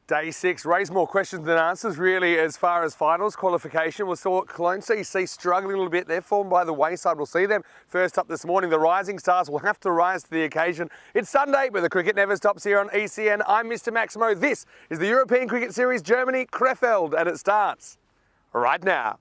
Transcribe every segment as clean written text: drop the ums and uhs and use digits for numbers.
Day 6 raised more questions than answers, really, as far as finals qualification. We saw Clone CC struggling a little bit. They're fallen by the wayside. We'll see them first up this morning. The Rising Stars will have to rise to the occasion. It's Sunday, but the cricket never stops here on ECN. I'm Mr. Maximo. This is the European Cricket Series Germany, Krefeld, and it starts right now.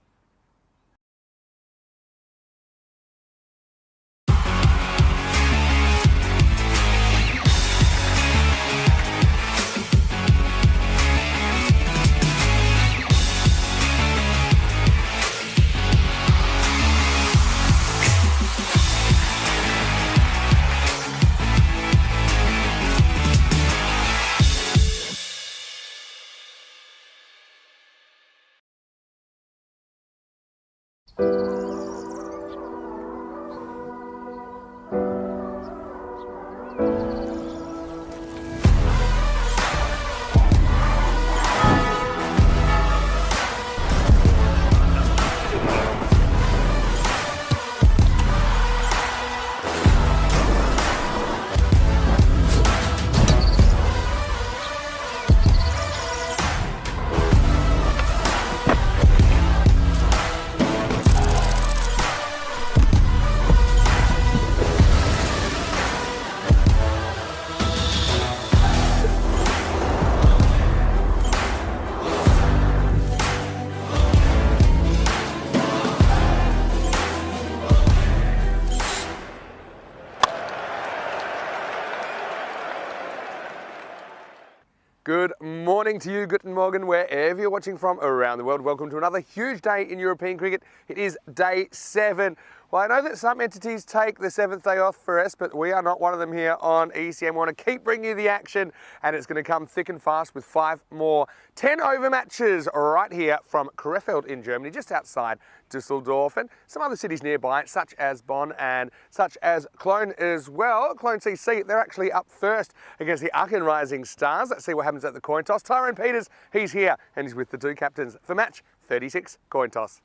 Good morning to you, Guten Morgen, wherever you're watching from around the world. Welcome to another huge day in European cricket. It is day 7. Well, I know that some entities take the 7th day off for us, but we are not one of them here on ECM. We want to keep bringing you the action, and it's going to come thick and fast with 5 more 10-over matches right here from Krefeld in Germany, just outside Düsseldorf, and some other cities nearby, such as Bonn and such as Cologne as well. Cologne CC, they're actually up first against the Aachen Rising Stars. Let's see what happens at the coin toss. Tyrone Peters, he's here, and he's with the 2 captains for match 36, coin toss.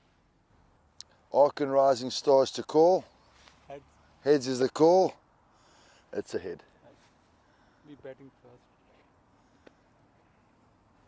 Aachen Rising Stars to call. Heads. Heads is the call. It's a head. Me batting first.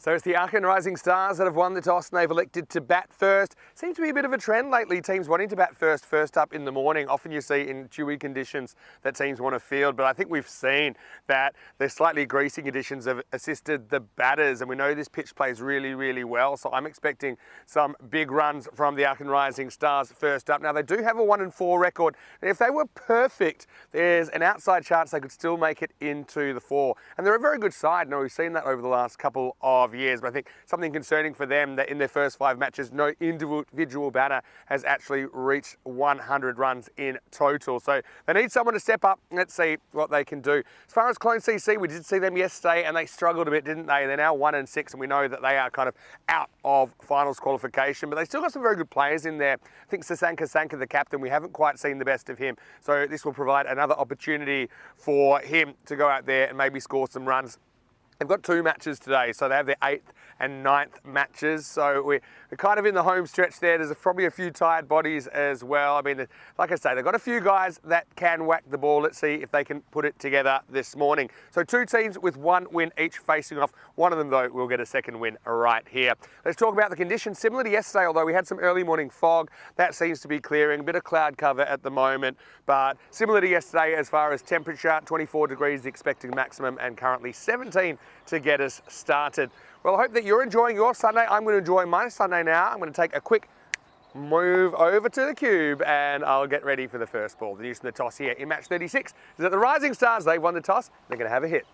So it's the Aachen Rising Stars that have won the toss and they've elected to bat first. Seems to be a bit of a trend lately, teams wanting to bat first up in the morning. Often you see in dewy conditions that teams want to field, but I think we've seen that the slightly greasy conditions have assisted the batters, and we know this pitch plays really, really well, so I'm expecting some big runs from the Aachen Rising Stars first up. Now, they do have a 1-4 record, and if they were perfect, there's an outside chance they could still make it into the 4. And they're a very good side. Now, we've seen that over the last couple of years, but I think something concerning for them that in their first 5 matches, no individual batter has actually reached 100 runs in total. So they need someone to step up. Let's see what they can do. As far as Clone CC, we did see them yesterday and they struggled a bit, didn't they? They're now 1-6, and we know that they are kind of out of finals qualification, but they still got some very good players in there. I think Sanka, the captain, we haven't quite seen the best of him. So this will provide another opportunity for him to go out there and maybe score some runs. They've got 2 matches today, so they have their 8th and 9th matches. So we're kind of in the home stretch there. There's probably a few tired bodies as well. I mean, like I say, they've got a few guys that can whack the ball. Let's see if they can put it together this morning. So 2 teams with 1 win each facing off. One of them, though, will get a 2nd win right here. Let's talk about the conditions. Similar to yesterday, although we had some early morning fog, that seems to be clearing. A bit of cloud cover at the moment, but similar to yesterday as far as temperature, 24 degrees the expected maximum, and currently 17 to get us started. Well, I hope that you're enjoying your Sunday. I'm going to enjoy my Sunday now. I'm going to take a quick move over to the cube and I'll get ready for the first ball. The news from the toss here in match 36 is that the Rising Stars, they've won the toss. They're going to have a hit.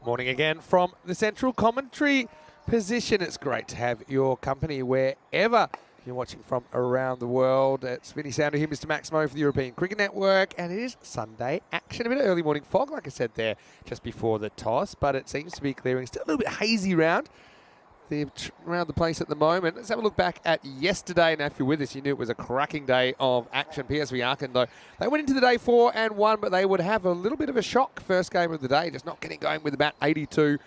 Morning again from the central commentary position. It's great to have your company wherever you're watching from around the world. It's Vinny Sounder here, Mr. Maximo for the European Cricket Network, and it is Sunday action. A bit of early morning fog, like I said there, just before the toss, but it seems to be clearing. Still a little bit hazy around the place at the moment. Let's have a look back at yesterday. Now, if you're with us, you knew it was a cracking day of action. PSV Aachen, though, they went into the day 4 and 1, but they would have a little bit of a shock first game of the day, just not getting going with about 82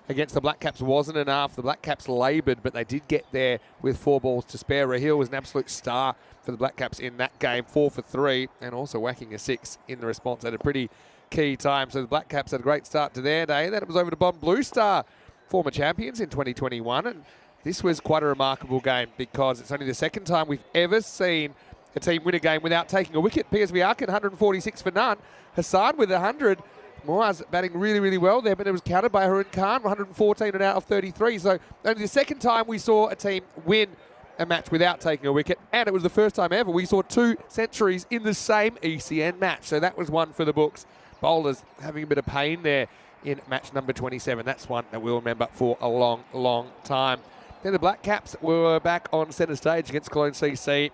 against the Black Caps wasn't enough. The Black Caps laboured, but they did get there with 4 balls to spare. Rahil was an absolute star for the Black Caps in that game, 4 for 3, and also whacking a 6 in the response at a pretty key time. So the Black Caps had a great start to their day. Then it was over to Bonn Blue Star former champions in 2021, and this was quite a remarkable game because it's only the second time we've ever seen a team win a game without taking a wicket. PSV Arkin, 146 for none. Hassan with 100. Moaz batting really, really well there, but it was countered by Harun Khan, 114 and out of 33. So only the second time we saw a team win a match without taking a wicket, and it was the first time ever we saw 2 centuries in the same ECN match. So that was one for the books. Bowlers having a bit of pain there in match number 27. That's one that we'll remember for a long, long time. Then the Black Caps were back on centre stage against Cologne CC.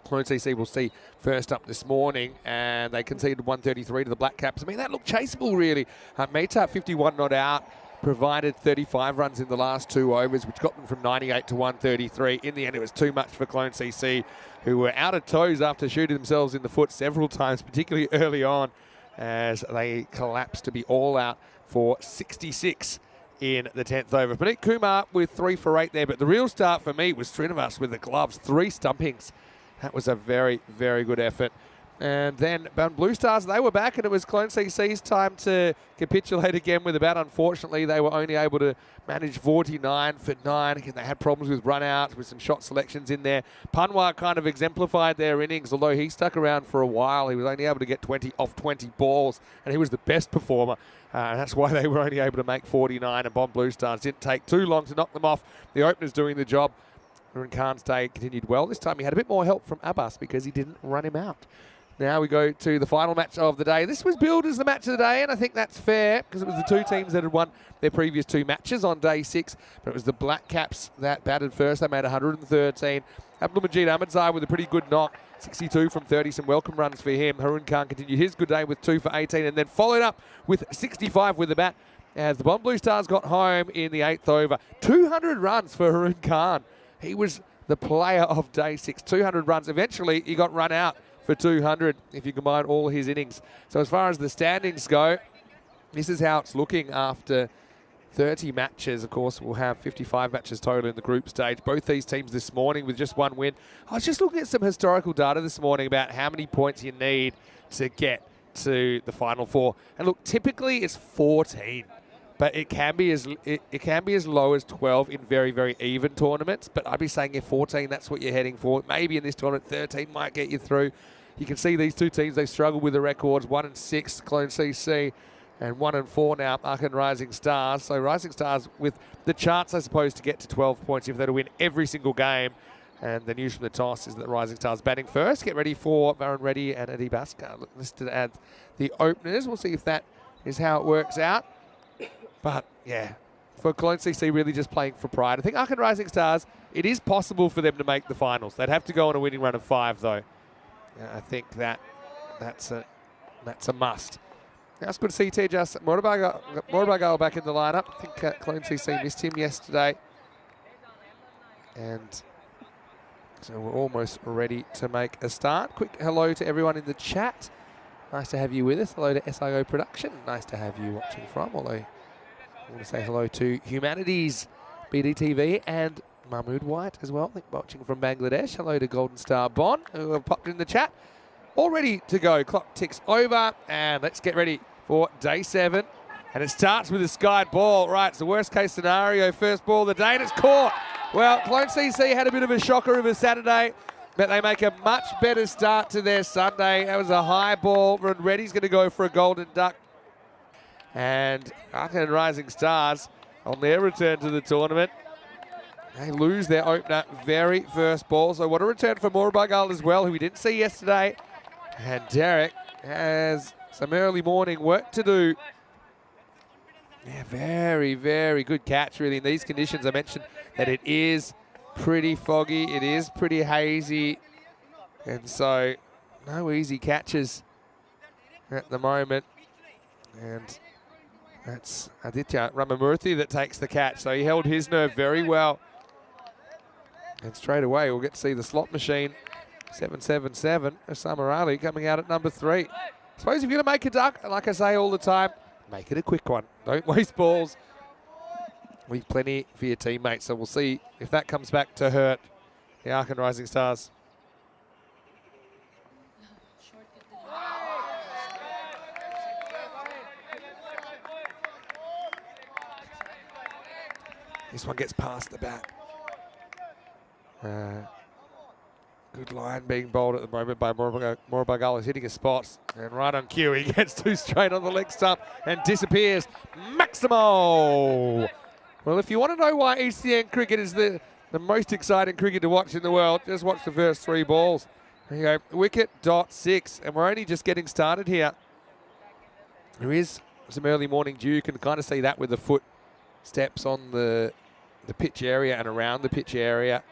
Cologne CC will see first up this morning, and they conceded 133 to the Black Caps. I mean, that looked chaseable, really. Mehta, 51 not out, provided 35 runs in the last 2 overs, which got them from 98 to 133. In the end, it was too much for Cologne CC, who were out of toes after shooting themselves in the foot several times, particularly early on, as they collapsed to be all out for 66 in the 10th over. Praneet Kumar with 3 for 8 there, but the real start for me was Srinivas with the gloves, 3 stumpings. That was a very, very good effort. And then Blue Stars, they were back, and it was Cologne CC's time to capitulate again with the bat. Unfortunately, they were only able to manage 49 for 9. Again, they had problems with run-outs, with some shot selections in there. Panwar kind of exemplified their innings, although he stuck around for a while. He was only able to get 20 off 20 balls, and he was the best performer. And that's why they were only able to make 49, and Blue Stars didn't take too long to knock them off. The opener's doing the job. Harun Khan's day continued well. This time he had a bit more help from Abbas because he didn't run him out. Now we go to the final match of the day. This was billed as the match of the day, and I think that's fair because it was the 2 teams that had won their previous 2 matches on day 6. But it was the Black Caps that batted first. They made 113. Abdulmajid Ahmedzai with a pretty good knock, 62 from 30, some welcome runs for him. Harun Khan continued his good day with 2 for 18 and then followed up with 65 with the bat as the Blue Stars got home in the 8th over. 200 runs for Harun Khan. He was the player of day 6, 200 runs. Eventually, he got run out for 200 if you combine all his innings. So as far as the standings go, this is how it's looking after 30 matches. Of course, we'll have 55 matches total in the group stage. Both these teams this morning with just 1 win. I was just looking at some historical data this morning about how many points you need to get to the Final 4. And look, typically it's 14. But it can be as low as 12 in very, very even tournaments. But I'd be saying if 14, that's what you're heading for. Maybe in this tournament, 13 might get you through. You can see these 2 teams, they struggle with the records. 1 and 6, Cologne CC, and 1 and 4 now, Arkin Rising Stars. So Rising Stars with the chance, I suppose, to get to 12 points if they're to win every single game. And the news from the toss is that Rising Stars batting first. Get ready for Varun Reddy and Adi Bhaskar listed as the openers. We'll see if that is how it works out. But, yeah, for Cologne CC really just playing for pride. I think Arkin Rising Stars, it is possible for them to make the finals. They'd have to go on a winning run of 5, though. Yeah, I think that's a must. Now, it's good to see Tejas Morabagal back in the lineup. I think Cologne CC missed him yesterday. And so we're almost ready to make a start. Quick hello to everyone in the chat. Nice to have you with us. Hello to SIO Production. Nice to have you watching from, although I want to say hello to Humanities, BDTV, and Mahmood White as well, I think watching from Bangladesh. Hello to Golden Star Bon, who have popped in the chat. All ready to go. Clock ticks over, and let's get ready for day 7. And it starts with a skied ball. Right, it's the worst case scenario. First ball of the day, and it's caught. Well, Cologne CC had a bit of a shocker of a Saturday, but they make a much better start to their Sunday. That was a high ball. Reddy's going to go for a golden duck. And Arkin Rising Stars, on their return to the tournament, they lose their opener very first ball. So what a return for Morabagal as well, who we didn't see yesterday. And Derek has some early morning work to do. Yeah, very, very good catch, really, in these conditions. I mentioned that it is pretty foggy, it is pretty hazy, and so no easy catches at the moment. And that's Aditya Ramamurthy that takes the catch, so he held his nerve very well. And straight away, we'll get to see the slot machine, 777, Osama Ali coming out at number 3. I suppose if you're going to make a duck, like I say all the time, make it a quick one. Don't waste balls. Leave plenty for your teammates. So we'll see if that comes back to hurt the Arkin Rising Stars. This one gets past the back. Good line being bowled at the moment by Morabagal. Is hitting his spots. And right on cue, he gets 2 straight on the leg stump and disappears. Maximo! Well, if you want to know why ECN cricket is the most exciting cricket to watch in the world, just watch the first 3 balls. There you go, wicket.6, and we're only just getting started here. There is some early morning dew. You can kind of see that with the footsteps on the pitch area and around the pitch area.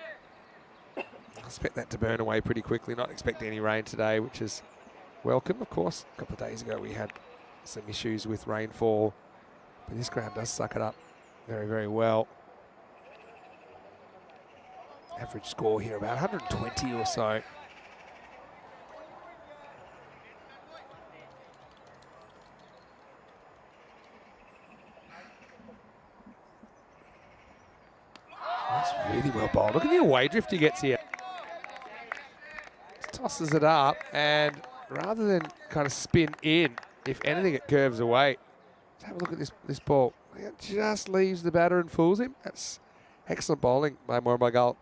I expect that to burn away pretty quickly. Not expecting any rain today, which is welcome. Of course, a couple of days ago we had some issues with rainfall, but this ground does suck it up very, very well. Average score here about 120 or so. That's really well bowled. Look at the away drift he gets here. Just tosses it up, and rather than kind of spin in, if anything, it curves away. Let's have a look at this ball. It just leaves the batter and fools him. That's excellent bowling by Morabagal.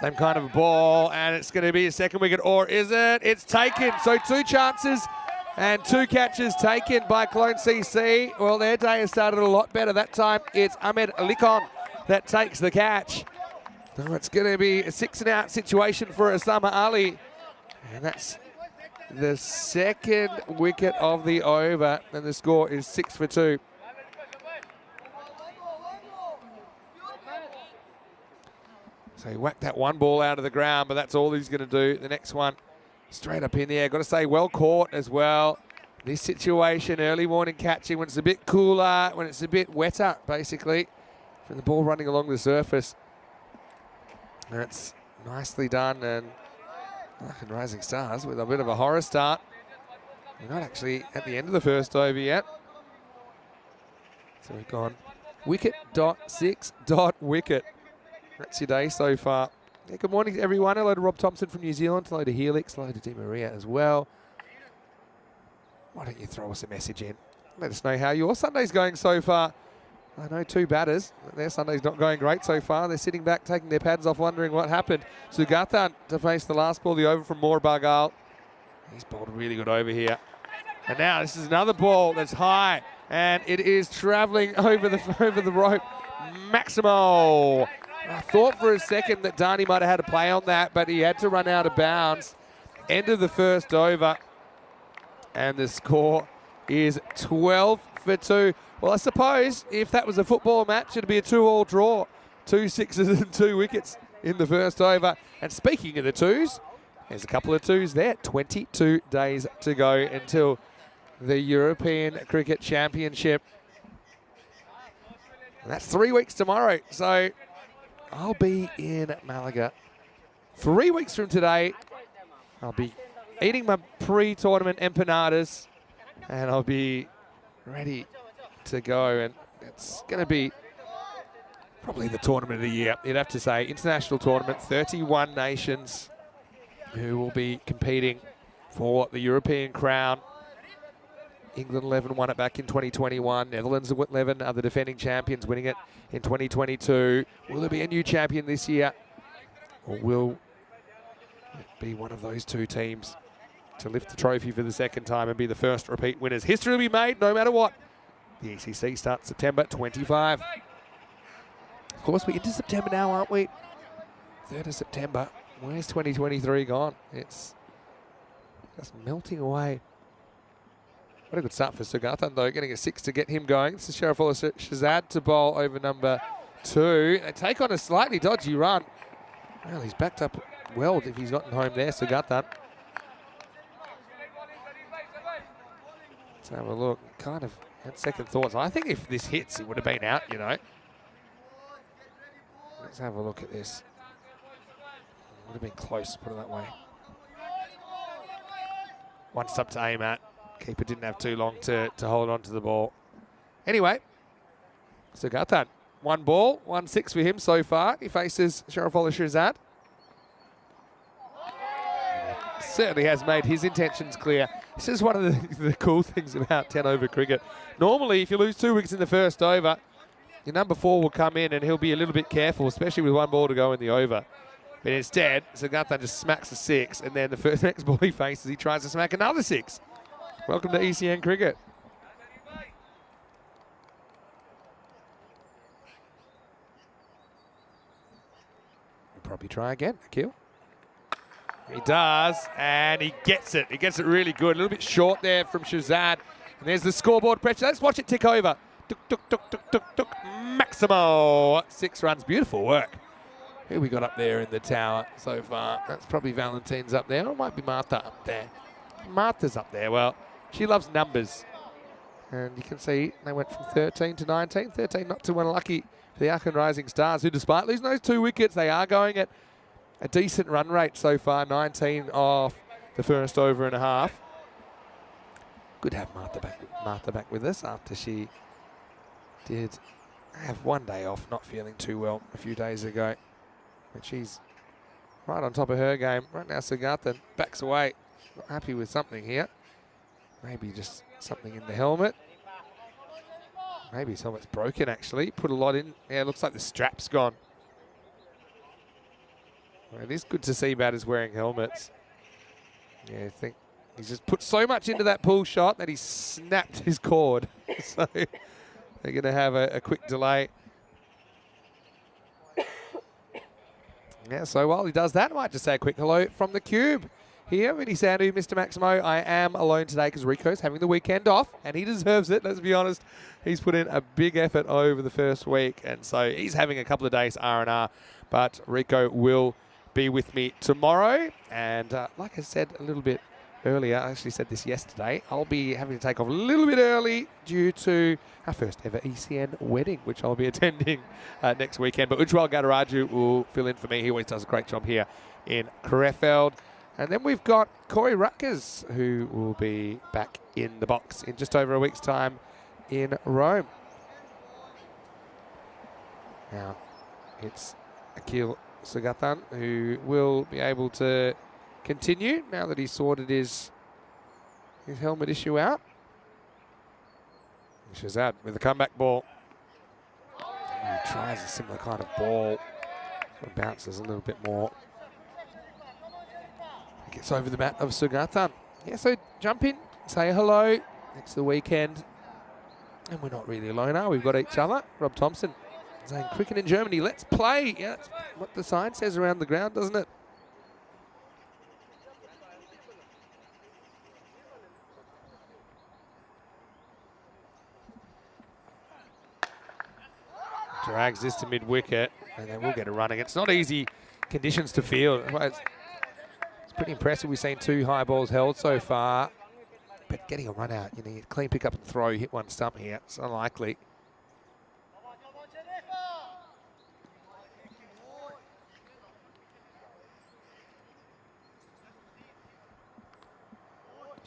Same kind of a ball, and it's going to be a second wicket, or is it? It's taken. So 2 chances and 2 catches taken by Clone CC. Well, their day has started a lot better. That time it's Ahmed Alikon that takes the catch. So it's going to be a 6-and-out situation for Osama Ali. And that's the second wicket of the over, and the score is 6 for 2. So he whacked that 1 ball out of the ground, but that's all he's going to do. The next one, straight up in the air. Got to say, well caught as well. This situation, early morning catching, when it's a bit cooler, when it's a bit wetter, basically, from the ball running along the surface. That's nicely done, and Rising Stars with a bit of a horror start. We're not actually at the end of the first over yet. So we've gone wicket.6.wicket. That's your day so far. Yeah, good morning to everyone. Hello to Rob Thompson from New Zealand. Hello to Helix. Hello to Di Maria as well. Why don't you throw us a message in? Let us know how your Sunday's going so far. I know 2 batters. Their Sunday's not going great so far. They're sitting back, taking their pads off, wondering what happened. Sugathan to face the last ball, the over from Morabagal. He's bowled a really good over here. And now this is another ball that's high, and it is travelling over the rope. Maximo. I thought for a second that Dhani might have had a play on that, but he had to run out of bounds. End of the first over, and the score is 12 for 2. Well, I suppose if that was a football match, it'd be a 2-all draw. 2 sixes and 2 wickets in the first over. And speaking of the 2s, there's a couple of 2s there. 22 days to go until the European Cricket Championship. And that's 3 weeks tomorrow. So I'll be in Malaga 3 weeks from today. I'll be eating my pre-tournament empanadas, and I'll be ready to go. And it's going to be probably the tournament of the year, you'd have to say. International tournament, 31 nations who will be competing for the European crown. England 11 won it back in 2021. Netherlands 11 are the defending champions, winning it in 2022. Will there be a new champion this year, or will it be one of those 2 teams to lift the trophy for the second time and be the first repeat winners? History will be made no matter what. The ECC starts September 25. Of course, we're into September now, aren't we? 3rd of September. Where's 2023 gone? It's just melting away. What a good start for Sugathan, though, getting a 6 to get him going. This is Sharifullah Shahzad to bowl over number 2. They take on a slightly dodgy run. Well, he's backed up well if he's gotten home there, Sugathan. Let's have a look. Kind of had second thoughts. I think if this hits, it would have been out, you know. Let's have a look at this. Would have been close, put it that way. One stop to aim at. Keeper didn't have too long to hold on to the ball. Anyway, Sugathan, 1 ball, 1 6 for him so far. He faces Sharifullah Shahzad. Certainly has made his intentions clear. This is one of the cool things about 10 over cricket. Normally, if you lose 2 wickets in the first over, your number 4 will come in and he'll be a little bit careful, especially with one ball to go in the over. But instead, Sagathan just smacks a 6, and then the next ball he faces, he tries to smack another 6. Welcome to ECN cricket. He'll probably try again, Akil. He does, and he gets it. He gets it really good. A little bit short there from Shazad. And there's the scoreboard pressure. Let's watch it tick over. Tuk, tuk, tuk, tuk, tuk, tuk. Maximo. 6 runs. Beautiful work. Who we got up there in the tower so far? That's probably Valentine's up there, or it might be Martha up there. Martha's up there. Well, she loves numbers. And you can see they went from 13 to 19. 13 not too unlucky for the Aachen Rising Stars, who despite losing those 2 wickets, they are going at a decent run rate so far. 19 off the first over and a half. Good to have Martha back with us after she did have one day off, not feeling too well a few days ago. But she's right on top of her game. Right now, Sagathan backs away. Not happy with something here. Maybe just something in the helmet. Maybe his helmet's broken, actually. Put a lot in. Yeah, it looks like the strap's gone. Well, it is good to see batters wearing helmets. Yeah, I think he's just put so much into that pull shot that he snapped his cord. So they're going to have a quick delay. Yeah, so while he does that, I might just say a quick hello from the cube. Here, Vinny Sandu, Mr. Maximo. I am alone today because Rico's having the weekend off, and he deserves it, let's be honest. He's put in a big effort over the first week, and so he's having a couple of days R&R, but Rico will be with me tomorrow. And like I said a little bit earlier, I actually said this yesterday, I'll be having to take off a little bit early due to our first ever ECN wedding, which I'll be attending next weekend. But Ujwal Gadaraju will fill in for me. He always does a great job here in Krefeld. And then we've got Corey Rutgers, who will be back in the box in just over a week's time in Rome. Now, it's Akil Sagathan who will be able to continue now that he's sorted his helmet issue out. Shazad with a comeback ball. He tries a similar kind of ball. It bounces a little bit more. He gets over the bat of Sagathan. Yeah, so jump in, say hello. It's the weekend. And we're not really alone, are we? We've got each other. Rob Thompson saying, cricket in Germany, let's play. Yeah, that's what the sign says around the ground, doesn't it? Drags this to mid-wicket, and then we'll get a run again. It's not easy conditions to field. It's pretty impressive. We've seen 2 high balls held so far, but getting a run out, you need a clean pick up and throw, hit one stump here. It's unlikely.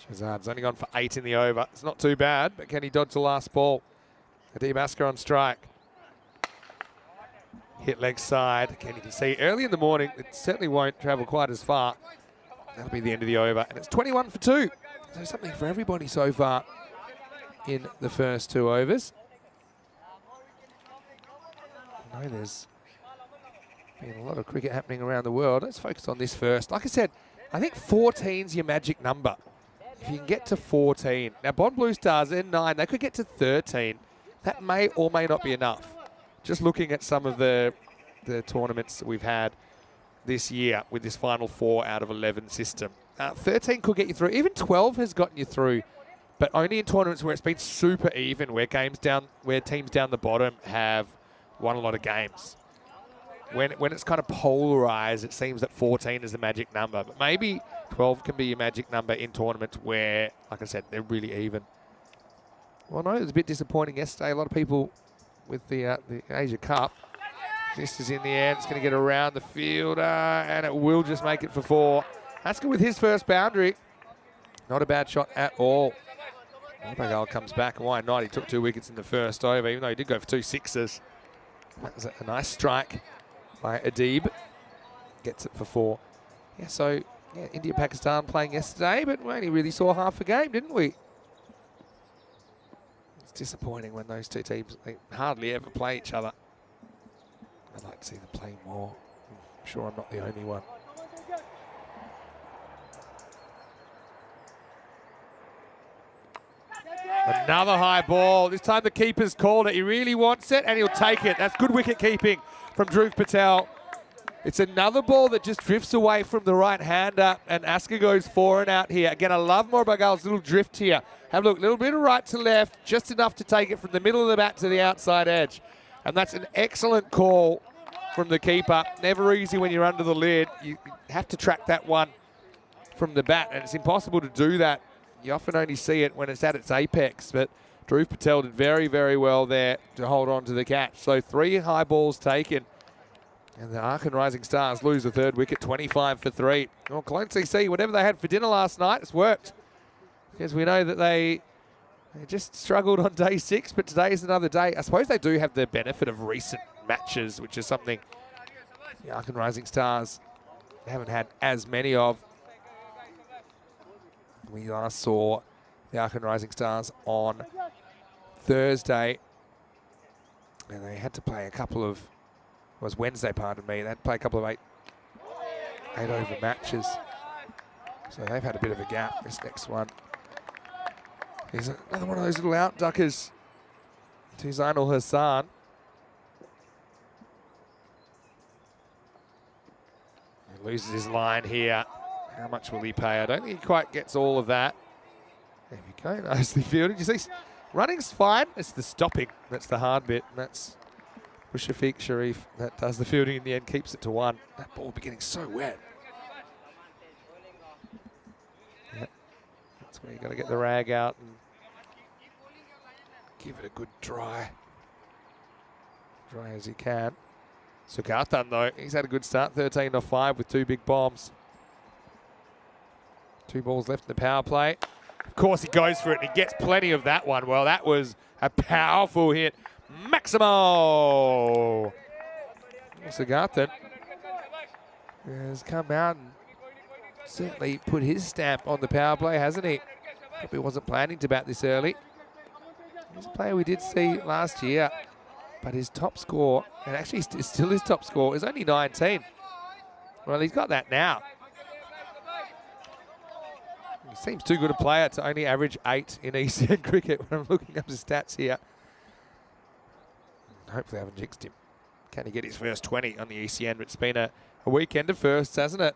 Shazad's only gone for 8 in the over. It's not too bad, but can he dodge the last ball? Adib Asker on strike. Hit leg side. Again, you can see early in the morning, it certainly won't travel quite as far. That'll be the end of the over. And it's 21 for 2. So something for everybody so far in the first 2 overs. I know there's been a lot of cricket happening around the world. Let's focus on this first. Like I said, I think 14's your magic number. If you can get to 14. Now, Bond Blue Stars in 9, they could get to 13. That may or may not be enough. Just looking at some of the tournaments that we've had this year with this final 4 out of 11 system. 13 could get you through. Even 12 has gotten you through, but only in tournaments where it's been super even, where teams down the bottom have won a lot of games. When it's kind of polarized, it seems that 14 is the magic number, but maybe 12 can be your magic number in tournaments where, like I said, they're really even. Well, no, it was a bit disappointing yesterday. A lot of people with the Asia Cup. This is in the end. It's going to get around the fielder, and it will just make it for 4. Haskell with his first boundary. Not a bad shot at all. Abigail comes back, and why not? He took 2 wickets in the first over, even though he did go for 2 sixes. That was a nice strike by Adib. Gets it for 4. Yeah, so Yeah, India-Pakistan playing yesterday, but we only really saw half a game, didn't we? It's disappointing when those two teams, they hardly ever play each other. I'd like to see them play more. I'm sure I'm not the only one. Another high ball. This time the keeper's called it. He really wants it, and he'll take it. That's good wicket keeping from Dhruv Patel. It's another ball that just drifts away from the right-hander, and Asker goes 4 and out here. Again, I love Morbagal's little drift here. Have a look, a little bit of right to left, just enough to take it from the middle of the bat to the outside edge. And that's an excellent call from the keeper. Never easy when you're under the lid. You have to track that one from the bat, and it's impossible to do that. You often only see it when it's at its apex, but Dhruv Patel did very, very well there to hold on to the catch. So 3 high balls taken, and the Aachen Rising Stars lose the 3rd wicket, 25 for 3. Well, Cologne CC, whatever they had for dinner last night, it's worked. Because we know that they just struggled on day 6, but today is another day. I suppose they do have the benefit of recent matches, which is something the Aachen Rising Stars haven't had as many of. We last saw the Aachen Rising Stars on Thursday, and they had to play a couple of, it was Wednesday, pardon me, they had to play a couple of 8-over matches. So they've had a bit of a gap. This next one is another one of those little out-duckers to Zainul Hassan. He loses his line here. How much will he pay? I don't think he quite gets all of that. There we go, nicely fielded. You see, running's fine. It's the stopping that's the hard bit. And that's Shafiq Sharif that does the fielding in the end, keeps it to 1. That ball will be getting so wet. Yep. That's where you got to get the rag out and give it a good dry as you can. Sugatan, though, he's had a good start, 13 off 5 with 2 big bombs. 2 balls left in the power play. Of course, he goes for it, and he gets plenty of that one. Well, that was a powerful hit. Maximo! Sugatan has come out and certainly put his stamp on the power play, hasn't he? Probably wasn't planning to bat this early. He's a player we did see last year, but his top score, and actually still his top score, is only 19. Well, he's got that now. He seems too good a player to only average 8 in ECN cricket when I'm looking up his stats here. Hopefully I haven't jinxed him. Can he get his first 20 on the ECN? It's been a weekend of firsts, hasn't it?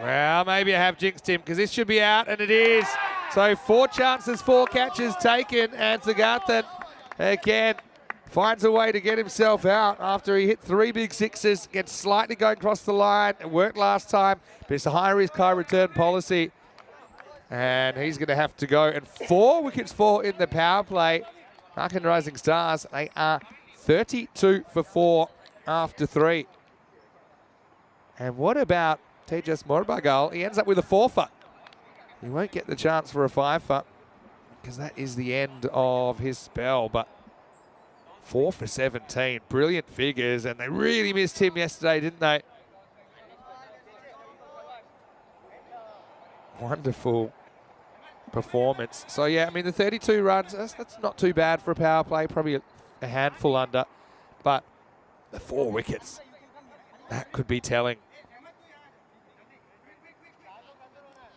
Well, maybe I have jinxed him because this should be out, and it is. So 4 chances, 4 catches taken, and Sugatan again finds a way to get himself out after he hit 3 big sixes, gets slightly going across the line. It worked last time, but it's a high risk, high return policy. And he's going to have to go. And 4 wickets fall in the power play. Aachen Rising Stars, they are 32 for 4 after 3. And what about Tejas Morbagal? He ends up with a 4-for. He won't get the chance for a 5-for because that is the end of his spell. But 4 for 17, brilliant figures, and they really missed him yesterday, didn't they? Wonderful performance. So yeah, I mean the 32 runs, that's not too bad for a power play, probably a handful under, but the 4 wickets, that could be telling.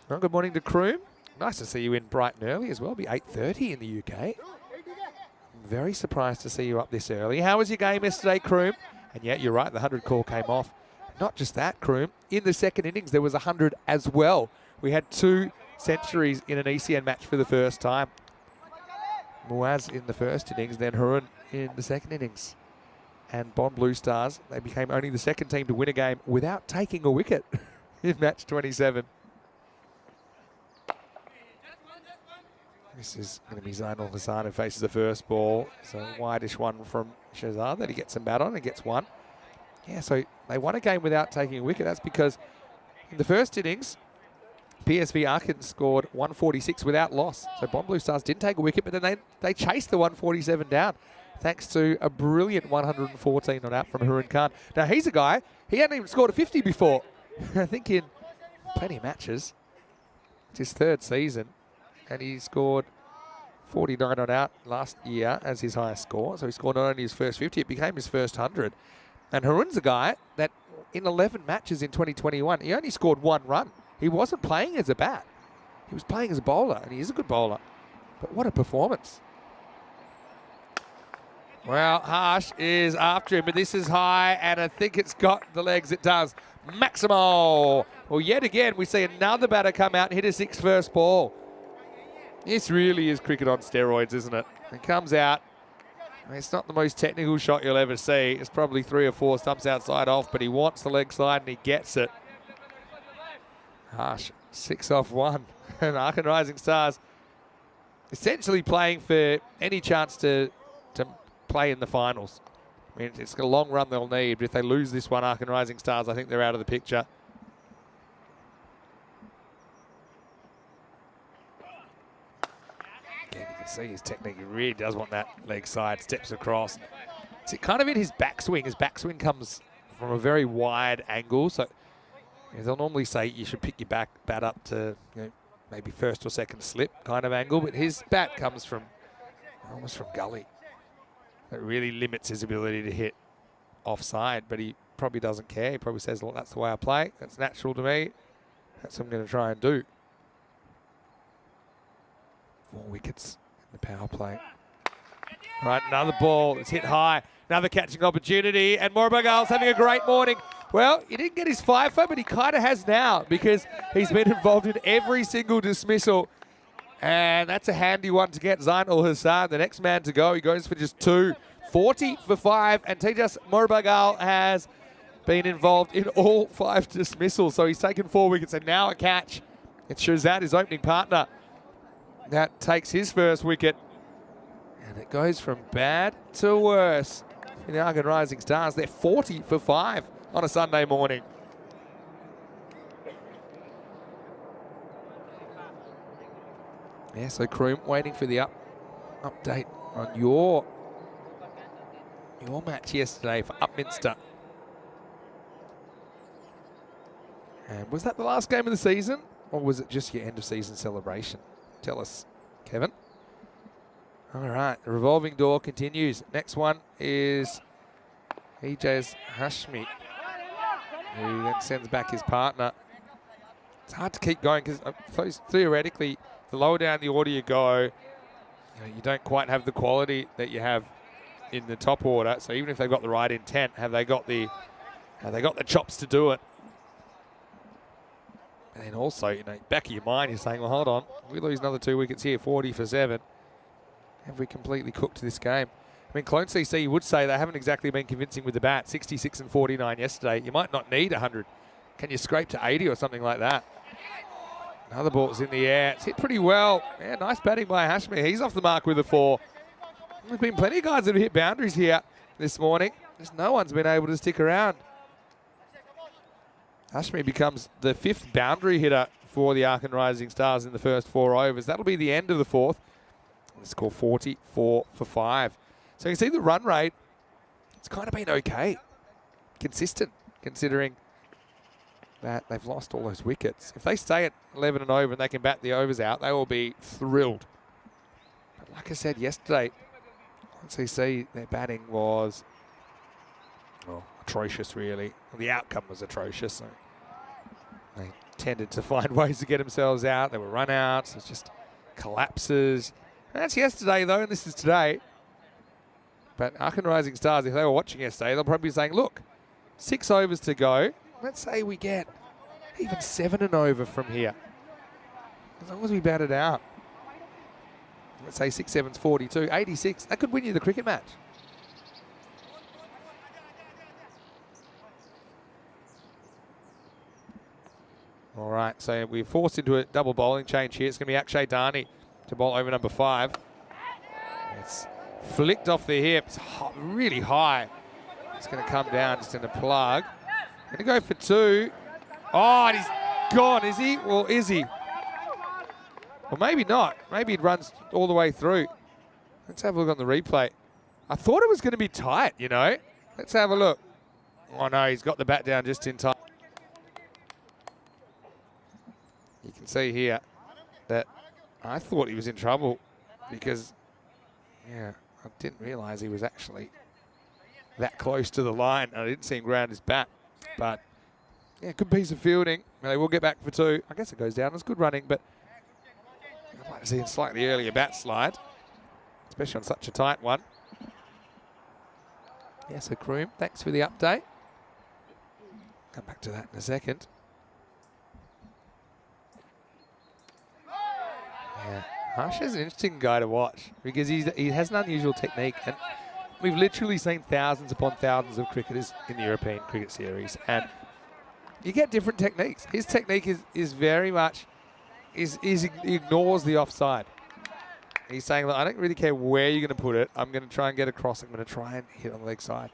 Well, good morning to Kroom. Nice to see you in bright and early as well. It'll be 8:30 in the UK. I'm very surprised to see you up this early. How was your game yesterday, Kroom? And yeah, you're right, the 100 call came off. Not just that, Kroom. In the second innings, there was 100 as well. We had 2 centuries in an ECN match for the first time. Muaz in the first innings, then Harun in the second innings. And Bond Blue Stars, they became only the second team to win a game without taking a wicket in match 27. This is going to be Zainul Hassan who faces the first ball. It's a wideish one from Shazad that he gets some bat on and gets 1. Yeah, so they won a game without taking a wicket. That's because in the first innings, PSV Aachen scored 146 without loss. So Bond Blue Stars didn't take a wicket, but then they chased the 147 down thanks to a brilliant 114 not out from Harun Khan. Now, he's a guy, he hadn't even scored a 50 before. I think in plenty of matches. It's his third season, and he scored 49 on out last year as his highest score. So he scored not only his first 50, it became his first 100. And Haroon's a guy that in 11 matches in 2021, he only scored 1 run. He wasn't playing as a bat. He was playing as a bowler, and he is a good bowler. But what a performance. Well, Harsh is after him, but this is high, and I think it's got the legs. It does. Maximo. Well, yet again, we see another batter come out and hit a 6 first ball. This really is cricket on steroids, isn't it? It comes out. I mean, it's not the most technical shot you'll ever see. It's probably 3 or 4 stumps outside off, but he wants the leg side and he gets it. Harsh, 6 off 1. And Aachen Rising Stars essentially playing for any chance to play in the finals. I mean, it's a long run they'll need, but if they lose this one, Aachen Rising Stars, I think they're out of the picture. Again, you can see his technique. He really does want that leg side, steps across. It's kind of in his backswing. His backswing comes from a very wide angle, so they'll normally say you should pick your bat up to, maybe first or second slip kind of angle, but his bat comes from almost from gully. It really limits his ability to hit offside, but he probably doesn't care. He probably says, well, that's the way I play. That's natural to me. That's what I'm going to try and do. 4 wickets in the power play. All right, another ball. It's hit high. Another catching opportunity, and Morabagal's having a great morning. Well, he didn't get his fifer, but he kind of has now because he's been involved in every single dismissal. And that's a handy one to get. Zain Ul Hassan, the next man to go. He goes for just 2. 40 for 5. And Tejas Morabagal has been involved in all 5 dismissals. So he's taken 4 wickets and now a catch. It's Shahzad, his opening partner, that takes his first wicket. And it goes from bad to worse in the Aachen Rising Stars. They're 40 for 5 on a Sunday morning. Yeah, so Kroom waiting for the update on your match yesterday for Upminster. And was that the last game of the season, or was it just your end of season celebration? Tell us, Kevin. All right, the revolving door continues. Next one is EJ's Hashmi, who then sends back his partner. It's hard to keep going because theoretically, the lower down the order you go, you don't quite have the quality that you have in the top order. So even if they've got the right intent, have they got the chops to do it? And then also, back of your mind, you're saying, well, hold on, we lose another 2 wickets here, 40 for 7. Have we completely cooked this game? I mean, Clone CC would say they haven't exactly been convincing with the bat. 66 and 49 yesterday. You might not need 100. Can you scrape to 80 or something like that? Another ball's in the air. It's hit pretty well. Yeah, nice batting by Hashmi. He's off the mark with a 4. There's been plenty of guys that have hit boundaries here this morning. Just no one's been able to stick around. Hashmi becomes the 5th boundary hitter for the Aachen Rising Stars in the first 4 overs. That'll be the end of the 4th. The score 44 for 5. So you can see the run rate, it's kind of been okay. Consistent, considering that they've lost all those wickets. If they stay at 11 and over and they can bat the overs out, they will be thrilled. But like I said yesterday, on CC, their batting was atrocious, really. Well, the outcome was atrocious. So they tended to find ways to get themselves out. There were run-outs. It's just collapses. And that's yesterday, though, and this is today. But Aachen Rising Stars, if they were watching yesterday, they'll probably be saying, look, 6 overs to go. Let's say we get even 7 and over from here. As long as we bat it out. Let's say 6 sevens, 42, 86. That could win you the cricket match. All right, so we're forced into a double bowling change here. It's going to be Akshay Dani to bowl over number 5. It's flicked off the hip. It's really high. It's going to come down just in a plug. Going to go for 2. Oh, and he's gone, is he? Well, is he? Well, maybe not. Maybe it runs all the way through. Let's have a look on the replay. I thought it was going to be tight, Let's have a look. Oh, no, he's got the bat down just in time. see here that I thought he was in trouble because, yeah, I didn't realise he was actually that close to the line. I didn't see him ground his bat. But, yeah, good piece of fielding. They will get back for 2. I guess it goes down. It's good running, but I'd like to see a slightly earlier bat slide, especially on such a tight one. Yeah, so Kroom, thanks for the update. Come back to that in a second. Yeah, Harsh is an interesting guy to watch because he has an unusual technique, and we've literally seen thousands upon thousands of cricketers in the European Cricket Series, and you get different techniques. His technique is very much, he ignores the offside. He's saying, look, I don't really care where you're going to put it. I'm going to try and get across. I'm going to try and hit on the leg side.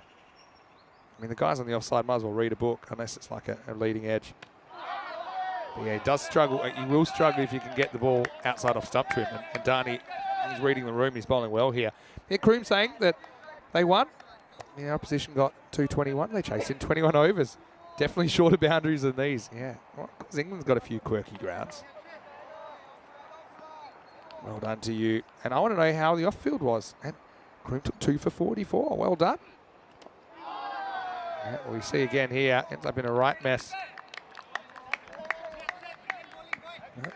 I mean, the guys on the offside might as well read a book unless it's like a leading edge. But yeah, he does struggle. He will struggle if you can get the ball outside off stump to him. And Darnie, he's reading the room. He's bowling well here. Yeah, Kroom saying that they won. The opposition got 221. They chased in 21 overs. Definitely shorter boundaries than these. Yeah, well, because England's got a few quirky grounds. Well done to you. And I want to know how the off-field was. And Kroom took 2 for 44. Well done. Yeah, we see again here. Ends up in a right mess.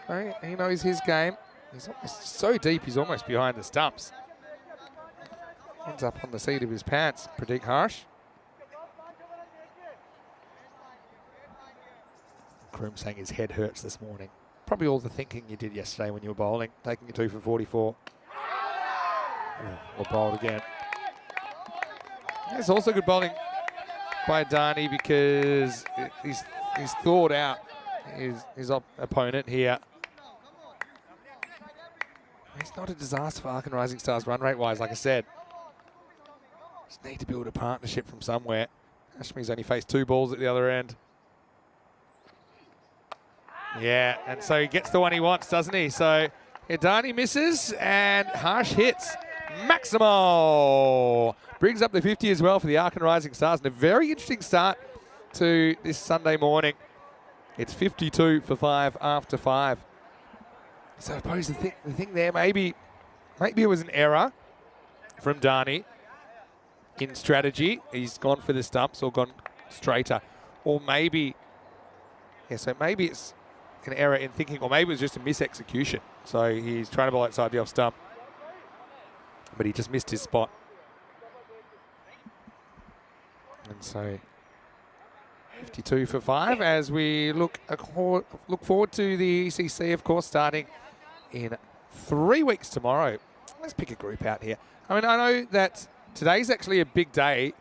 Okay, he knows his game. He's so deep, he's almost behind the stumps. Ends up on the seat of his pants. Pradeep Harsh. Kroom saying his head hurts this morning. Probably all the thinking you did yesterday when you were bowling, taking a 2 for 44. Or bowled again. It's also good bowling by Darnie because he's thawed out his opponent here. He's not a disaster for Ark and Rising Stars run rate wise, like I said. Just need to build a partnership from somewhere. Hashmi's only faced 2 balls at the other end. Yeah, and so he gets the one he wants, doesn't he? So Darnie misses and Harsh hits. Maximo brings up the 50 as well for the Ark and Rising Stars. And a very interesting start to this Sunday morning. It's 52 for 5 after 5. So I suppose the thing there, maybe it was an error from Darnie in strategy. He's gone for the stumps or gone straighter. Or maybe, yeah, so maybe it's an error in thinking, or maybe it was just a mis-execution. So he's trying to bowl outside the off stump, but he just missed his spot. And so 52 for 5 as we look forward to the ECC, of course, starting in 3 weeks tomorrow. Let's pick a group out here. I mean, I know that today's actually a big day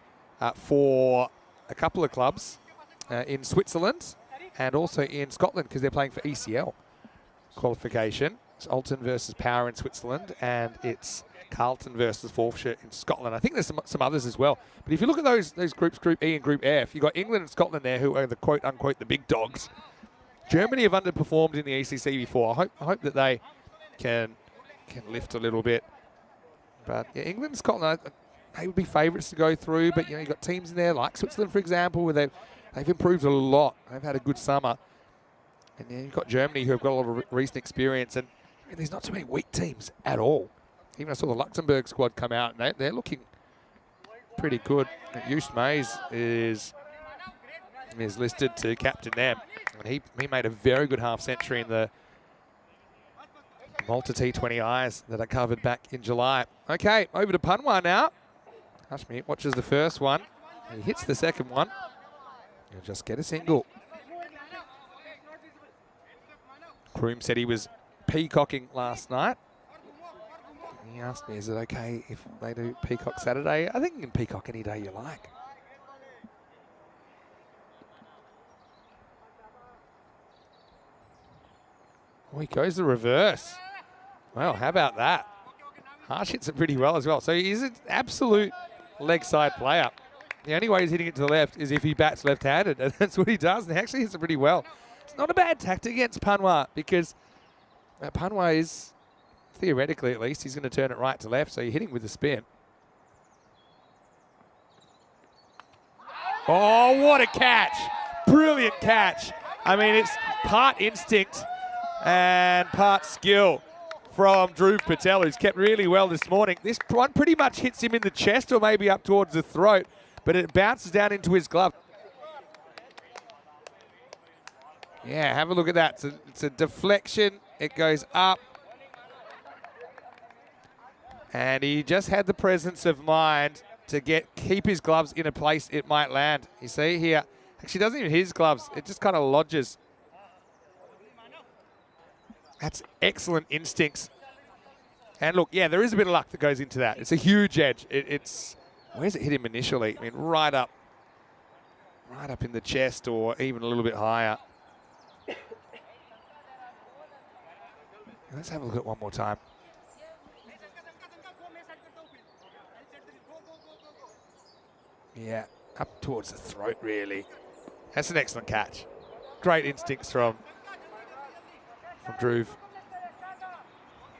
for a couple of clubs in Switzerland and also in Scotland because they're playing for ECL qualification. It's Alton versus Power in Switzerland, and it's Carlton versus Forfshire in Scotland. I think there's some others as well. But if you look at those groups, Group E and Group F, you've got England and Scotland there who are the quote-unquote the big dogs. Germany have underperformed in the ECC before. I hope that they can lift a little bit. But yeah, England and Scotland, they would be favourites to go through. But, you know, you've got teams in there like Switzerland, for example, where they've improved a lot. They've had a good summer. And then you've got Germany who have got a lot of recent experience. And there's not too many weak teams at all. Even I saw the Luxembourg squad come out, and they're looking pretty good. Just Mays is listed to captain them. And he made a very good half-century in the Malta T20Is that I covered back in July. Okay, over to Punwa now. Hashmi watches the first one. He hits the second one. He'll just get a single. Kroom said he was peacocking last night. He asked me, is it okay if they do peacock Saturday? I think you can peacock any day you like. Oh, he goes the reverse. Well, how about that? Harsh hits it pretty well as well. So he's an absolute leg side player. The only way he's hitting it to the left is if he bats left-handed, and that's what he does. And he actually hits it pretty well. It's not a bad tactic against Punwa because Punwa is, theoretically at least, he's going to turn it right to left, so you're hitting with the spin. Oh, what a catch. Brilliant catch. I mean, it's part instinct, And part skill from Dhruv Patel, who's kept really well this morning. This one pretty much hits him in the chest or maybe up towards the throat, but it bounces down into his glove. Yeah, have a look at that. It's a deflection. It goes up. And he just had the presence of mind to keep his gloves in a place it might land. You see here, actually doesn't even hit his gloves. It just kind of lodges. That's excellent instincts. And look, yeah, there is a bit of luck that goes into that. It's a huge edge. Where's it hit him initially? I mean, right up in the chest or even a little bit higher. Let's have a look at it one more time. Yeah, up towards the throat, really. That's an excellent catch. Great instincts from Dhruv.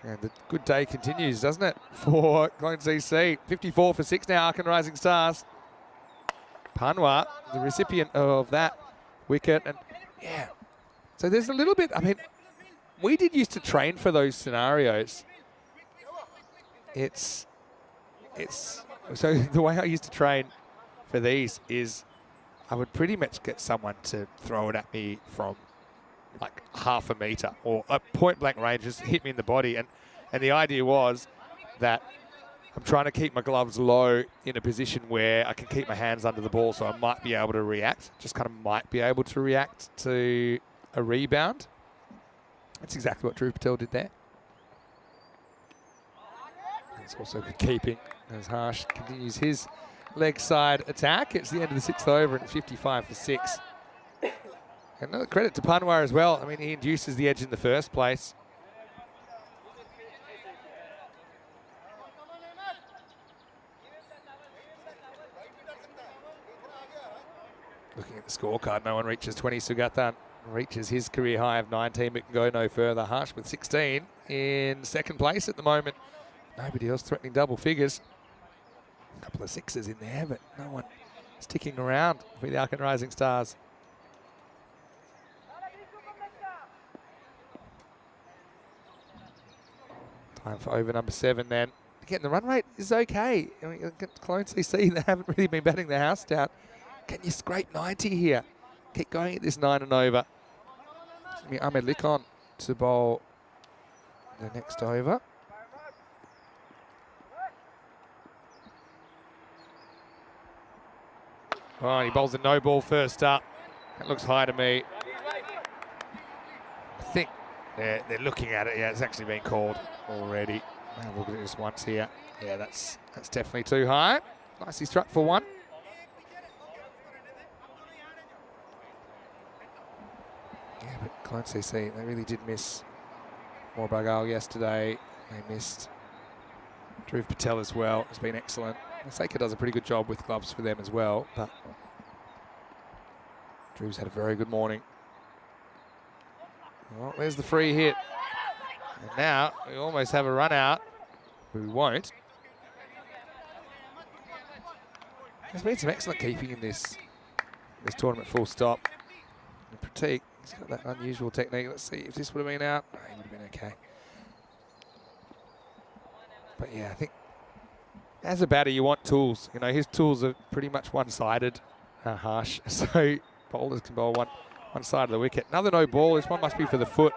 And the good day continues, doesn't it, for Clones EC. 54 for 6 now, Arkan Rising Stars. Panwa, the recipient of that wicket. And yeah, so there's a little bit, I mean, we did used to train for those scenarios. So the way I used to train for these is I would pretty much get someone to throw it at me from like half a metre or a point blank range, just hit me in the body. And the idea was that I'm trying to keep my gloves low in a position where I can keep my hands under the ball so I might be able to react, just kind of might be able to react to a rebound. That's exactly what Dhruv Patel did there. It's also good keeping as Harsh continues his leg side attack. It's the end of the 6th over and it's 55 for 6. And another credit to Panwar as well. I mean, he induces the edge in the first place. Looking at the scorecard, no one reaches 20. Sugathan reaches his career high of 19, but can go no further. Harsh with 16 in second place at the moment. Nobody else threatening double figures. A couple of sixes in there, but no one sticking around for the Arkan Rising Stars. Time for over number 7 then. Again, the run rate is okay. I mean, Clones CC, they haven't really been batting the house down. Can you scrape 90 here? Keep going at this 9 and over. It's going to be Ahmed Likon to bowl the next over. Oh, he bowls a no ball first up. That looks high to me. I think they're looking at it. Yeah, it's actually been called already. I'll have a look at this once here. Yeah, that's definitely too high. Nicely struck for 1. Yeah, but Clones CC, they really did miss Morbagal yesterday. They missed Dhruv Patel as well. It's been excellent. Saker does a pretty good job with gloves for them as well, but Dhruv's had a very good morning. Well, there's the free hit. And now we almost have a run out, but we won't. There's been some excellent keeping in this tournament, full stop. And Prateek, he's got that unusual technique. Let's see if this would have been out. Oh, he would have been okay. But yeah, I think as a batter, you want tools. You know, his tools are pretty much one-sided, Harsh. So bowlers can bowl one side of the wicket. Another no ball. This one must be for the foot.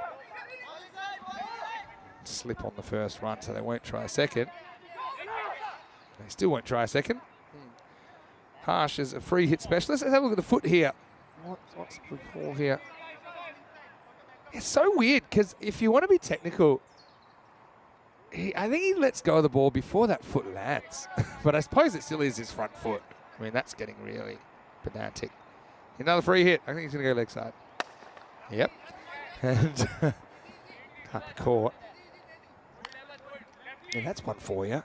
Slip on the first run, so they won't try a second. They still won't try a second. Harsh is a free hit specialist. Let's have a look at the foot here. What's the ball here? It's so weird, because if you want to be technical, I think he lets go of the ball before that foot lands. But I suppose it still is his front foot. I mean, that's getting really pedantic. Another free hit. I think he's going to go leg side. Yep. And can't be caught. Yeah, that's one for you.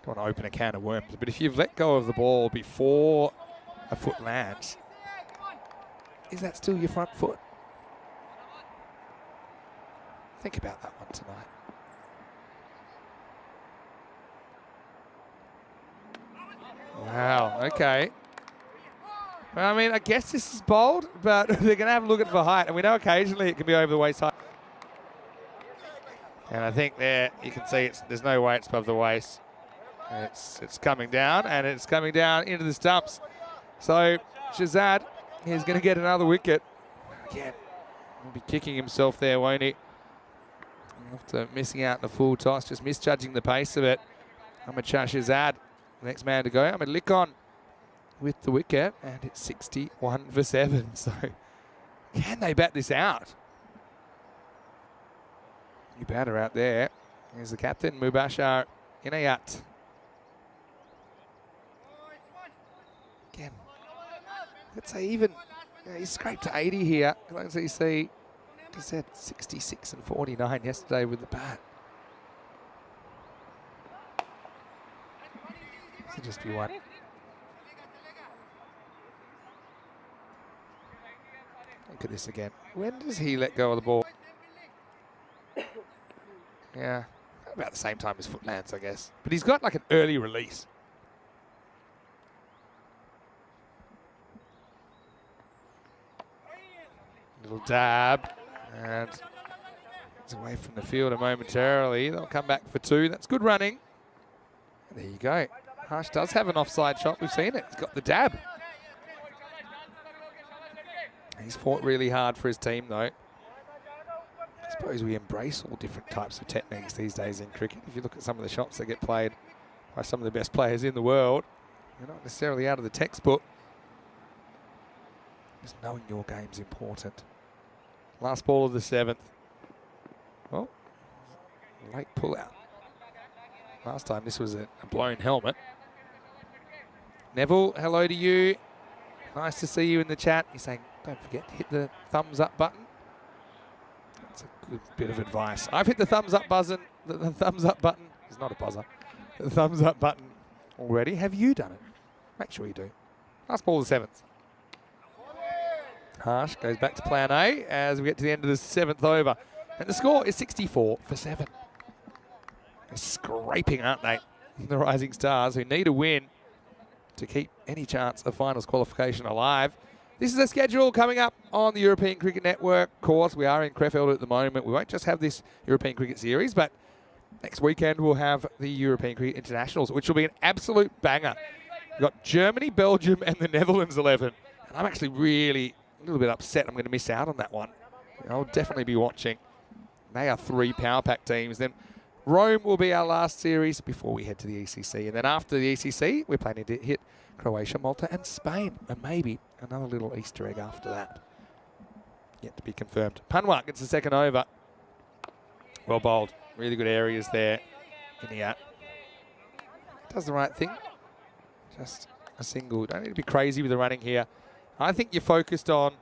Don't want to open a can of worms. But if you've let go of the ball before a foot lands, is that still your front foot? Think about that one tonight. Wow, okay. Well, I mean, I guess this is bold, but they're going to have a look at for height, and we know occasionally it can be over the waist height. And I think there you can see there's no way it's above the waist. It's coming down, and it's coming down into the stumps. So Shazad is going to get another wicket. Again, he'll be kicking himself there, won't he? After missing out in the full toss, just misjudging the pace of it. Ahmed Shazad, next man to go. Ahmed Likon with the wicket, and it's 61 for 7. So can they bat this out? New batter out there. Here's the captain, Mubashar Inayat. Again, let's say even, he's scraped to 80 here. As you see, he said 66 and 49 yesterday with the bat. This will just be one. Look at this again. When does he let go of the ball? Yeah, about the same time as Footlands, I guess. But he's got like an early release. Little dab, and it's away from the fielder momentarily. They'll come back for 2. That's good running. And there you go. Harsh does have an offside shot. We've seen it. He's got the dab. He's fought really hard for his team, though. I suppose we embrace all different types of techniques these days in cricket. If you look at some of the shots that get played by some of the best players in the world, you're not necessarily out of the textbook. Just knowing your game's important. Last ball of the 7th. Oh, late pull-out. Last time this was a blown helmet. Neville, hello to you. Nice to see you in the chat. He's saying, don't forget to hit the thumbs up button. That's a good bit of advice. I've hit the thumbs up button. The thumbs up button. It's not a buzzer. The thumbs up button already. Have you done it? Make sure you do. Last ball of the 7th. Harsh goes back to plan A as we get to the end of the 7th over. And the score is 64 for 7. They're scraping, aren't they? The Rising Stars, who need a win to keep any chance of finals qualification alive. This is a schedule coming up on the European Cricket Network. Of course, we are in Krefeld at the moment. We won't just have this European Cricket Series, but next weekend we'll have the European Cricket Internationals, which will be an absolute banger. We've got Germany, Belgium, and the Netherlands 11. And I'm actually really a little bit upset I'm going to miss out on that one. I'll definitely be watching. They are 3 power pack teams. Then Rome will be our last series before we head to the ECC. And then after the ECC, we're planning to hit Croatia, Malta, and Spain. And maybe another little Easter egg after that. Yet to be confirmed. Panwar gets the 2nd over. Well bowled. Really good areas there in the at. Does the right thing. Just a single. Don't need to be crazy with the running here. I think you're focused on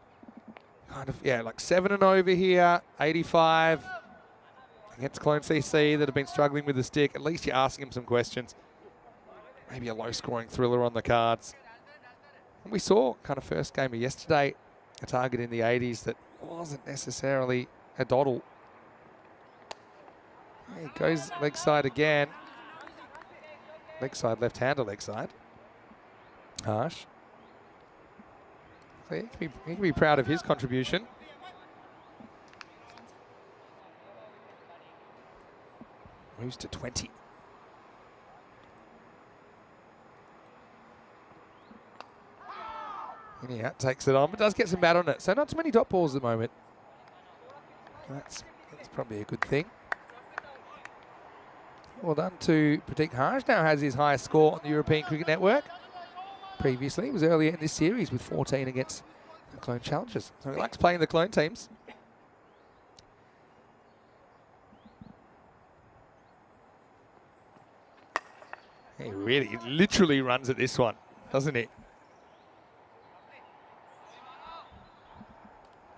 kind of, like 7 and over here, 85 against Clone CC that have been struggling with the stick. At least you're asking him some questions. Maybe a low-scoring thriller on the cards. And we saw kind of first game of yesterday, a target in the 80s that wasn't necessarily a doddle. He goes leg side again. Leg side, left-hander leg side. Harsh. So he can be proud of his contribution. Moves to 20. Yeah, takes it on, but does get some bat on it. So not too many dot balls at the moment. That's probably a good thing. Well done to Pratik Harsh. Now has his highest score on the European Cricket Network. Previously, it was earlier in this series with 14 against the Clone Challengers. So he likes playing the Clone teams. He literally runs at this one, doesn't he?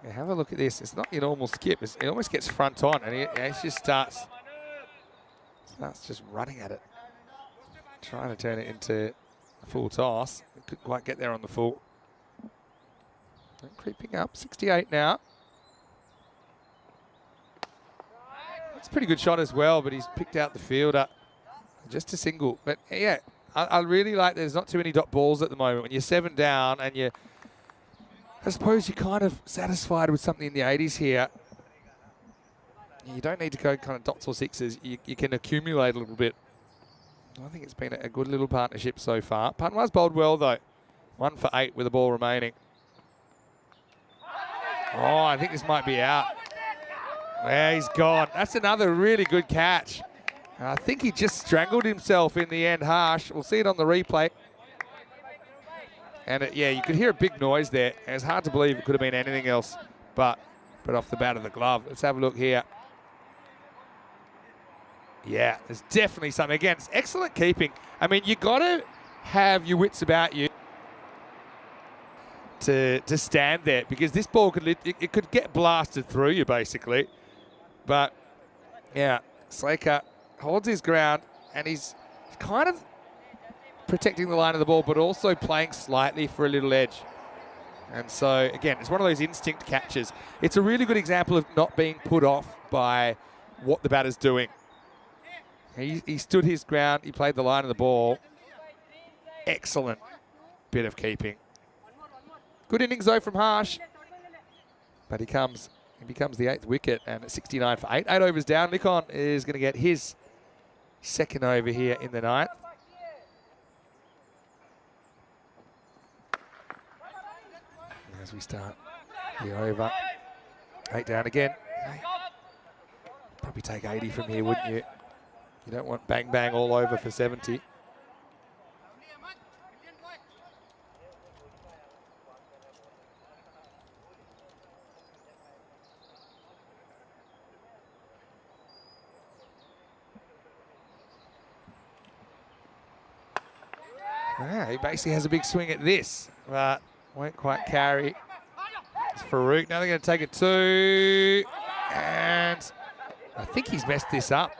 Yeah, have a look at this. It's not your normal skip. It almost gets front on, and he just starts just running at it. Trying to turn it into a full toss. Couldn't quite get there on the full. And creeping up, 68 now. It's a pretty good shot as well, but he's picked out the fielder. Just a single. But yeah, I really like there's not too many dot balls at the moment. When you're 7 down and you're I suppose you're kind of satisfied with something in the 80s here. You don't need to go kind of dots or sixes. You can accumulate a little bit. I think it's been a good little partnership so far. Panwa's bowled well, though. 1 for 8 with the ball remaining. Oh, I think this might be out. Yeah, he's gone. That's another really good catch. And I think he just strangled himself in the end, Harsh. We'll see it on the replay. And yeah, you could hear a big noise there. And it's hard to believe it could have been anything else but off the bat of the glove. Let's have a look here. Yeah, there's definitely something. Again, it's excellent keeping. I mean, you got to have your wits about you to stand there, because this ball it could get blasted through you, basically. But, yeah, Slaker holds his ground, and he's kind of protecting the line of the ball, but also playing slightly for a little edge. And so, again, it's one of those instinct catches. It's a really good example of not being put off by what the batter's doing. He stood his ground. He played the line of the ball. Excellent bit of keeping. Good innings, though, from Harsh. But he becomes the 8th wicket, and at 69 for 8. 8 overs down. Likon is going to get his second over here in the 9th. As we start the over. 8 down again. Probably take 80 from here, wouldn't you? You don't want bang bang all over for 70. He basically has a big swing at this, but won't quite carry. It's Farouk. Now they're going to take it 2. And I think he's messed this up.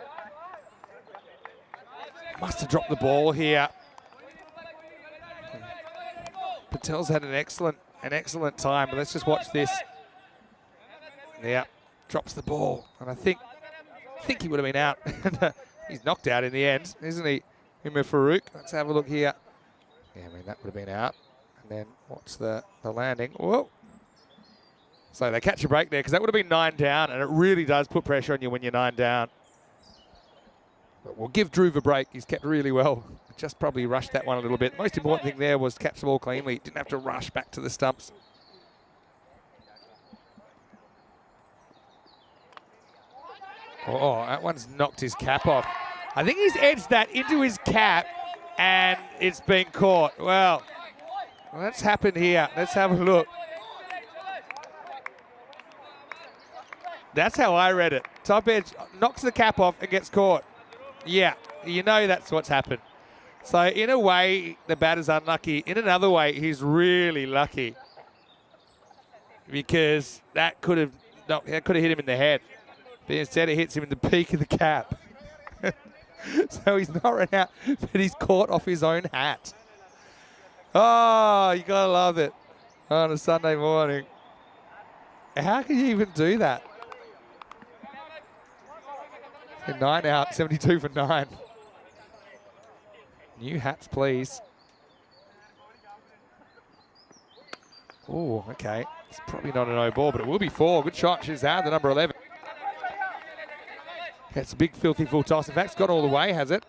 Must have dropped the ball here. Patel's had an excellent time, but let's just watch this. Yeah, drops the ball, and I think he would have been out. He's knocked out in the end, isn't he? Him with Farouk. Let's have a look here. Yeah, I mean, that would have been out. And then watch the landing. Whoa. So they catch a break there, because that would have been 9 down, and it really does put pressure on you when you're 9 down. But we'll give Dhruv a break. He's kept really well. Just probably rushed that one a little bit. The most important thing there was to catch the ball cleanly. Didn't have to rush back to the stumps. Oh, that one's knocked his cap off. I think he's edged that into his cap, and it's been caught. Well, that's happened here. Let's have a look. That's how I read it. Top edge knocks the cap off and gets caught. Yeah, you know that's what's happened. So in a way, the batter's unlucky. In another way, he's really lucky, because that could have hit him in the head. But instead, it hits him in the peak of the cap. So he's not run out, but he's caught off his own hat. Oh, you gotta love it on a Sunday morning. How can you even do that? 9 out, 72 for 9. New hats, please. Oh, okay. It's probably not a no ball, but it will be 4. Good shot, Shazad, the number 11. That's a big, filthy full toss. In fact, it's gone all the way, has it?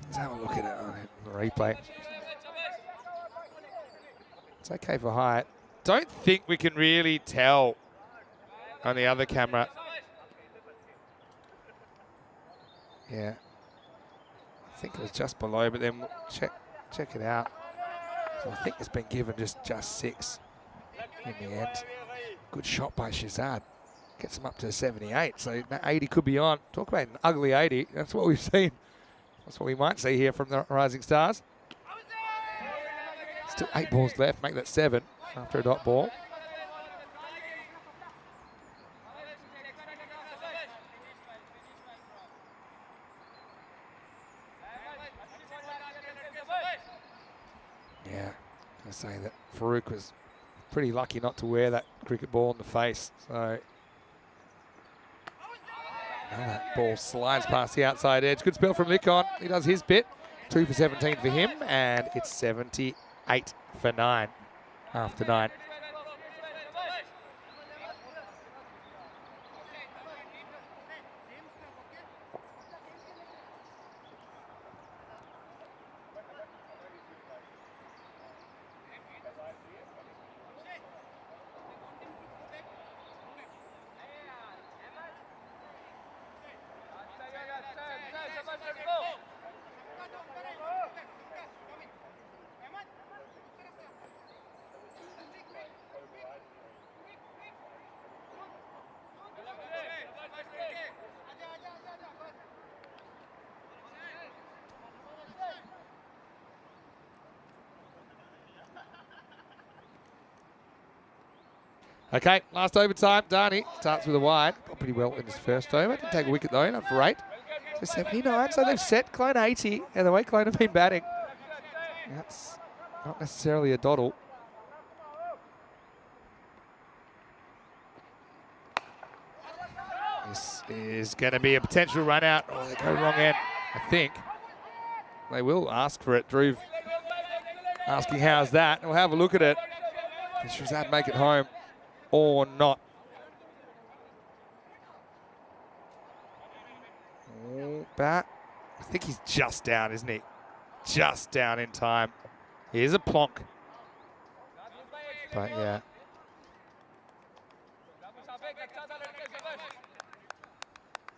Let's have a look at it on the replay. It's okay for height. Don't think we can really tell on the other camera. Yeah. I think it was just below, but then we'll check it out. So I think it's been given just 6 in the end. Good shot by Shazad. Gets him up to 78, so that 80 could be on. Talk about an ugly 80. That's what we've seen. That's what we might see here from the Rising Stars. Still 8 balls left, make that 7 after a dot ball. Yeah, I say that Farouk was pretty lucky not to wear that cricket ball in the face. So now that ball slides past the outside edge. Good spell from Likon. He does his bit. 2 for 17 for him, and it's 78. 8 for 9 after 9. Okay, last overtime. Darnie starts with a wide. Got pretty well in his first over. Didn't take a wicket though, not for 8. So 79. So they've set Clone 80. And the way Clone have been batting, that's not necessarily a doddle. This is going to be a potential run out. Oh, they go wrong end, I think. They will ask for it. Drew asking how's that. We'll have a look at it. Should that make it home or not? Oh, bat. I think he's just down, isn't he? Just down in time. Here's a plonk. But yeah.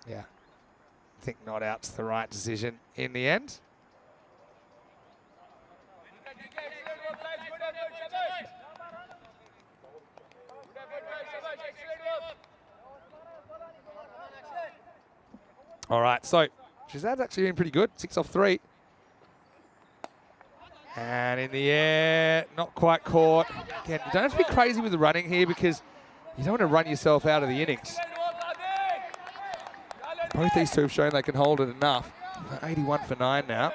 Yeah. I think not out's the right decision in the end. All right, so Shazad's actually been pretty good. 6 off 3. And in the air, not quite caught. Again, you don't have to be crazy with the running here because you don't want to run yourself out of the innings. Both these two have shown they can hold it enough. 81 for 9 now.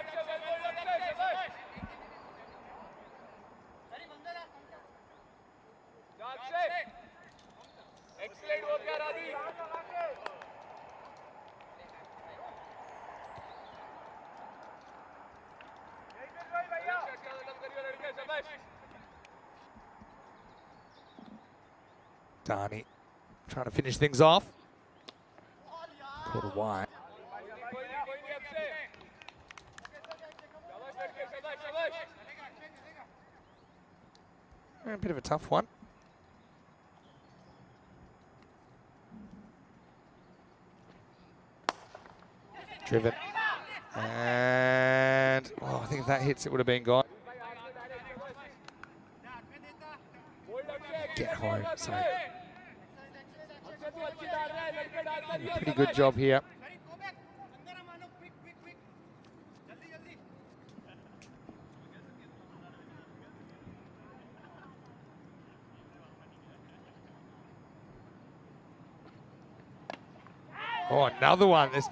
Darnie trying to finish things off. Caught a wide. A bit of a tough one. Driven. And, oh, I think if that hits, it would have been gone. Get home, so. Pretty good job here. Oh, another one. It's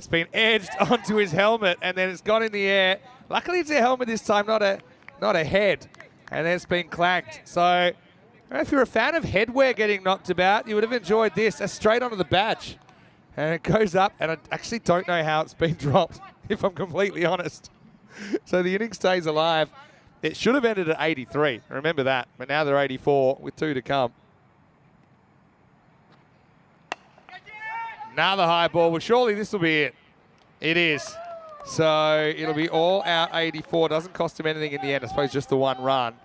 been edged onto his helmet, and then it's gone in the air. Luckily, it's a helmet this time, not a head, and then it's been clanked. So, if you're a fan of headwear getting knocked about, you would have enjoyed this. That's straight onto the badge, and it goes up. And I actually don't know how it's been dropped, if I'm completely honest. So the inning stays alive. It should have ended at 83. Remember that. But now they're 84 with 2 to come. Another high ball. Well, surely this will be it. It is. So it'll be all out 84. Doesn't cost him anything in the end. I suppose just the one run.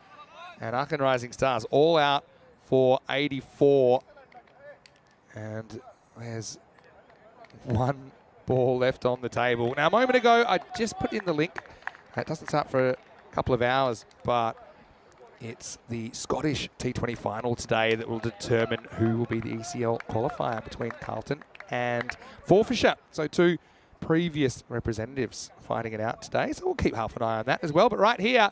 And Arkan Rising Stars all out for 84. And there's one ball left on the table. Now, a moment ago, I just put in the link. It doesn't start for a couple of hours, but it's the Scottish T20 final today that will determine who will be the ECL qualifier between Carlton and Forfarshire. So 2 previous representatives fighting it out today. So we'll keep half an eye on that as well. But right here,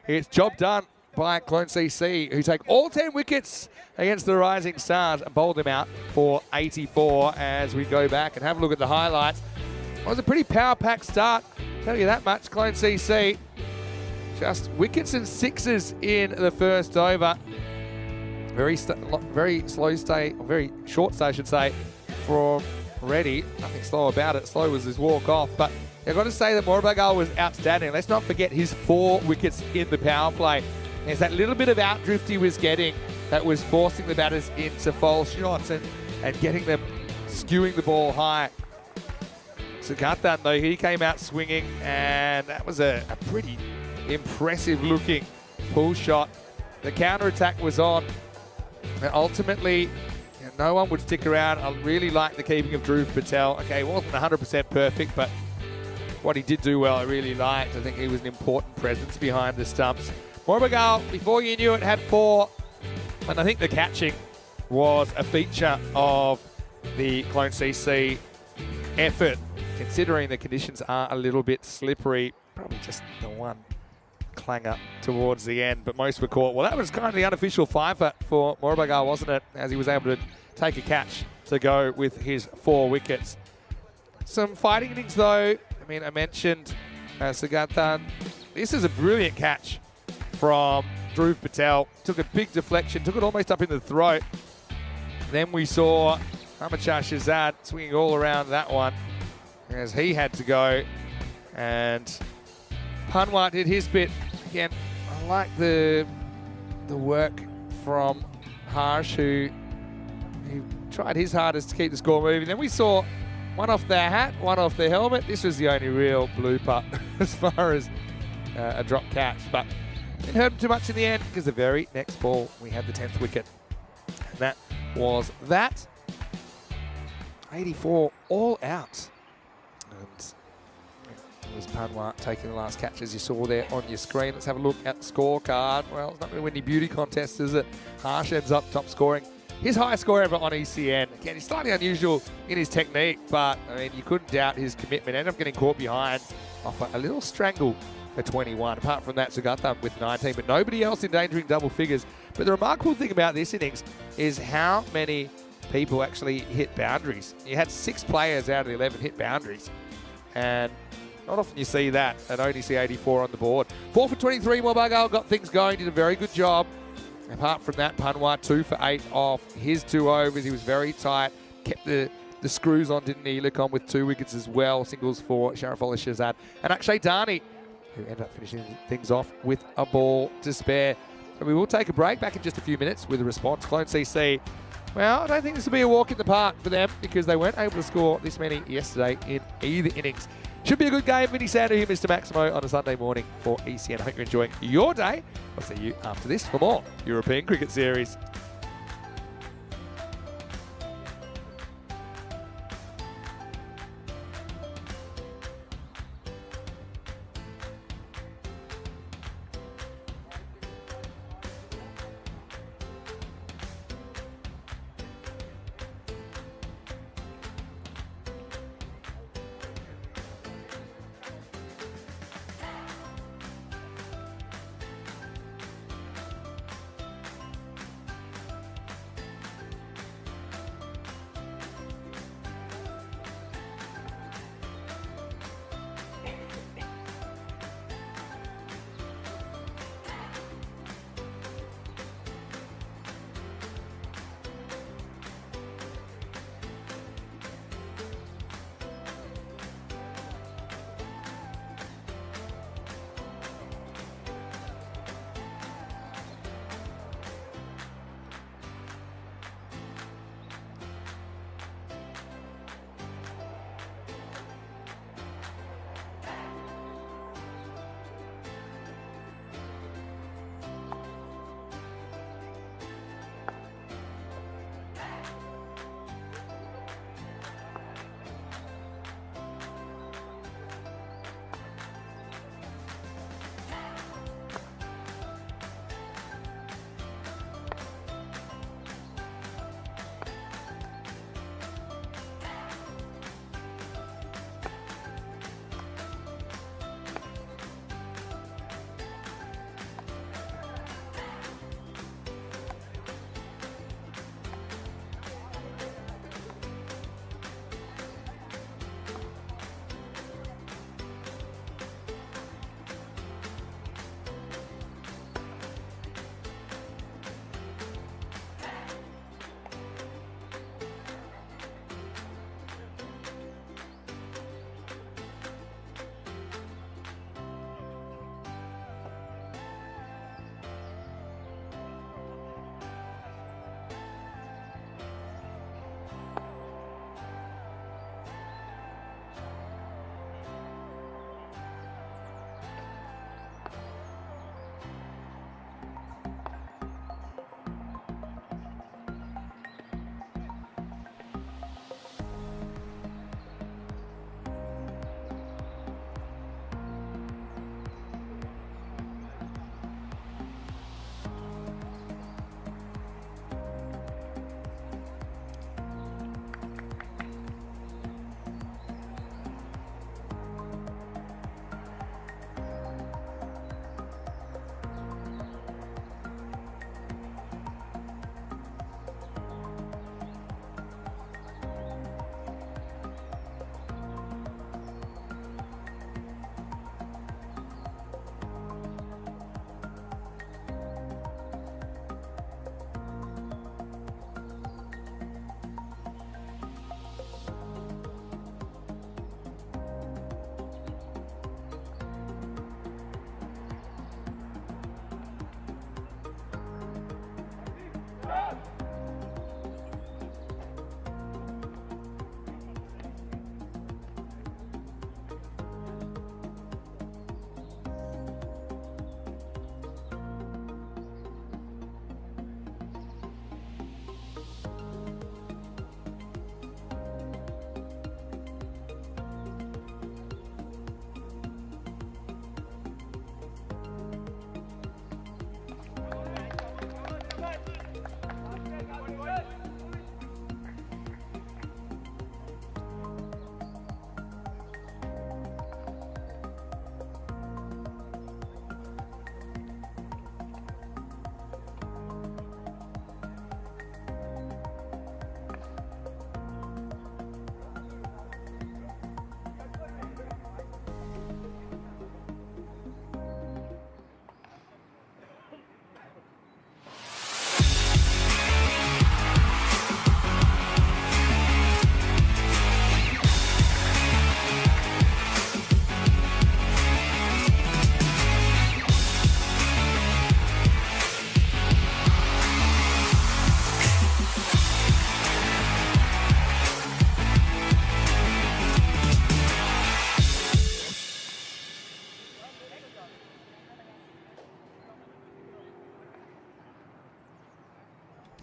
it's job done by Clone CC, who take all 10 wickets against the Rising Stars and bowl them out for 84 as we go back and have a look at the highlights. It was a pretty power-packed start, tell you that much. Clone CC, just wickets and 6s in the first over. Very slow stay, or very short stay, I should say, from ready. Nothing slow about it. Slow was his walk off. But I've got to say that Morabagal was outstanding. Let's not forget his 4 wickets in the power play. There's that little bit of outdrift he was getting that was forcing the batters into false shots and getting them skewing the ball high. Sugatan, though, he came out swinging, and that was a pretty impressive looking pull shot. The counter-attack was on, and ultimately, no one would stick around. I really like the keeping of Dhruv Patel. Okay, it wasn't 100% perfect, but what he did do well, I really liked. I think he was an important presence behind the stumps. Morabagal, before you knew it, had 4, and I think the catching was a feature of the Clone CC effort, considering the conditions are a little bit slippery. Probably just the one clanger towards the end, but most were caught. Well, that was kind of the unofficial fiver for Morabagal, wasn't it? As he was able to take a catch to go with his 4 wickets. Some fighting innings, though. I mean, I mentioned Sugatan. This is a brilliant catch from Dhruv Patel. Took a big deflection, took it almost up in the throat. Then we saw Amachar Shahzad swinging all around that one as he had to go. And Panwat did his bit. Again, I like the work from Harsh, who tried his hardest to keep the score moving. Then we saw one off their hat, one off their helmet. This was the only real blooper as far as a drop catch. But didn't hurt him too much in the end, because the very next ball we had the 10th wicket. And that was that. 84 all out. And it was Panwat taking the last catch, as you saw there on your screen. Let's have a look at the scorecard. Well, it's not going to win any beauty contests, is it? Harsh ends up top scoring. His highest score ever on ECN. Again, he's slightly unusual in his technique, but I mean, you couldn't doubt his commitment. Ended up getting caught behind off a little strangle for 21. Apart from that, Sugatan with 19, but nobody else endangering double figures. But the remarkable thing about this innings is how many people actually hit boundaries. You had 6 players out of the 11 hit boundaries, and not often you see that, and only see 84 on the board. 4 for 23, Morabagal got things going, did a very good job. Apart from that, Panwat 2 for 8 off his 2 overs. He was very tight, kept the screws on, didn't he? Illicom with 2 wickets as well, singles for Sharafola Shahzad. And Akshay Dani, who ended up finishing things off with a ball to spare. So we will take a break, back in just a few minutes with a response. Clone CC, well, I don't think this will be a walk in the park for them, because they weren't able to score this many yesterday in either innings. Should be a good game. Vinny Sander here, Mr. Maximo, on a Sunday morning for ECN. I hope you're enjoying your day. I'll see you after this for more European Cricket Series.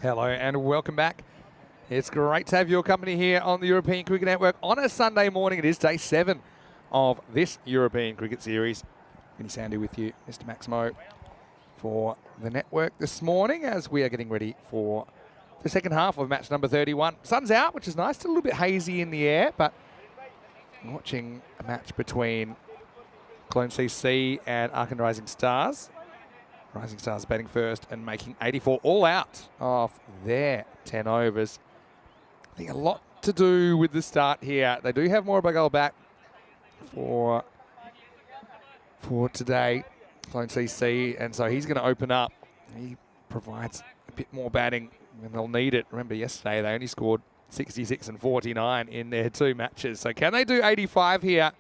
Hello and welcome back. It's great to have your company here on the European Cricket Network on a Sunday morning. It is day 7 of this European Cricket Series. Vinny Sandy with you, Mr. Maximo, for the network this morning as we are getting ready for the second half of match number 31. Sun's out, which is nice. Still a little bit hazy in the air, but watching a match between Clone CC and Arkan Rising Stars. Rising Stars batting first and making 84 all out of their 10 overs. I think a lot to do with the start here. They do have Morabagul back for today, Clone CC, and so he's going to open up. He provides a bit more batting when they'll need it. Remember yesterday they only scored 66 and 49 in their 2 matches. So can they do 85 here?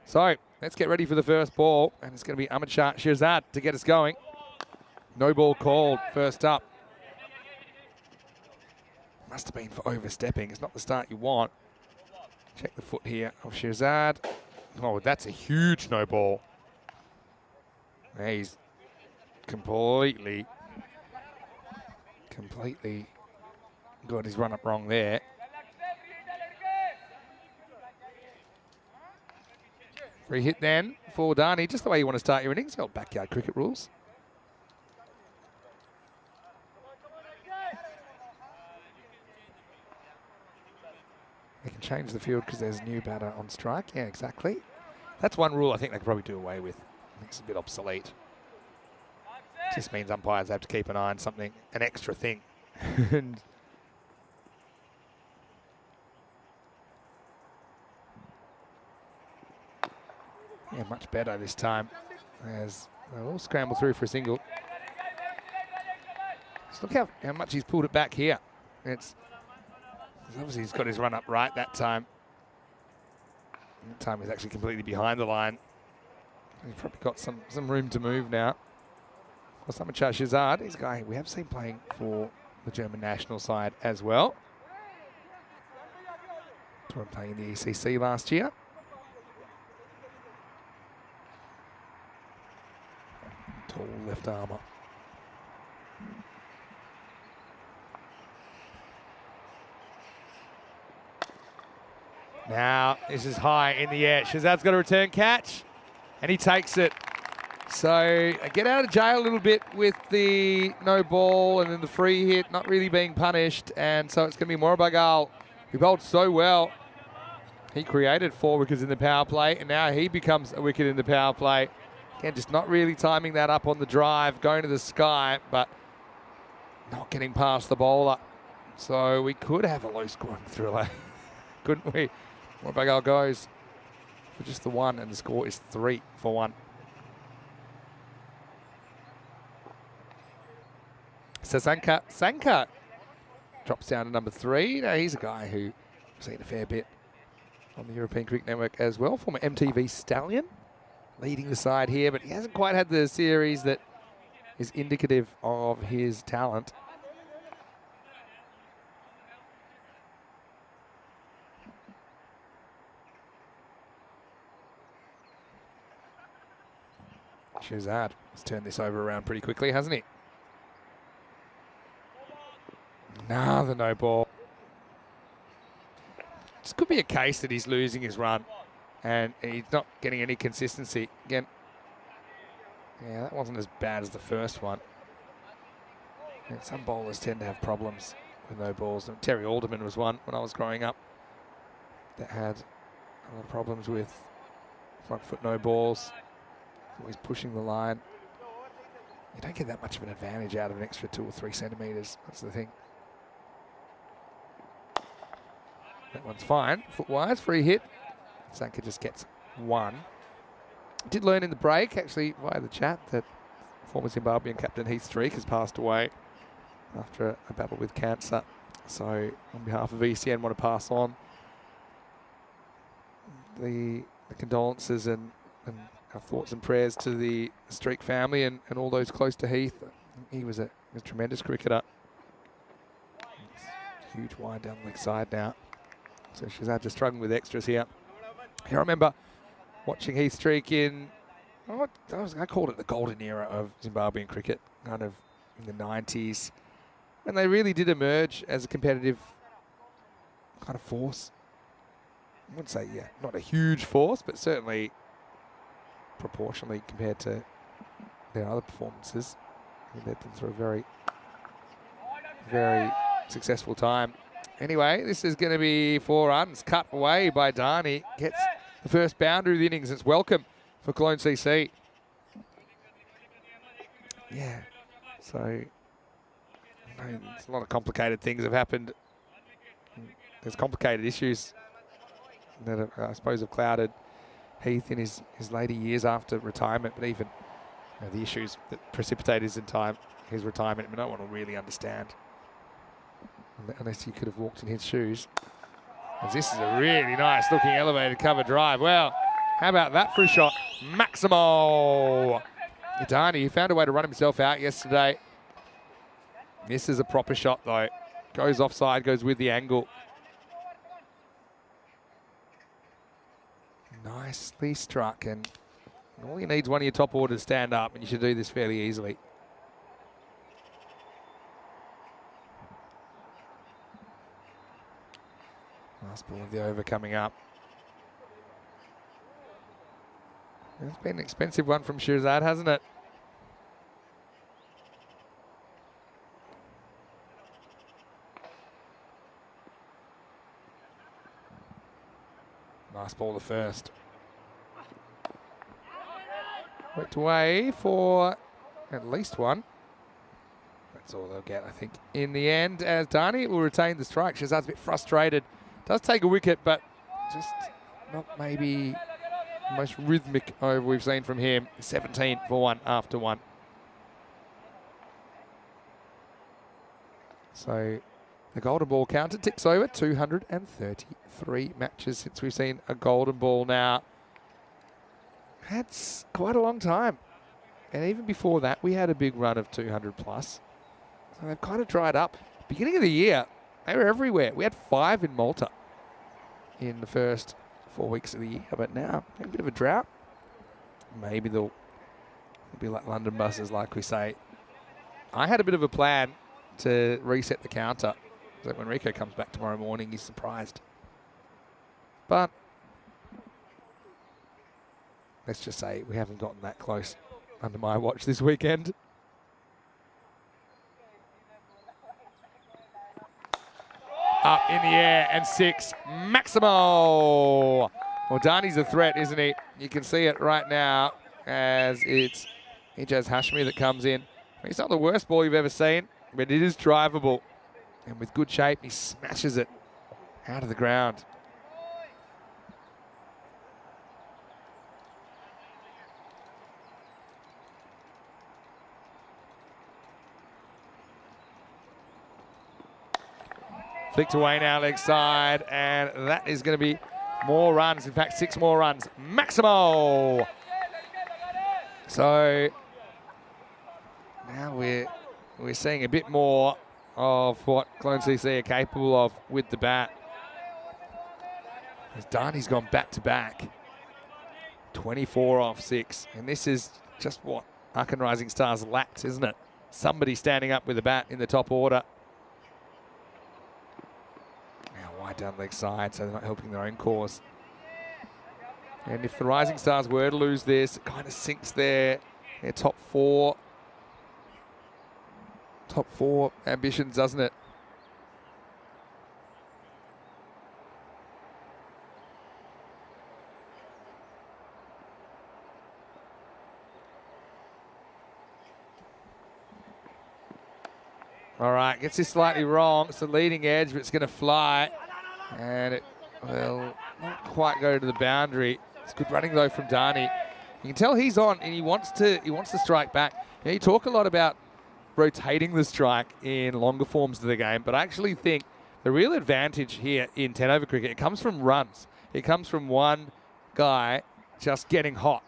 So let's get ready for the first ball, and it's going to be Ahmed Shahzad to get us going. No ball called first up. Must have been for overstepping. It's not the start you want. Check the foot here of Shahzad. Oh, that's a huge no ball. He's completely got his run up wrong there. Free hit then for Dani. Just the way you want to start your innings. Old backyard cricket rules. They can change the field because there's a new batter on strike. Yeah, exactly. That's one rule I think they could probably do away with. I think it's a bit obsolete. Just means umpires have to keep an eye on something, an extra thing. And yeah, much better this time as they'll all scramble through for a single. Just look how much he's pulled it back here. It's obviously he's got his run up right that time. That time he's actually completely behind the line. He's probably got some room to move now. Well, Ahmed Shahzad, he's a guy we have seen playing for the German national side as well. Saw him playing in the ECC last year. Tall left armour. Now, this is high in the air. Shahzad's got a return catch, and he takes it. So, get out of jail a little bit with the no ball and then the free hit, not really being punished. And so it's going to be Morabagul, who bowled so well. He created 4 wickets in the power play, and now he becomes a wicket in the power play. Again, just not really timing that up on the drive, going to the sky, but not getting past the bowler. So we could have a low-scoring thriller, couldn't we? Morabagul goes for just the 1, and the score is 3 for 1. So Sanka drops down to number 3. Now he's a guy who we've seen a fair bit on the European Cricket Network as well. Former MTV Stallion, leading the side here, but he hasn't quite had the series that is indicative of his talent. Shahzad has turned this over around pretty quickly, hasn't he? Another no ball. This could be a case that he's losing his run and he's not getting any consistency. Again, yeah, that wasn't as bad as the first one. And some bowlers tend to have problems with no balls. And Terry Alderman was one when I was growing up that had a lot of problems with front foot no balls. Always pushing the line. You don't get that much of an advantage out of an extra 2 or 3 centimetres. That's the thing. That one's fine. Footwise, free hit. Sanka just gets 1. Did learn in the break, actually, via the chat, that former Zimbabwean captain Heath Streak has passed away after a battle with cancer. So, on behalf of ECN, want to pass on the condolences and our thoughts and prayers to the Streak family and all those close to Heath. He was a tremendous cricketer. Huge wide down the leg side now. So Shahzad just struggling with extras here. I remember watching Heath Streak in, I called it the golden era of Zimbabwean cricket, kind of in the 90s. And they really did emerge as a competitive kind of force. I wouldn't say, yeah, not a huge force, but certainly proportionally compared to their other performances. He led them through a very, very successful time. Anyway, this is going to be 4 runs cut away by Dhani. Gets the first boundary of the innings. It's welcome for Cologne CC. Yeah, so a lot of complicated things have happened. There's complicated issues that have, I suppose, have clouded Heath in his later years after retirement, but even the issues that precipitated his retirement, no one will really understand unless you could have walked in his shoes. As this is a really nice looking elevated cover drive. Well, how about that for a shot? Maximo! Dhani found a way to run himself out yesterday. This is a proper shot though. Goes offside, goes with the angle. Nicely struck, and all you need is one of your top orders to stand up, and you should do this fairly easily. Last ball of the over coming up. It's been an expensive one from Shirzad, hasn't it? Nice ball the first. Worked away for at least one. That's all they'll get, I think, in the end, as Dhani will retain the strike. Shirzad's a bit frustrated. Does take a wicket, but just not maybe the most rhythmic over we've seen from him. 17 for 1 after 1. So the golden ball counter ticks over. 233 matches since we've seen a golden ball now. That's quite a long time. And even before that, we had a big run of 200 plus. So they've kind of dried up. Beginning of the year, they were everywhere. We had 5 in Malta in the first 4 weeks of the year. But now, a bit of a drought. Maybe they'll be like London buses, like we say. I had a bit of a plan to reset the counter, so that when Rico comes back tomorrow morning, he's surprised. But let's just say we haven't gotten that close under my watch this weekend. Up in the air and 6, Maximo. Well, Dhani's a threat, isn't he? You can see it right now as it's Ijaz Hashmi that comes in. It's not the worst ball you've ever seen, but it is drivable. And with good shape, he smashes it out of the ground. Flicked away now, leg side, and that is going to be more runs. In fact, 6 more runs. Maximo! So now we're seeing a bit more of what Cologne CC are capable of with the bat. As Dhani's gone back to back. 24 off 6. And this is just what Arkan Rising Stars lacks, isn't it? Somebody standing up with a bat in the top order. Down leg side, so they're not helping their own cause. And if the Rising Stars were to lose this, it kind of sinks their top four ambitions, doesn't it? All right, gets this slightly wrong. It's the leading edge, but it's going to fly. And it will not quite go to the boundary. It's good running though from Dhani. You can tell he's on and he wants to strike back. You talk a lot about rotating the strike in longer forms of the game, but I actually think the real advantage here in 10 over cricket, it comes from runs. It comes from one guy just getting hot.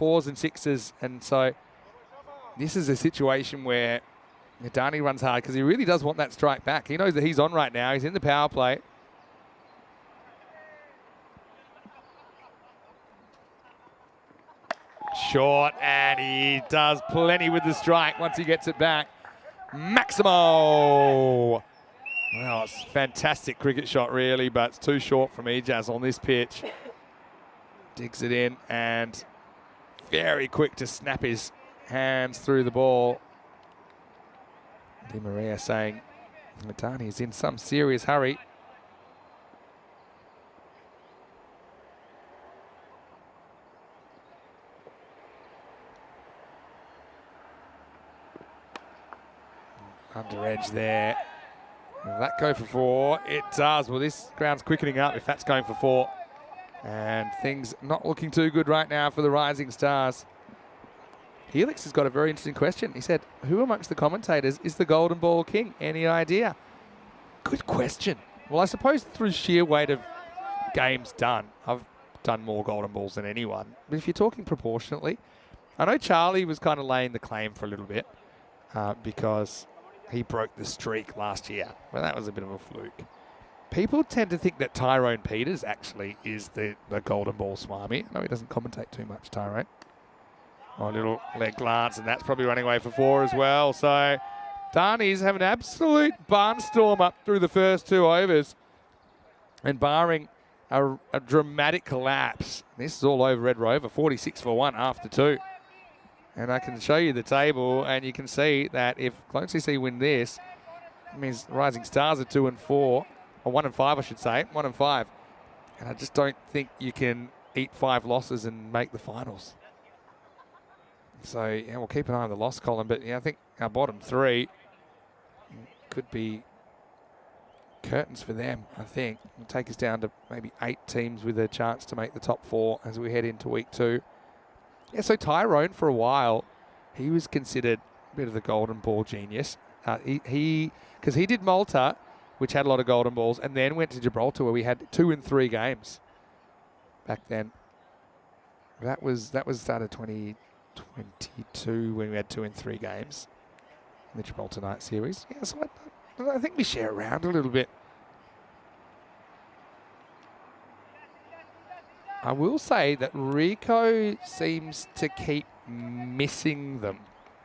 4s and 6s, and so this is a situation where Dhani runs hard because he really does want that strike back. He knows that he's on right now. He's in the power play. Short, and he does plenty with the strike once he gets it back. Maximo. Well, it's a fantastic cricket shot, really, but it's too short from Ejaz on this pitch. Digs it in and very quick to snap his hands through the ball. Di Maria saying Matani is in some serious hurry. Under edge there. Will that go for 4? It does. Well, this ground's quickening up if that's going for 4. And things not looking too good right now for the Rising Stars. Helix has got a very interesting question. He said, who amongst the commentators is the golden ball king? Any idea? Good question. Well, I suppose through sheer weight of games done, I've done more golden balls than anyone. But if you're talking proportionately, I know Charlie was kind of laying the claim for a little bit because he broke the streak last year. Well, that was a bit of a fluke. People tend to think that Tyrone Peters actually is the golden ball swami. No, he doesn't commentate too much, Tyrone. Oh, a little leg glance, and that's probably running away for 4 as well. So Darnies have an absolute barnstorm up through the first 2 overs. And barring a dramatic collapse, this is all over Red Rover, 46 for 1 after 2. And I can show you the table, and you can see that if Clone CC win this, it means Rising Stars are 2 and 4, or 1 and 5, I should say, 1 and 5. And I just don't think you can eat 5 losses and make the finals. So, yeah, we'll keep an eye on the loss column, but yeah, I think our bottom 3 could be curtains for them, I think. It'll take us down to maybe 8 teams with a chance to make the top 4 as we head into week 2. Yeah, so Tyrone, for a while, he was considered a bit of the golden ball genius. Because he did Malta, which had a lot of golden balls, and then went to Gibraltar, where we had 2 in 3 games back then. That was started 2022 when we had 2 in 3 games in the Gibraltar Night Series. Yeah, so I think we share around a little bit. I will say that Rico seems to keep missing them.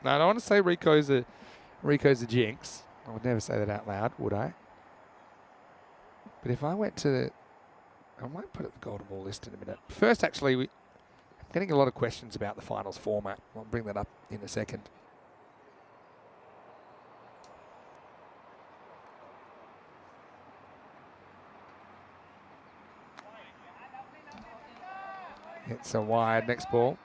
Now, I don't want to say Rico's a jinx. I would never say that out loud, would I? But if I went to I might put it the golden ball list in a minute. First, actually, I'm getting a lot of questions about the finals format. I'll bring that up in a second. It's a wide next ball.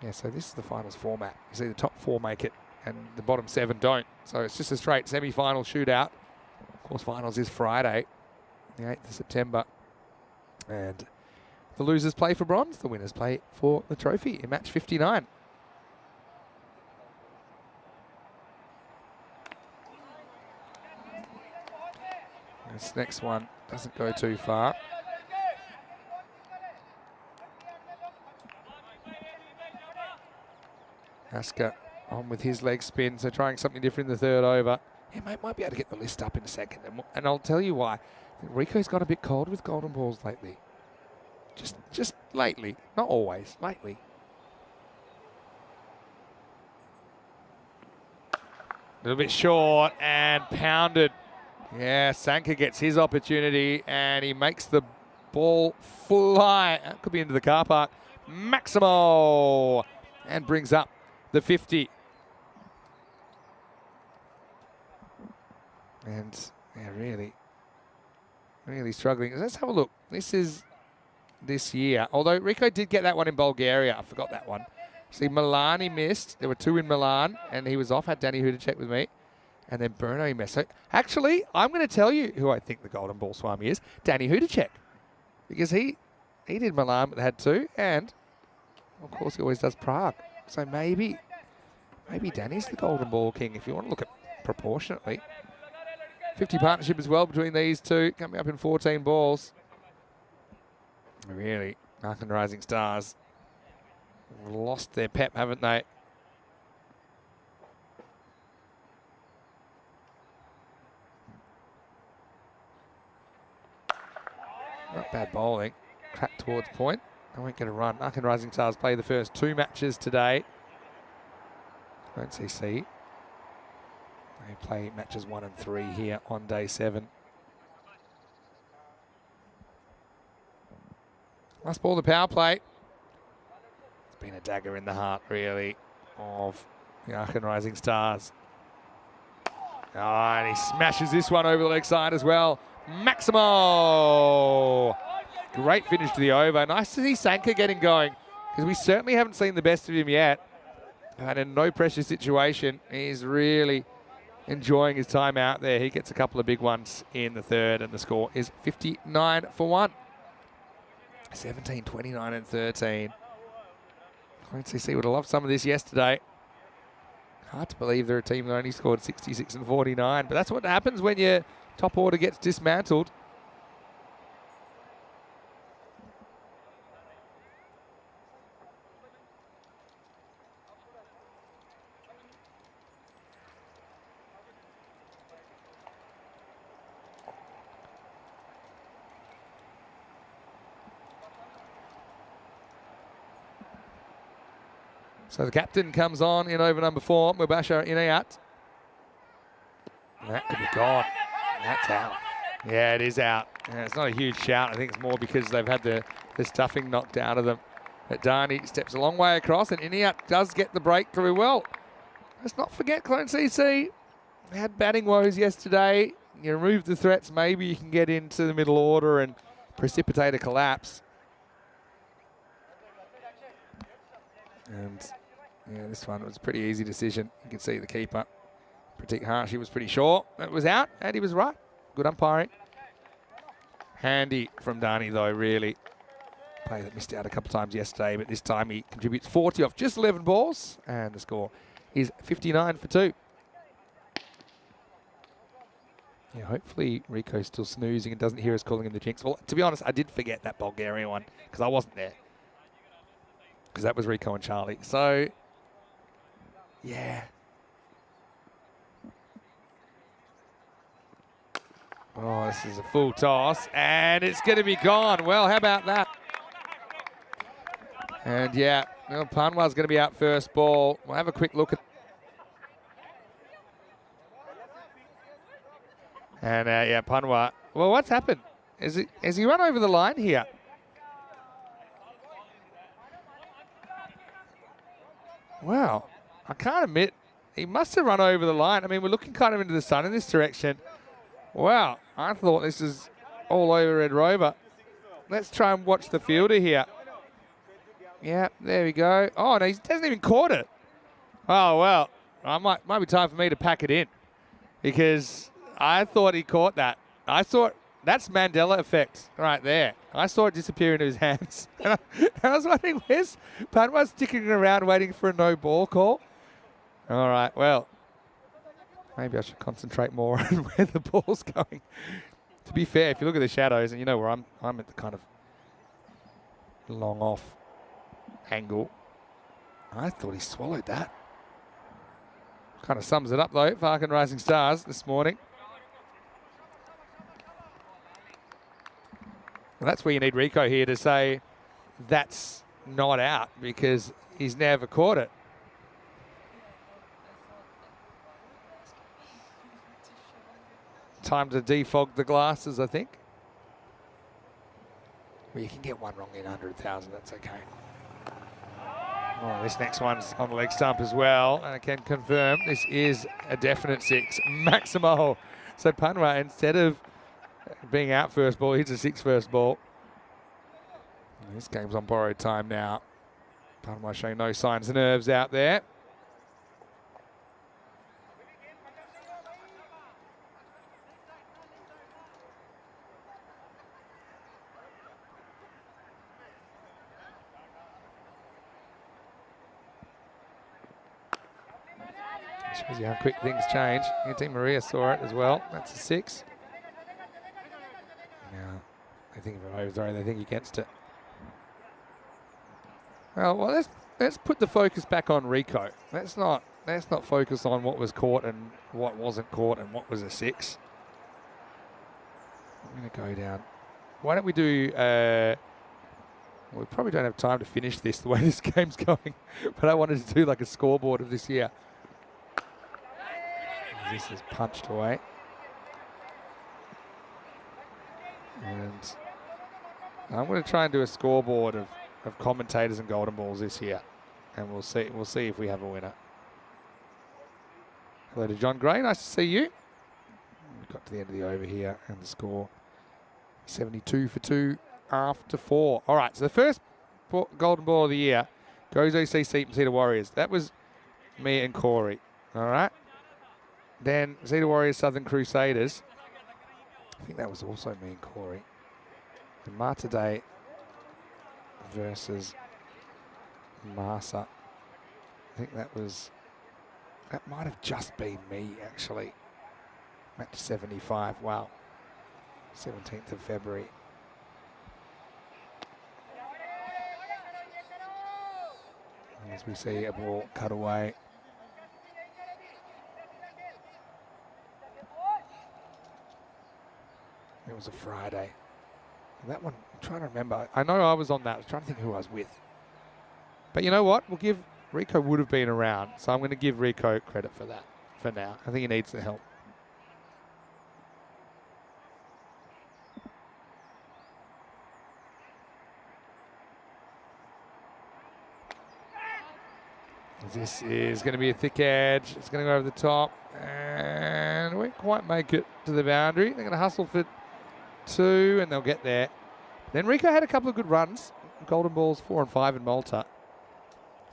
Yeah, so this is the finals format. You see the top 4 make it and the bottom 7 don't. So it's just a straight semi-final shootout. Of course, finals is Friday, the 8th of September. And the losers play for bronze. The winners play for the trophy in match 59. This next one doesn't go too far. Asker on with his leg spin, so trying something different in the 3rd over. Yeah, mate, might be able to get the list up in a second. And I'll tell you why. Rico's got a bit cold with golden balls lately. Just lately. Not always, lately. A little bit short and pounded. Yeah, Sanka gets his opportunity and he makes the ball fly. That could be into the car park. Maximo! And brings up the 50. And yeah, really struggling. Let's have a look. This is this year. Although Rico did get that one in Bulgaria. I forgot that one. See, Milan he missed. There were 2 in Milan and he was off. Had Danny Hudacek with me. And then Bruno he missed. So actually, I'm going to tell you who I think the golden ball swami is. Danny Hudacek. Because he did Milan but had 2. And of course he always does Prague. So maybe Danny's the golden ball king if you want to look at proportionately. 50 partnership as well between these 2, coming up in 14 balls. Really, Ark and Rising Stars lost their pep, haven't they? Not bad bowling. Crack towards point. I won't get a run. Ark and Rising Stars play the first 2 matches today. CC. They play matches 1 and 3 here on day 7. Last ball, the power play. It's been a dagger in the heart, really, of the Ark and Rising Stars. Oh, and he smashes this one over the leg side as well. Maximo! Great finish to the over. Nice to see Sanka getting going, because we certainly haven't seen the best of him yet. And in no pressure situation, he's really enjoying his time out there. He gets a couple of big ones in the third, and the score is 59 for 1. 17, 29 and 13. CC would have loved some of this yesterday. Hard to believe they're a team that only scored 66 and 49, but that's what happens when your top order gets dismantled. So the captain comes on in over number 4, Mubasher Inayat. That could be gone. That's out. Yeah, it is out. Yeah, it's not a huge shout. I think it's more because they've had the stuffing knocked out of them. But Darnie steps a long way across, and Inayat does get the breakthrough well. Let's not forget Clone CC had batting woes yesterday. You remove the threats, maybe you can get into the middle order and precipitate a collapse. And yeah, this one was a pretty easy decision. You can see the keeper, Pratik Harshi, was pretty sure it was out, and he was right. Good umpiring. Handy from Darnie, though, really. Player that missed out a couple of times yesterday, but this time he contributes 40 off just 11 balls, and the score is 59 for 2. Yeah, hopefully Rico's still snoozing and doesn't hear us calling him the jinx. Well, to be honest, I did forget that Bulgarian one because I wasn't there. Because that was Rico and Charlie. So, yeah. Oh, this is a full toss, and it's going to be gone. Well, how about that? And yeah, well, Panwa's going to be out first ball. We'll have a quick look at. And yeah, Panwa. Well, what's happened? Has he run over the line here? Wow, I can't admit, he must have run over the line. I mean, we're looking kind of into the sun in this direction. Wow, I thought this is all over Red Rover. Let's try and watch the fielder here. Yeah, there we go. Oh, no, he hasn't even caught it. Oh, well, might be time for me to pack it in because I thought he caught that. I thought that's Mandela effect right there. I saw it disappear into his hands. And I was wondering, where's Panwa sticking around waiting for a no ball call? All right, well, maybe I should concentrate more on where the ball's going. To be fair, if you look at the shadows, and you know where I'm at the kind of long off angle. I thought he swallowed that. Kind of sums it up, though, for Ark and Rising Stars this morning. Well, that's where you need Rico here to say that's not out because he's never caught it. Time to defog the glasses, I think. Well, you can get one wrong in 100,000, that's okay. Oh, this next one's on the leg stump as well, and I can confirm this is a definite 6. Maximo. So Panwa, instead of being out first ball, hits a 6 first ball. And this game's on borrowed time now. Panwa showing no signs of nerves out there. Shows you how quick things change. Team Maria saw it as well. That's a 6. Now, they think of an overthrow, they think against it. Well, let's put the focus back on Rico. Let's not focus on what was caught and what wasn't caught and what was a 6. I'm going to go down. Why don't we do We probably don't have time to finish this the way this game's going, but I wanted to do like a scoreboard of this year. This is punched away. And I'm going to try and do a scoreboard of commentators and golden balls this year. And we'll see if we have a winner. Hello to John Gray, nice to see you. We've got to the end of the over here and the score 72 for 2 after 4. All right, so the first golden ball of the year goes OC Cedar Warriors. That was me and Corey. All right. Then Cedar Warriors Southern Crusaders. I think that was also me and Corey. And Marta Day versus Marsa. I think that might have just been me, actually. Match 75, wow. 17th of February. As we see a ball cut away. It was a Friday. That one, I'm trying to remember. I know I was on that. I was trying to think who I was with. But you know what? We'll give Rico would have been around. So I'm going to give Rico credit for that for now. I think he needs the help. This is going to be a thick edge. It's going to go over the top. And we won't quite make it to the boundary. They're going to hustle for 2, and they'll get there. Then Rico had a couple of good runs. Golden balls 4 and 5 in Malta.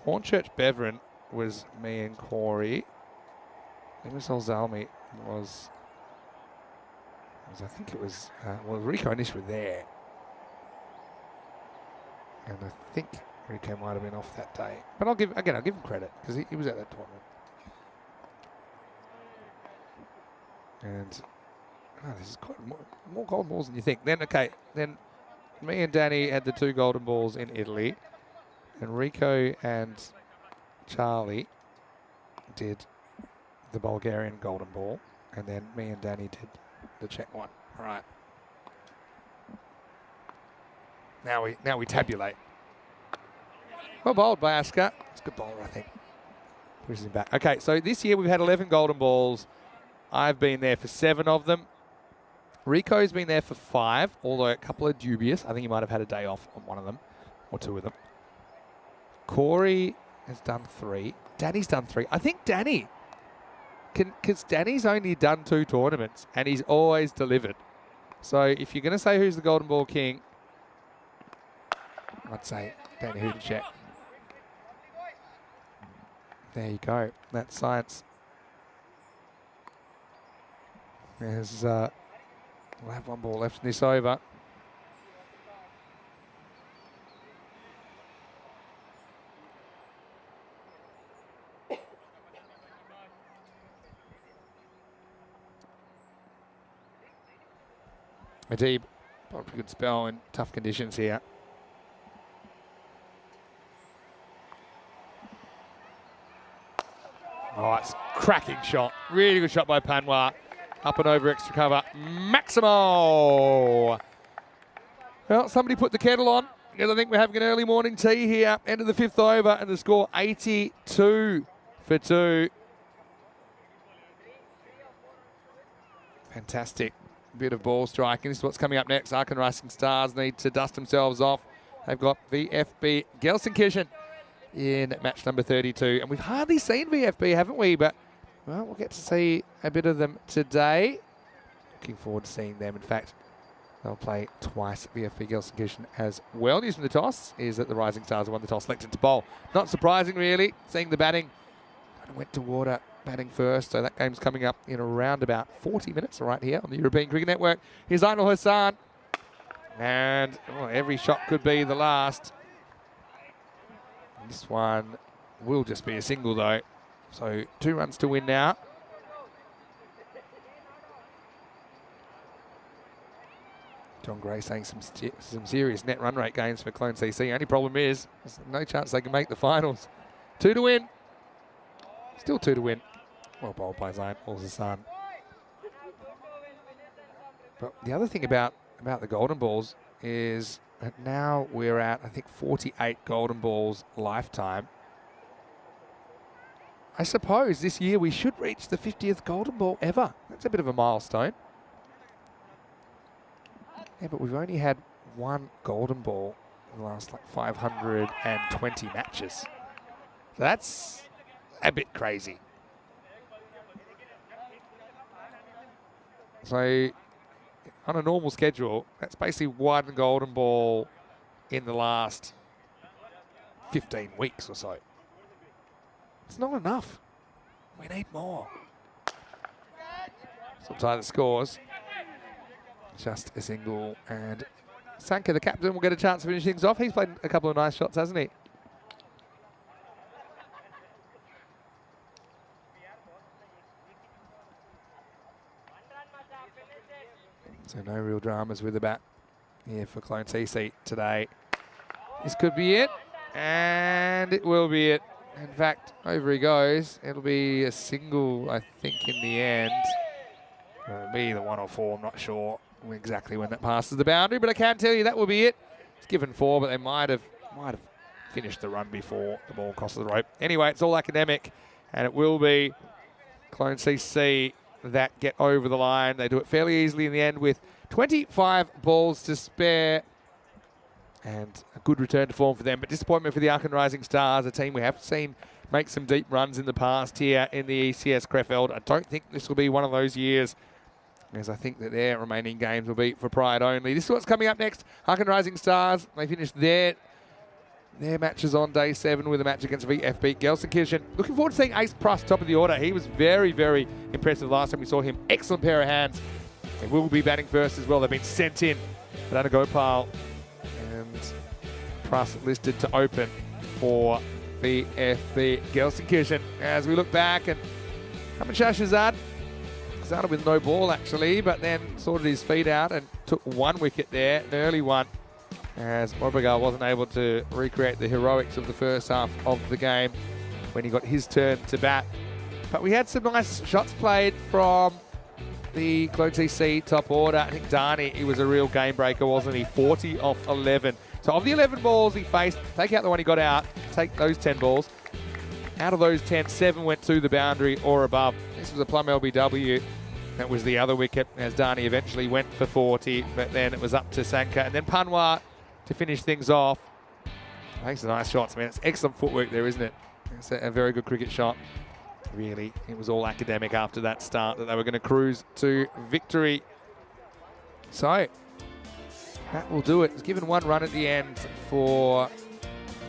Hornchurch Beverin was me and Corey. Limassol Zalmi was I think it was, well, Rico and Ish were there. And I think Rico might have been off that day. But I'll give him credit because he was at that tournament. And this is quite more golden balls than you think. Then me and Danny had the 2 golden balls in Italy. And Rico and Charlie did the Bulgarian golden ball. And then me and Danny did the Czech one. All right. Now we tabulate. Well bowled by Asker. It's a good bowler, I think. Pushes him back. Okay, so this year we've had 11 golden balls. I've been there for 7 of them. Rico's been there for 5, although a couple are dubious. I think he might have had a day off on one of them, or 2 of them. Corey has done 3. Danny's done 3. I think Danny, because Danny's only done 2 tournaments, and he's always delivered. So if you're going to say who's the golden ball king, I'd say Danny Hudacek. There you go. That's science. There's, we'll have 1 ball left in this over. Adib, probably a good spell in tough conditions here. Oh, it's a cracking shot. Really good shot by Panwa. Up and over extra cover. Maximo! Well, somebody put the kettle on because I think we're having an early morning tea here. End of the 5th over and the score 82 for 2. Fantastic bit of ball striking. This is what's coming up next. Aachen Rising Stars need to dust themselves off. They've got VfB Gelsenkirchen in match number 32. And we've hardly seen VfB, haven't we? But, well, we'll get to see a bit of them today. Looking forward to seeing them. In fact, they'll play twice, VfB Gelsenkirchen as well. News from the toss is that the Rising Stars have won the toss, selected to bowl. Not surprising, really, seeing the batting. Went to water batting first, so that game's coming up in around about 40 minutes right here on the European Cricket Network. Here's Ainul Hassan. And every shot could be the last. This one will just be a single, though. So 2 runs to win now. John Gray saying some serious net run rate gains for Clone CC. Only problem is there's no chance they can make the finals. 2 to win. Still 2 to win. Well bowled by Ainul Hassan. But the other thing about the golden balls is And now we're at, I think, 48 golden balls lifetime. I suppose this year we should reach the 50th golden ball ever. That's a bit of a milestone. Yeah, but we've only had one golden ball in the last like 520 matches. So that's a bit crazy. So on a normal schedule, that's basically one golden ball in the last 15 weeks or so. It's not enough. We need more. Sometimes the scores. Just a single, and Sanka, the captain, will get a chance to finish things off. He's played a couple of nice shots, hasn't he? So no real dramas with the bat here for Clone TC today. This could be it, and it will be it. In fact, over he goes. It'll be a single, I think, in the end. It'll be the 1 or 4, I'm not sure exactly when that passes the boundary, but I can tell you that will be it. It's given 4, but they might have finished the run before the ball crosses the rope. Anyway, it's all academic, and it will be Clone CC that get over the line. They do it fairly easily in the end with 25 balls to spare, and a good return to form for them, but disappointment for the Arkan Rising Stars, a team we have seen make some deep runs in the past here in the ECS Krefeld. I don't think this will be one of those years, as I think that their remaining games will be for pride only. This is what's coming up next. Arkan Rising Stars, they finished their matches on day 7 with a match against VFB Gelsenkirchen. Looking forward to seeing Ace Pruss top of the order. He was very, very impressive last time we saw him. Excellent pair of hands. They will be batting first as well. They've been sent in. Dana Gopal and Pruss listed to open for VFB Gelsenkirchen. As we look back, and Hamid-Shah Shahzad started with no ball actually, but then sorted his feet out and took 1 wicket there, an early one, as Mobigar wasn't able to recreate the heroics of the first half of the game when he got his turn to bat. But we had some nice shots played from the Clone TC top order. I think Dani, he was a real game breaker, wasn't he? 40 off 11. So of the 11 balls he faced, take out the one he got out, take those 10 balls. Out of those 10, 7 went to the boundary or above. This was a plum LBW. That was the other wicket, as Dani eventually went for 40, but then it was up to Sanka. And then Panwar to finish things off. Makes some nice shots, man. It's excellent footwork there, isn't it? It's a very good cricket shot. Really, it was all academic after that start that they were going to cruise to victory. So, that will do it. It's given 1 run at the end for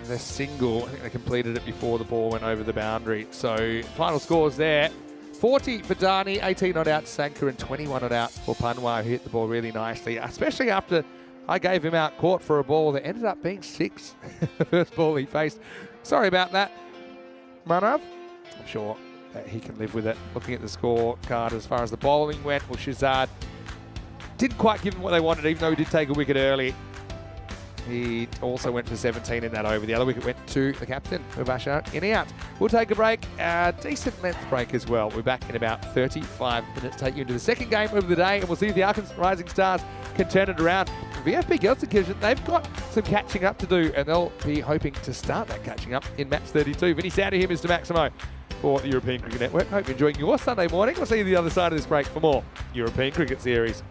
the single. I think they completed it before the ball went over the boundary. So, final scores there. 40 for Dani, 18 not out Sanka, and 21 not out for Panwar, who hit the ball really nicely, especially after I gave him out caught for a ball that ended up being 6. The first ball he faced. Sorry about that, Manav. I'm sure that he can live with it. Looking at the scorecard as far as the bowling went, well, Shahzad didn't quite give him what they wanted, even though he did take a wicket early. He also went for 17 in that over. The other wicket went to the captain, Mubashir, in and out. We'll take a break, a decent length break as well. We're back in about 35 minutes, take you into the second game of the day, and we'll see if the Arkan Rising Stars can turn it around. VFB Gelsenkirchen, they've got some catching up to do, and they'll be hoping to start that catching up in match 32. Vinny Sandy here, Mr. Maximo, for the European Cricket Network. Hope you're enjoying your Sunday morning. We'll see you the other side of this break for more European Cricket Series.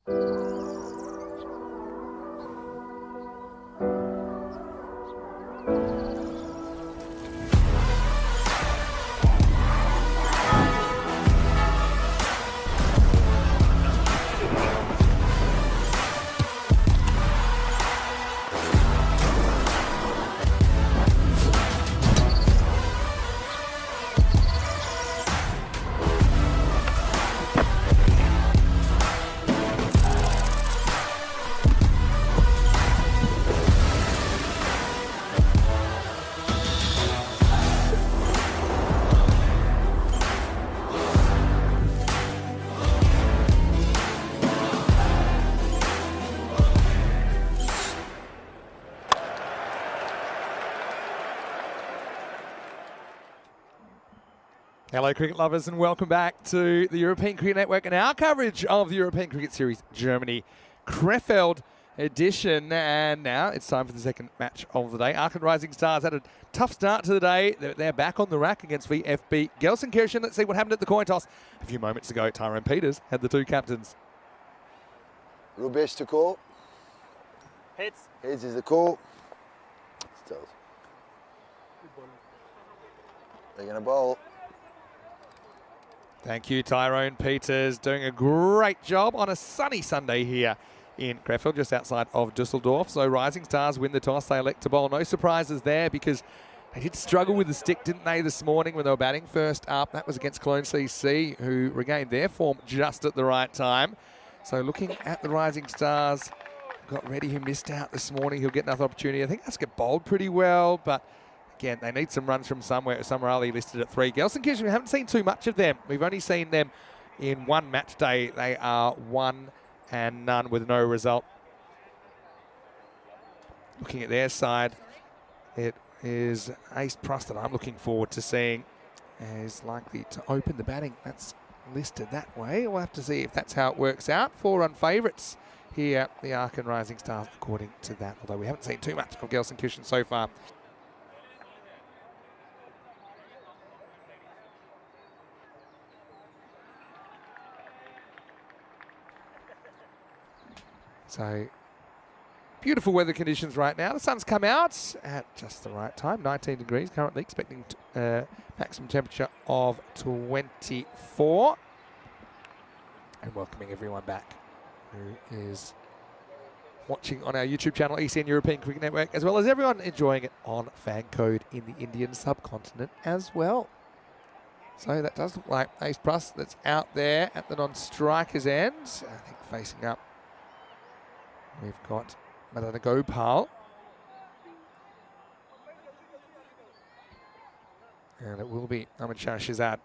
Hello cricket lovers and welcome back to the European Cricket Network and our coverage of the European Cricket Series Germany Krefeld edition. And now it's time for the second match of the day. Aachen Rising Stars had a tough start to the day. They're back on the rack against VfB Gelsenkirchen. Let's see what happened at the coin toss. A few moments ago, Tyrone Peters had the two captains. Rubesh to call. Heads. Heads is the call. Stills. They're going to bowl. Thank you, Tyrone Peters, doing a great job on a sunny Sunday here in Krefeld, just outside of Dusseldorf. So Rising Stars win the toss. They elect to bowl. No surprises there because they did struggle with the stick, didn't they, this morning when they were batting first up. That was against Cologne CC, who regained their form just at the right time. So looking at the Rising Stars, got Reddy, who missed out this morning. He'll get another opportunity. I think that's get bowled pretty well, but again, they need some runs from somewhere. Summerali listed at 3. Gelsenkirchen, we haven't seen too much of them. We've only seen them in one match day. They are 1 and none with no result. Looking at their side, it is Ace Prost that I'm looking forward to seeing is likely to open the batting. That's listed that way. We'll have to see if that's how it works out. 4 run favourites here, the Aachen Rising Stars, according to that, although we haven't seen too much of Gelsenkirchen so far. So, beautiful weather conditions right now. The sun's come out at just the right time, 19 degrees currently, expecting maximum temperature of 24. And welcoming everyone back who is watching on our YouTube channel, ECN European Cricket Network, as well as everyone enjoying it on Fan Code in the Indian subcontinent as well. So that does look like Ace Plus that's out there at the non-striker's end. I think facing up, we've got Madana Gopal. And it will be Ahmed Shah Shahzad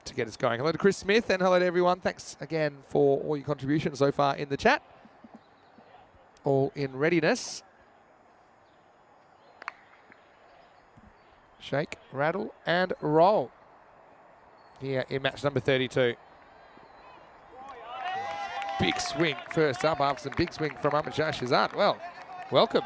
to get us going. Hello to Chris Smith and hello to everyone. Thanks again for all your contributions so far in the chat. All in readiness. Shake, rattle and roll here in match number 32. Big swing first up after some big swing from Ahmed Shah Shahzad. Well, welcome.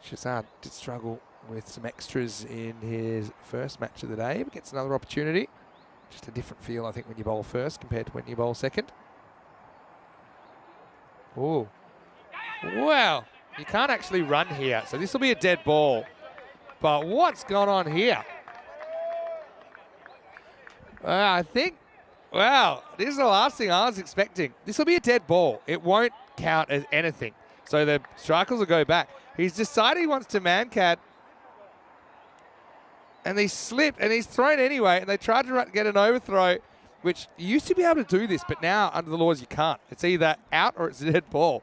Shahzad did struggle with some extras in his first match of the day, but gets another opportunity. Just a different feel, I think, when you bowl first compared to when you bowl second. Oh, wow. You can't actually run here, so this will be a dead ball. But what's gone on here? I think, wow, this is the last thing I was expecting. This will be a dead ball. It won't count as anything. So the strikers will go back. He's decided he wants to man-cat. And he slipped, and he's thrown anyway, and they tried to get an overthrow, which you used to be able to do this, but now, under the laws, you can't. It's either out or it's a dead ball.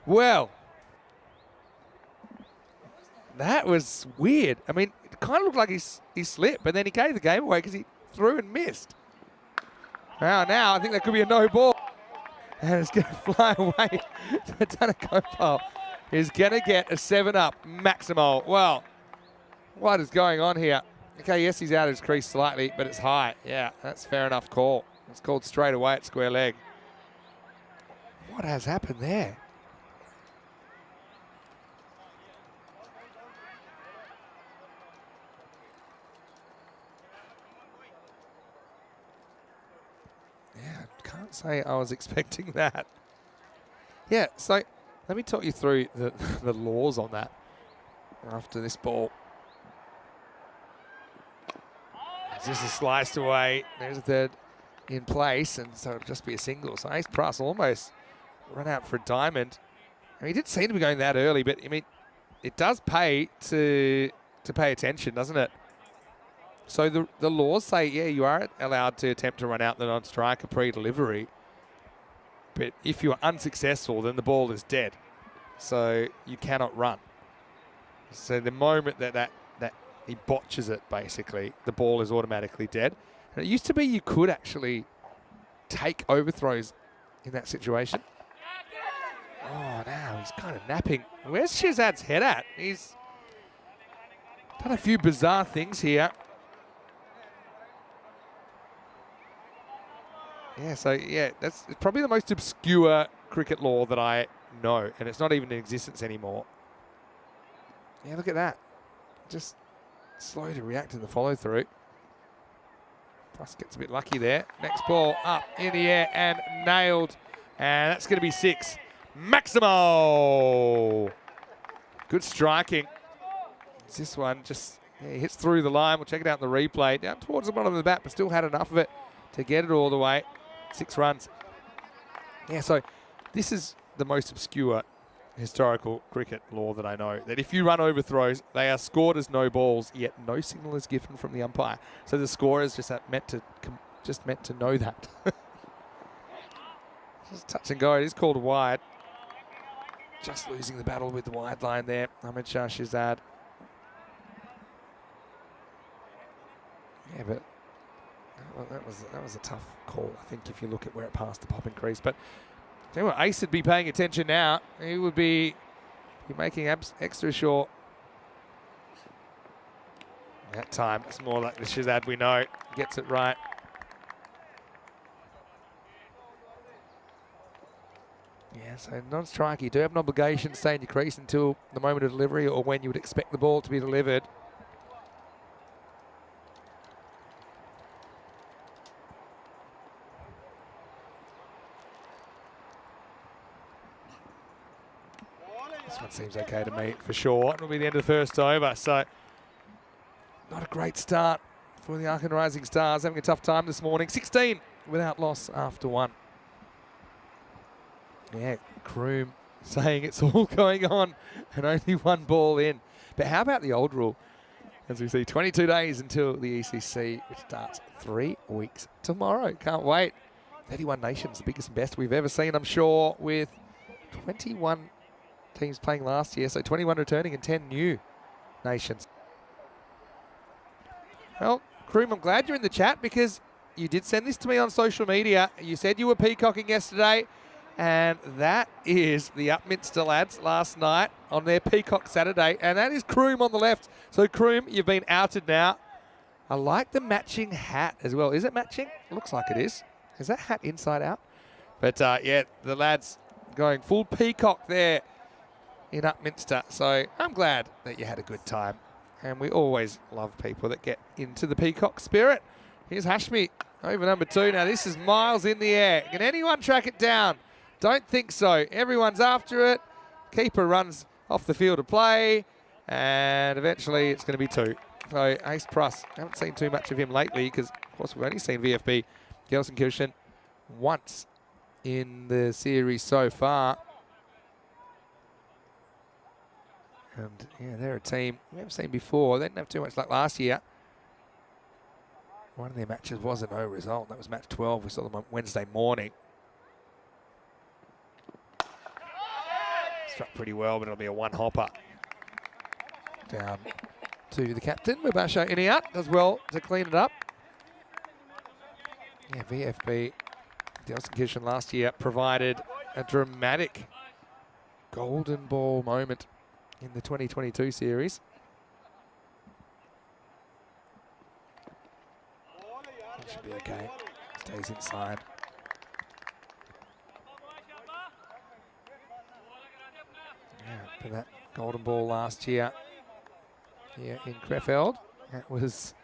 Well, that was weird. I mean, it kind of looked like he slipped, but then he gave the game away because he threw and missed. Now I think that could be a no ball. And it's going to fly away. Madana Gopal is going to get a 7-up Maximal. Well, what is going on here? Okay, yes, he's out of his crease slightly, but it's high. Yeah, that's fair enough call. It's called straight away at square leg. What has happened there? say I was expecting that. Yeah, so let me talk you through the laws on that after this ball. It's just a sliced away. There's a third in place, and so it'll just be a single. So Ace Price almost run out for a diamond. I mean, he didn't seem to be going that early, but I mean, it does pay to pay attention, doesn't it? So the laws say, yeah, you are allowed to attempt to run out the non-striker pre-delivery, but if you are unsuccessful, then the ball is dead. So you cannot run. So the moment that he botches it, basically, the ball is automatically dead. And it used to be you could actually take overthrows in that situation. Oh, now he's kind of napping. Where's Shazad's head at? He's done a few bizarre things here. Yeah, so yeah, that's probably the most obscure cricket law that I know, and it's not even in existence anymore. Yeah, look at that. Just slow to react to the follow through. Plus gets a bit lucky there. Next ball up in the air and nailed. And that's going to be 6. Maximo! Good striking. It's this one just he hits through the line. We'll check it out in the replay. Down towards the bottom of the bat, but still had enough of it to get it all the way. 6 runs. Yeah, so this is the most obscure historical cricket law that I know, that if you run overthrows, they are scored as no balls, yet no signal is given from the umpire. So the scorers just meant to know that. Just touch and go. It is called wide. Just losing the battle with the wide line there. Ahmed Shah Shazad. Yeah, but that was a tough call, I think, if you look at where it passed the popping crease. But tell you what, Ace would be paying attention now. He would be making extra sure. That time, it's more like the Shazad we know. Gets it right. Yeah, so non-striker, you do have an obligation to stay in your crease until the moment of delivery or when you would expect the ball to be delivered. This one seems okay to me, for sure. It'll be the end of the first over, so not a great start for the Arkin Rising Stars. Having a tough time this morning. 16 without loss after 1. Yeah, Kroom saying it's all going on and only 1 ball in. But how about the old rule? As we see, 22 days until the ECC, which starts 3 weeks tomorrow. Can't wait. 31 nations, the biggest and best we've ever seen, I'm sure, with 21 teams playing last year. So 21 returning and 10 new nations. Well, Kroom, I'm glad you're in the chat because you did send this to me on social media. You said you were peacocking yesterday. And that is the Upminster lads last night on their Peacock Saturday. And that is Kroom on the left. So, Kroom, you've been outed now. I like the matching hat as well. Is it matching? Looks like it is. Is that hat inside out? But, yeah, the lads going full peacock there in Upminster. So, I'm glad that you had a good time. And we always love people that get into the peacock spirit. Here's Hashmi over number 2. Now, this is miles in the air. Can anyone track it down? Don't think so. Everyone's after it. Keeper runs off the field of play. And eventually it's going to be 2. So Ace Price, haven't seen too much of him lately because, of course, we've only seen VFB Gelsenkirchen once in the series so far. And, yeah, they're a team we haven't seen before. They didn't have too much luck last year. One of their matches was a no result. That was match 12. We saw them on Wednesday morning. Struck pretty well, but it'll be a 1-hopper. Down to the captain, Mubasher Iniat. Does well to clean it up. Yeah, VFB Gelsenkirchen last year provided a dramatic golden ball moment in the 2022 series. That should be okay. Stays inside. Yeah, for that golden ball last year here in Krefeld. That was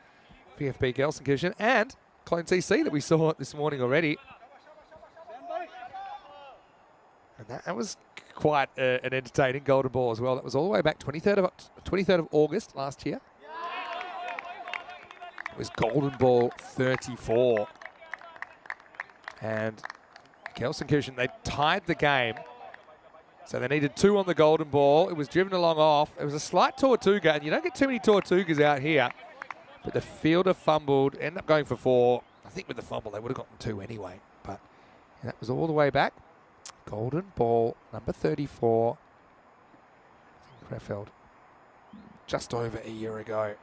VFB Gelsenkirchen and Clone CC that we saw this morning already. And that was quite an entertaining golden ball as well. That was all the way back 23rd of August last year. It was golden ball 34. And Gelsenkirchen, they tied the game. So they needed 2 on the golden ball. It was driven along off. It was a slight Tortuga, and you don't get too many Tortugas out here. But the fielder fumbled, ended up going for 4. I think with the fumble, they would have gotten 2 anyway. But that was all the way back. Golden ball, number 34. Krefeld, just over a year ago.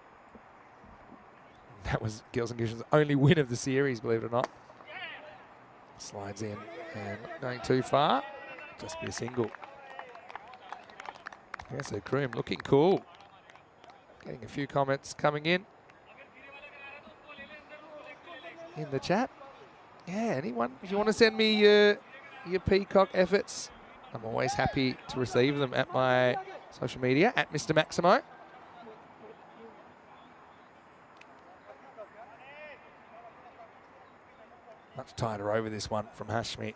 That was Gelsenkirchen's only win of the series, believe it or not. Slides in and not going too far. Just be a single. Yeah, so Kroom looking cool. Getting a few comments coming in the chat. Yeah, anyone, if you want to send me your Peacock efforts, I'm always happy to receive them at my social media, at Mr. Maximo. Much tighter over this one from Hashmi.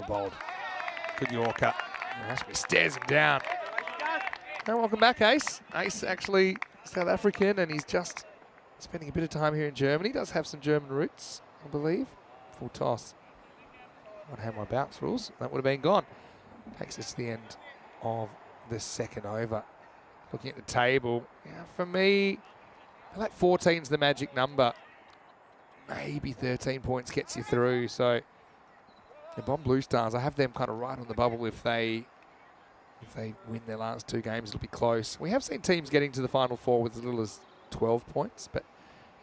Bold. Good Yorker. Hashmi stares him down. And welcome back, Ace. Ace actually South African, and he's just spending a bit of time here in Germany. Does have some German roots, I believe. Full toss. I'd have my bounce rules. That would have been gone. Takes us to the end of the second over. Looking at the table, yeah, for me, I feel like 14's the magic number. Maybe 13 points gets you through. So the Bomb Blue Stars, I have them kind of right on the bubble. If they win their last 2 games, it'll be close. We have seen teams getting to the Final 4 with as little as 12 points, but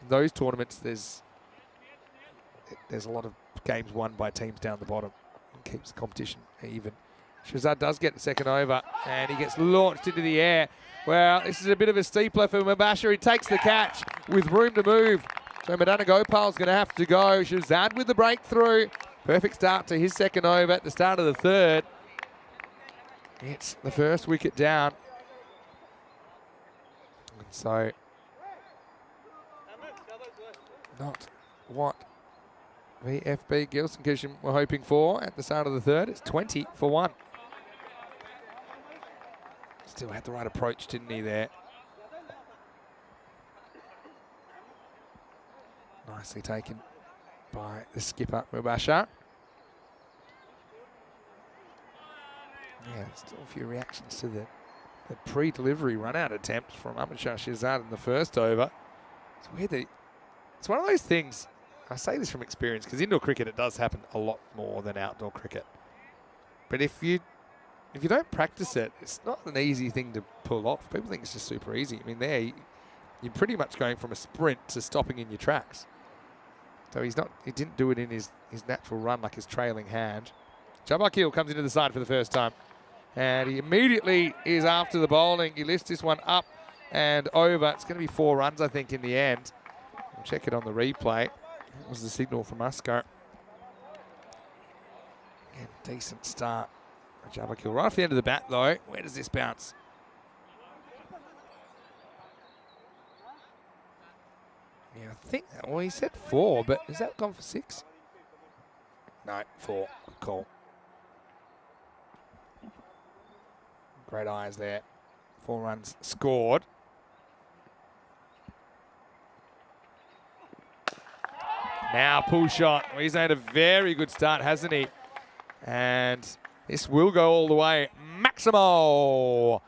in those tournaments, there's a lot of games won by teams down the bottom. It keeps the competition even. Shazad does get the second over, and he gets launched into the air. Well, this is a bit of a steepler for Mubasher. He takes the catch with room to move. So Madana Gopal's going to have to go. Shazad with the breakthrough. Perfect start to his second over at the start of the third. It's the first wicket down. And so, not what VFB Gelsenkirchen were hoping for at the start of the third. It's 20 for 1. Still had the right approach, didn't he, there? Nicely taken by the skipper, Mubasher. Yeah, still a few reactions to the pre-delivery run-out attempt from Amachar Shazad in the first over. It's weird that it's one of those things, I say this from experience, because indoor cricket, it does happen a lot more than outdoor cricket. But if you don't practice it, it's not an easy thing to pull off. People think it's just super easy. I mean, you're pretty much going from a sprint to stopping in your tracks. So he didn't do it in his natural run like his trailing hand. Jabakil comes into the side for the first time. And he immediately is after the bowling. He lifts this one up and over. It's going to be 4 runs, I think, in the end. We'll check it on the replay. That was the signal from Usker. And decent start. Jabakil right off the end of the bat, though. Where does this bounce? Yeah, I think that, well, he said 4, but has that gone for 6? No, 4. Good call. Great eyes there. 4 runs scored. Now pull shot. Well, he's made a very good start, hasn't he? And this will go all the way. Maximo!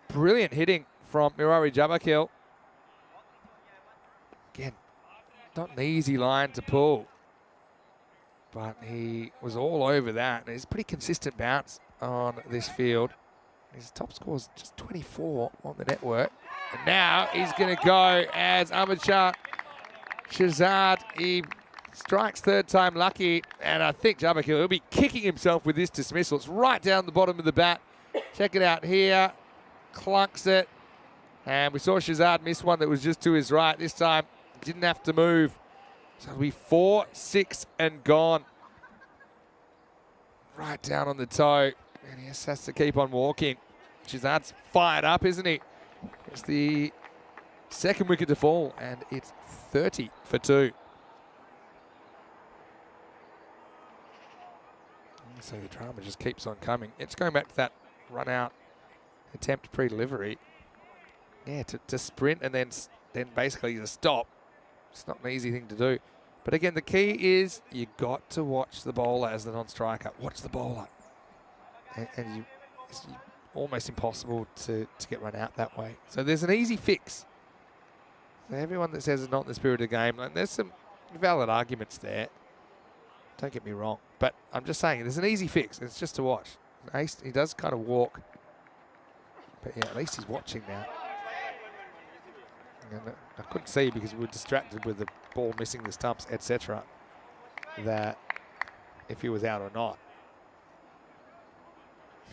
Brilliant hitting from Mirari Jabakil. Again, not an easy line to pull. But he was all over that. And it's a pretty consistent bounce on this field. His top score is just 24 on the network. And now he's going to go as Amachar Shazad. He strikes third time lucky. And I think Jabakil will be kicking himself with this dismissal. It's right down the bottom of the bat. Check it out here. Clunks it. And we saw Shazad miss one that was just to his right. This time, didn't have to move. So it'll be 4, 6 and gone. Right down on the toe. And he just has to keep on walking. Shazad's fired up, isn't he? It's the Second wicket to fall, and it's 30 for 2. So the drama just keeps on coming. It's going back to that run-out attempt pre-delivery. Yeah, to sprint and then basically to stop. It's not an easy thing to do. But again, the key is you got to watch the bowler as the non-striker. Watch the bowler. And it's almost impossible to get run out that way. So there's an easy fix. So everyone that says it's not in the spirit of the game, like, there's some valid arguments there. Don't get me wrong. But I'm just saying, there's an easy fix. It's just to watch. Ace, he does kind of walk. But yeah, at least he's watching now. And I couldn't see because we were distracted with the ball missing the stumps, etc., that if he was out or not.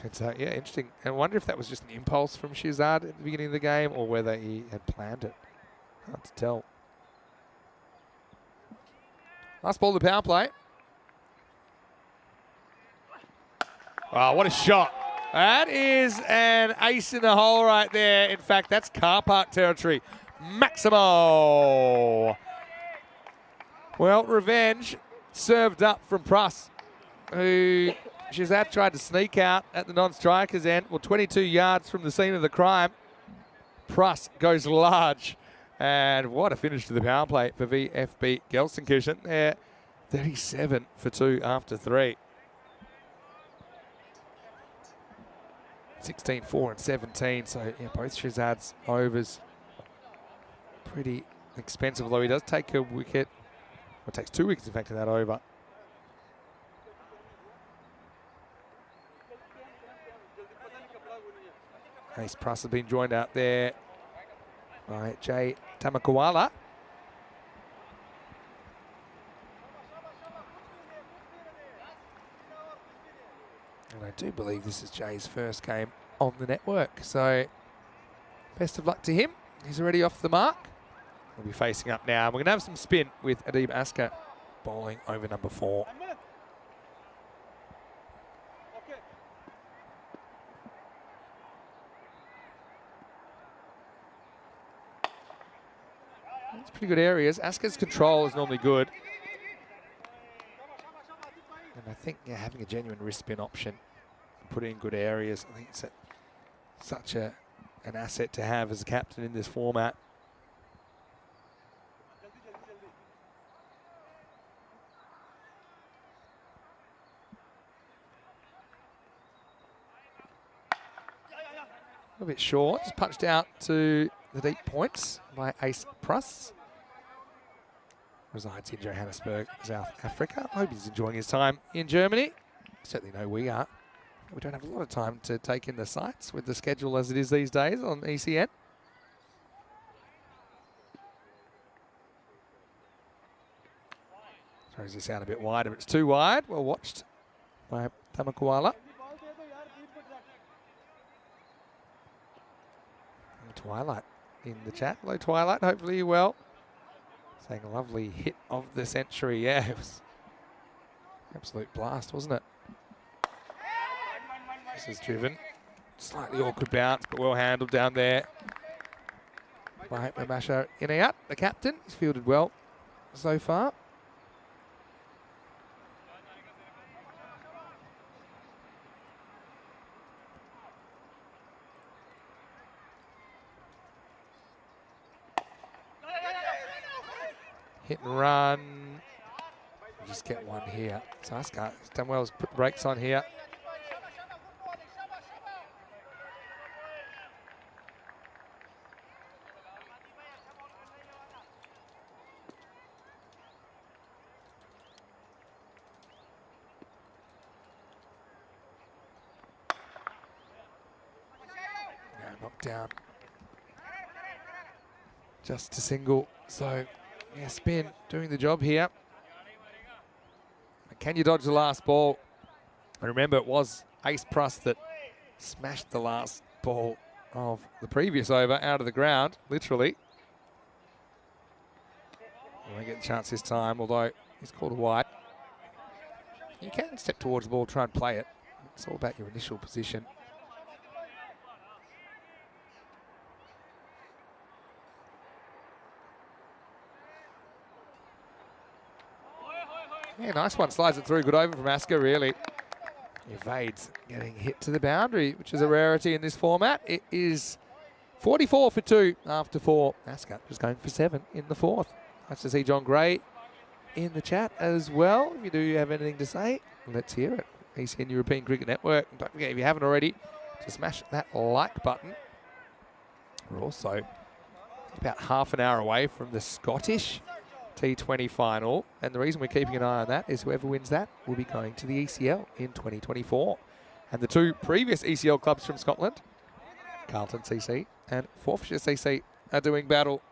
But yeah, interesting. And I wonder if that was just an impulse from Shizad at the beginning of the game or whether he had planned it. Hard to tell. Last ball of the power play. Wow, what a shot. That is an ace in the hole right there. In fact, that's car park territory. Maximo. Well, revenge served up from Pruss, who Shizad tried to sneak out at the non-striker's end. Well, 22 yards from the scene of the crime. Pruss goes large. And what a finish to the power play for VFB Gelsenkirchen. They're 37 for 2 after 3. 16, 4 and 17. So, yeah, both Shizad's overs pretty expensive, although he does take a wicket. Well, takes 2 wickets, in fact, in that over. Ace Pruss has been joined out there by Jay Tamakawala. And I do believe this is Jay's first game on the network. So best of luck to him. He's already off the mark. We'll be facing up now. We're going to have some spin with Adib Asker bowling over number 4. It's pretty good areas. Asker's control is normally good. And I think, yeah, having a genuine wrist spin option, put it in good areas, I think it's such an asset to have as a captain in this format. A little bit short, just punched out to the deep points by Ace Pruss. Resides in Johannesburg, South Africa. I hope he's enjoying his time in Germany. Certainly know we are. We don't have a lot of time to take in the sights with the schedule as it is these days on ECN. Throws this out a bit wider, but it's too wide. Well watched by Tamakawala. Twilight in the chat. Hello, Twilight. Hopefully you're well. Saying a lovely hit of the century. Yeah, it was an absolute blast, wasn't it? This is driven. Slightly awkward bounce, but well handled down there by Mamasha Inayat, the captain. He's fielded well so far. Hit and run. We'll just get one here. So Asker has done well, has put the brakes on here. Yeah, knocked down. Just a single. So yeah, spin doing the job here. Can you dodge the last ball? And remember, it was Ace Pruss that smashed the last ball of the previous over out of the ground, literally. We won't get the chance this time, although he's called a wide. You can step towards the ball, try and play it. It's all about your initial position. Yeah, nice one. Slides it through. Good over from Asker, really. Evades getting hit to the boundary, which is a rarity in this format. It is 44 for 2 after 4. Asker just going for 7 in the 4th. Nice to see John Gray in the chat as well. If you do have anything to say, let's hear it. ECN European Cricket Network. And don't forget, if you haven't already, to smash that like button. We're also about half an hour away from the Scottish T20 final, and the reason we're keeping an eye on that is whoever wins that will be going to the ECL in 2024. And the 2 previous ECL clubs from Scotland, Carlton CC and Forfarshire CC, are doing battle.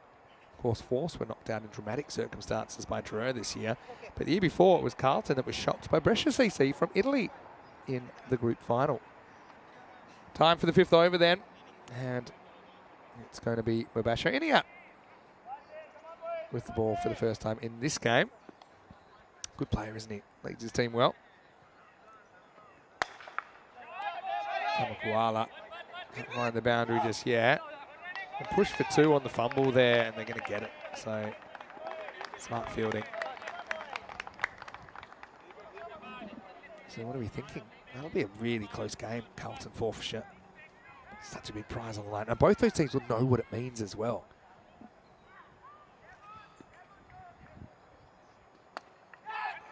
Of course, Force were knocked out in dramatic circumstances by Truro this year, but the year before it was Carlton that was shocked by Brescia CC from Italy in the group final. Time for the 5th over then, and it's going to be Mubasher Inia with the ball for the first time in this game. Good player, isn't he? Leads his team well. Tamakuala can't find the boundary just yet. And push for 2 on the fumble there, and they're going to get it. So, smart fielding. So what are we thinking? That'll be a really close game, Carlton Forfarshire. Such a big prize on the line. Now, both those teams will know what it means as well.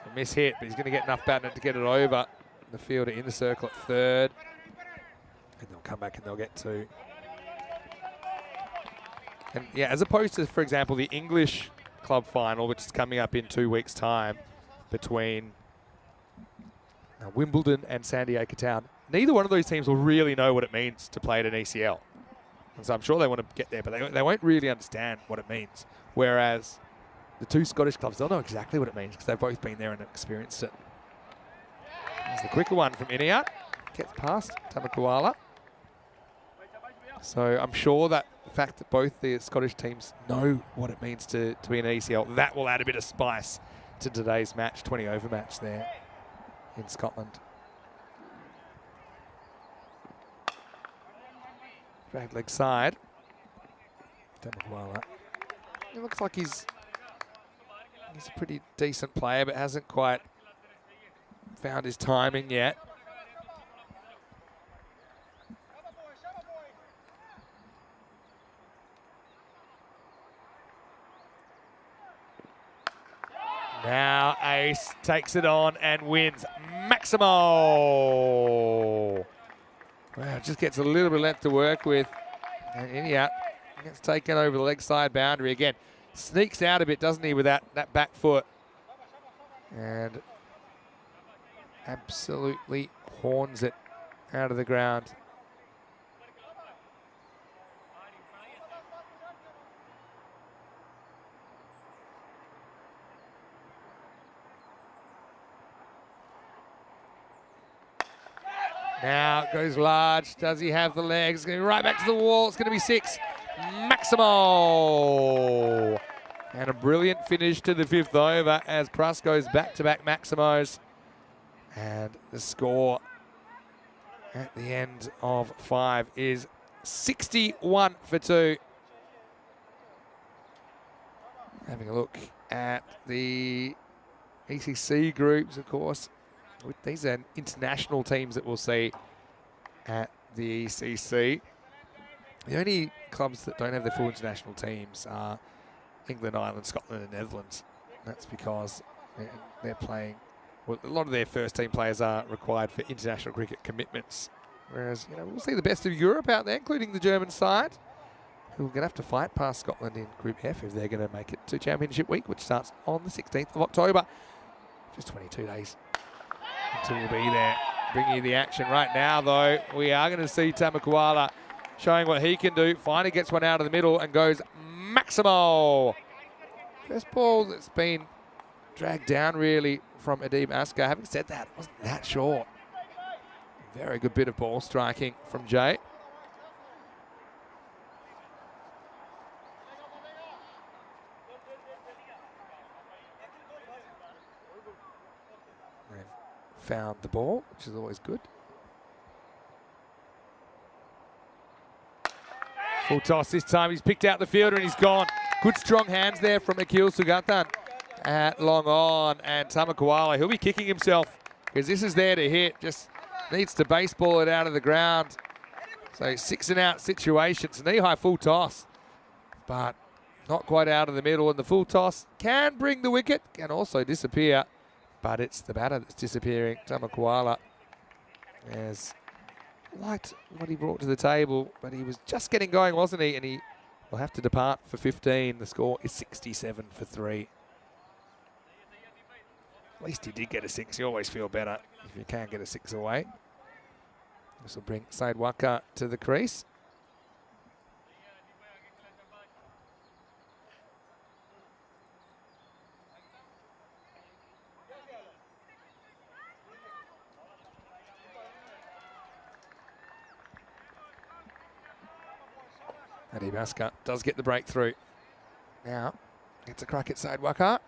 A miss hit, but he's going to get enough batting to get it over. The fielder in the circle at 3rd. And they'll come back and they'll get 2. And yeah, as opposed to, for example, the English club final, which is coming up in 2 weeks' time between Wimbledon and San Diego Town, neither one of those teams will really know what it means to play at an ECL. And so I'm sure they want to get there, but they won't really understand what it means. Whereas the 2 Scottish clubs, they'll know exactly what it means because they've both been there and experienced it. There's the quicker one from Inyat. Gets past Tamakuala. So I'm sure that the fact that both the Scottish teams know what it means to be an ECL, that will add a bit of spice to today's match, 20 over match there in Scotland. Drag leg side. Tamakuala. It looks like he's a pretty decent player, but hasn't quite found his timing yet. Now Ace takes it on and wins. Maximo! Well, just gets a little bit left to work with. And Inyat gets taken over the leg side boundary again. Sneaks out a bit, doesn't he, with that back foot. And absolutely horns it out of the ground. Now goes large. Does he have the legs? It's going to be right back to the wall. It's going to be 6. Maximo. And a brilliant finish to the 5th over as Pruss goes back-to-back Maximos. And the score at the end of 5 is 61 for 2. Having a look at the ECC groups, of course. These are international teams that we'll see at the ECC. The only clubs that don't have their full international teams are England, Ireland, Scotland and Netherlands. That's because they're playing, well, a lot of their first team players are required for international cricket commitments. Whereas, we'll see the best of Europe out there, including the German side, who are going to have to fight past Scotland in Group F if they're going to make it to Championship Week, which starts on the 16th of October. Just 22 days until we'll be there. Bringing you the action right now, though. We are going to see Tamakuala showing what he can do. Finally gets one out of the middle and goes Maximo. First ball that's been dragged down, really, from Adib Asker. Having said that, it wasn't that short. Very good bit of ball striking from Jay. Found the ball, which is always good. Full toss this time. He's picked out the fielder and he's gone. Good strong hands there from Akil Sugatan. at long on, and Tamakwala, he'll be kicking himself because this is there to hit, just needs to baseball it out of the ground. So 6 and out situation. It's a knee-high full toss, but not quite out of the middle, and the full toss can bring the wicket, can also disappear, but it's the batter that's disappearing. Tamakwala has liked what he brought to the table, but he was just getting going, wasn't he? And he will have to depart for 15. The score is 67 for 3. At least he did get a 6. You always feel better if you can get a 6 away. This will bring Said Waka to the crease. Adi Baska does get the breakthrough. Now, gets a crack at Said Waka.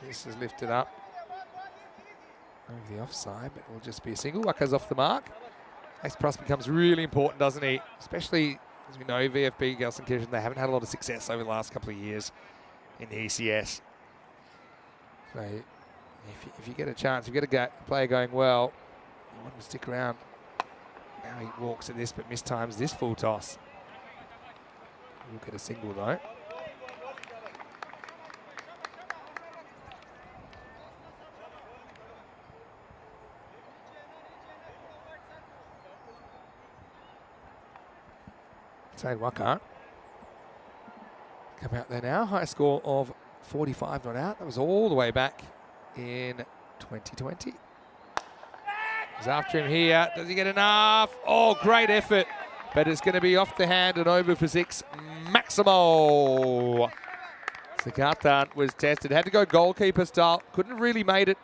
This is lifted up over the offside, but it will just be a single. Waka's off the mark. Ace Pruss becomes really important, doesn't he? Especially, as we know, VFB, Gelsenkirchen, they haven't had a lot of success over the last couple of years in the ECS. So, if you get a chance, if you get a player going well, you want him to stick around. Now he walks at this, but mistimes this full toss. We'll get a single, though. Said Waka come out there now. High score of 45 not out. That was all the way back in 2020. He's after him here. Does he get enough? Oh, great effort. But it's going to be off the hand and over for 6. Maximo. Sakatan was tested. Had to go goalkeeper style. Couldn't have really made it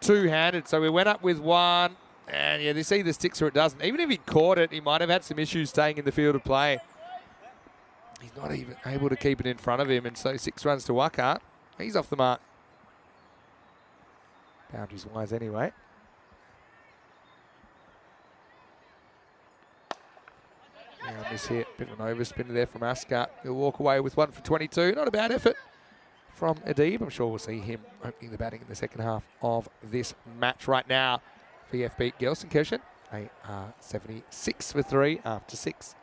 two-handed. So we went up with one. And yeah, this either sticks or it doesn't. Even if he caught it, he might have had some issues staying in the field of play. He's not even able to keep it in front of him. And so 6 runs to Waka. He's off the mark. Boundaries-wise anyway. Now miss hit, bit of an overspinner there from Ascot. He'll walk away with 1 for 22. Not a bad effort from Adib. I'm sure we'll see him opening the batting in the second half of this match right now. VF beat Gelsenkirchen. They are 76 for 3 after 6.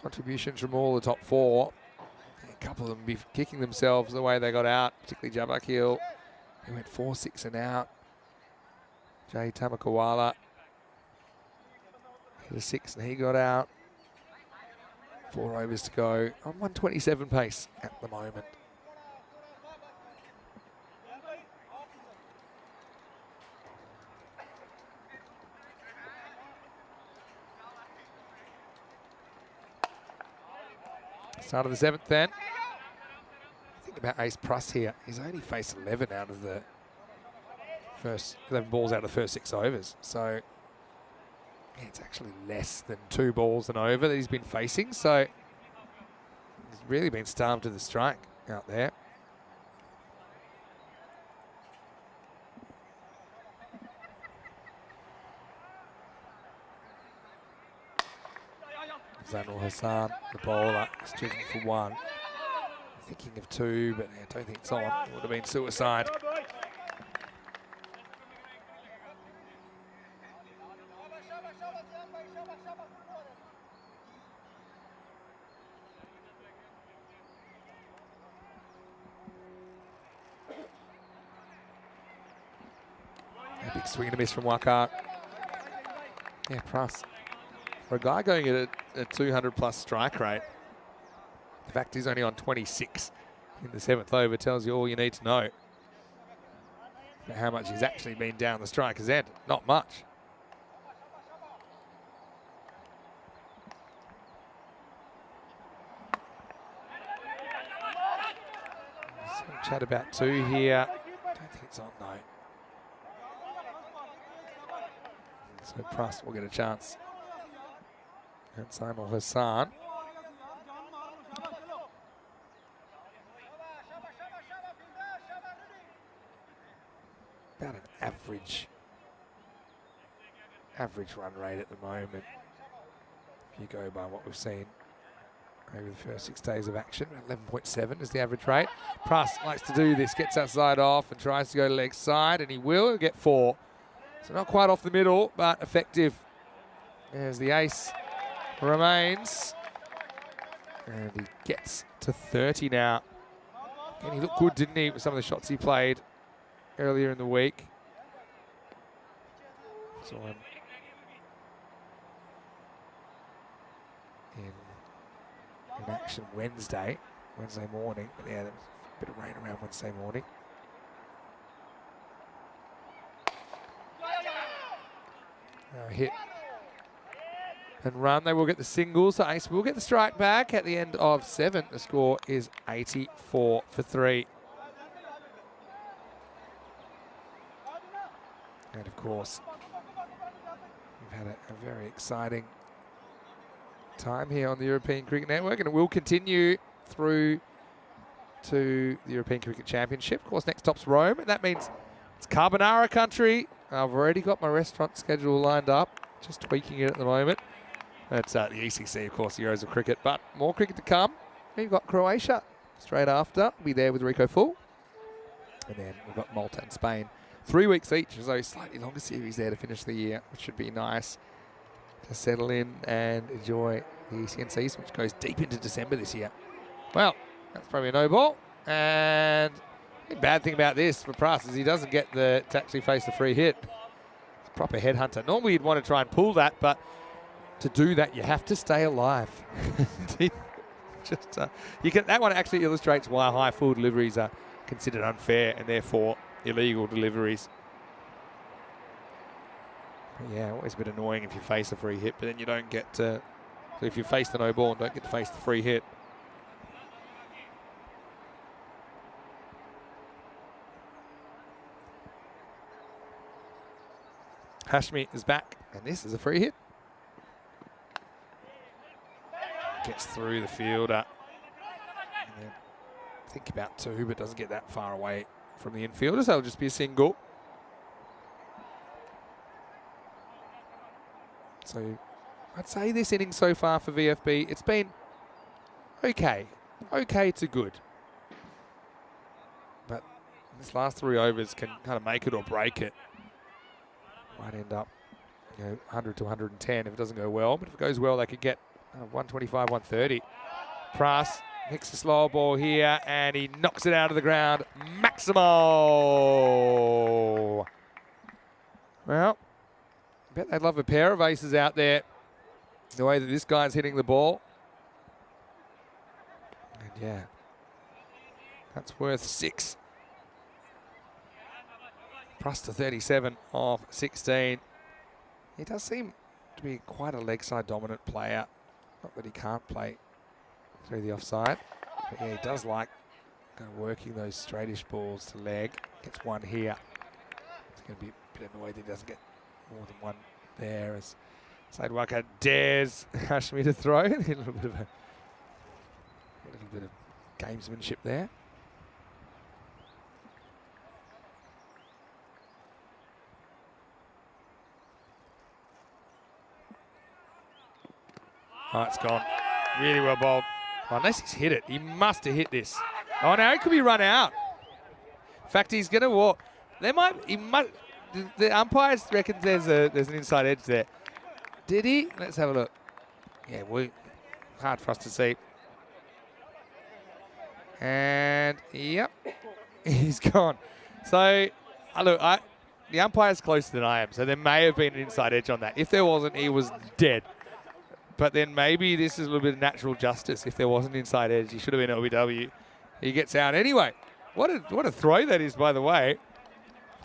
Contributions from all the top 4. A couple of them be kicking themselves the way they got out, particularly Jabakil. He went 4, 6 and out. Jay Tamakwala hit a 6 and he got out. 4 overs to go on 127 pace at the moment. Start of the 7th then. Think about Ace Pruss here. He's only faced 11 out of the first 11 balls out of the first 6 overs. So yeah, it's actually less than 2 balls an over that he's been facing. So he's really been starved to the strike out there. Zanul Hassan, the bowler, is driven for 1. Thinking of 2, but I don't think it's on. It would have been suicide. A big swing and a miss from Waka. Yeah, Pruss. For a guy going at a 200-plus strike rate, the fact he's only on 26 in the 7th over tells you all you need to know. But how much he's actually been down the striker's end. Not much. Some chat about 2 here. I don't think it's on, no. So Pruss will get a chance. And Simon Hassan. About an average run rate at the moment. If If you go by what we've seen over the first 6 days of action, 11.7 is the average rate. Pruss likes to do this, gets outside off and tries to go to leg side, and he will get 4. So not quite off the middle, but effective. There's the ace, remains, and he gets to 30 now. And he looked good, didn't he, with some of the shots he played earlier in the week. Saw him in action Wednesday morning. But yeah, there was a bit of rain around Wednesday morning. Hit and run. They will get the single, so Ace will get the strike back at the end of 7. The score is 84 for 3. And of course, we've had a very exciting time here on the European Cricket Network, and it will continue through to the European Cricket Championship. Of course, next stop's Rome, and that means it's carbonara country. I've already got my restaurant schedule lined up, just tweaking it at the moment. That's the ECC, of course, the Euros of Cricket, but more cricket to come. We've got Croatia straight after. We'll be there with Rico Full. And then we've got Malta and Spain. 3 weeks each, so a slightly longer series there to finish the year, which should be nice to settle in and enjoy the ECN season, which goes deep into December this year. Well, that's probably a no ball. And the bad thing about this for Pruss is he doesn't get to actually face the free hit. It's a proper headhunter. Normally you'd want to try and pull that, but to do that you have to stay alive. That one actually illustrates why high full deliveries are considered unfair and therefore illegal deliveries. But yeah, always a bit annoying if you face a free hit, but then you don't get to. So if you face the no ball and don't get to face the free hit. Hashmi is back, and this is a free hit. Gets through the fielder. And then think about 2, but doesn't get that far away from the infielder, so it'll just be a single. So I'd say this inning so far for VFB, it's been okay to good. But this last 3 overs can kind of make it or break it. Might end up 100 to 110 if it doesn't go well, but if it goes well, they could get 125, 130. Pruss hits the slower ball here, and he knocks it out of the ground. Maximo! Well, I bet they'd love a pair of aces out there, the way that this guy's hitting the ball. And yeah, that's worth 6. Pruss to 37 of 16. He does seem to be quite a leg side dominant player. Not that he can't play through the offside, but yeah, he does like kind of working those straightish balls to leg. Gets one here. It's going to be a bit annoyed that he doesn't get more than one there as Said Waka dares Hashmi to throw. A little bit of gamesmanship there. Oh, it's gone. Really well bowled. Oh, unless he's hit it. He must have hit this. Oh, now he could be run out. In fact, he's going to walk. The umpires reckon there's an inside edge there. Did he? Let's have a look. Yeah, hard for us to see. And, yep, he's gone. So, look, the umpire's closer than I am, so there may have been an inside edge on that. If there wasn't, he was dead. But then maybe this is a little bit of natural justice. If there wasn't inside edge, he should have been LBW. He gets out anyway. What a throw that is, by the way,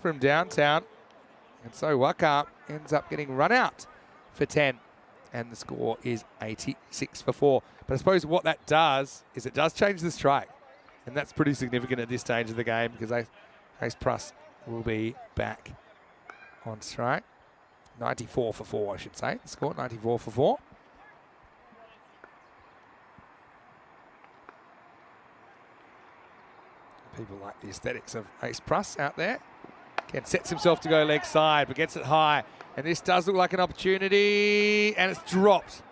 from downtown. And so Waka ends up getting run out for 10. And the score is 86 for 4. But I suppose what that does is it does change the strike. And that's pretty significant at this stage of the game because Ace Pruss will be back on strike. 94 for 4, I should say. The score, 94 for 4. People like the aesthetics of Ace Pruss out there. Again, sets himself to go leg side, but gets it high. And this does look like an opportunity, and it's dropped.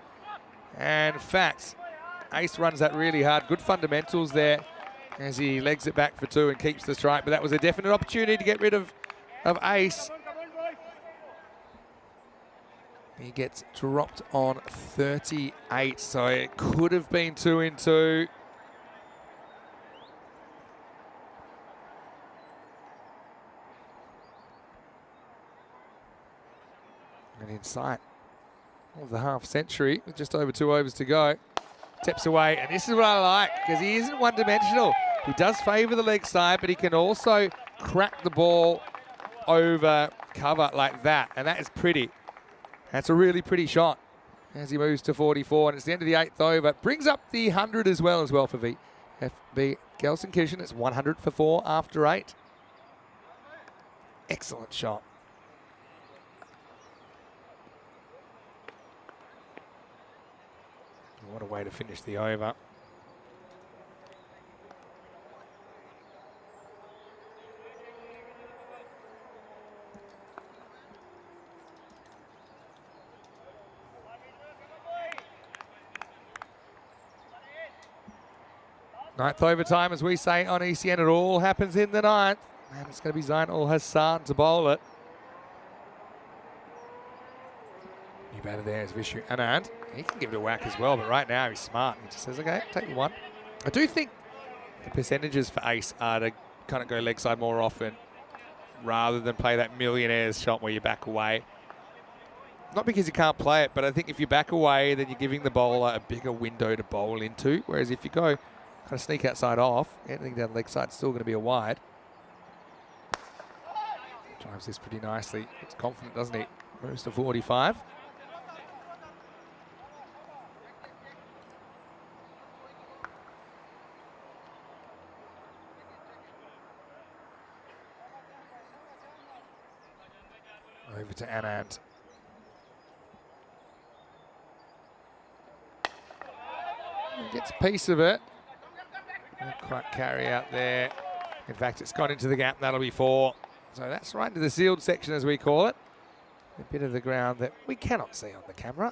And in fact, Ace runs that really hard. Good fundamentals there as he legs it back for 2 and keeps the strike. But that was a definite opportunity to get rid of Ace. He gets dropped on 38, so it could have been 2 in 2. And in sight of the half century with just over 2 overs to go. Steps away, and this is what I like, because he isn't one-dimensional. He does favour the leg side, but he can also crack the ball over cover like that, and that is pretty. That's a really pretty shot as he moves to 44, and it's the end of the 8th over. Brings up the 100 as well for VFB Gelsenkirchen. It's 100 for 4 after 8. Excellent shot. What a way to finish the over. Ninth overtime, as we say on ECN, it all happens in the 9th. And it's going to be Zain Ul Hassan to bowl it. New batter there is Vishu Anand. He can give it a whack as well, but right now he's smart. He just says, okay, take the 1. I do think the percentages for Ace are to kind of go leg side more often rather than play that millionaire's shot where you back away. Not because you can't play it, but I think if you back away, then you're giving the bowler a bigger window to bowl into. Whereas if you go kind of sneak outside off, anything down the leg side, still going to be a wide. Drives this pretty nicely. It's confident, doesn't he? Moves to 45. Over to Anand. Gets a piece of it. Not quite carry out there. In fact, it's gone into the gap. That'll be 4. So that's right into the sealed section, as we call it. A bit of the ground that we cannot see on the camera,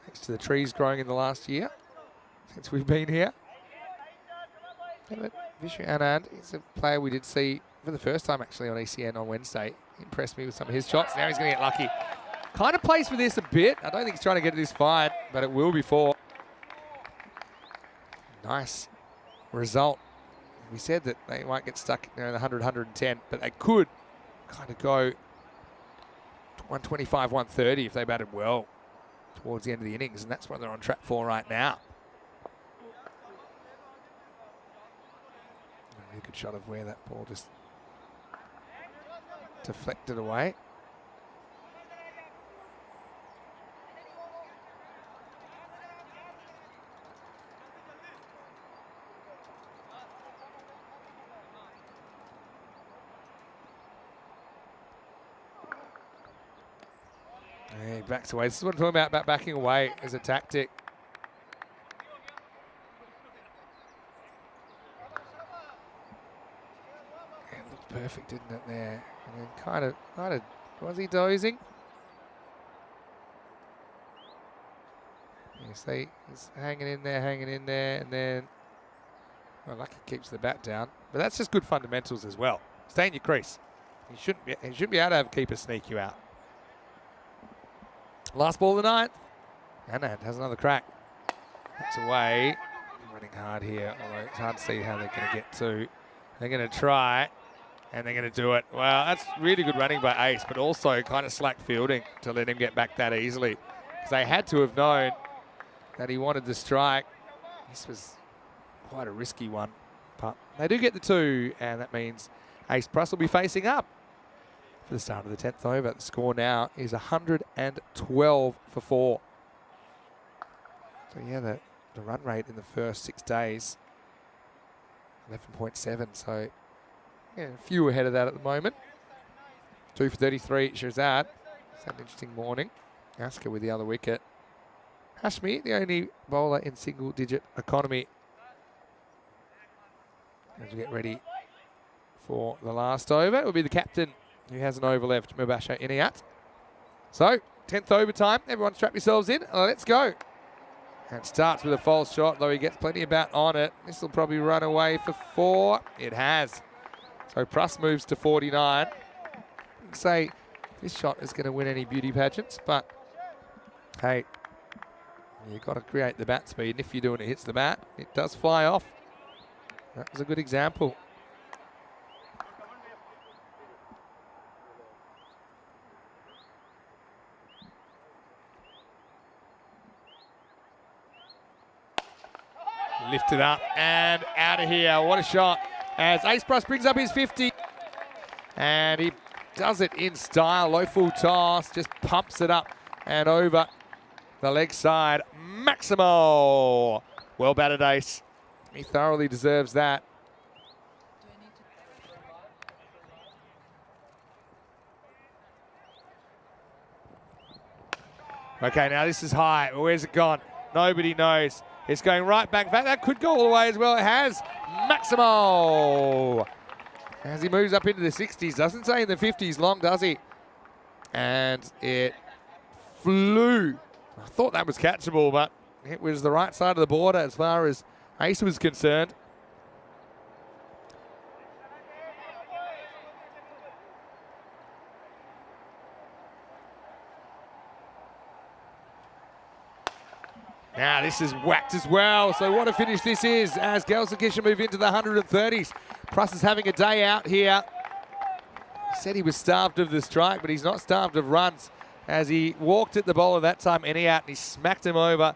thanks to the trees growing in the last year since we've been here. But Vishu Anand is a player we did see for the first time actually on ECN on Wednesday. He impressed me with some of his shots. Now he's going to get lucky. Kind of plays for this a bit. I don't think he's trying to get this fired, but it will be 4. Nice result. We said that they might get stuck in the 100, 110, but they could kind of go 125, 130 if they batted well towards the end of the innings, and that's what they're on track for right now. A really good shot of where that ball just deflected away. Yeah, he backs away. This is what I'm talking about backing away as a tactic. Yeah, it looked perfect, didn't it, there? And then kind of, was he dozing? You see, he's hanging in there, and then, well, lucky keeps the bat down. But that's just good fundamentals as well. Stay in your crease. He shouldn't be able to have a keeper sneak you out. Last ball of the 9th. Anand has another crack. That's away. Running hard here, although it's hard to see how they're going to get to. They're going to try, and they're going to do it. Well, that's really good running by Ace, but also kind of slack fielding to let him get back that easily. Because they had to have known that he wanted the strike. This was quite a risky one. But they do get the 2, and that means Ace Plus will be facing up for the start of the 10th over. The score now is 112 for 4. So yeah, the run rate in the first 6 days, 11.7. So yeah, a few ahead of that at the moment. 2 for 33, Shahzad. It's had an interesting morning. Asker with the other wicket. Hashmi, the only bowler in single-digit economy. As we get ready for the last over, it will be the captain who has an over left, Mubasher Inayat. So, 10th overtime. Everyone strap yourselves in. Let's go. And starts with a false shot, though he gets plenty of bat on it. This will probably run away for 4. It has. So Pruss moves to 49. Say this shot is going to win any beauty pageants, but hey, you've got to create the bat speed. And if you do and it hits the bat, it does fly off. That was a good example. Lifted up and out of here. What a shot as Ace Pruss brings up his 50. And he does it in style. Low full toss, just pumps it up and over the leg side. Maximo. Well batted, Ace. He thoroughly deserves that. Okay, now this is high. Where's it gone? Nobody knows. It's going right back. In fact, that could go all the way as well. It has. Maximo. As he moves up into the 60s. Doesn't say in the 50s long, does he? And it flew. I thought that was catchable, but it was the right side of the border as far as Ace was concerned. Now this is whacked as well. So what a finish this is as Gelsenkirchen move into the 130s. Pruss is having a day out here. He said he was starved of the strike, but he's not starved of runs as he walked at the bowler that time and out and he smacked him over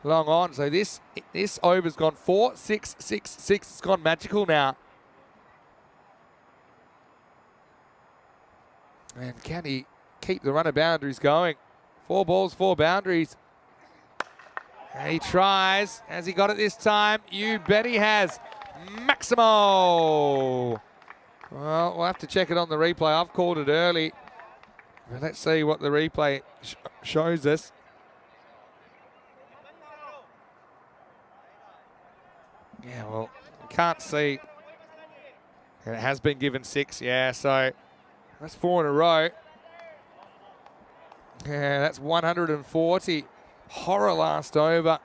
long on. So this over's gone 4-6-6-6. It's gone magical now. And can he keep the runner boundaries going? 4 balls, 4 boundaries. And he tries. Has he got it this time? You bet he has. Maximo. Well, we'll have to check it on the replay. I've called it early. But let's see what the replay shows us. Yeah, well, can't see. And it has been given 6, yeah, so that's 4 in a row. Yeah, that's 140. Horror last over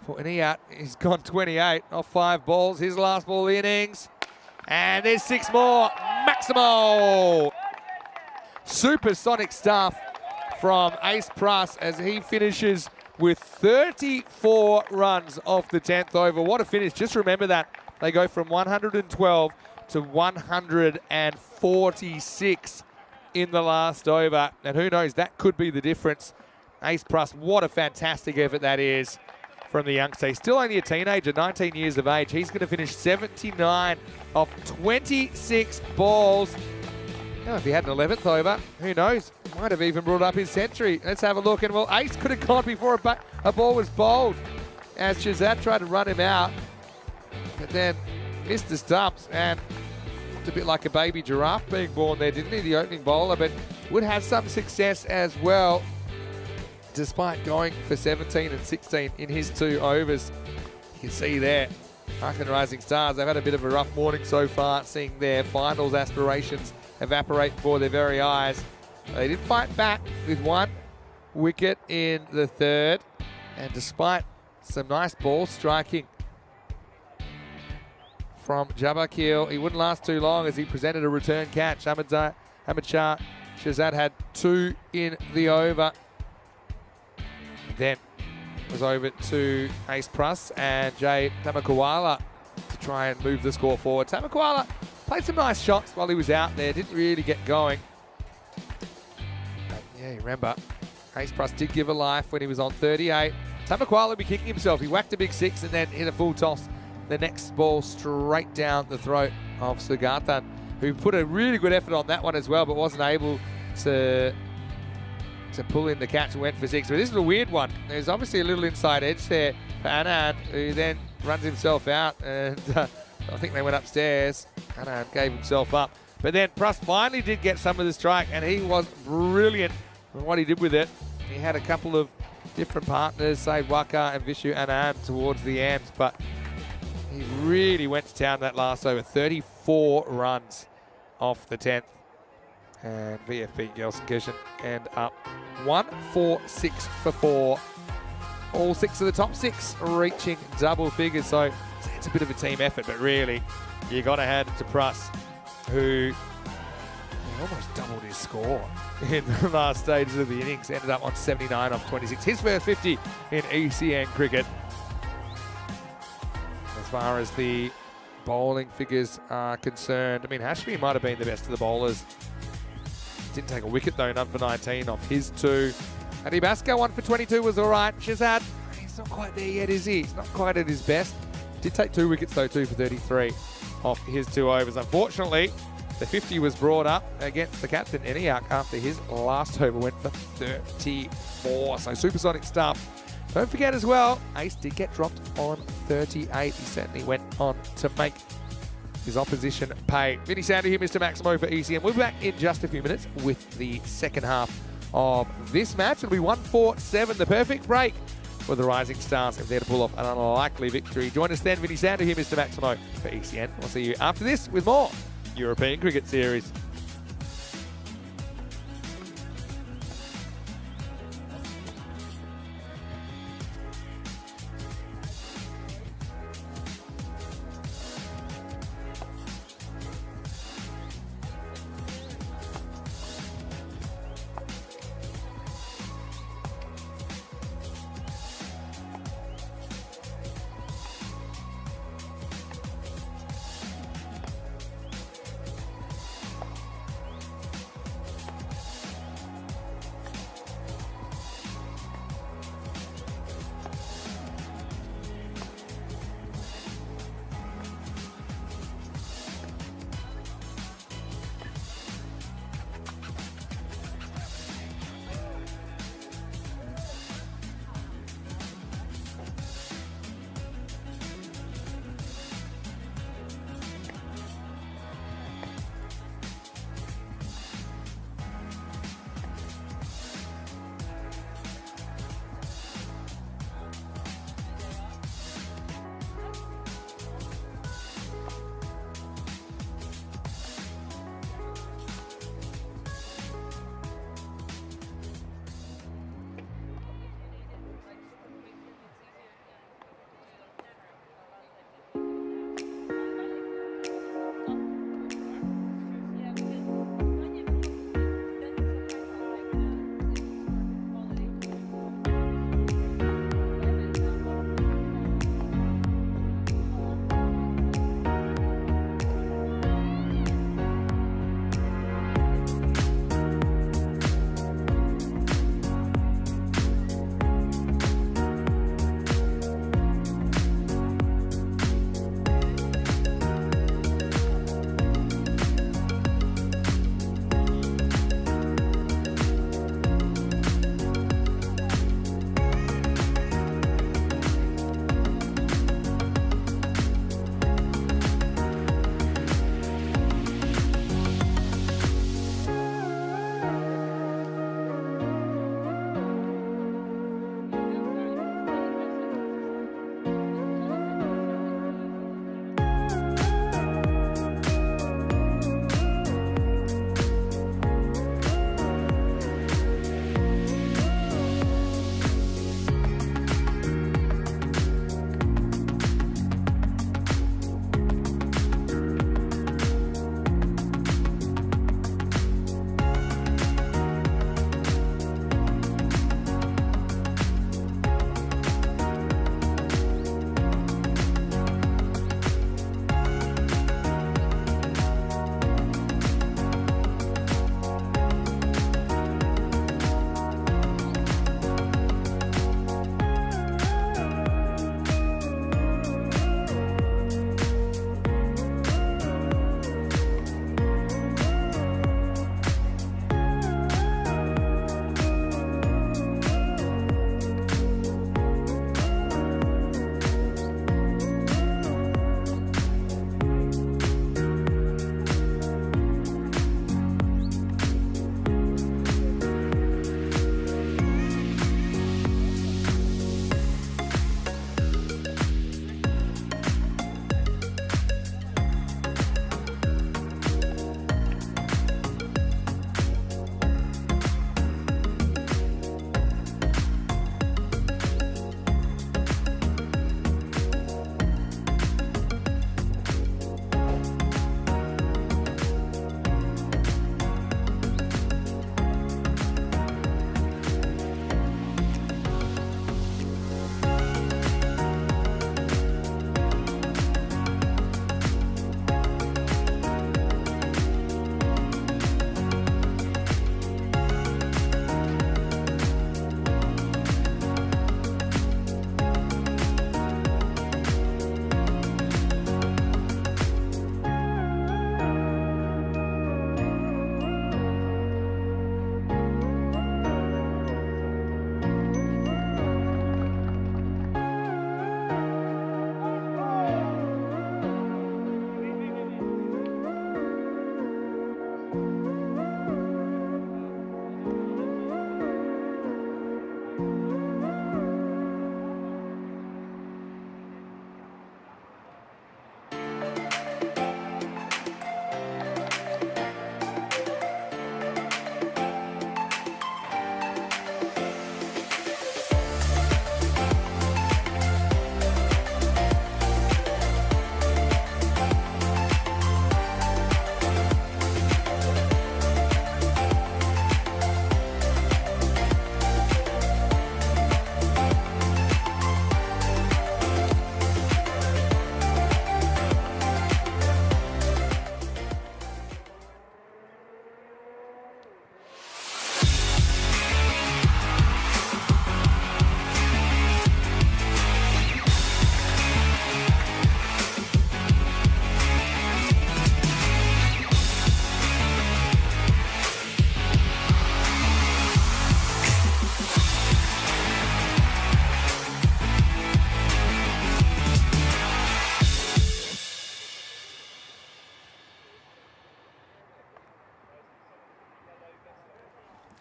for Iniat. He's gone 28 off 5 balls. His last ball of the innings. And there's 6 more. Maximo. Supersonic stuff from Ace Pruss as he finishes with 34 runs off the 10th over. What a finish. Just remember that. They go from 112 to 146 in the last over. And who knows, that could be the difference. Ace Pruss, what a fantastic effort that is from the youngster. He's still only a teenager, 19 years of age. He's going to finish 79 off 26 balls. Now, if he had an 11th over, who knows? Might have even brought up his century. Let's have a look. And well, Ace could have gone before a ball was bowled as Shazad tried to run him out, but then missed the stumps and looked a bit like a baby giraffe being born there, didn't he, the opening bowler? But would have some success as well, despite going for 17 and 16 in his 2 overs. You can see there, Aachen Rising Stars, they've had a bit of a rough morning so far, seeing their finals aspirations evaporate before their very eyes. They did fight back with 1 wicket in the 3rd, and despite some nice ball striking from Jabakil, he wouldn't last too long as he presented a return catch. Ahmed Shah Shazad had 2 in the over. Then was over to Ace Pruss and Jay Tamakwala to try and move the score forward. Tamakwala played some nice shots while he was out there, didn't really get going. But yeah, remember, Ace Pruss did give a life when he was on 38. Tamakwala would be kicking himself. He whacked a big 6 and then hit a full toss. The next ball straight down the throat of Sugathan, who put a really good effort on that one as well, but wasn't able to pull in the catch and went for 6. But this is a weird one. There's obviously a little inside edge there for Anand, who then runs himself out, and I think they went upstairs. Anand gave himself up. But then Pruss finally did get some of the strike, and he was brilliant in what he did with it. He had a couple of different partners, say Waka and Vishu Anand towards the end, but he really went to town that last over. 34 runs off the 10th. And VFB Gelsenkirchen end up 1-4-6 for 4 all 6 of the top 6 reaching double figures. So it's a bit of a team effort, but really, you got to hand it to Pruss, who almost doubled his score in the last stages of the innings. Ended up on 79 off 26. His first 50 in ECN cricket. As far as the bowling figures are concerned, I mean, Hashmi might have been the best of the bowlers. Didn't take a wicket though, none for 19 off his 2. Adi Baska, 1 for 22 was all right. Shazad, he's not quite there yet, is he? He's not quite at his best. Did take 2 wickets though, 2 for 33 off his 2 overs. Unfortunately, the 50 was brought up against the captain, Eniak, after his last over went for 34. So supersonic stuff. Don't forget as well, Ace did get dropped on 38. He certainly went on to make his opposition pay. Vinny Sander here, Mr. Maximo for ECN. We'll be back in just a few minutes with the second half of this match. It'll be 1-4-7, the perfect break for the Rising Stars if they're to pull off an unlikely victory. Join us then, Vinny Sander here, Mr. Maximo for ECN. We'll see you after this with more European Cricket Series.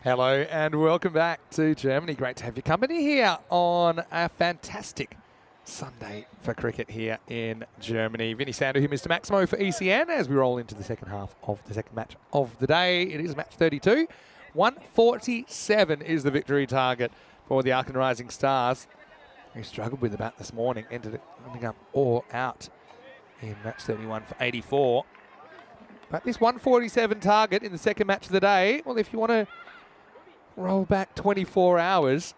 Hello and welcome back to Germany. Great to have your company here on a fantastic Sunday for cricket here in Germany. Vinny Sander here, Mr. Maximo for ECN as we roll into the second half of the second match of the day. It is match 32. 147 is the victory target for the Arkin Rising Stars, who struggled with the bat this morning, ending up all out in match 31 for 84. But this 147 target in the second match of the day, well, if you want to roll back 24 hours,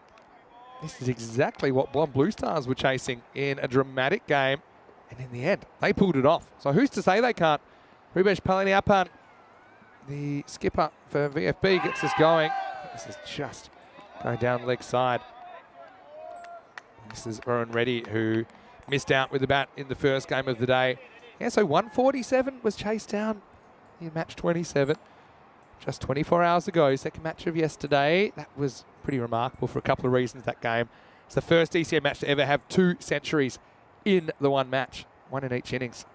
this is exactly what Blonde Blue Stars were chasing in a dramatic game. And in the end, they pulled it off. So who's to say they can't? Rubesh Palaniappan, the skipper for VFB, gets us going. This is just going down leg side. This is Varun Reddy, who missed out with the bat in the first game of the day. Yeah, so 147 was chased down in match 27. Just 24 hours ago, second match of yesterday. That was pretty remarkable for a couple of reasons, that game. It's the first ECN match to ever have 2 centuries in the one match, 1 in each innings.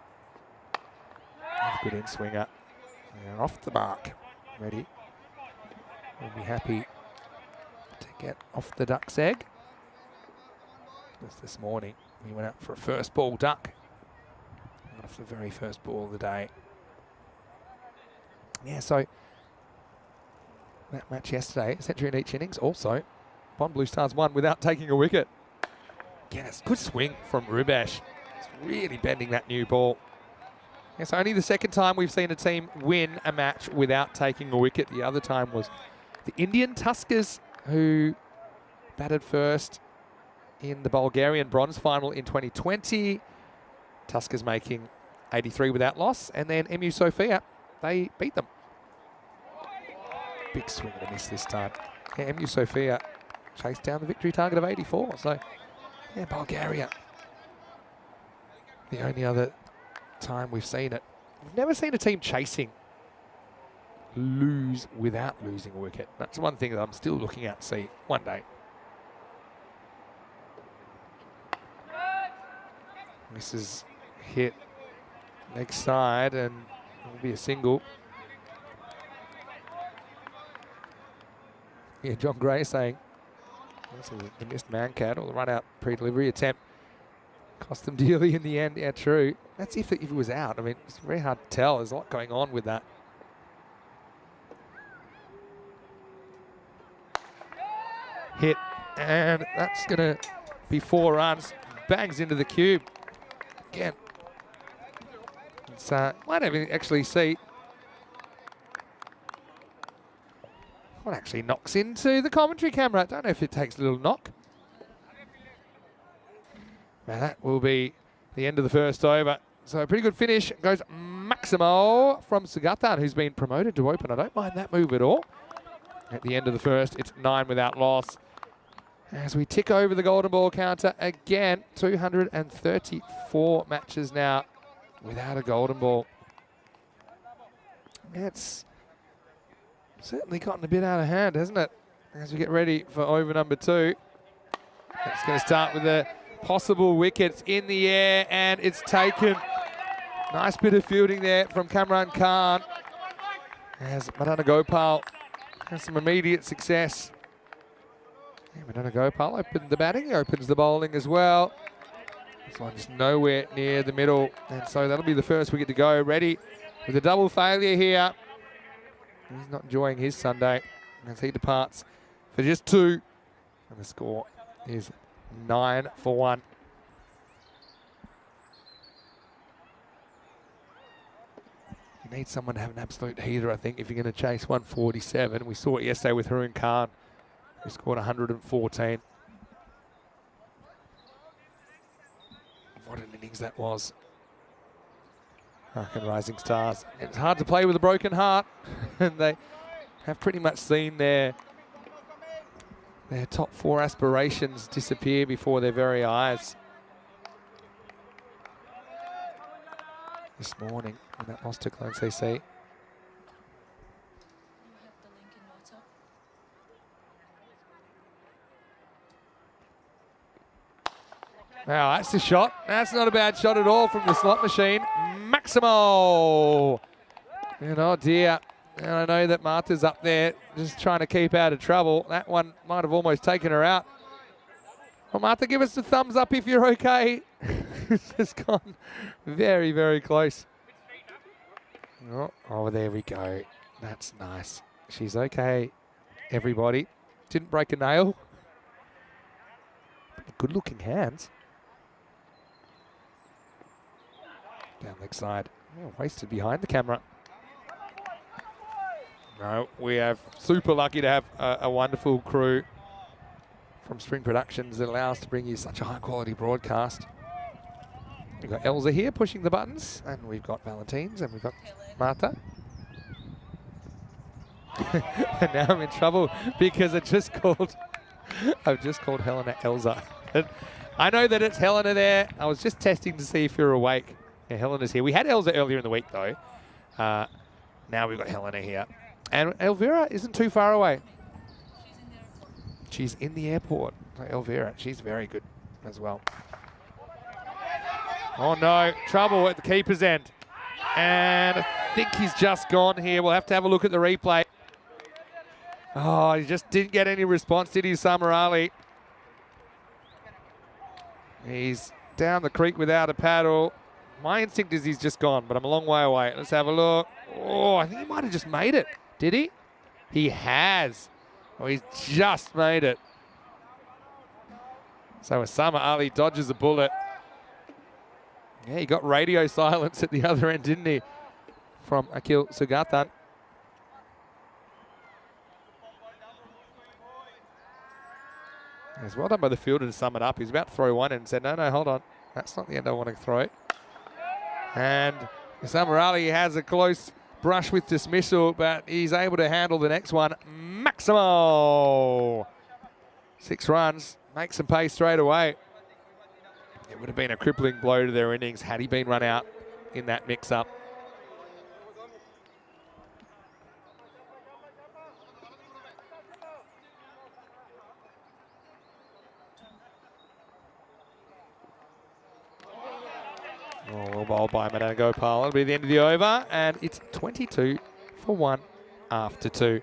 Good in-swinger. And off the mark. Ready. We'll be happy to get off the duck's egg. Just this morning, we went out for a first ball duck. Off the very first ball of the day. Yeah, so that match yesterday, a century in each innings. Also, Blonde Blue Stars won without taking a wicket. Again, it's a good swing from Rubesh. It's really bending that new ball. It's only the second time we've seen a team win a match without taking a wicket. The other time was the Indian Tuskers, who batted first in the Bulgarian bronze final in 2020. Tuskers making 83 without loss. And then MU Sofia, they beat them. Big swing and a miss this time. Yeah, MU Sofia chased down the victory target of 84. So, yeah, Bulgaria, the only other time we've seen it. We've never seen a team chasing lose without losing a wicket. That's one thing that I'm still looking at to see one day. This is hit leg side and it'll be a single. Yeah, John Gray saying this is the missed man cat or the run out pre-delivery attempt cost them dearly in the end. Yeah, true. That's if it was out. I mean, it's very hard to tell. There's a lot going on with that. Hit, and that's going to be 4 runs. Bangs into the cube. Again, it's, might even actually see. Well, actually knocks into the commentary camera. I don't know if it takes a little knock. Now that will be the end of the first over. So a pretty good finish. Goes Maximo from Sugatan, who's been promoted to open. I don't mind that move at all. At the end of the first, it's 9 without loss. As we tick over the golden ball counter again, 234 matches now without a golden ball. It's certainly gotten a bit out of hand, hasn't it? As we get ready for over number 2. It's going to start with the possible wickets in the air, and it's taken. Nice bit of fielding there from Kamran Khan. As Madana Gopal has some immediate success. Yeah, Madana Gopal opened the batting, opens the bowling as well. This one's nowhere near the middle, and so that'll be the first wicket to go. Ready with a double failure here. He's not enjoying his Sunday as he departs for just 2. And the score is 9 for 1. You need someone to have an absolute heater, I think, if you're going to chase 147. We saw it yesterday with Harun Khan, who scored 114. What an innings that was. Arkin Rising Stars. It's hard to play with a broken heart, and they have pretty much seen their top 4 aspirations disappear before their very eyes. This morning, when that loss to Clone CC. Now that's the shot. That's not a bad shot at all from the slot machine. Maximo! And oh dear, And I know that Martha's up there just trying to keep out of trouble. That one might have almost taken her out. Well, Martha, give us a thumbs up if you're okay. It's just gone very, very close. Oh, there we go. That's nice. She's okay, everybody. Didn't break a nail. Good looking hands. Down leg side. Oh, wasted behind the camera. No, we have super lucky to have a wonderful crew from Spring Productions that allow us to bring you such a high quality broadcast. We've got Elza here pushing the buttons, and we've got Valentines, and we've got Martha. And now I'm in trouble because I've just called Helena Elza. I know that it's Helena there. I was just testing to see if you're awake. Yeah, Helena's here. We had Elza earlier in the week though. Now we've got Helena here. And Elvira isn't too far away. She's in the airport. Elvira, she's very good as well. Oh no, trouble at the keeper's end. And I think he's just gone here. We'll have to have a look at the replay. Oh, he just didn't get any response, did he, Samarali? He's down the creek without a paddle. My instinct is he's just gone, but I'm a long way away. Let's have a look. Oh, I think he might have just made it. Did he? He has. Oh, he's just made it. So Osama Ali dodges a bullet. Yeah, he got radio silence at the other end, didn't he? From Akil Sugatan. It's well done by the fielder to sum it up. He's about to throw one and said, no, hold on. That's not the end I want to throw. And Osama Ali has a close brush with dismissal, but he's able to handle the next one. Maximo! 6 runs, makes some pace straight away. It would have been a crippling blow to their innings had he been run out in that mix-up. Oh, well bowled by Madana Gopal. It'll be the end of the over, and it's 22 for 1 after 2.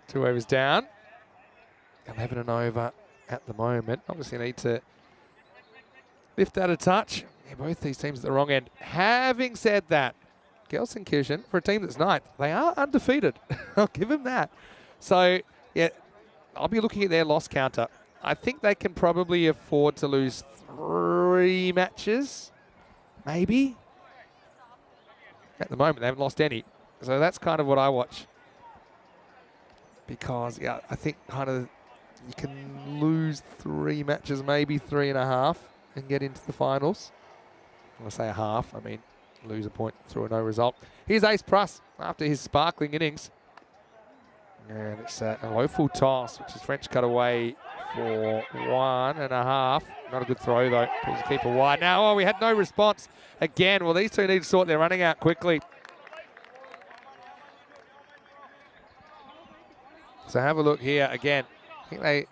Two overs down. 11 and over at the moment. Obviously need to lift that a touch. Yeah, both these teams at the wrong end. Having said that, Gelsenkirchen, for a team that's ninth, they are undefeated. I'll give them that. So, yeah, I'll be looking at their loss counter. I think they can probably afford to lose 3 matches, maybe. At the moment, they haven't lost any. So that's kind of what I watch. Because, yeah, I think kind of you can lose 3 matches, maybe 3.5, and get into the finals. When I say a half, I mean lose a point through a no result. Here's Ace Pruss after his sparkling innings. And it's a low full toss, which is French cut away for 1.5. Not a good throw, though. Pulls the keeper wide. Now, oh, we had no response again. Well, these two need to sort their running out quickly. So have a look here again. I think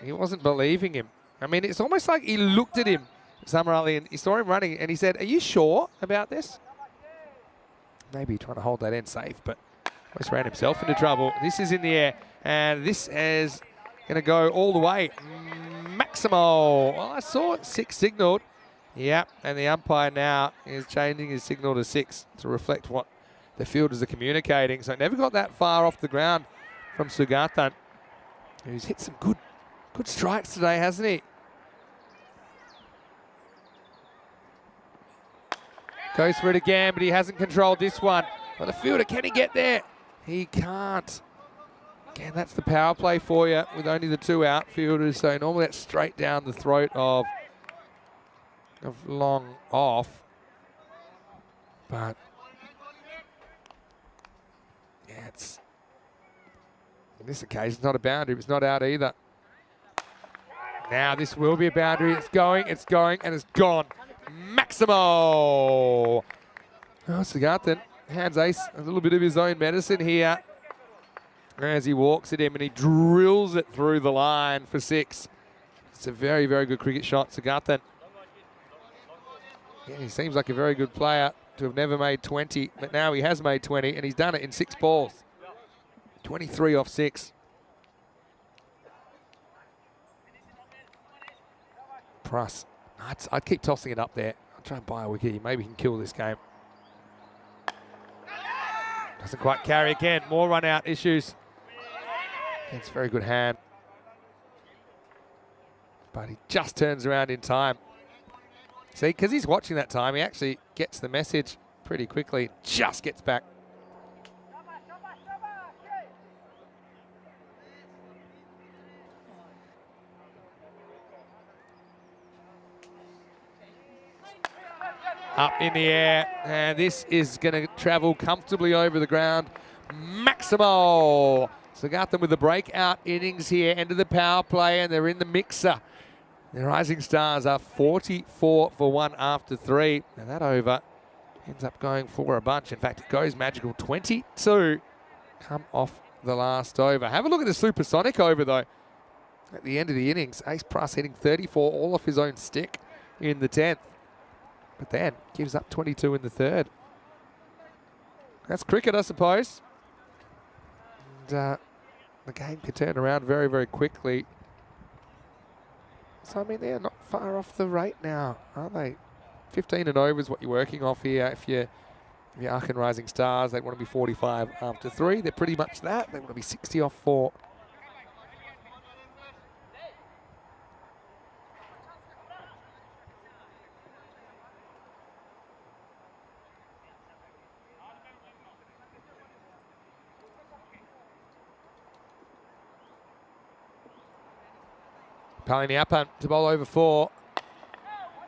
he wasn't believing him. I mean, it's almost like he looked at him, Samarali, and he saw him running, and he said, are you sure about this? Maybe trying to hold that end safe, but almost ran himself into trouble. This is in the air, and this is going to go all the way. Maximo. Well, I saw it 6 signalled. Yep, and the umpire now is changing his signal to 6 to reflect what the fielders are communicating. So never got that far off the ground from Sugatan, who's hit some good strikes today, hasn't he? Goes for it again, but he hasn't controlled this one. But the fielder, can he get there? He can't. Again, that's the power play for you with only the 2 outfielders. So normally that's straight down the throat of long off. But yeah, it's on this occasion it's not a boundary. It's not out either. Now this will be a boundary. It's going, and it's gone. Maximo. Oh, Sugatan hands Ace a little bit of his own medicine here as he walks at him, and he drills it through the line for 6. It's a very, very good cricket shot, Sagathan. Yeah, he seems like a very good player to have never made 20, but now he has made 20, and he's done it in 6 balls. 23 off 6. Pruss. I'd keep tossing it up there. I'll try and buy a wicket. Maybe he can kill this game. Doesn't quite carry again. More run-out issues. It's a very good hand. But he just turns around in time. See, because he's watching that time, he actually gets the message pretty quickly. Just gets back. Up in the air, and this is going to travel comfortably over the ground. Maximo! Sagathan with the breakout innings here, end of the power play, and they're in the mixer. The Rising Stars are 44 for 1 after 3. Now that over ends up going for a bunch. In fact, it goes magical. 22 come off the last over. Have a look at the supersonic over, though. At the end of the innings, Ace Pruss hitting 34 all off his own stick in the 10th. But then gives up 22 in the 3rd. That's cricket, I suppose. And the game can turn around very, very quickly. So, I mean, they're not far off the rate now, are they? 15 and over is what you're working off here. If you're Aachen Rising Stars, they want to be 45 after 3. They're pretty much that. They want to be 60 off 4. Paliniappan to bowl over 4.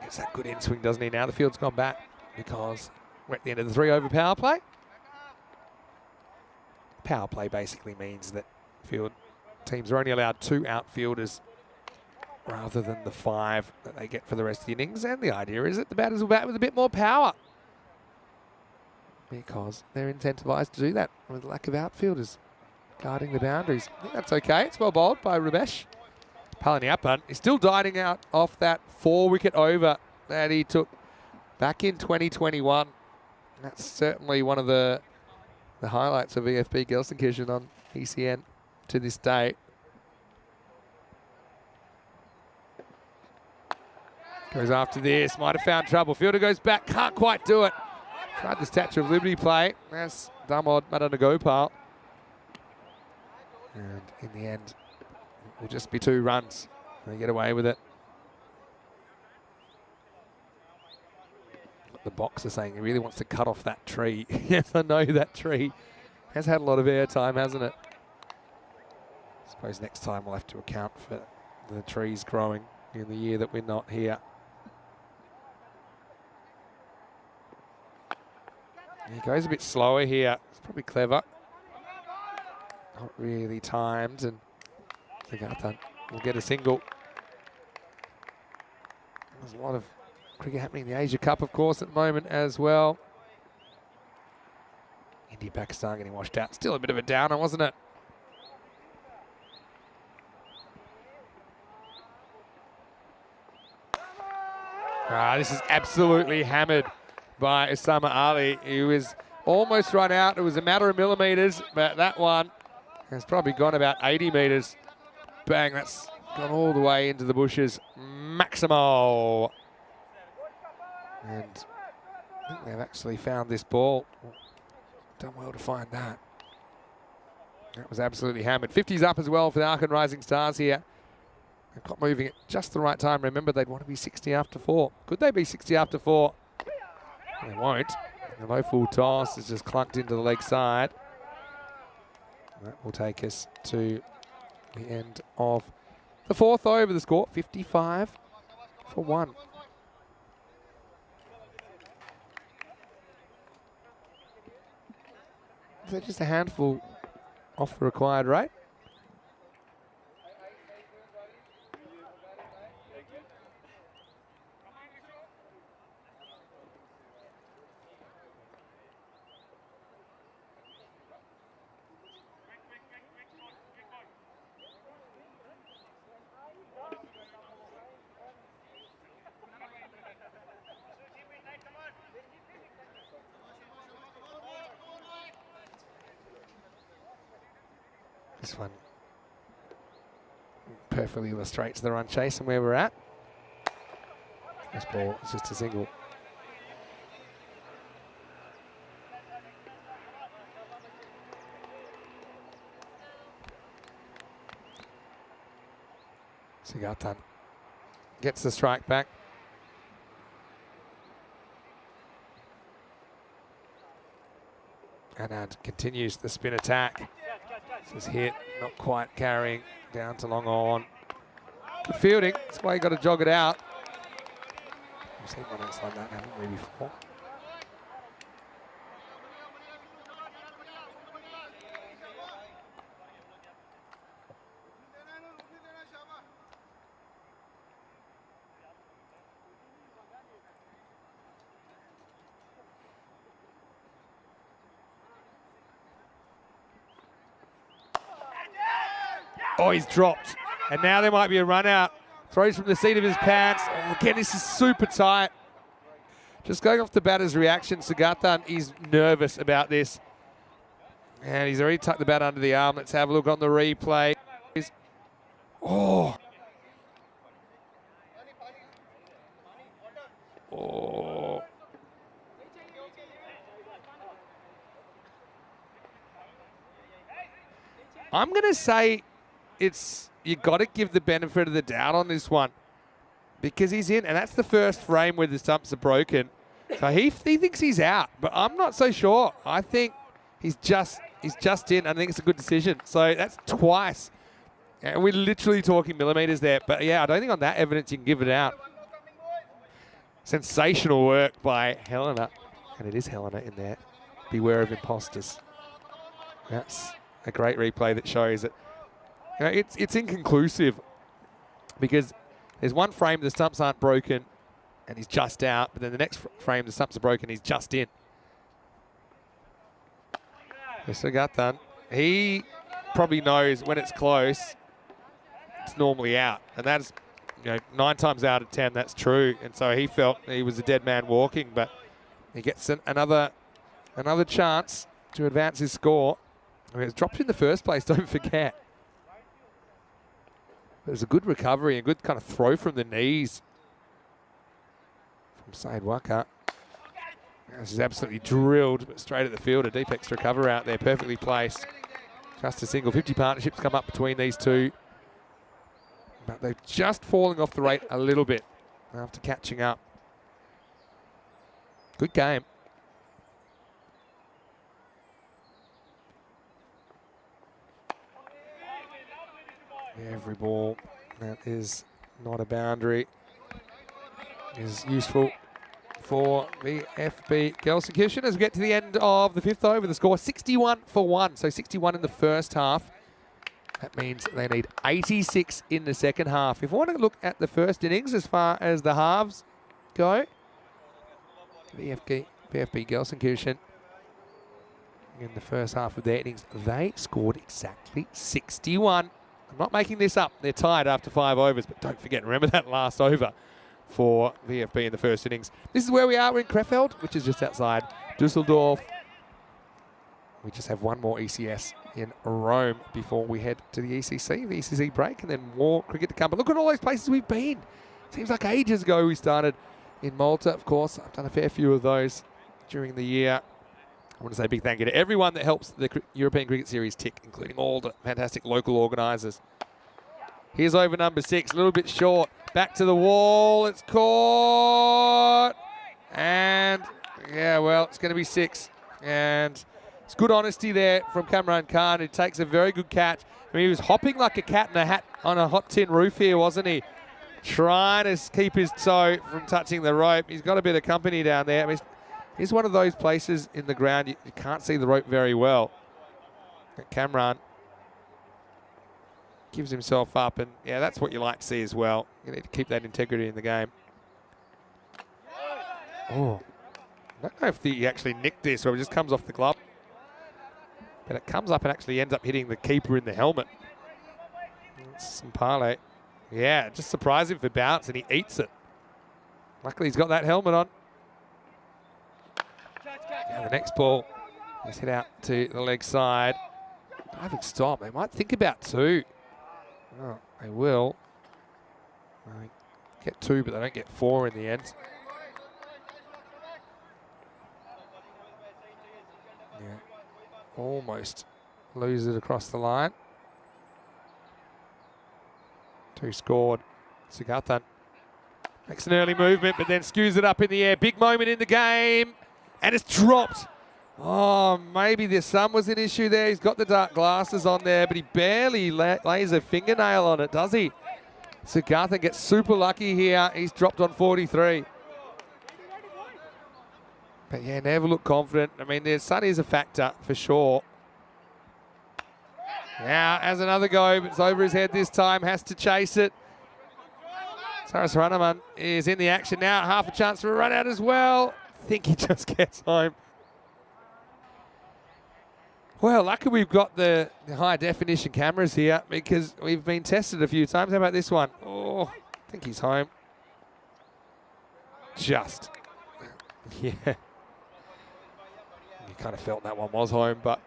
Gets that good in swing, doesn't he? Now the field's gone back because we're at the end of the 3-over power play. Power play basically means that field teams are only allowed 2 outfielders rather than the 5 that they get for the rest of the innings. And the idea is that the batters will bat with a bit more power because they're incentivized to do that with the lack of outfielders guarding the boundaries. I think that's okay. It's well bowled by Rubesh. Paliniappan is still dining out off that 4-wicket over that he took back in 2021. That's certainly one of the highlights of EFB Gelsenkirchen on ECN to this day. Goes after this, might have found trouble. Fielder goes back, can't quite do it. Tried the Statue of Liberty play. That's Damod Madanagopal. And in the end, it will just be 2 runs. They get away with it. The boxer saying he really wants to cut off that tree. Yes, I know that tree has had a lot of airtime, hasn't it? I suppose next time we'll have to account for the trees growing in the year that we're not here. He goes a bit slower here. It's probably clever. Not really timed, and Sagathan will get a single. There's a lot of cricket happening in the Asia Cup, of course, at the moment as well. India, Pakistan getting washed out. Still a bit of a downer, wasn't it? This is absolutely hammered by Osama Ali. He was almost run out. It was a matter of millimetres, but that one has probably gone about 80 metres. Bang, that's gone all the way into the bushes. Maximo. And I think they've actually found this ball. Done well to find that. That was absolutely hammered. 50's up as well for the Aachen Rising Stars here. They've got moving at just the right time. Remember, they'd want to be 60 after 4. Could they be 60 after 4? They won't. The low full toss is just clunked into the leg side. That will take us to the end of the 4th over. The score, 55 for 1. Is that just a handful off the required rate? This one perfectly illustrates the run chase and where we're at. This ball is just a single. Sigatan gets the strike back. And continues the spin attack. This is hit, not quite carrying, down to long on. Good fielding, that's why you got to jog it out. We've seen one else like that, haven't we, before? Oh, he's dropped. And now there might be a run out. Throws from the seat of his pants. Oh, again, this is super tight. Just going off the batter's reaction, Sigatan is nervous about this. And he's already tucked the bat under the arm. Let's have a look on the replay. Oh. Oh. I'm going to say you got to give the benefit of the doubt on this one because he's in, and that's the first frame where the stumps are broken. So he thinks he's out, but I'm not so sure. I think he's just in. I think it's a good decision. So that's twice. And we're literally talking millimeters there. But yeah, I don't think on that evidence you can give it out. Sensational work by Helena. And it is Helena in there. Beware of imposters. That's a great replay that shows that it's inconclusive because there's one frame the stumps aren't broken and he's just out, but then the next frame the stumps are broken, he's just in. Sigatan, he probably knows when it's close, it's normally out, and that's 9 times out of 10 that's true, and so he felt he was a dead man walking, but he gets another chance to advance his score. I mean, it's dropped in the first place, don't forget. It was a good recovery, a good kind of throw from the knees from Said Waka. This is absolutely drilled, but straight at the field. A deep extra cover out there, perfectly placed. Just a single. 50 partnerships come up between these two. But they're just falling off the rate a little bit after catching up. Good game. Every ball that is not a boundary is useful for the FB Gelsenkirchen as we get to the end of the 5th over. The score 61 for 1, so 61 in the first half. That means they need 86 in the second half. If I want to look at the first innings as far as the halves go, the VfB Gelsenkirchen in the first half of their innings, they scored exactly 61. I'm not making this up. They're tied after 5 overs, but don't forget, remember that last over for VfB in the first innings. This is where we are. We're in Krefeld, which is just outside Dusseldorf. We just have one more ECS in Rome before we head to the ECC break, and then more cricket to come. But look at all those places we've been. Seems like ages ago we started in Malta, of course. I've done a fair few of those during the year. I want to say a big thank you to everyone that helps the European Cricket Series tick, including all the fantastic local organisers. Here's over number 6, a little bit short. Back to the wall, it's caught. And, yeah, well, it's going to be 6. And it's good honesty there from Kamran Khan, who takes a very good catch. I mean, he was hopping like a cat in a hat on a hot tin roof here, wasn't he? Trying to keep his toe from touching the rope. He's got a bit of company down there. I mean, it's one of those places in the ground you can't see the rope very well. Kamran gives himself up, and yeah, that's what you like to see as well. You need to keep that integrity in the game. Oh, I don't know if he actually nicked this or it just comes off the glove. But it comes up and actually ends up hitting the keeper in the helmet. It's some parlay. Yeah, just surprised him for bounce, and he eats it. Luckily, he's got that helmet on. Now the next ball is hit out to the leg side. Diving stop. They might think about 2. Oh, they will. They get 2, but they don't get 4 in the end. Yeah. Almost lose it across the line. 2 scored. Sugathan makes an early movement, but then skews it up in the air. Big moment in the game, and it's dropped. Oh, maybe the sun was an issue there. He's got the dark glasses on there, but he barely lays a fingernail on it, does he? Sugathan gets super lucky here. He's dropped on 43. But yeah, never look confident. I mean, the sun is a factor for sure. Now has another go, but it's over his head this time. Has to chase it. Saras Ranaman is in the action now. Half a chance for a run out as well. I think he just gets home. Well, lucky we've got the high definition cameras here because we've been tested a few times. How about this one? Oh, I think he's home. Just. Yeah. You kind of felt that one was home, but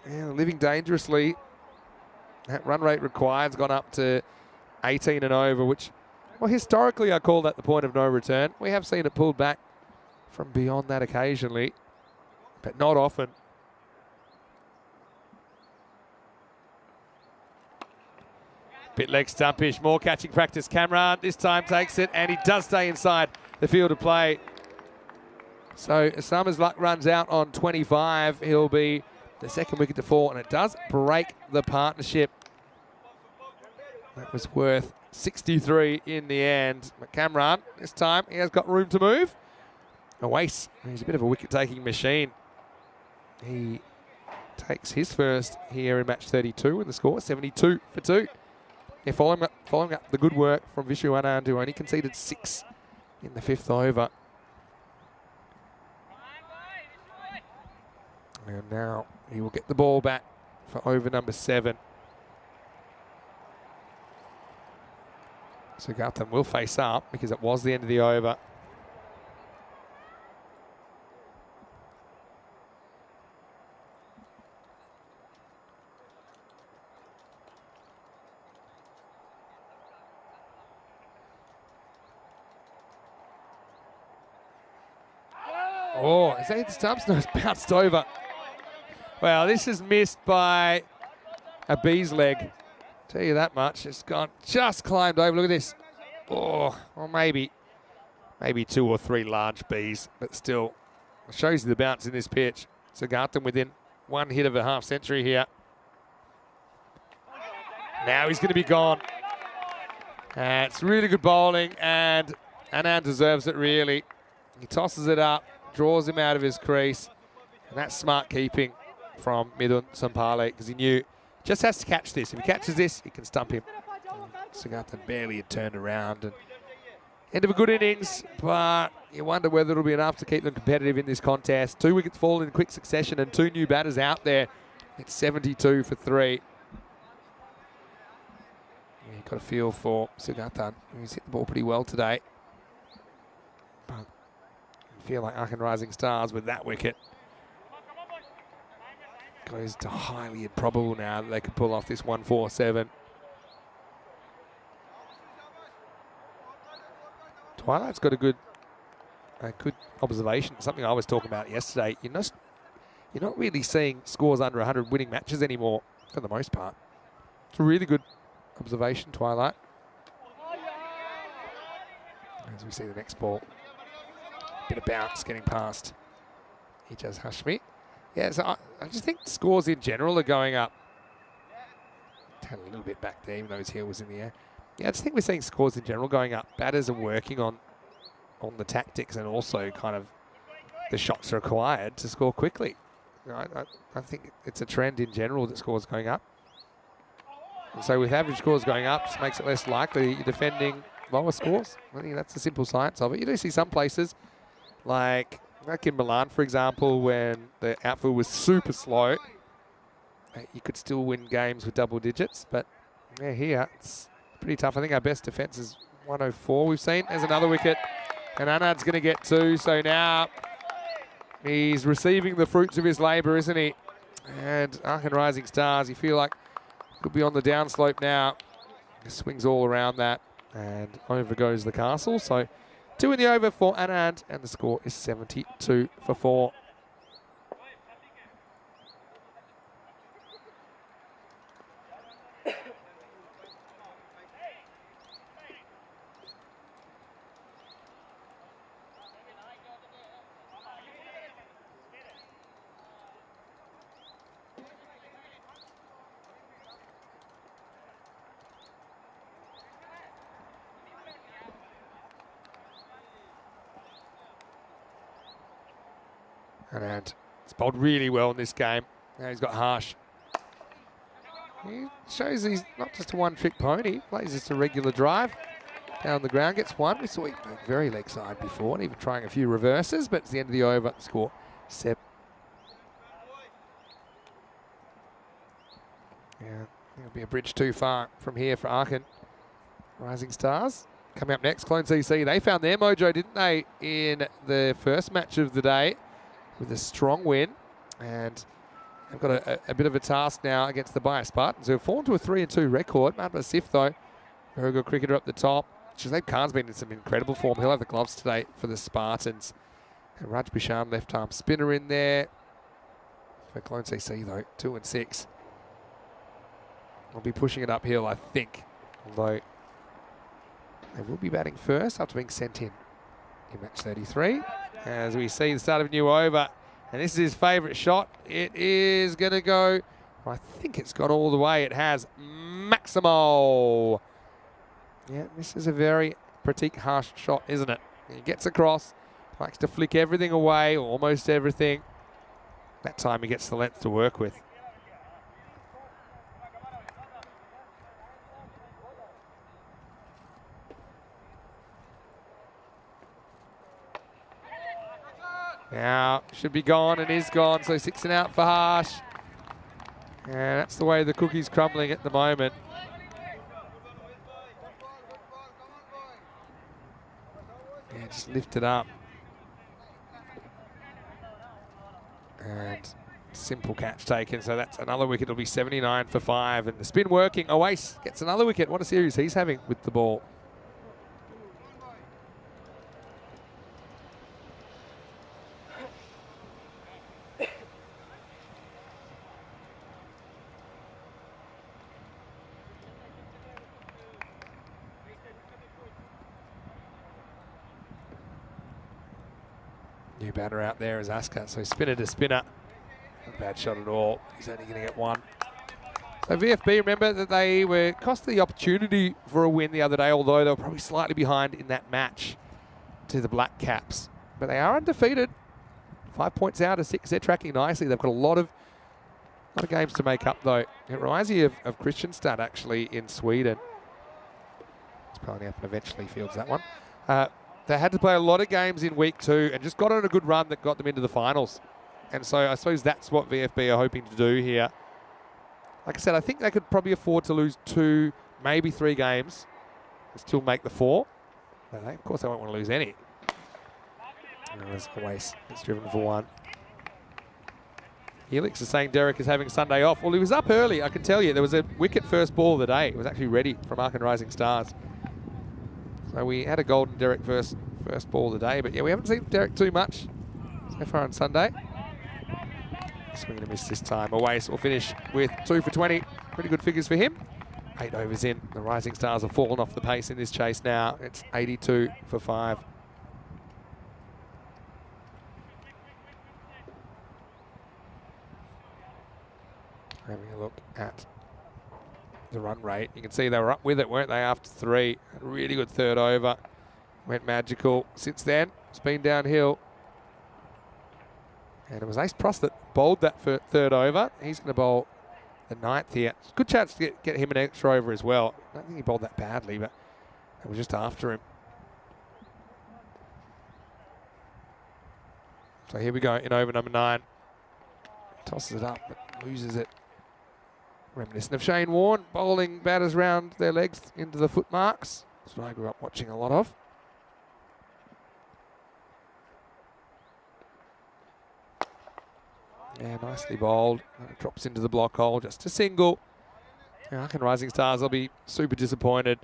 yeah, living dangerously. That run rate required's gone up to 18 and over, which, well, historically I call that the point of no return. We have seen it pulled back from beyond that occasionally, but not often. Bit leg stumpish, more catching practice. Cameron this time takes it, and he does stay inside the field of play. So Summers' luck runs out on 25. He'll be the second wicket to fall, and it does break the partnership. That was worth 63 in the end. But Cameron, this time, he has got room to move. Awais, he's a bit of a wicket-taking machine. He takes his first here in match 32 with the score 72 for 2. Yeah, following up the good work from Vishu Anand, who only conceded 6 in the 5th over. And now he will get the ball back for over number 7. So Gautam will face up because it was the end of the over. Oh, is that hit the stumps? No, it's bounced over. Well, this is missed by a bee's leg. Tell you that much. It's gone, just climbed over. Look at this. Oh, well, maybe 2 or 3 large bees, but still, it shows you the bounce in this pitch. So Garton within 1 hit of a half century here. Now he's going to be gone. It's really good bowling, and Anand deserves it, really. He tosses it up, draws him out of his crease, and that's smart keeping from Midun Sampale, because he knew just has to catch this. If he catches this, he can stump him. Sugathan barely had turned around. And end of a good innings, but you wonder whether it'll be enough to keep them competitive in this contest. 2 wickets fall in quick succession and 2 new batters out there. It's 72 for 3. Yeah, you've got a feel for Sugathan. He's hit the ball pretty well today. But you feel like Aachen Rising Stars with that wicket. Goes to highly improbable now that they could pull off this 147. Twilight's got a good observation. Something I was talking about yesterday. You're not really seeing scores under 100 winning matches anymore for the most part. It's a really good observation, Twilight. As we see the next ball. Bit of bounce getting past Ijaz Hashmi. Yeah, so I just think scores in general are going up. Had a little bit back there, even though his heel was in the air. Yeah, I just think we're seeing scores in general going up. Batters are working on the tactics and also kind of the shots required to score quickly. You know, I think it's a trend in general that scores going up. And so with average scores going up, just makes it less likely you're defending lower scores. I think that's the simple science of it. You do see some places like in Milan, for example, when the outfield was super slow, you could still win games with double digits. But yeah, here it's pretty tough. I think our best defence is 104 we've seen. There's another wicket. And Anand's going to get 2. So now he's receiving the fruits of his labour, isn't he? And Arkin Rising Stars, you feel like could be on the downslope now. It swings all around that, and over goes the castle. So 2 in the over for Anand, and the score is 72 for 4. And he's bowled really well in this game. Now he's got Harsh. He shows he's not just a one-trick pony. Plays just a regular drive. Down the ground, gets one. We saw him very leg side before, and even trying a few reverses, but it's the end of the over. The score, 7. Yeah, it'll be a bridge too far from here for Arkin Rising Stars. Coming up next, Clone CC. They found their mojo, didn't they, in the first match of the day, with a strong win, and they've got a bit of a task now against the Bias Spartans, who have fallen to a 3-2 record. Matt Basif, though, very good cricketer up the top. Shazib Khan's been in some incredible form. He'll have the gloves today for the Spartans. And Raj Bishan, left arm spinner in there. For Clone CC, though, 2 and 6. We'll be pushing it uphill, I think, although they will be batting first after being sent in match 33. As we see the start of a new over, and this is his favourite shot. It is going to go, I think it's got all the way. It has. Maximo. Yeah, this is a very Pratik Harsh shot, isn't it? He gets across, likes to flick everything away, or almost everything. That time he gets the length to work with. Now, should be gone and is gone, so 6 and out for Harsh. And that's the way the cookie's crumbling at the moment. Yeah, just lift it up. And simple catch taken, so that's another wicket. It'll be 79 for 5. And the spin working. Oase gets another wicket. What a series he's having with the ball. New batter out there is Asker, so spinner to spinner. Not a bad shot at all. He's only going to get 1. So VFB, remember that they were cost the opportunity for a win the other day, although they were probably slightly behind in that match to the Black Caps. But they are undefeated. 5 points out of 6. They're tracking nicely. They've got a lot of games to make up, though. It reminds me of Kristianstad, actually, in Sweden. It's probably up and eventually fields that one. They had to play a lot of games in week 2 and just got on a good run that got them into the finals. And so I suppose that's what VFB are hoping to do here. Like I said, I think they could probably afford to lose 2, maybe 3 games and still make the 4. But of course, they won't want to lose any. And there's Oase. It's driven for 1. Helix is saying Derek is having Sunday off. Well, he was up early, I can tell you. There was a wicket first ball of the day. It was actually ready from Arkin Rising Stars. So we had a golden Derek first ball of the day, but yeah, we haven't seen Derek too much so far on Sunday. Swing and a miss this time. Oase will finish with 2 for 20. Pretty good figures for him. 8 overs in. The Rising Stars have fallen off the pace in this chase now. It's 82 for 5. Having a look at the run rate. You can see they were up with it, weren't they, after 3. A really good third over. Went magical. Since then, it's been downhill. And it was Ace Prost that bowled that for third over. He's going to bowl the 9th here. Good chance to get him an extra over as well. I don't think he bowled that badly, but it was just after him. So here we go in over number 9. Tosses it up, but loses it. Reminiscent of Shane Warne, bowling batters round their legs into the foot marks. That's what I grew up watching a lot of. Yeah, nicely bowled. drops into the block hole, just a single. Aachen Rising Stars will be super disappointed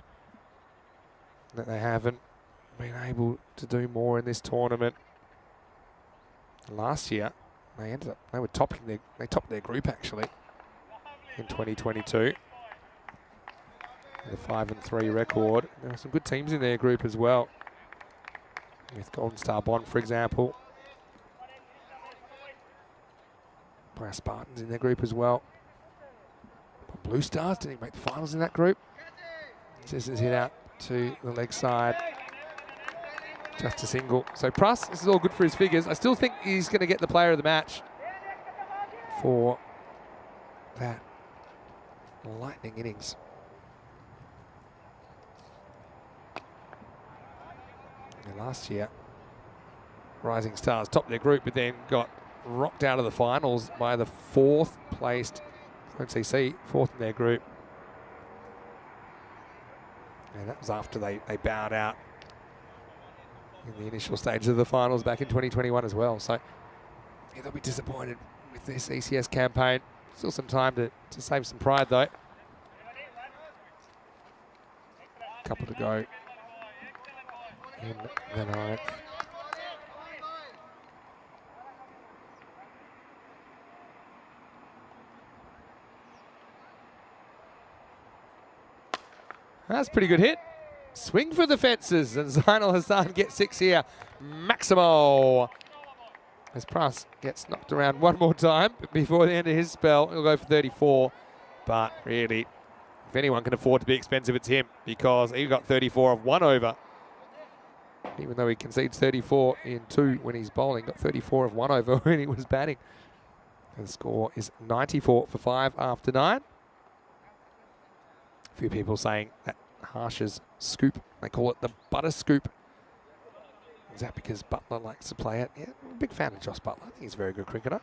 that they haven't been able to do more in this tournament. Last year, they were topped their group actually in 2022. The 5-3 record. There were some good teams in their group as well, with Golden Star Bond, for example. By Spartans in their group as well. But Blue Stars didn't make the finals in that group. Scissors hit out to the leg side. Just a single. So Pruss, this is all good for his figures. I still think he's going to get the player of the match for that lightning innings. And last year, Rising Stars topped their group, but then got rocked out of the finals by the 4th placed OCC, 4th in their group. And that was after they bowed out in the initial stages of the finals back in 2021 as well. So yeah, they'll be disappointed with this ECS campaign. Still some time to save some pride though. Couple to go in the 9th. That's a pretty good hit. Swing for the fences, and Zainal Hassan gets 6 here. Maximo. As Pruss gets knocked around one more time before the end of his spell, he'll go for 34. But really, if anyone can afford to be expensive, it's him, because he got 34 of 1 over. Even though he concedes 34 in 2 when he's bowling, got 34 of 1 over when he was batting. And the score is 94 for 5 after 9. A few people saying that Harsh's scoop, they call it the butter scoop. Is that because Butler likes to play it? Yeah, I'm a big fan of Josh Butler. I think he's a very good cricketer.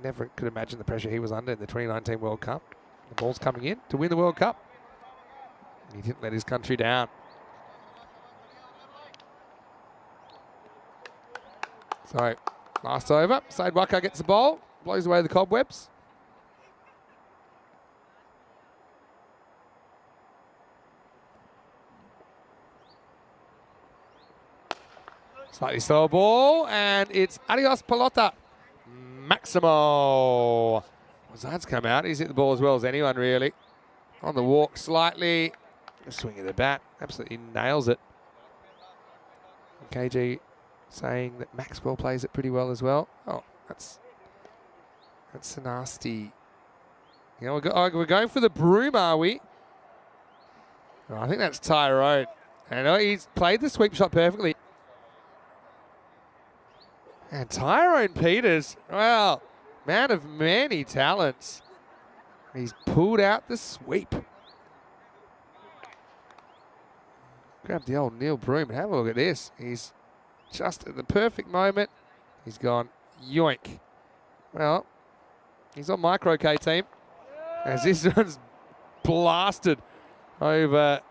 Never could imagine the pressure he was under in the 2019 World Cup. The ball's coming in to win the World Cup. He didn't let his country down. So, last over, Said Waka gets the ball, blows away the cobwebs. Slightly slower ball, and it's Adios Pelota. Maximo. Zard's come out, he's hit the ball as well as anyone really. On the walk slightly, a swing of the bat, absolutely nails it. KG saying that Maxwell plays it pretty well as well. Oh, that's a nasty. You know, we're going for the broom, are we? Oh, I think that's Tyrone. And he's played the sweep shot perfectly. And Tyrone Peters, well, man of many talents. He's pulled out the sweep. Grab the old Neil Broom and have a look at this. He's just at the perfect moment. He's gone yoink. Well, he's on micro K team, as this one's blasted over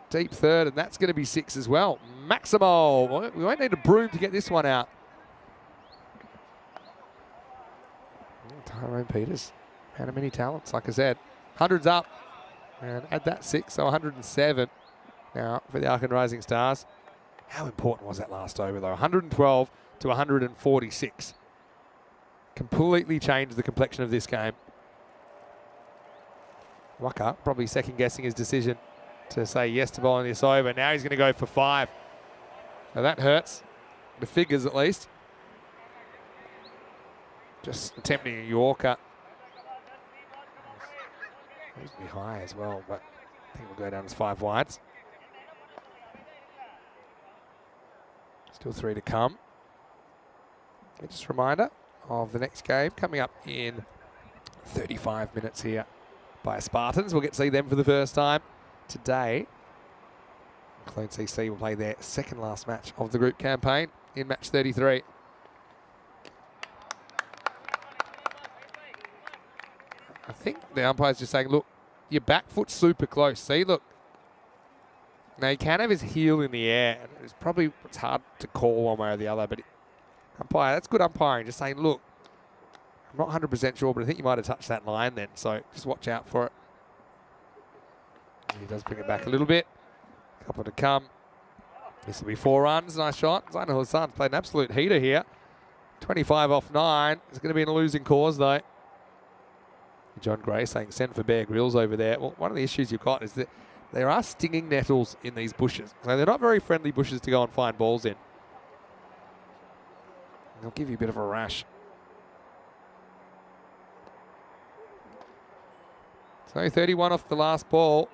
deep third, and that's going to be 6 as well. Maximo. We won't need a broom to get this one out. Tyrone Peters, man of many talents, like I said. 100's up, and add that 6, so 107 now for the Aachen Rising Stars. How important was that last over, though? 112 to 146. Completely changed the complexion of this game. Waka probably second-guessing his decision to say yes to bowling this over. Now he's going to go for 5. Now that hurts. The figures, at least. Just attempting a Yorker. He's be high as well, but I think we'll go down as 5 wides. Still 3 to come. And just a reminder of the next game coming up in 35 minutes here by Spartans. We'll get to see them for the first time today. Clone CC will play their second last match of the group campaign in match 33. I think the umpire's just saying, look, your back foot's super close. See, look. Now, he can have his heel in the air. And it's hard to call one way or the other, but umpire, that's good umpiring. Just saying, look, I'm not 100% sure, but I think you might have touched that line then. So just watch out for it. He does bring it back a little bit. A couple to come. This will be 4 runs. Nice shot. Zainul Hassan's played an absolute heater here. 25 off 9. It's going to be in a losing cause, though. John Gray saying send for Bear Grylls over there. Well, one of the issues you've got is that there are stinging nettles in these bushes. So they're not very friendly bushes to go and find balls in. They'll give you a bit of a rash. So 31 off the last ball.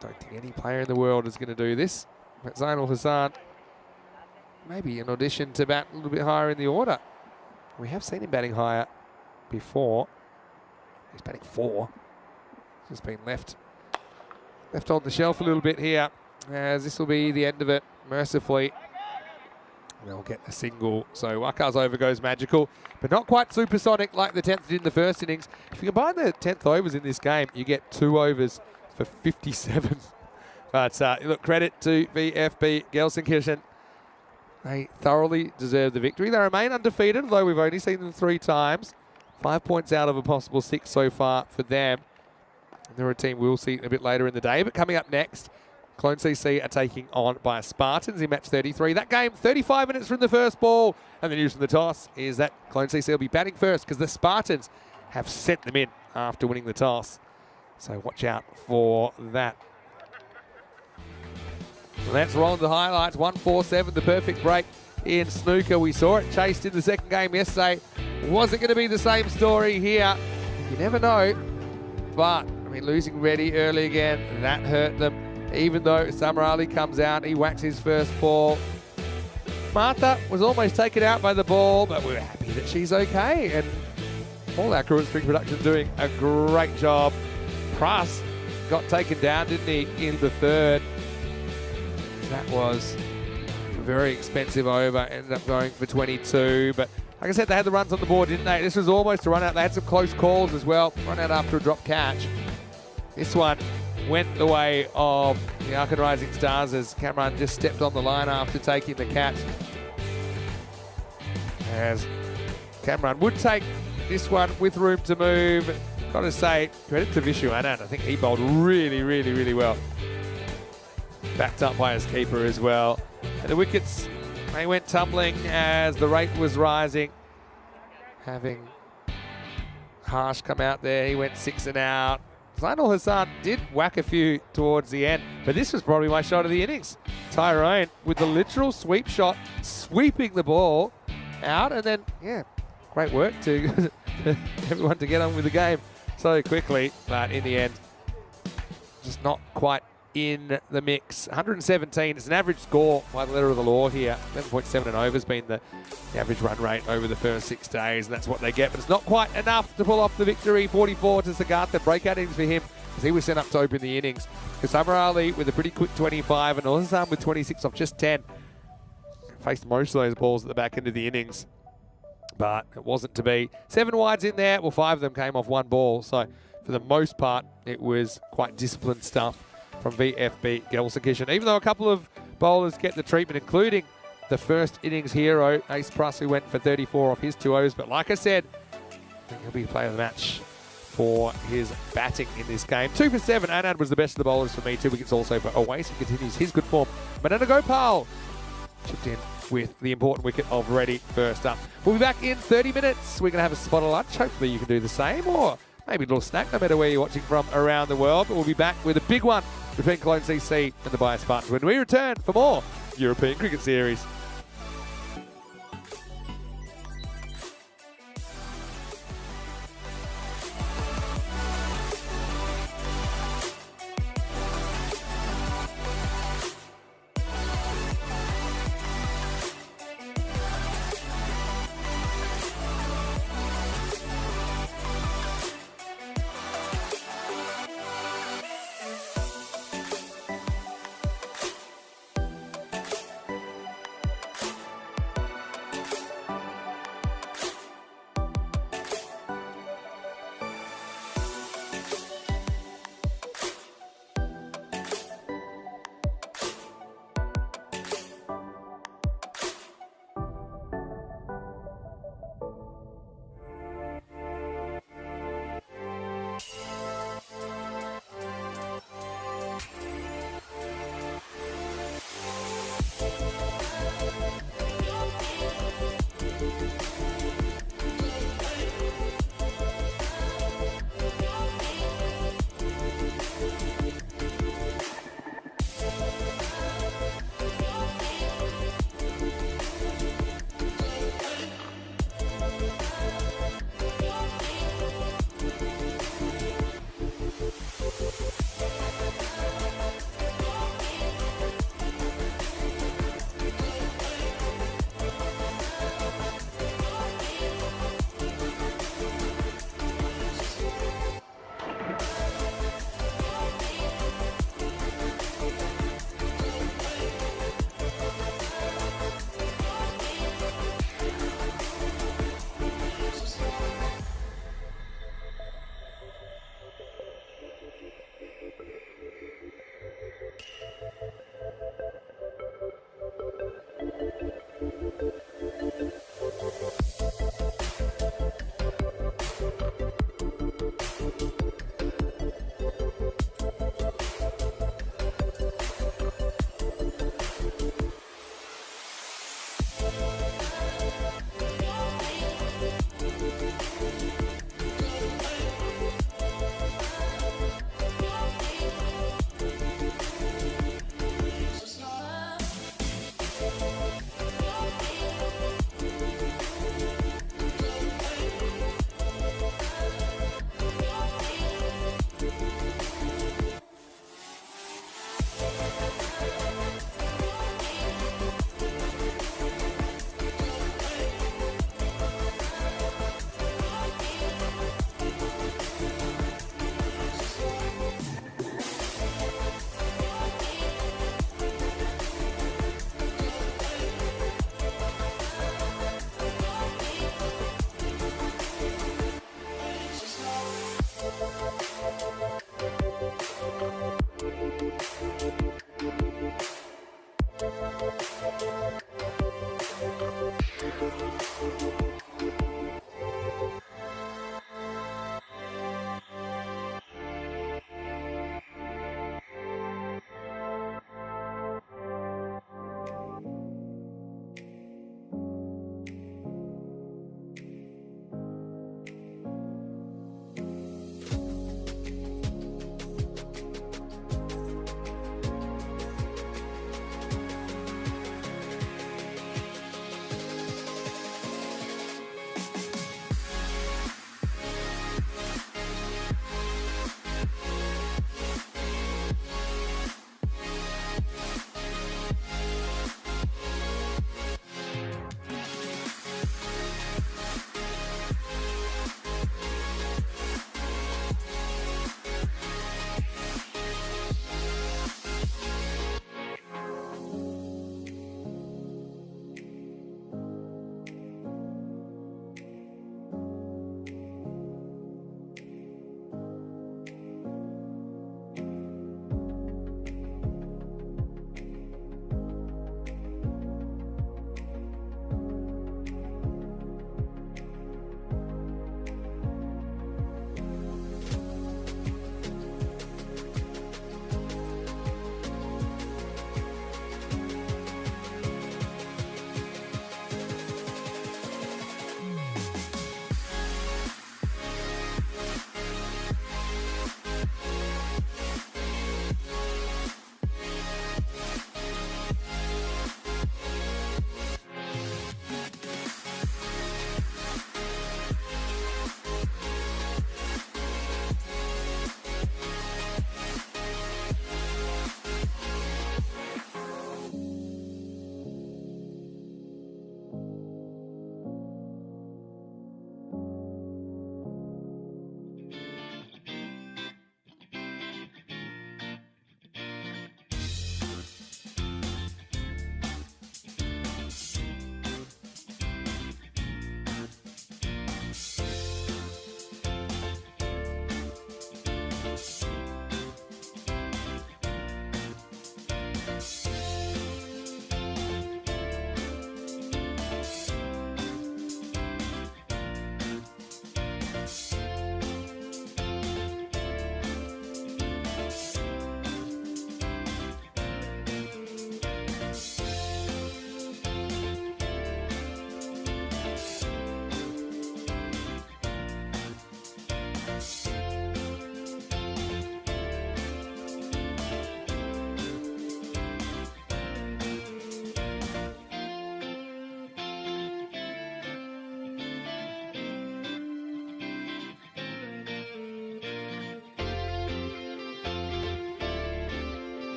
Don't think any player in the world is going to do this. But Zainul Hassan, maybe an audition to bat a little bit higher in the order. We have seen him batting higher before. He's batting 4. Just been left on the shelf a little bit here, as this will be the end of it, mercifully. They'll get a single. So Waka's over goes magical, but not quite supersonic like the 10th did in the first innings. If you combine the 10th overs in this game, you get 2 overs for 57. But look, credit to VFB Gelsenkirchen. They thoroughly deserve the victory. They remain undefeated, though we've only seen them 3 times. 5 points out of a possible 6 so far for them. And they're a team we'll see a bit later in the day. But coming up next, Clone CC are taking on by Spartans in match 33. That game, 35 minutes from the first ball. And the news from the toss is that Clone CC will be batting first because the Spartans have sent them in after winning the toss. So watch out for that. Let's roll into the highlights. 147, the perfect break in snooker. We saw it chased in the second game yesterday. Was it going to be the same story here? You never know. But, I mean, losing Reddy early again, that hurt them. Even though Summer Ali comes out, he whacks his first ball. Martha was almost taken out by the ball, but we're happy that she's okay. And all our crew at Spring Production doing a great job. Pruss got taken down, didn't he, in the third. That was a very expensive over. Ended up going for 22. But like I said, they had the runs on the board, didn't they? This was almost a run out. They had some close calls as well. Run out after a drop catch. This one went the way of the Arkan Rising Stars as Cameron just stepped on the line after taking the catch. As Cameron would take this one with room to move. Got to say, credit to Vishu Anand. I think he bowled really, really, really well. Backed up by his keeper as well. And the wickets, they went tumbling as the rate was rising. Having Harsh come out there, he went 6 and out. Zainul Hassan did whack a few towards the end, but this was probably my shot of the innings. Tyrone with the literal sweep shot, sweeping the ball out, and then, yeah, great work to everyone to get on with the game so quickly, but in the end, just not quite in the mix. 117, it's an average score by the letter of the law here. 11.7 and over has been the average run rate over the first 6 days, and that's what they get, but it's not quite enough to pull off the victory. 44 to Sagatha, breakout innings for him as he was sent up to open the innings. Summer Ali with a pretty quick 25 and Ozan with 26 off just 10. Faced most of those balls at the back end of the innings, but it wasn't to be. 7 wides in there, well 5 of them came off 1 ball, so for the most part it was quite disciplined stuff from VFB Gelsenkirchen. Even though a couple of bowlers get the treatment, including the first innings hero, Ace Pruss, who went for 34 off his 2 overs. But like I said, I think he'll be player of the match for his batting in this game. 2 for 7. Anand was the best of the bowlers for me. 2 wickets also for Owais. He continues his good form. Manana Gopal chipped in with the important wicket of Reddy first up. We'll be back in 30 minutes. We're going to have a spot of lunch. Hopefully you can do the same, or maybe a little snack, no matter where you're watching from around the world. But we'll be back with a big one between Clone CC and the Bias Spartans when we return for more European Cricket Series.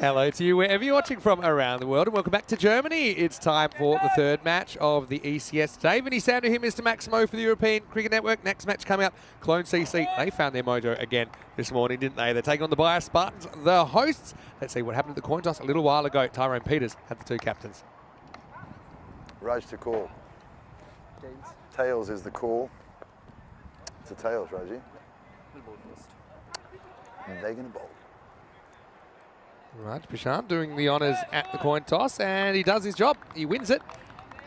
Hello to you wherever you're watching from around the world, and welcome back to Germany. It's time for the third match of the ECS today. Vinny Sander here, Mr. Maximo for the European Cricket Network. Next match coming up, Clone CC. They found their mojo again this morning, didn't they? They're taking on the Bias Spartans, the hosts. Let's see what happened at the coin toss a little while ago. Tyrone Peters had the two captains. Raj to call. Tails is the call. It's a tails, Raji. And they're going to bowl. Raj Bashant doing the honours at the coin toss, and he does his job. He wins it.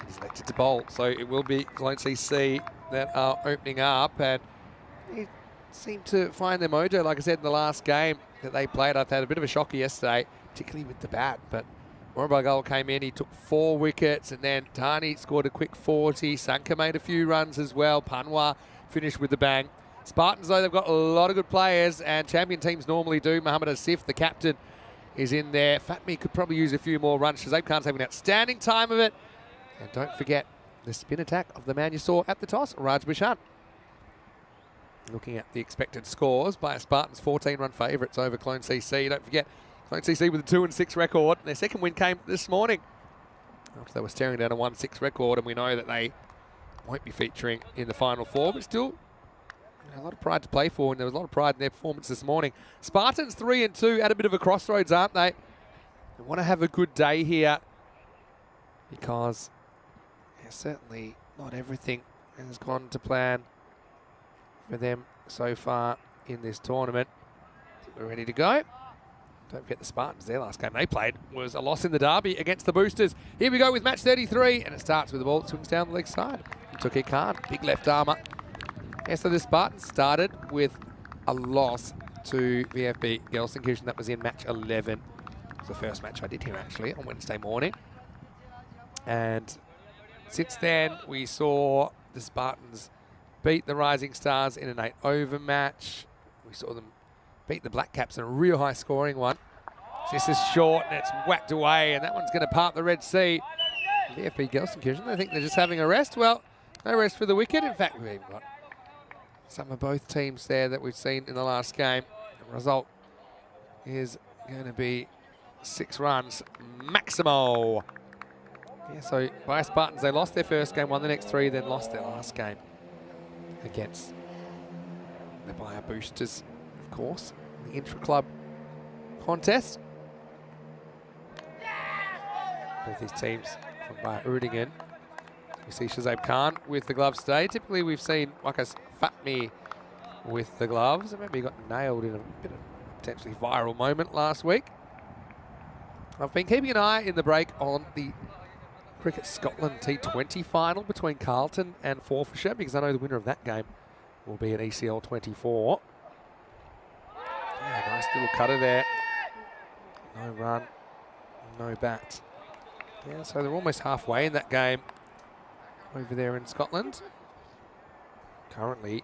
He's elected to bowl, so it will be Clone CC that are opening up, and he seemed to find their mojo, like I said, in the last game that they played. I've had a bit of a shocker yesterday, particularly with the bat, but Morabagul came in, he took 4 wickets, and then Tani scored a quick 40. Sanka made a few runs as well. Panwa finished with the bang. Spartans, though, they've got a lot of good players, and champion teams normally do. Mohammed Asif, the captain, is in there. Fatmi could probably use a few more runs. Shazab Khan's having an outstanding time of it. And don't forget the spin attack of the man you saw at the toss, Raj Bashant. Looking at the expected scores by Spartans, 14-run favourites over Clone CC. Don't forget, Clone CC with a 2-6 record. Their second win came this morning after they were staring down a 1-6 record, and we know that they won't be featuring in the Final Four, but still a lot of pride to play for, and there was a lot of pride in their performance this morning. Spartans 3-2 at a bit of a crossroads, aren't they? They want to have a good day here because certainly not everything has gone to plan for them so far in this tournament. I think we're ready to go. Don't forget the Spartans, their last game they played was a loss in the derby against the Boosters. Here we go with match 33, and it starts with the ball that swings down the leg side. T10 Khan, big left armour. Yeah, so the Spartans started with a loss to VFB Gelsenkirchen. That was in match 11. It was the first match I did here, actually, on Wednesday morning. And since then, we saw the Spartans beat the Rising Stars in an 8-over match. We saw them beat the Black Caps in a real high-scoring one. This is short, and it's whacked away, and that one's going to part the Red Sea. VFB Gelsenkirchen, I think they're just having a rest. Well, no rest for the wicket. In fact, we've even got some of both teams there that we've seen in the last game. The result is going to be 6 runs, Maximo. Yeah, so by Spartans, they lost their first game, won the next 3, then lost their last game against the Bayer Boosters, of course, in the intra-club contest. Both these teams from Bayer Uerdingen. We see Shazab Khan with the gloves today. Typically, we've seen Wakas Fatmi with the gloves. Maybe he got nailed in a bit of a potentially viral moment last week. I've been keeping an eye in the break on the Cricket Scotland T20 final between Carlton and Forfarshire, because I know the winner of that game will be an ECL 24. Yeah, nice little cutter there. No run, no bat. Yeah, so they're almost halfway in that game over there in Scotland. Currently,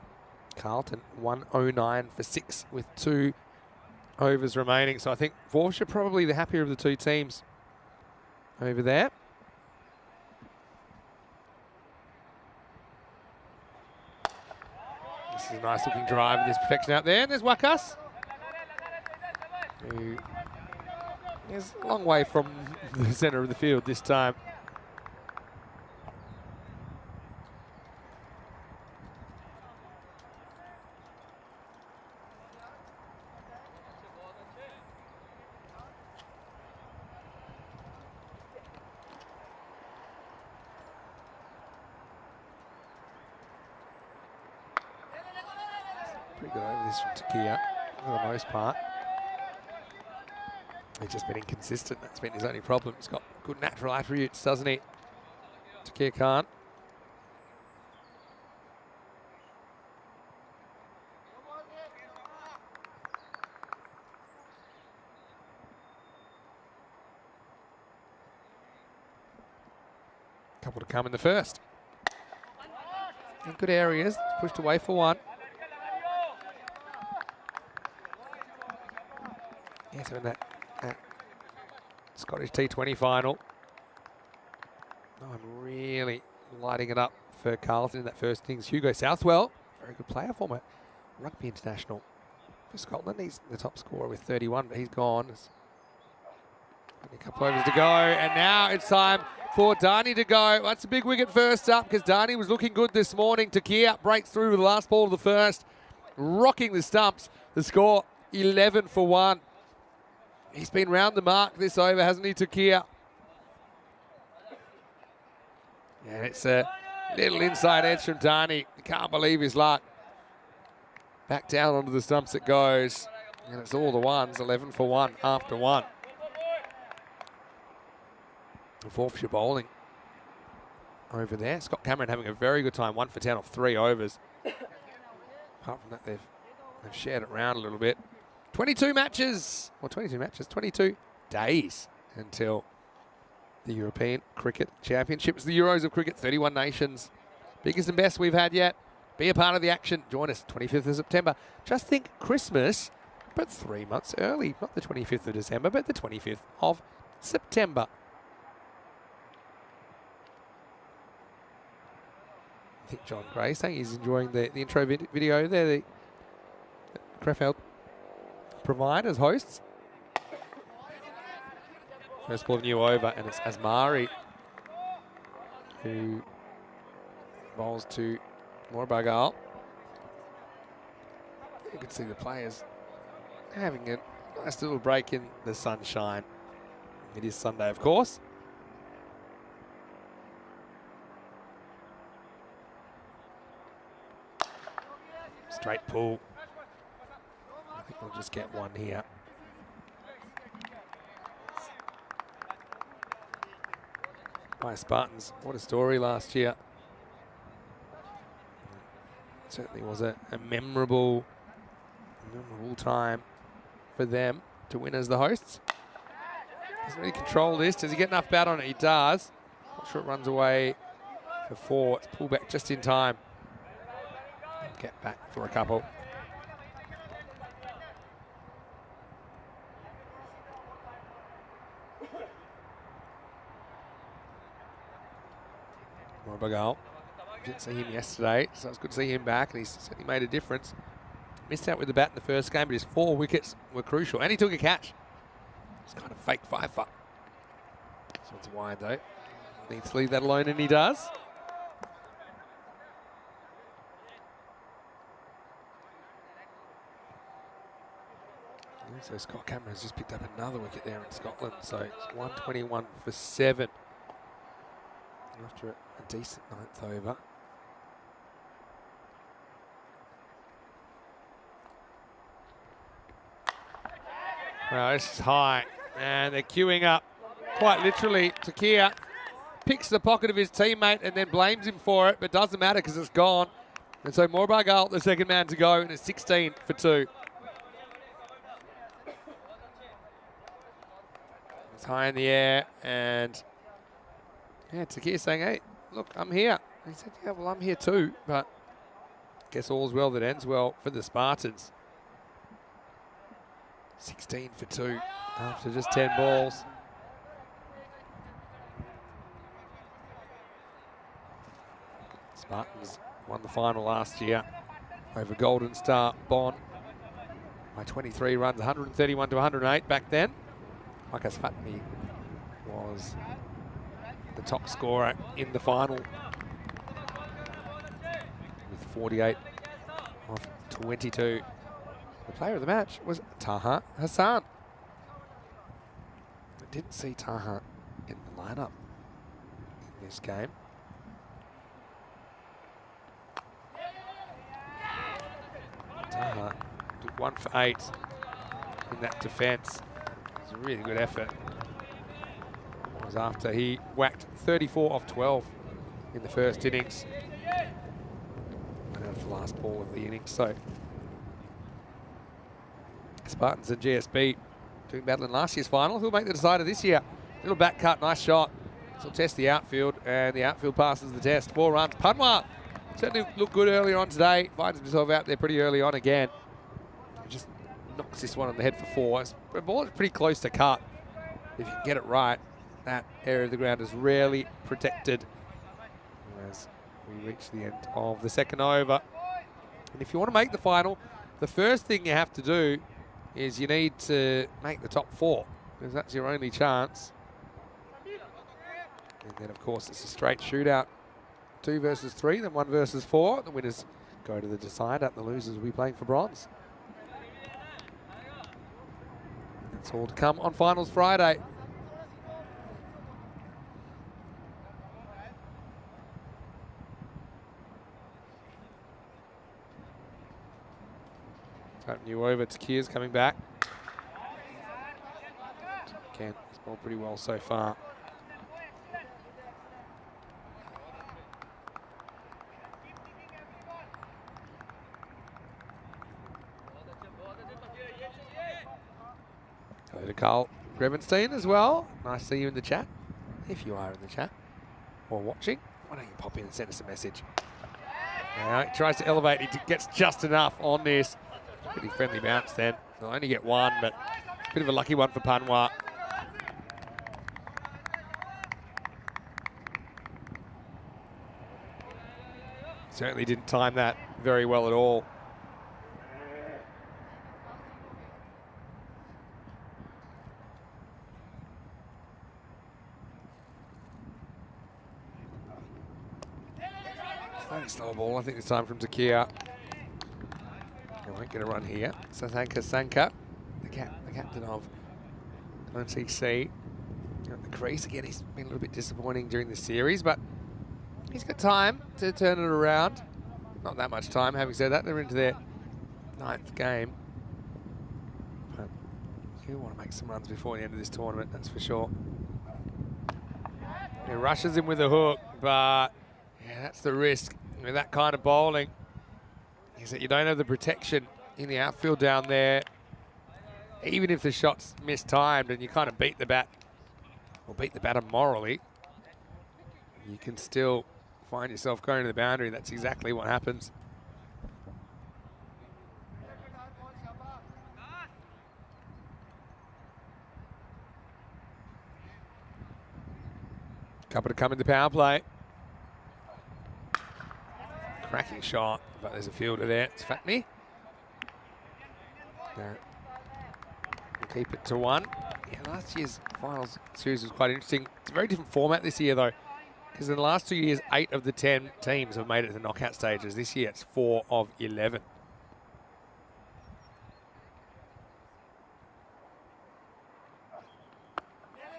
Carlton 109 for 6 with 2 overs remaining. So I think Forfarshire probably the happier of the two teams over there. This is a nice looking drive with this protection out there. And there's Wakas, who is a long way from the centre of the field this time. Pretty good over this from Takia for the most part. He's just been inconsistent. That's been his only problem. He's got good natural attributes, doesn't he? Takia Khan. Couple to come in the first. In good areas. Pushed away for 1. Yeah, so in that Scottish T20 final, I'm really lighting it up for Carlton in that first innings. Hugo Southwell, very good player, former rugby international for Scotland. He's the top scorer with 31, but he's gone. A couple overs to go, and now it's time for Dhani to go. That's a big wicket first up because Dhani was looking good this morning. Takia breaks through with the last ball of the first, rocking the stumps. The score 11 for 1. He's been round the mark this over, hasn't he, Takia? And it's a little inside edge from Dhani. Can't believe his luck. Back down onto the stumps it goes. And it's all the ones, 11 for 1 after 1. Forfeiture bowling over there. Scott Cameron having a very good time, 1 for 10 off 3 overs. Apart from that, they've shared it around a little bit. 22 matches, 22 days until the European Cricket Championship. It's the Euros of Cricket, 31 nations. Biggest and best we've had yet. Be a part of the action. Join us 25th of September. Just think Christmas, but 3 months early. Not the 25th of December, but the 25th of September. I think John Gray saying he's enjoying the intro video there. The Krefeld provide as hosts. First ball of new over, and it's Asmari who bowls to Morbagal. You can see the players having a nice little break in the sunshine. It is Sunday, of course. Straight pull. I think we'll just get one here. By Spartans, what a story last year. Certainly was a memorable time for them to win as the hosts. Doesn't really control this. Does he get enough bat on it? He does. Not sure it runs away for 4. It's pulled back just in time. Get back for a couple. Morbagal. Didn't see him yesterday, so it's good to see him back, and he's certainly made a difference. Missed out with the bat in the first game, but his 4 wickets were crucial, and he took a catch. It's kind of fake 5-for. So it's wide though. Needs to leave that alone, and he does. So Scott Cameron has just picked up another wicket there in Scotland. So it's 121 for 7 after a decent 9th over. Well, this is high, and they're queuing up quite literally. Takia picks the pocket of his teammate and then blames him for it, but doesn't matter because it's gone. And so Morbagal, the second man to go, and it's 16 for 2. It's high in the air, and yeah, Takia saying, hey, look, I'm here. He said, yeah, well, I'm here too, but I guess all's well that ends well for the Spartans. 16 for 2 after just 10 balls. Spartans won the final last year over Golden Star Bonn by 23 runs, 131 to 108 back then. Marcus Fatmi was the top scorer in the final with 48 off 22. The player of the match was Taha Hassan. I didn't see Taha in the lineup in this game. Taha did 1 for 8 in that defence. It was a really good effort. It was after he whacked 34 off 12 in the first innings. And that was the last ball of the innings. So Spartans and GSB doing battle in last year's final. Who'll make the decider this year? Little back cut, nice shot. This will test the outfield, and the outfield passes the test. 4 runs. Panwa certainly looked good earlier on today. Finds himself out there pretty early on again. Just knocks this one on the head for 4. The ball is pretty close to cut. If you can get it right, that area of the ground is rarely protected as we reach the end of the second over. And if you want to make the final, the first thing you have to do is you need to make the top 4. because that's your only chance. And then, of course, it's a straight shootout. 2 versus 3, then 1 versus 4. The winners go to the decider. The losers will be playing for bronze. That's all to come on Finals Friday. Open you over to Kiers coming back. Again, it's bowled pretty well so far. Hello to Carl Grevenstein as well. Nice to see you in the chat. If you are in the chat or watching, why don't you pop in and send us a message? Now he tries to elevate, he gets just enough on this. Pretty friendly bounce then. They'll only get 1, but a bit of a lucky one for Panwa. Certainly didn't time that very well at all. Slightly slow ball, I think this time from Takia. He won't get a run here. Sasanka Sanka, the captain of NCC. At the crease again, he's been a little bit disappointing during the series, but he's got time to turn it around. Not that much time, having said that. They're into their 9th game. But you want to make some runs before the end of this tournament, that's for sure. He rushes him with a hook, but yeah, that's the risk with that kind of bowling. Is that you don't have the protection in the outfield down there. Even if the shot's mistimed and you kind of beat the bat, or beat the batter morally, you can still find yourself going to the boundary. That's exactly what happens. Couple to come in the power play. Cracking shot, but there's a fielder there. It's Fatney. We'll keep it to 1. Yeah, last year's finals series was quite interesting. It's a very different format this year, though, because in the last 2 years, 8 of the 10 teams have made it to the knockout stages. This year, it's 4 of 11.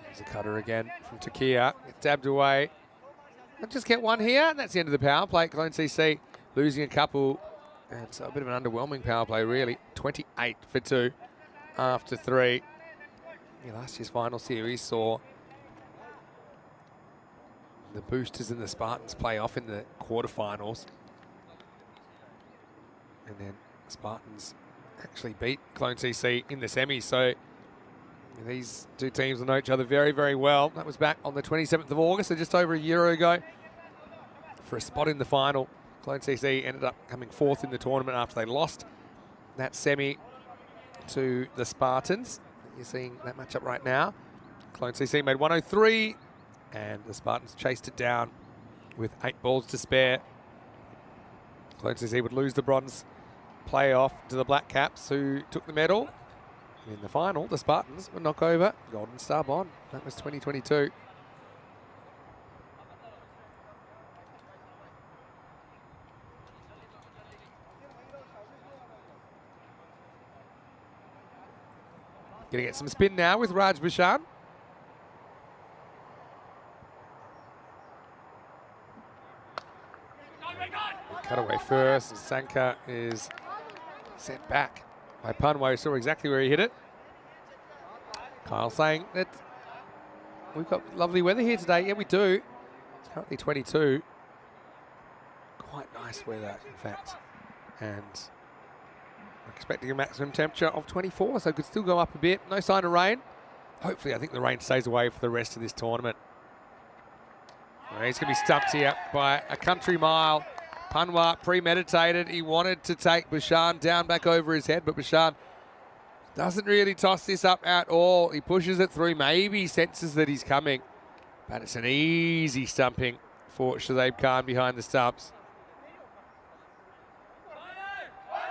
There's a cutter again from Takia. It's dabbed away. They'll just get 1 here, and that's the end of the power play. Clone CC losing a couple. And it's a bit of an underwhelming power play, really. 28 for 2 after 3. Yeah, last year's final series saw the Boosters and the Spartans play off in the quarterfinals. And then the Spartans actually beat Clone CC in the semis. So these two teams will know each other very, very well. That was back on the 27th of August, so just over a year ago, for a spot in the final. Clone CC ended up coming 4th in the tournament after they lost that semi to the Spartans. You're seeing that matchup right now. Clone CC made 103, and the Spartans chased it down with 8 balls to spare. Clone CC would lose the bronze playoff to the Black Caps, who took the medal. And in the final, the Spartans would knock over Golden Star Bond. That was 2022. Going to get some spin now with Raj Bishan. Cut away first, and Sanka is sent back by Panwa, who saw exactly where he hit it. Kyle saying that we've got lovely weather here today. Yeah, we do. It's currently 22. Quite nice weather, in fact. And I'm expecting a maximum temperature of 24, so it could still go up a bit. No sign of rain. Hopefully, I think the rain stays away for the rest of this tournament. He's going to be stumped here by a country mile. Panwa premeditated. He wanted to take Bishan down back over his head, but Bishan doesn't really toss this up at all. He pushes it through. Maybe he senses that he's coming, but it's an easy stumping for Shazib Khan behind the stumps.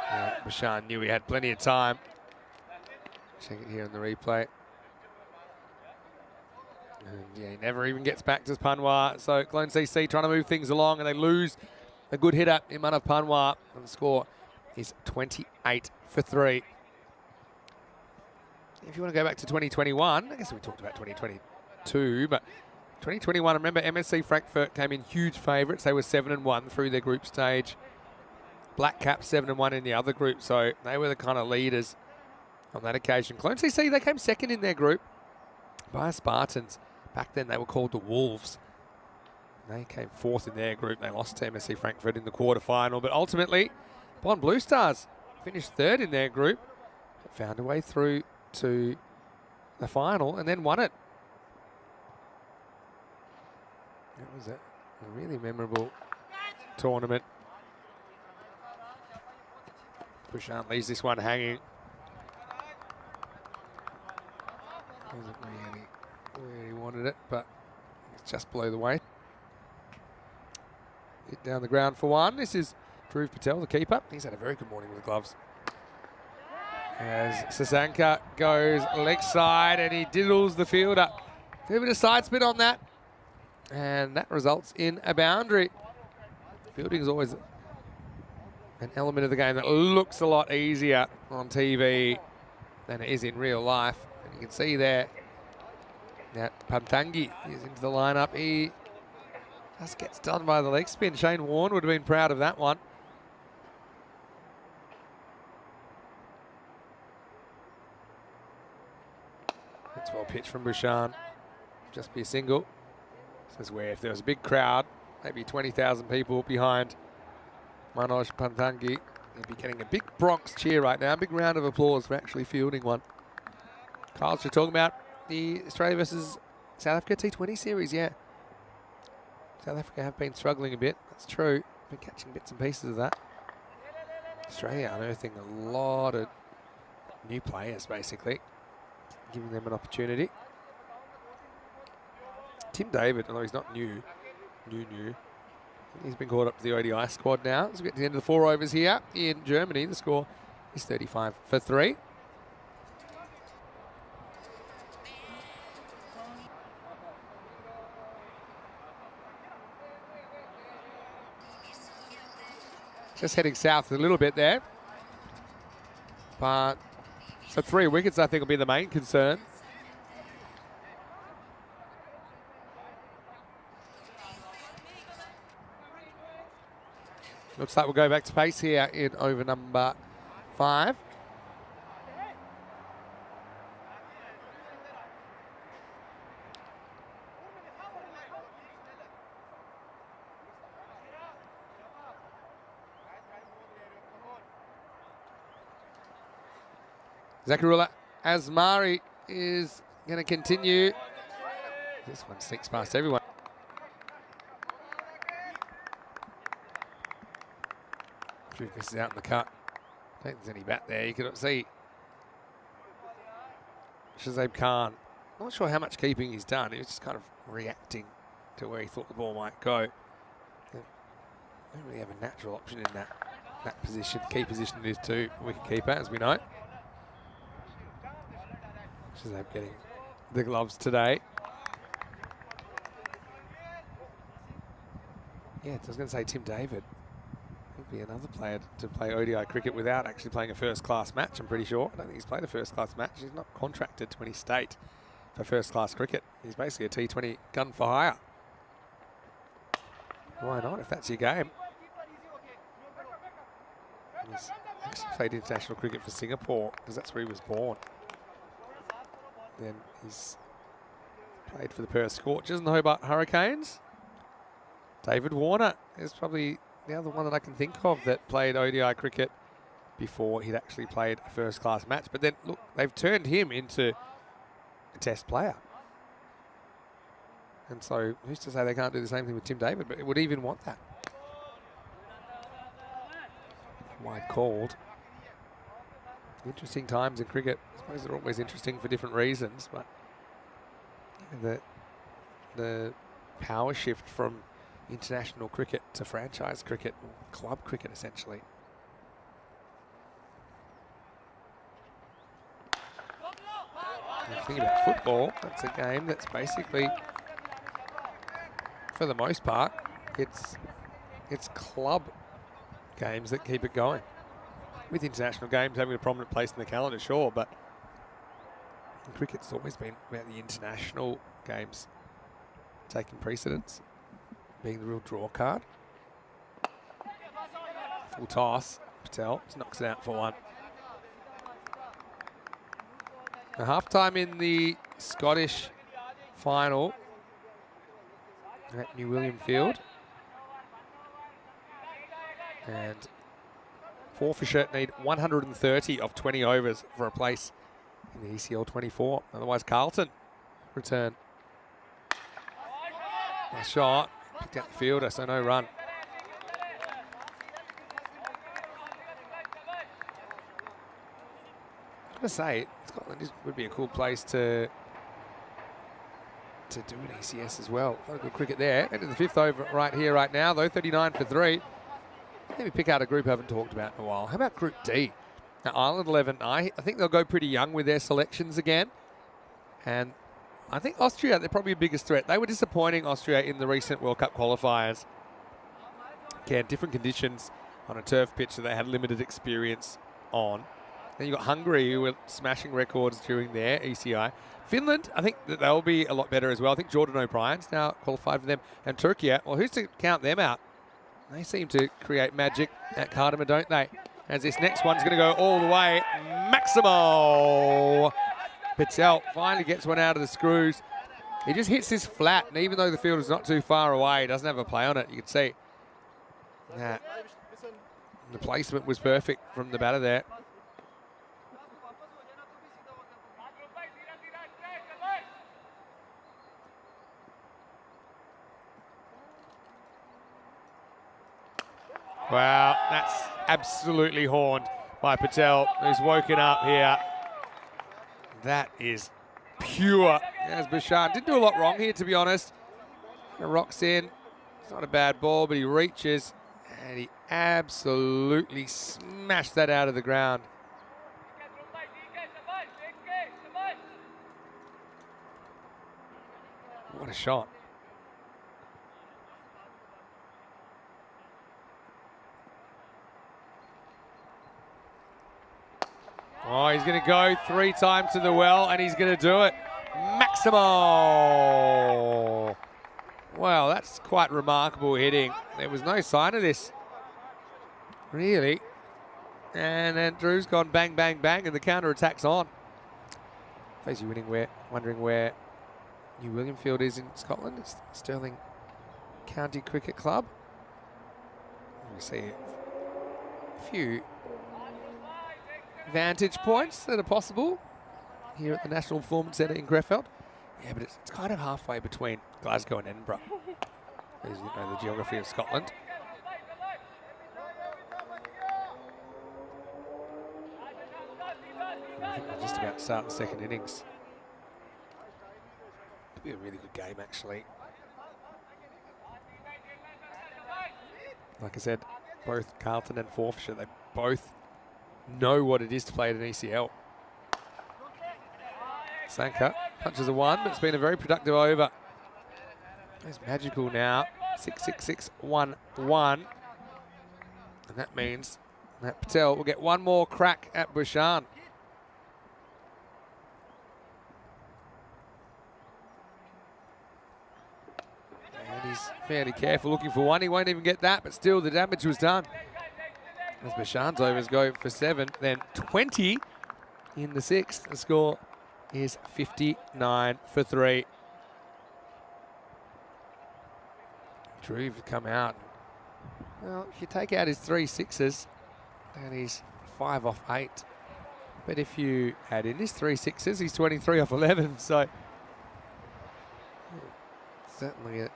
Yeah, Bishan knew he had plenty of time. Check it here in the replay. And yeah, he never even gets back to Panwa. So Clone CC trying to move things along, and they lose a good hitter in Manav Panwa. And the score is 28 for 3. If you want to go back to 2021, I guess we talked about 2022, but 2021, remember MSC Frankfurt came in huge favourites. They were 7-1 through their group stage. Black Cap 7-1 in the other group, so they were the kind of leaders on that occasion. Clone CC, they came second in their group by Spartans. Back then they were called the Wolves. They came fourth in their group. They lost to MSC Frankfurt in the quarterfinal, but ultimately, Bond Blue Stars finished third in their group, found a way through to the final and then won it. That was a really memorable tournament. Bouchard leaves this one hanging. Wasn't really where he wanted it, but it's just below the weight. Hit down the ground for one. This is Dhruv Patel, the keeper. He's had a very good morning with the gloves. As Sasanka goes leg side and he diddles the fielder. A bit of side spin on that. And that results in a boundary. Fielding is always an element of the game that looks a lot easier on TV than it is in real life. And you can see there that Pantangi is into the lineup. He just gets done by the leg spin. Shane Warne would have been proud of that one. That's well pitched from Bouchard. Just be a single. This is where if there was a big crowd, maybe 20,000 people behind Manoj Pantangi, he'd be getting a big Bronx cheer right now. A big round of applause for actually fielding one. Carl's just talking about the Australia versus South Africa T20 series, yeah. South Africa have been struggling a bit, that's true. Been catching bits and pieces of that. Australia unearthing a lot of new players, basically, giving them an opportunity. Tim David, although he's not new, he's been called up to the ODI squad now. As we get to the end of the 4 overs here in Germany, the score is 35 for 3. Just heading south a little bit there. But so 3 wickets, I think, will be the main concern. Looks like we'll go back to pace here in over number 5. Zakarullah Asmari is going to continue. This one sneaks past everyone. Dhruv misses out in the cut. I don't think there's any bat there. You can see Shazib Khan. Not sure how much keeping he's done. He was just kind of reacting to where he thought the ball might go. Don't really have a natural option in that position. Key position it is too. Wicket keeper, as we know. Shazib getting the gloves today. Yeah, I was going to say Tim David. He'll be another player to play ODI cricket without actually playing a first-class match, I'm pretty sure. I don't think he's played a first-class match. He's not contracted to any state for first-class cricket. He's basically a T20 gun for hire. Why not, if that's your game? He's actually played international cricket for Singapore, because that's where he was born. Then he's played for the Perth Scorchers and the Hobart Hurricanes. David Warner is probably the other one that I can think of that played ODI cricket before he'd actually played a first-class match. But then, look, they've turned him into a test player. And so, who's to say they can't do the same thing with Tim David, but it would even want that. Wide called. Interesting times in cricket. I suppose they're always interesting for different reasons, but the power shift from international cricket to franchise cricket, or club cricket essentially. If you think about football, that's a game that's basically, for the most part, it's club games that keep it going. With international games having a prominent place in the calendar, sure, but in cricket's always been about the international games taking precedence, being the real draw card. Full toss, Patel just knocks it out for one. A half-time in the Scottish final at New William Field. And Forfeiture need 130 of 20 overs for a place in the ECL 24. Otherwise, Carlton return. Nice shot. Picked out the fielder, so no run. I'm going to say, Scotland would be a cool place to do an ECS as well. A lot of good cricket there. Into the fifth over right here, right now, though. 39 for 3. Let me pick out a group I haven't talked about in a while. How about Group D? Now, Ireland 11, I think they'll go pretty young with their selections again. And I think Austria, they're probably the biggest threat. They were disappointing, Austria, in the recent World Cup qualifiers. Again, different conditions on a turf pitch that they had limited experience on. Then you've got Hungary, who were smashing records during their ECI. Finland, I think that they'll be a lot better as well. I think Jordan O'Brien's now qualified for them. And Turkey, well, who's to count them out? They seem to create magic at Cardamom, don't they? As this next one's going to go all the way. Maximo Patel finally gets one out of the screws. He just hits this flat, and even though the field is not too far away, he doesn't have a play on it. You can see that the placement was perfect from the batter there. Wow, that's absolutely horned by Patel, who's woken up here. That is pure. As Bashar didn't do a lot wrong here, to be honest. Rocks in. It's not a bad ball, but he reaches, and he absolutely smashed that out of the ground. What a shot. Oh, he's going to go 3 times to the well, and he's going to do it. Maximo! Wow, that's quite remarkable hitting. There was no sign of this, really. And then Drew's gone bang, bang, bang, and the counter-attack's on. Face you wondering where New William Field is in Scotland. It's Stirling County Cricket Club. We see a few vantage points that are possible here at the National Performance Centre in Grefeld. Yeah, but it's kind of halfway between Glasgow and Edinburgh, as you know the geography of Scotland. I think we're just about to start the second innings. Could be a really good game, actually. Like I said, both Carlton and Forfeiture, they both know what it is to play at an ECL. Sanka punches a 1, but it's been a very productive over. It's magical now. 6-6-6-1-1. And that means that Patel will get one more crack at Bouchan. And he's fairly careful looking for one. He won't even get that, but still the damage was done. As Bouchan's overs go for 7, then 20 in the 6th. The score is 59 for 3. Drew would come out. Well, if you take out his 3 6s, and he's 5 off 8. But if you add in his 3 6s, he's 23 off 11. So certainly a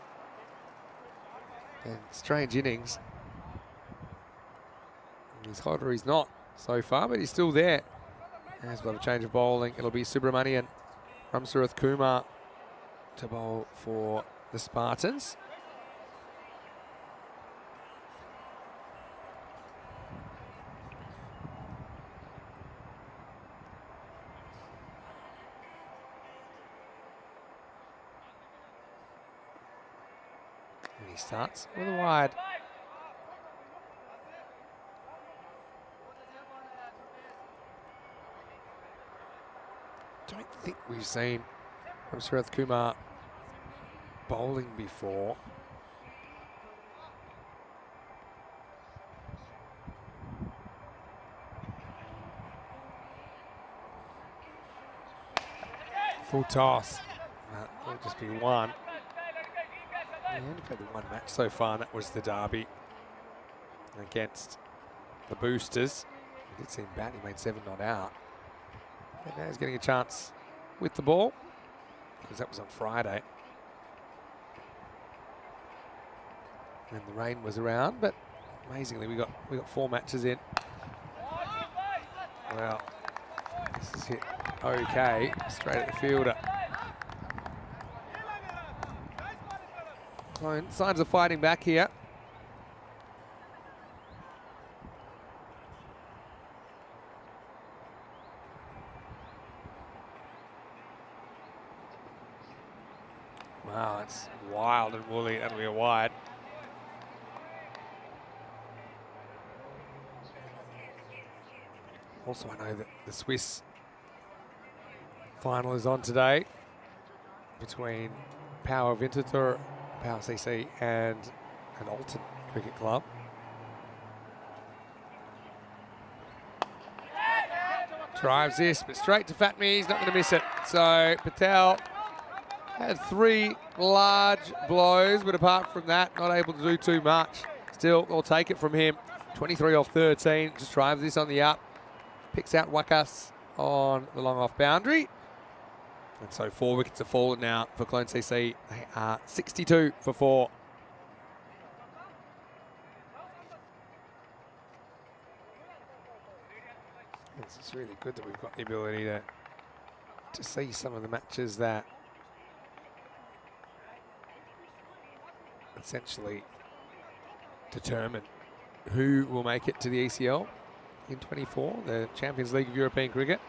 strange innings. He's hot or he's not so far, but he's still there. As we'll have a change of bowling. It'll be Subramanian, Ramsurath Kumar to bowl for the Spartans. he starts with a wide. Don't think we've seen from Surath Kumar bowling before. Full toss. That will just be one. He only played the one match so far, and that was the derby against the Boosters. He did see him bat, he made 7 not out. And now he's getting a chance with the ball, because that was on Friday. And the rain was around, but amazingly we got 4 matches in. Well, this is hit okay, straight at the fielder. Signs of fighting back here. Wow, it's wild and woolly. That'll be a wide. Also, I know that the Swiss final is on today between Power Winterthur, Power CC, and an Alton Cricket Club. Drives this, but straight to Fatmi. He's not going to miss it. So Patel had 3 large blows, but apart from that, not able to do too much. Still, they'll take it from him. 23 off 13. Just drives this on the up. Picks out Wakas on the long off boundary. And so 4 wickets have fallen now for Clone CC. They are 62 for 4. It's really good that we've got the ability to see some of the matches that essentially determine who will make it to the ECL in 24, the Champions League of European Cricket.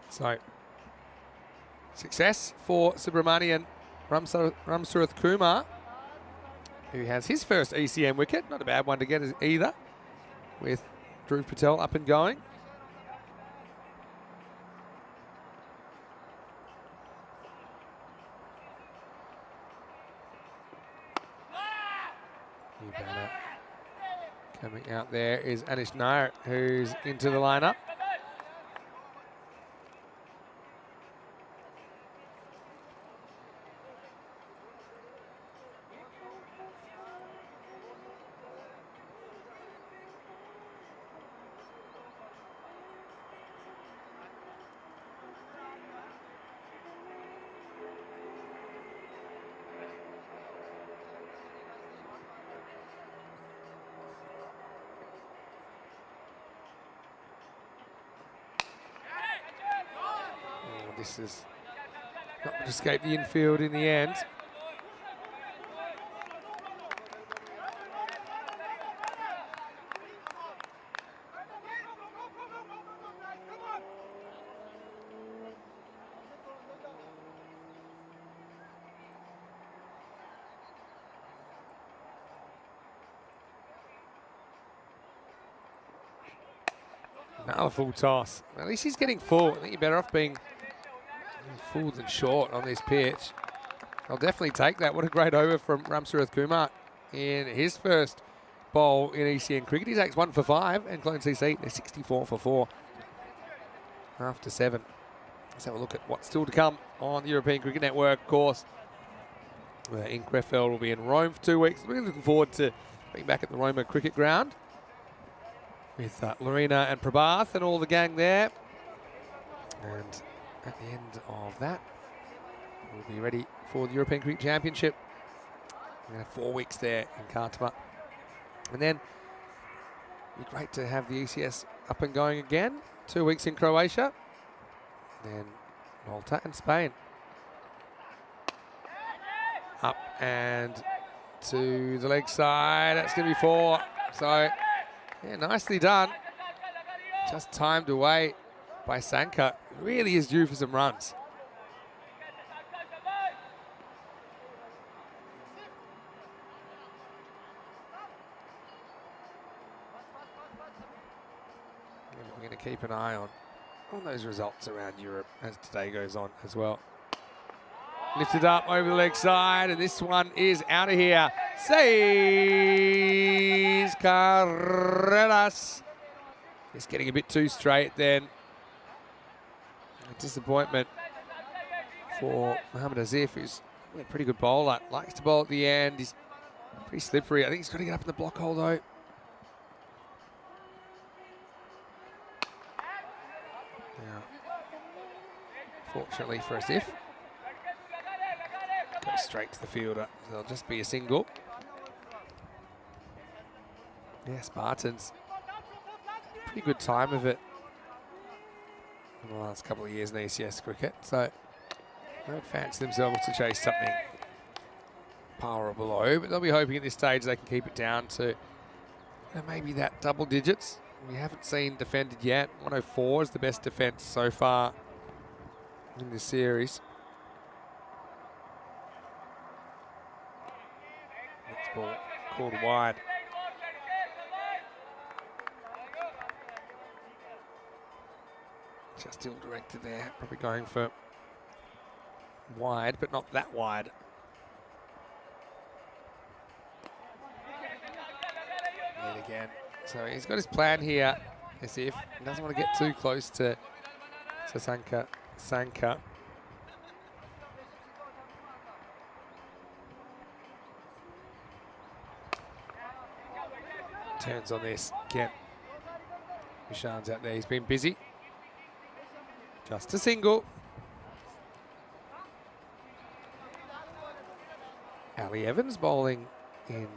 So, success for Subramanian Ramsurath Kumar, who has his first ECN wicket. Not a bad one to get either, with Dhruv Patel up and going. New batter coming out there is Anish Nair, who's into the lineup. This is not going to escape the infield in the end. Another full toss. At least he's getting full. I think you're better off being full than short on this pitch. I'll definitely take that. What a great over from Ramsurath Kumar in his first bowl in ECN cricket. He takes 1 for 5, and Clone CC, they're 64 for 4 after 7. Let's have a look at what's still to come on the European Cricket Network, of course. In Krefeld will be in Rome for 2 weeks. Really looking forward to being back at the Roma Cricket Ground with Lorena and Prabhath and all the gang there. And at the end of that, we'll be ready for the European Cricket Championship. We're going to have 4 weeks there in Khartoum. And then Be great to have the ECS up and going again. 2 weeks in Croatia, then Malta and Spain. Up and to the leg side. That's going to be 4. So, yeah, nicely done. Just timed away by Sanka. Really is due for some runs. And we're going to keep an eye on those results around Europe as today goes on as well. Lifted up over the leg side, and this one is out of here. Says Carreras. It's getting a bit too straight then. A disappointment for Mohamed Azif, who's a pretty good bowler. Likes to bowl at the end. He's pretty slippery. I think he's got to get up in the block hole though. Now, fortunately for Azif, goes straight to the fielder. There'll just be a single. Yeah, Spartans. Pretty good time of it in the last couple of years in ECS cricket. So they don't fancy themselves to chase something par or below, but they'll be hoping at this stage they can keep it down to maybe that double digits. We haven't seen defended yet. 104 is the best defence so far in this series. Next ball called wide. Just still directed there, probably going for wide, but not that wide. And again, so he's got his plan here, as if he doesn't want to get too close to Sanka. Turns on this again. Mishan's out there, he's been busy. Just a single. Ali Evans bowling in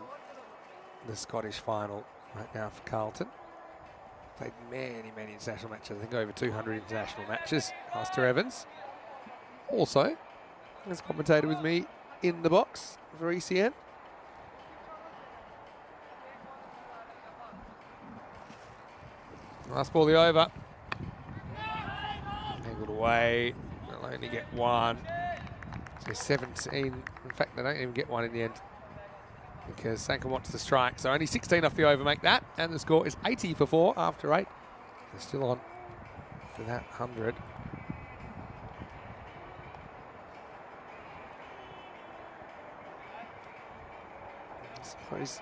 the Scottish final right now for Carlton. Played many, many international matches. I think over 200 international matches. Alistair Evans also has commentated with me in the box for ECN. Last ball the over. Angled away. They'll only get one. So 17. In fact, they don't even get one in the end because Sanka wants to strike. So only 16 off the over make that. And the score is 80 for 4 after 8. They're still on for that 100. I suppose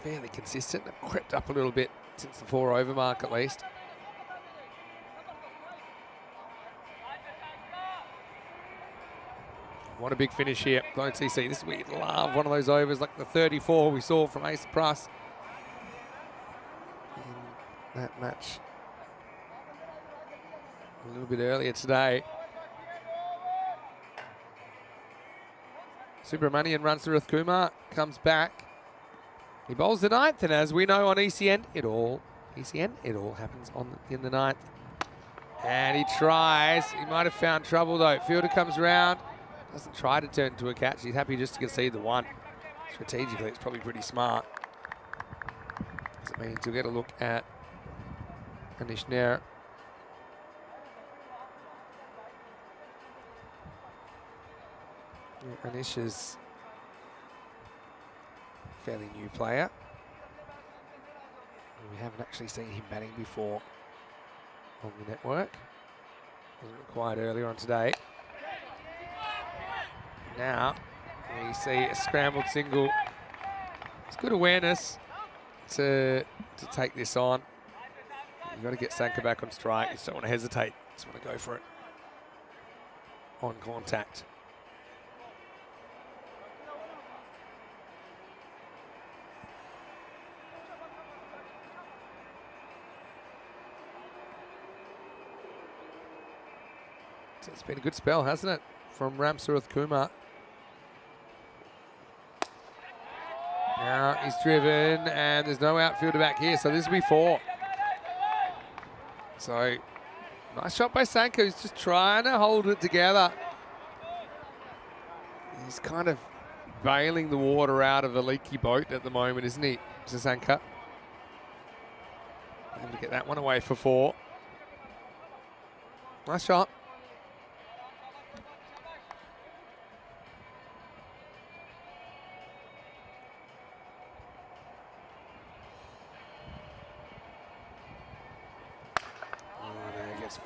fairly consistent. They've crept up a little bit since the 4 over mark at least. What a big finish here. Don't CC. This we love one of those overs like the 34 we saw from Ace Pruss in that match a little bit earlier today. Subramanian runs to Ruth Kumar, comes back. He bowls the 9th, and as we know on ECN, it all happens in the 9th. And he tries. He might have found trouble though. Fielder comes round. Doesn't try to turn into a catch. He's happy just to concede the 1. Strategically, it's probably pretty smart. Because it means you'll get a look at Anish Nair. Yeah, Anish is a fairly new player. We haven't actually seen him batting before on the network. Wasn't required earlier on today. Now we see a scrambled single. It's good awareness to take this on. You've got to get Sanka back on strike. You just don't want to hesitate. You just want to go for it on contact. So it's been a good spell, hasn't it, from Ramsurath Kumar. Now he's driven, and there's no outfielder back here, so this will be 4. So, nice shot by Sanka, who's just trying to hold it together. He's kind of bailing the water out of a leaky boat at the moment, isn't he, Mr. Sanka? Able to get that one away for 4. Nice shot.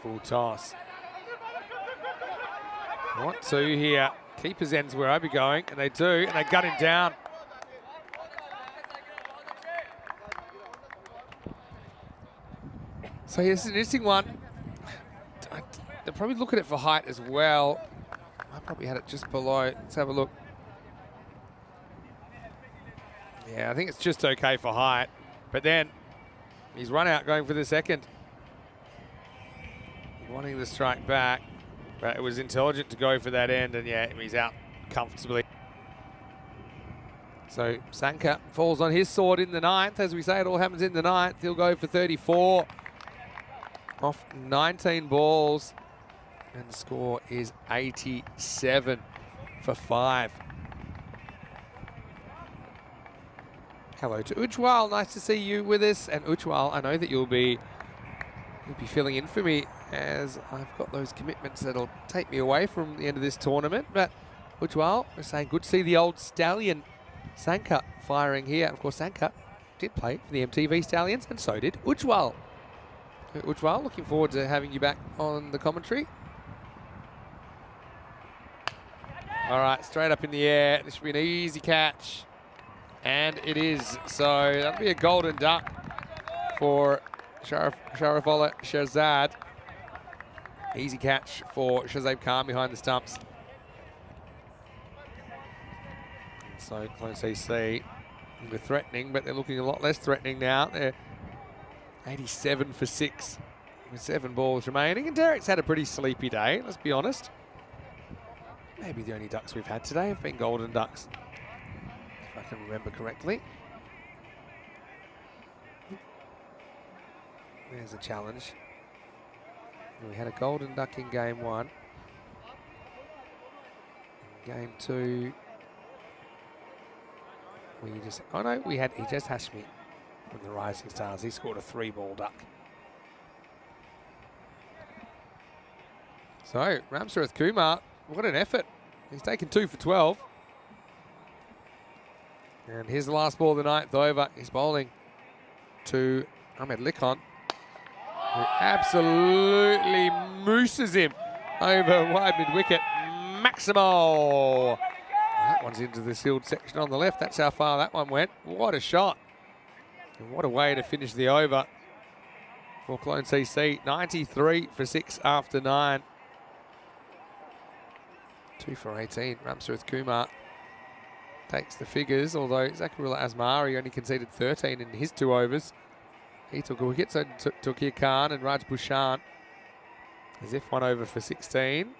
Full toss. 1-2 here. Keeper's end's where I'd be going, and they do, and they gut him down. So yeah, this is an interesting one. They'll probably look at it for height as well. I probably had it just below. Let's have a look. Yeah, I think it's just okay for height, but then he's run out going for the second. Wanting the strike back, but it was intelligent to go for that end, and yeah, he's out comfortably. So Sanka falls on his sword in the 9th. As we say, it all happens in the 9th. He'll go for 34 off 19 balls, and the score is 87 for 5. Hello to Ujwal, nice to see you with us. And Ujwal, I know that you'll be filling in for me, as I've got those commitments that'll take me away from the end of this tournament. But Ujwal, we're saying good to see the old stallion Sanka firing here. Of course, Sanka did play for the MTV Stallions, and so did Ujwal. Ujwal, looking forward to having you back on the commentary. All right, straight up in the air. This should be an easy catch, and it is. So that'll be a golden duck for Sharafola Shahzad. Easy catch for Shahzad Khan behind the stumps. So Clone CC, they're threatening, but they're looking a lot less threatening now. They're 87 for 6 with 7 balls remaining. And Derek's had a pretty sleepy day, let's be honest. Maybe the only ducks we've had today have been golden ducks, if I can remember correctly. There's a challenge. We had a golden duck in game 1. In game 2, he just Hashmi from the Rising Stars. He scored a 3-ball duck. So Ramsurath Kumar, what an effort. He's taken 2 for 12. And here's the last ball of the 9th over. He's bowling to Ahmed Likon, who absolutely mooses him over wide mid-wicket. Maximo. That one's into the sealed section on the left. That's how far that one went. What a shot. And what a way to finish the over for Clone CC. 93 for 6 after 9. 2 for 18. Ramsurath Kumar takes the figures, although Zakarullah Asmari only conceded 13 in his 2 overs. He took a wicket, so took Takir Khan and Raj Bhushan as if 1 over for 16.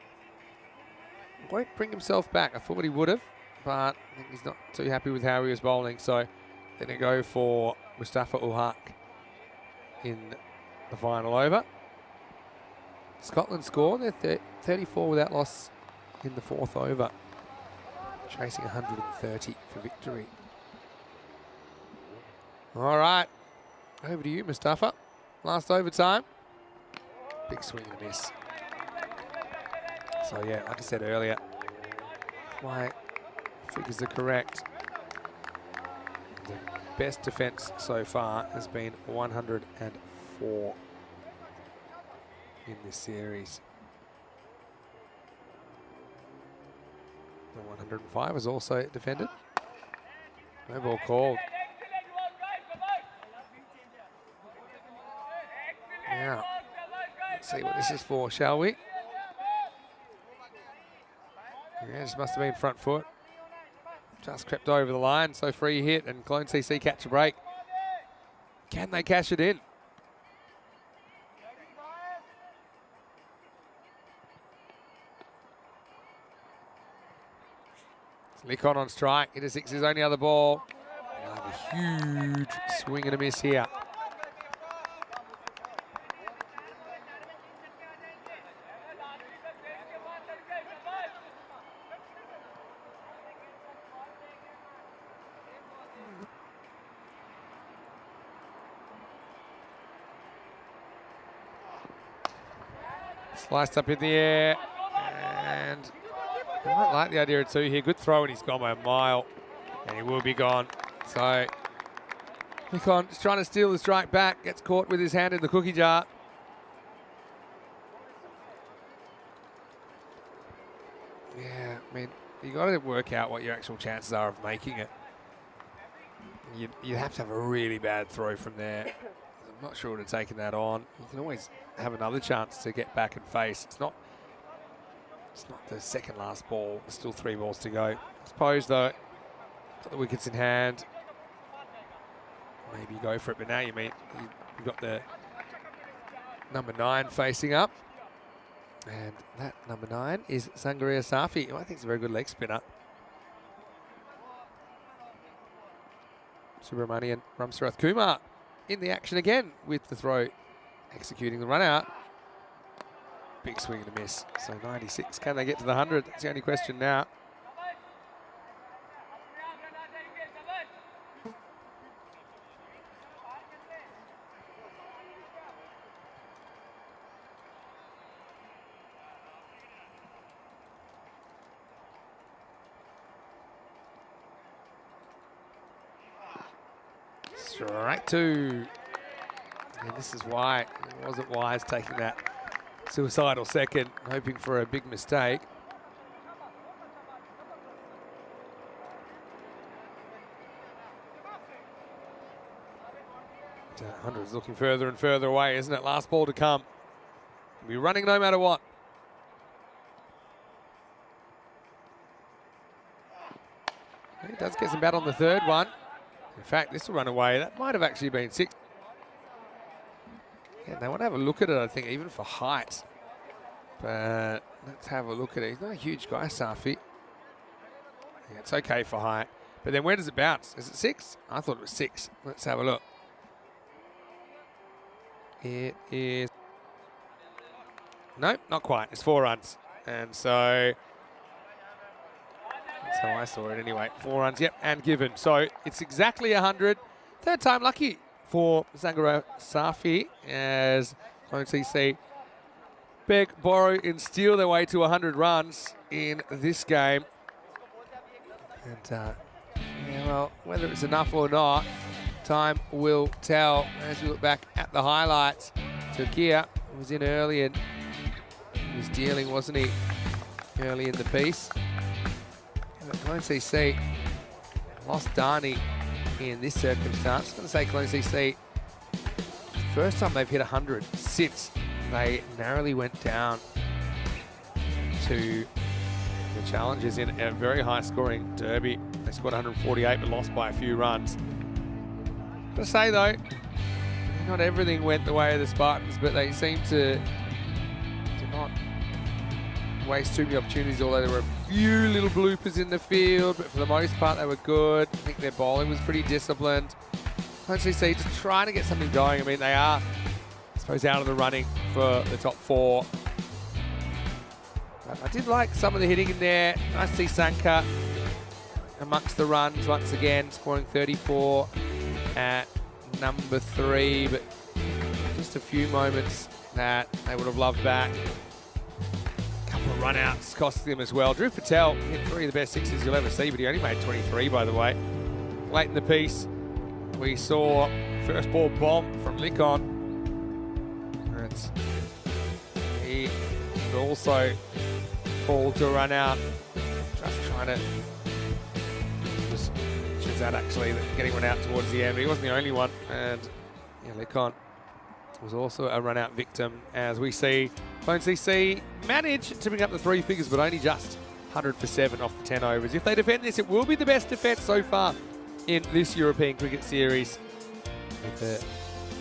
Won't bring himself back. I thought he would have, but I think he's not too happy with how he was bowling. So then they go for Mustafa Ul Haq in the final over. Scotland score. They're 34 without loss in the 4th over, chasing 130 for victory. All right, over to you, Mustafa. Last overtime. Big swing and a miss. So yeah, like I said earlier, my figures are correct. The best defence so far has been 104 in this series. The 105 was also defended. No ball called. Now, let's see what this is for, shall we? Yeah, this must have been front foot. Just crept over the line, so free hit, and Clone CC catch a break. Can they cash it in? Likon on strike. It is 6, his only other ball. huge swing and a miss here. Sliced up in the air, and I might like the idea of two here. Good throw, and he's gone by a mile, and he will be gone. So Nikon just trying to steal the strike back, gets caught with his hand in the cookie jar. Yeah, I mean, you got to work out what your actual chances are of making it. You have to have a really bad throw from there. I'm not sure would have taken that on. You can always have another chance to get back and face. It's not the second last ball. There's still 3 balls to go. I suppose though, got the wickets in hand. Maybe go for it, but now you've got the number 9 facing up. And that number 9 is Sangaria Safi, who I think is a very good leg spinner. Subramanian Ramsarath Kumar in the action again with the throw, executing the run out. Big swing and a miss. So 96. Can they get to the 100? That's the only question now. Strike 2. And this is why it wasn't wise taking that suicidal second, hoping for a big mistake. That 100 is looking further and further away, isn't it? Last ball to come. He'll be running no matter what. He does get some bat on the third one. In fact, this will run away. That might have actually been 6. Yeah, they want to have a look at it, I think, even for height. But let's have a look at it. He's not a huge guy, Safi. Yeah, it's okay for height. But then where does it bounce? Is it 6? I thought it was 6. Let's have a look. It is... Nope, not quite. It's 4 runs. And so... That's how I saw it anyway. 4 runs, yep, and given. So it's exactly 100. Third time lucky for Sangaria Safi as Clone CC beg, borrow, and steal their way to 100 runs in this game. And, yeah, well, whether it's enough or not, time will tell. As we look back at the highlights, Turkia was in early and he was dealing, wasn't he, early in the piece. Clone CC lost Dani in this circumstance. I'm going to say Clone CC, first time they've hit 100 since they narrowly went down to the challengers in a very high scoring derby. They scored 148 but lost by a few runs. I'm going to say though, not everything went the way of the Spartans, but they seem to not waste too many opportunities, although there were a few little bloopers in the field, but for the most part they were good. I think their bowling was pretty disciplined. CC just trying to get something going. I mean, they are, I suppose, out of the running for the top 4. But I did like some of the hitting in there. Nice to see Sanka amongst the runs once again, scoring 34 at number 3, but just a few moments that they would have loved back. Of run-outs costing them as well. Drew Patel hit 3 of the best 6s you'll ever see, but he only made 23, by the way. Late in the piece, we saw first ball bomb from Likon. He would also fall to a run-out. Just trying to... Turns out, actually, getting one out towards the end, but he wasn't the only one. And yeah, Likon was also a run-out victim, as we see Clone CC manage to bring up the 3 figures, but only just 100 for 7 off the 10 overs. If they defend this, it will be the best defence so far in this European Cricket Series, with the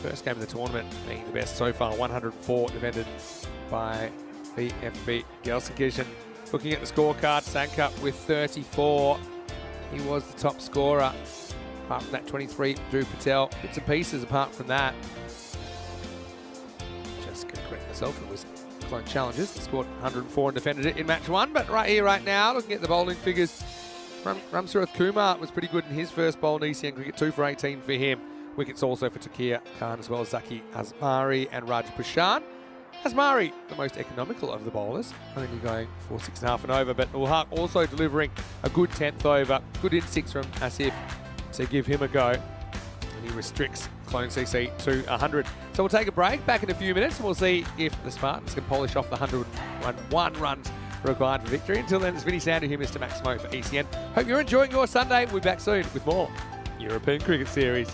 first game of the tournament being the best so far, 104 defended by VFB Gelsenkirchen. Looking at the scorecard, Sanka with 34. He was the top scorer Apart from that 23, Drew Patel, bits and pieces apart from that. Just going to correct myself, it was Clone Challengers. Scored 104 and defended it in match 1. But right here, right now, looking at the bowling figures, Ramsurath Kumar was pretty good in his first bowl in ECN cricket, 2 for 18 for him. Wickets also for Takir Khan as well as Zaki Asmari and Raj Pushan. Asmari, the most economical of the bowlers, only going for 6.5 and over, but Ulhaq also delivering a good 10th over. Good instincts from Asif to give him a go. And he restricts Clone CC to 100. So we'll take a break, back in a few minutes, and we'll see if the Spartans can polish off the 101 runs required for victory. Until then, it's Vinny Sander here, Mr. Maximo for ECN. Hope you're enjoying your Sunday. We'll be back soon with more European Cricket Series.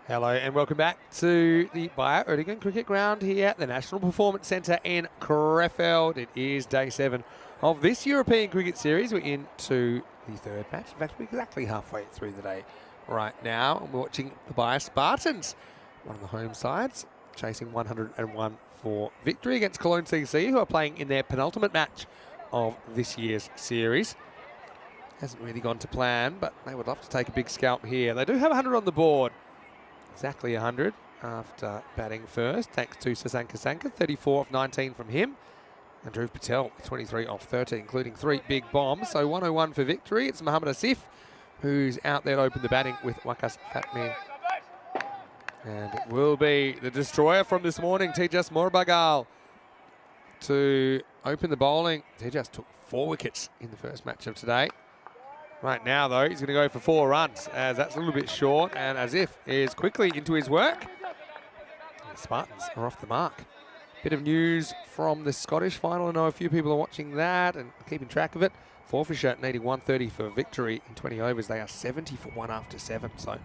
Hello and welcome back to the Bayer-Oettingen Cricket Ground here at the National Performance Centre in Krefeld. It is day 7 of this European Cricket Series. We're into the third match. In fact, we're exactly halfway through the day right now. And we're watching the Bayer Spartans, one of the home sides, chasing 101 for victory against Cologne CC, who are playing in their penultimate match of this year's series. Hasn't really gone to plan, but they would love to take a big scalp here. They do have 100 on the board. Exactly 100 after batting first, thanks to Sasanka Sanka, 34 off 19 from him. And Dhruv Patel, 23 off 30, including 3 big bombs. So 101 for victory. It's Mohammad Asif, who's out there to open the batting with Waqas Fatmi. And it will be the destroyer from this morning, Tejas Morbagal, to open the bowling. Tejas took 4 wickets in the first match of today. Right now, though, he's going to go for 4 runs, as that's a little bit short, and Asif is quickly into his work. And the Spartans are off the mark. Bit of news from the Scottish final. I know a few people are watching that and keeping track of it. Forfeiture needing 130 for victory in 20 overs. They are 70 for 1 after 7, so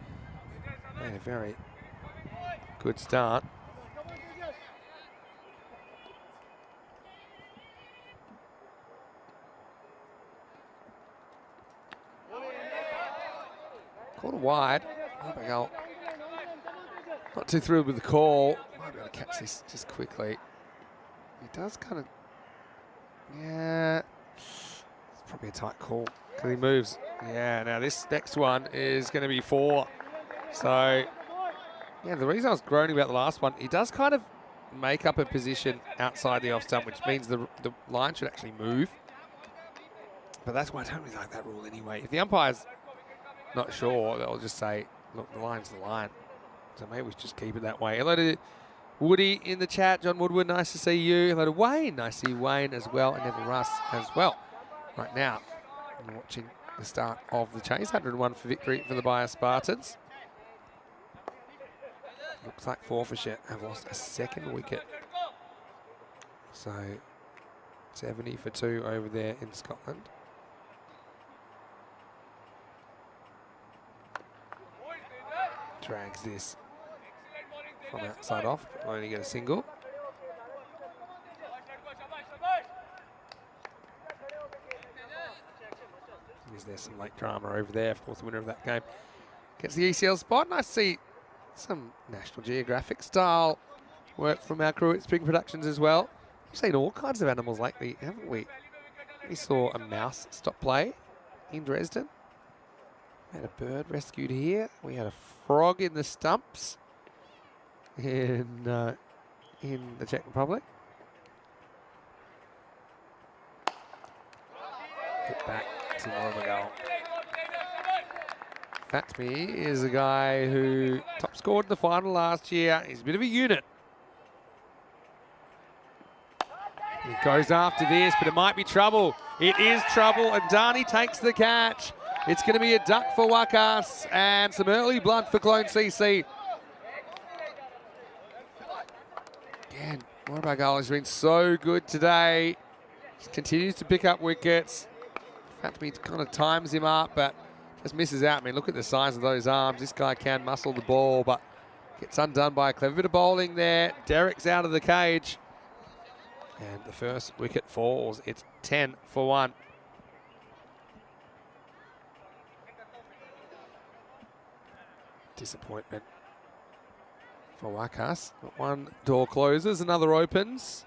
made a very good start. Caught wide. Not too thrilled with the call. Might be able to catch this just quickly. He does kind of, yeah, it's probably a tight call because he moves. Yeah, now this next one is going to be 4. So, yeah, the reason I was groaning about the last one, he does kind of make up a position outside the off stump, which means the line should actually move. But that's why I don't really like that rule anyway. If the umpire's not sure, they'll just say, look, the line's the line. So maybe we should just keep it that way. Hello to Woody in the chat. John Woodward, nice to see you. Hello to Wayne. Nice to see Wayne as well, and Neville Russ as well. Right now, I'm watching the start of the chase. 101 for victory for the Bayer Spartans. Looks like Forfeiture have lost a 2nd wicket. So 70 for 2 over there in Scotland. Drags this from outside off, only get a single. Is there some late drama over there? Of course, the winner of that game gets the ECL spot. Nice to see some National Geographic style work from our crew at Spring Productions as well. We've seen all kinds of animals lately, haven't we? We saw a mouse stop play in Dresden. We had a bird rescued here. We had a frog in the stumps in the Czech Republic. Hit back to Morbagal. Fatmi is a guy who top scored in the final last year. He's a bit of a unit. He goes after this, but it might be trouble. It is trouble, and Dani takes the catch. It's going to be a duck for Waqas and some early blood for Cologne CC. Again, Morbagal has been so good today. He continues to pick up wickets. Fatmi kind of times him up, but just misses out. I mean, look at the size of those arms. This guy can muscle the ball, but gets undone by a clever bit of bowling there. Derek's out of the cage. And the first wicket falls. It's 10 for 1. Disappointment for Waqas. One door closes, another opens.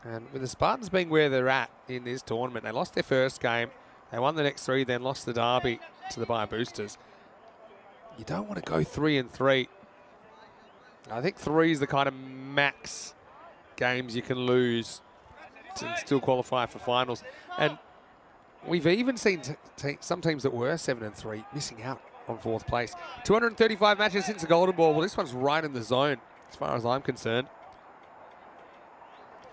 And with the Spartans being where they're at in this tournament, they lost their first game. They won the next 3, then lost the derby to the Bayer Boosters. You don't want to go 3-3. I think 3 is the kind of max games you can lose to still qualify for finals. And we've even seen some teams that were 7-3 missing out on 4th place. 235 matches since the Golden Ball. Well, this one's right in the zone as far as I'm concerned.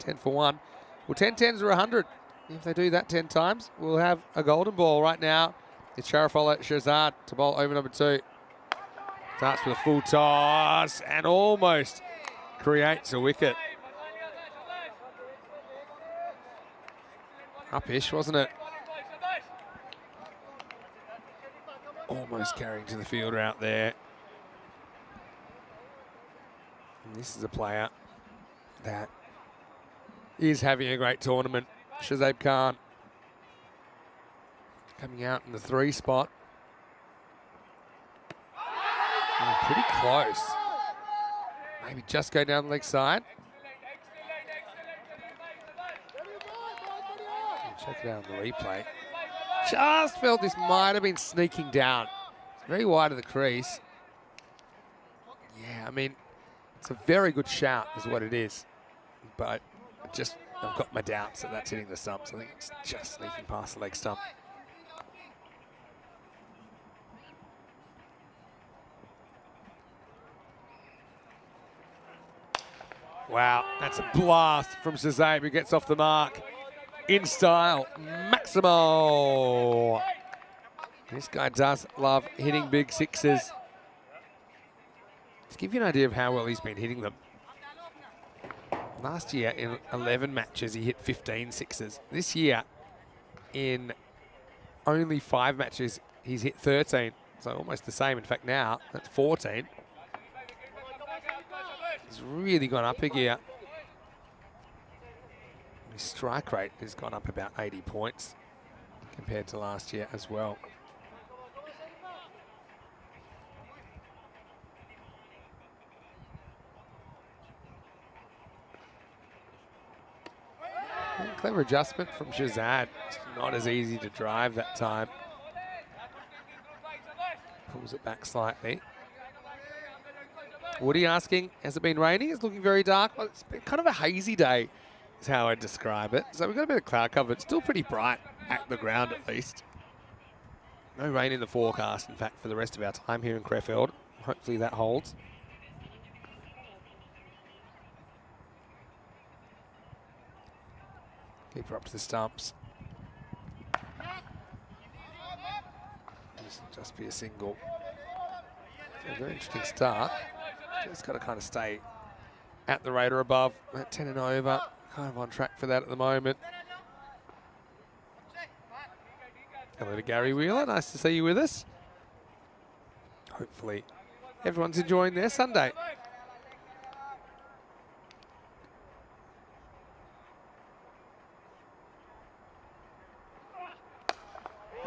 10 for 1. Well, 10-10s are 100. If they do that 10 times, we'll have a Golden Ball. Right now, it's Sharafola Shahzad to bowl over number 2. Starts with a full toss and almost creates a wicket. Up-ish, wasn't it? almost carrying to the fielder out there. And this is a player that is having a great tournament. Shazab Khan coming out in the 3 spot. Oh, pretty close. Maybe just go down the leg side. Check it out on the replay. Just felt this might have been sneaking down. It's very wide of the crease. Yeah, I mean, it's a very good shout is what it is. But I've got my doubts that that's hitting the stumps. I think it's just sneaking past the leg stump. Wow, that's a blast from Shazam, who gets off the mark in style. Maximo. This guy does love hitting big sixes. To give you an idea of how well he's been hitting them. Last year in 11 matches, he hit 15 sixes. This year, in only 5 matches, he's hit 13. So almost the same. In fact, now that's 14. He's really gone up a gear. His strike rate has gone up about 80 points compared to last year as well. Clever adjustment from Shazad. It's not as easy to drive that time. Pulls it back slightly. Woody asking, has it been raining? It's looking very dark. Well, it's been kind of a hazy day is how I'd describe it. So we've got a bit of cloud cover. It's still pretty bright at the ground at least. No rain in the forecast, in fact, for the rest of our time here in Crefeld. Hopefully that holds. Keep her up to the stumps. This will just be a single. So a very interesting start. Just got to kind of stay at the rate or above. At 10 and over. Kind of on track for that at the moment. Hello to Gary Wheeler. Nice to see you with us. Hopefully everyone's enjoying their Sunday.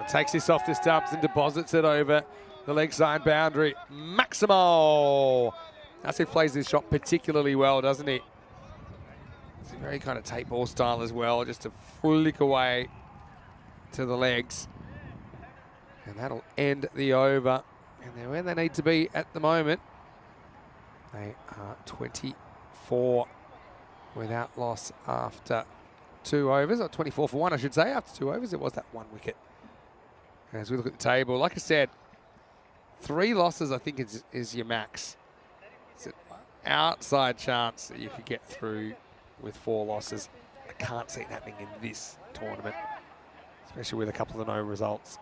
Takes this off the stumps and deposits it over the leg side boundary. Maximo! Asif plays this shot particularly well, doesn't he? It's a very kind of tape ball style as well, just to flick away to the legs. And that'll end the over. And they're where they need to be at the moment. They are 24 without loss after 2 overs, or 24 for 1, I should say. After 2 overs, it was that 1 wicket. As we look at the table, like I said, 3 losses I think is your max. It's an outside chance that you could get through with 4 losses. I can't see it happening in this tournament, especially with a couple of no results.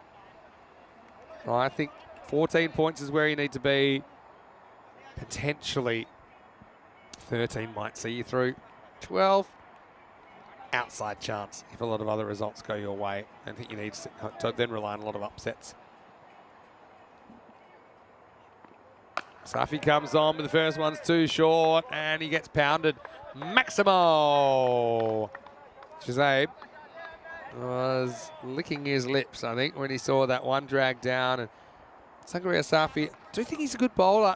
Well, I think 14 points is where you need to be. Potentially 13 might see you through. 12. Outside chance if a lot of other results go your way. I think you need to then rely on a lot of upsets. Safi comes on, but the first one's too short and he gets pounded. Maximo! Shazab was licking his lips, I think, when he saw that one drag down. And Sangaria Safi, I do think he's a good bowler.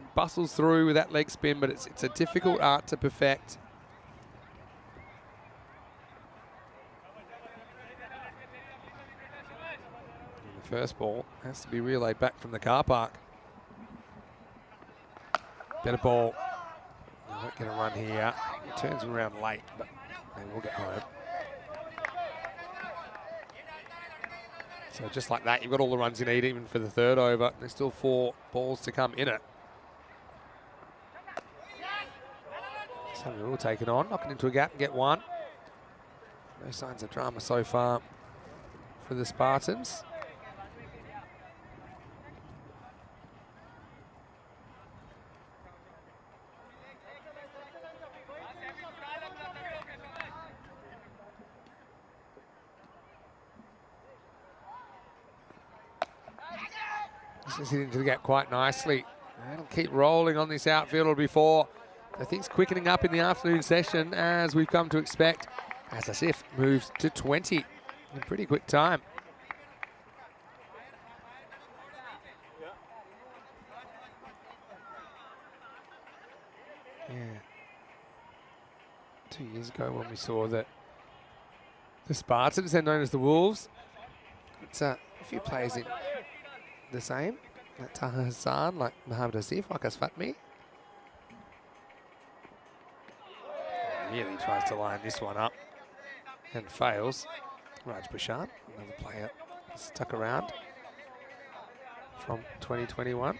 He bustles through with that leg spin, but it's a difficult art to perfect. First ball has to be relayed back from the car park. Better ball. They won't get a run here. It turns around late, but they will get home. So just like that, you've got all the runs you need even for the 3rd over. There's still 4 balls to come in it. Samuel will take it on, knock it into a gap and get 1. No signs of drama so far for the Spartans. This is hitting to the gap quite nicely. And it'll keep rolling on this outfielder before. I think it's quickening up in the afternoon session, as we've come to expect, as Asif moves to 20 in pretty quick time. Yeah. 2 years ago when we saw that the Spartans, they're known as the Wolves. It's a few players in the same, like Taha Hassan, like Mohamed Asif, like Asfatmi. Really tries to line this one up and fails. Raj Bashar, another player stuck around from 2021.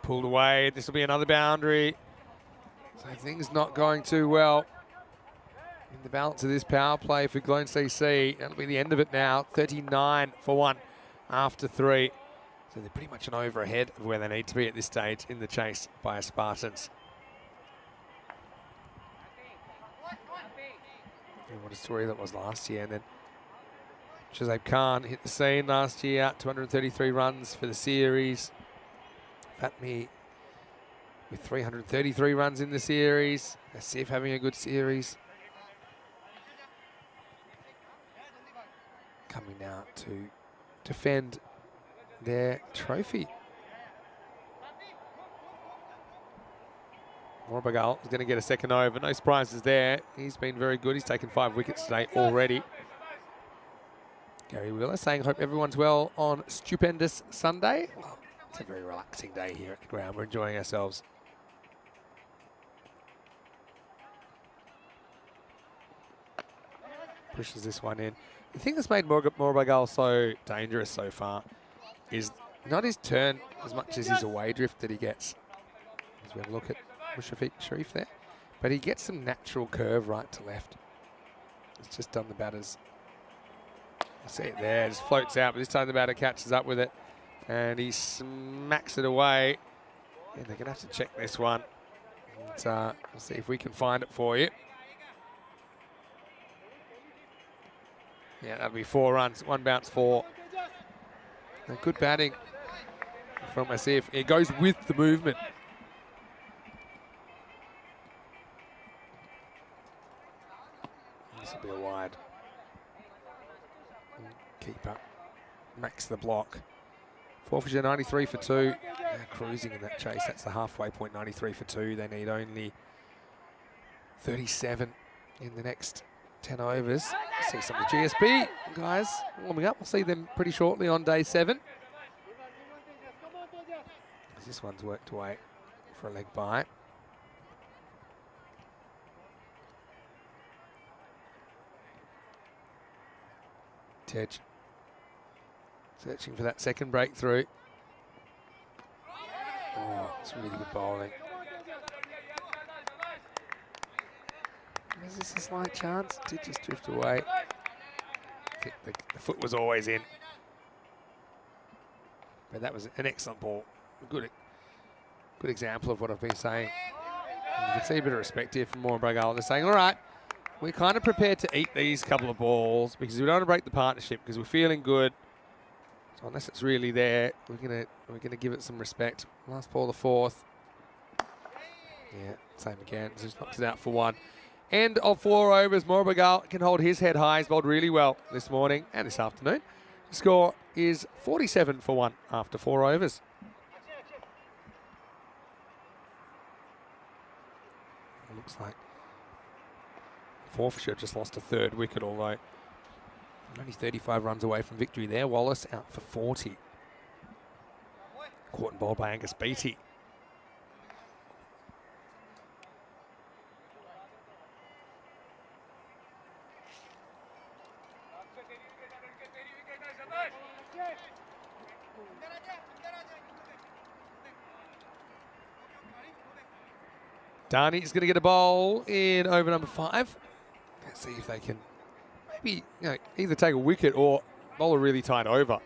Pulled away. This will be another boundary. So things not going too well in the balance of this power play for Cologne CC. That'll be the end of it now. 39 for 1 after 3. So they're pretty much an over ahead of where they need to be at this stage in the chase by Spartans. And what a story that was last year. And then Shazab Khan hit the scene last year. 233 runs for the series. Fatmi with 333 runs in the series. Asif having a good series. Coming now to defend their trophy. Morbagal is going to get a second over. No surprises there. He's been very good. He's taken 5 wickets today already. Gary Wheeler saying, hope everyone's well on stupendous Sunday. Well, it's a very relaxing day here at the ground. We're enjoying ourselves. Pushes this one in. The thing that's made Morbagal so dangerous so far is not his turn as much as his away drift that he gets. As we have a look at Mushafiq Sharif there. But he gets some natural curve right to left. It's just done the batters. You see it there, it just floats out, but this time the batter catches up with it. And he smacks it away. And they're going to have to check this one. And, we'll see if we can find it for you. Yeah, that'll be 4 runs, 1 bounce 4. And good batting from Asif. It goes with the movement. This will be a wide. Keeper max the block. Forfeiture 93 for 2. They're cruising in that chase. That's the halfway point, 93 for 2. They need only 37 in the next 10 overs. See some of the GSB guys warming up. We'll see them pretty shortly on day 7. This one's worked away for a leg bye. Tej searching for that second breakthrough. Oh, it's really good bowling. Is this a slight chance? It did just drift away. I think the foot was always in. But that was an excellent ball. Good example of what I've been saying. And you can see a bit of respect here from Morbagal. They're saying, all right, we're kind of prepared to eat these couple of balls because we don't want to break the partnership because we're feeling good. So unless it's really there, we're gonna give it some respect. Last ball, the 4th. Yeah, same again. Just knocks it out for 1. End of 4 overs. Morbagal can hold his head high. He's bowled really well this morning and this afternoon. The score is 47 for 1 after 4 overs. It looks like Forfeiture just lost a 3rd wicket, although only 35 runs away from victory there. Wallace out for 40. Caught and bowled by Angus Beattie. Dani's going to get a bowl in over number 5. Let's see if they can maybe either take a wicket or bowl a really tight over.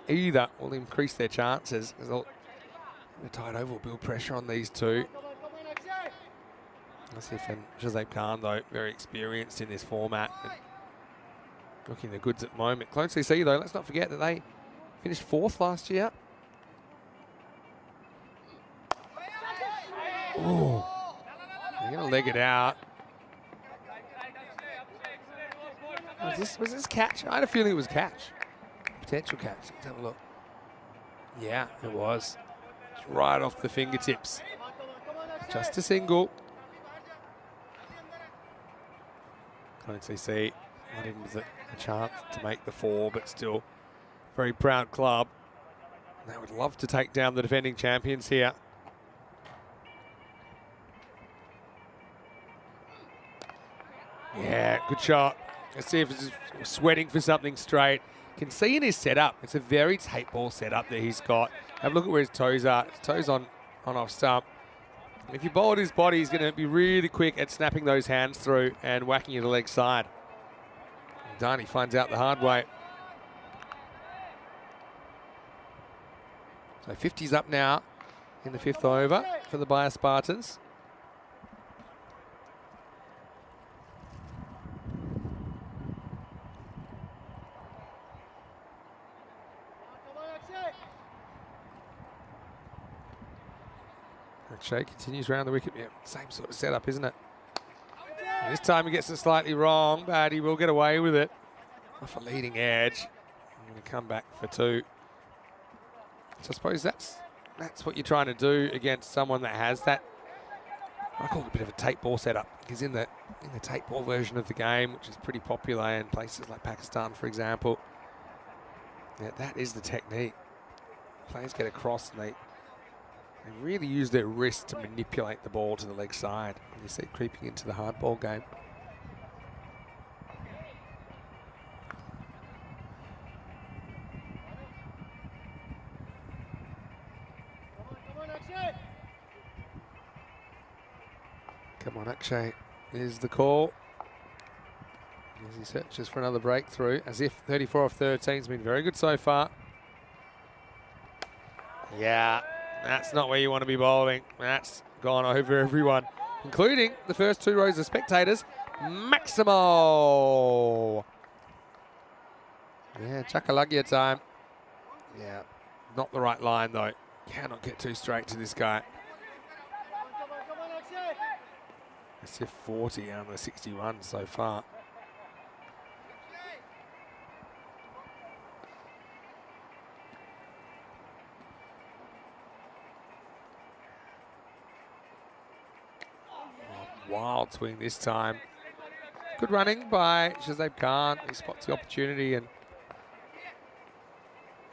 Either will increase their chances. The tight over will build pressure on these two. Let's see if Shazab Khan, though, very experienced in this format. And looking the goods at the moment. Clone CC, though, let's not forget that they finished 4th last year. Oh, they're going to leg it out. Was this catch? I had a feeling it was catch. Potential catch. Let's have a look. Yeah, it was. It's right off the fingertips. Just a single. Clone CC not even with a chance to make the 4, but still very proud club. They would love to take down the defending champions here. Yeah, good shot. Let's see if it's sweating for something straight. Can see in his setup, it's a very tape ball setup that he's got. Have a look at where his toes are. His toes on off stump. If you bowl at his body, he's going to be really quick at snapping those hands through and whacking you to the leg side. Dani finds out the hard way. So 50's up now in the 5th over for the Bayer Spartans. Shea continues around the wicket. Yeah, same sort of setup, isn't it? And this time he gets it slightly wrong, but he will get away with it. Off a leading edge. I'm going to come back for 2. So I suppose that's what you're trying to do against someone that has that. I call it a bit of a tape ball setup. He's in the tape ball version of the game, which is pretty popular in places like Pakistan, for example. Yeah, that is the technique. Players get across and they really use their wrist to manipulate the ball to the leg side. And you see it creeping into the hard ball game. Come on, Akshay is the call. As he searches for another breakthrough, as if 34 off 13 has been very good so far. Yeah. That's not where you want to be bowling. That's gone over everyone, including the first 2 rows of spectators. Maximo! Yeah, Chakalagia time. Yeah, not the right line though. Cannot get too straight to this guy. It's a 40 out of the 61 so far. Wild swing this time. Good running by Shazib Khan. He spots the opportunity and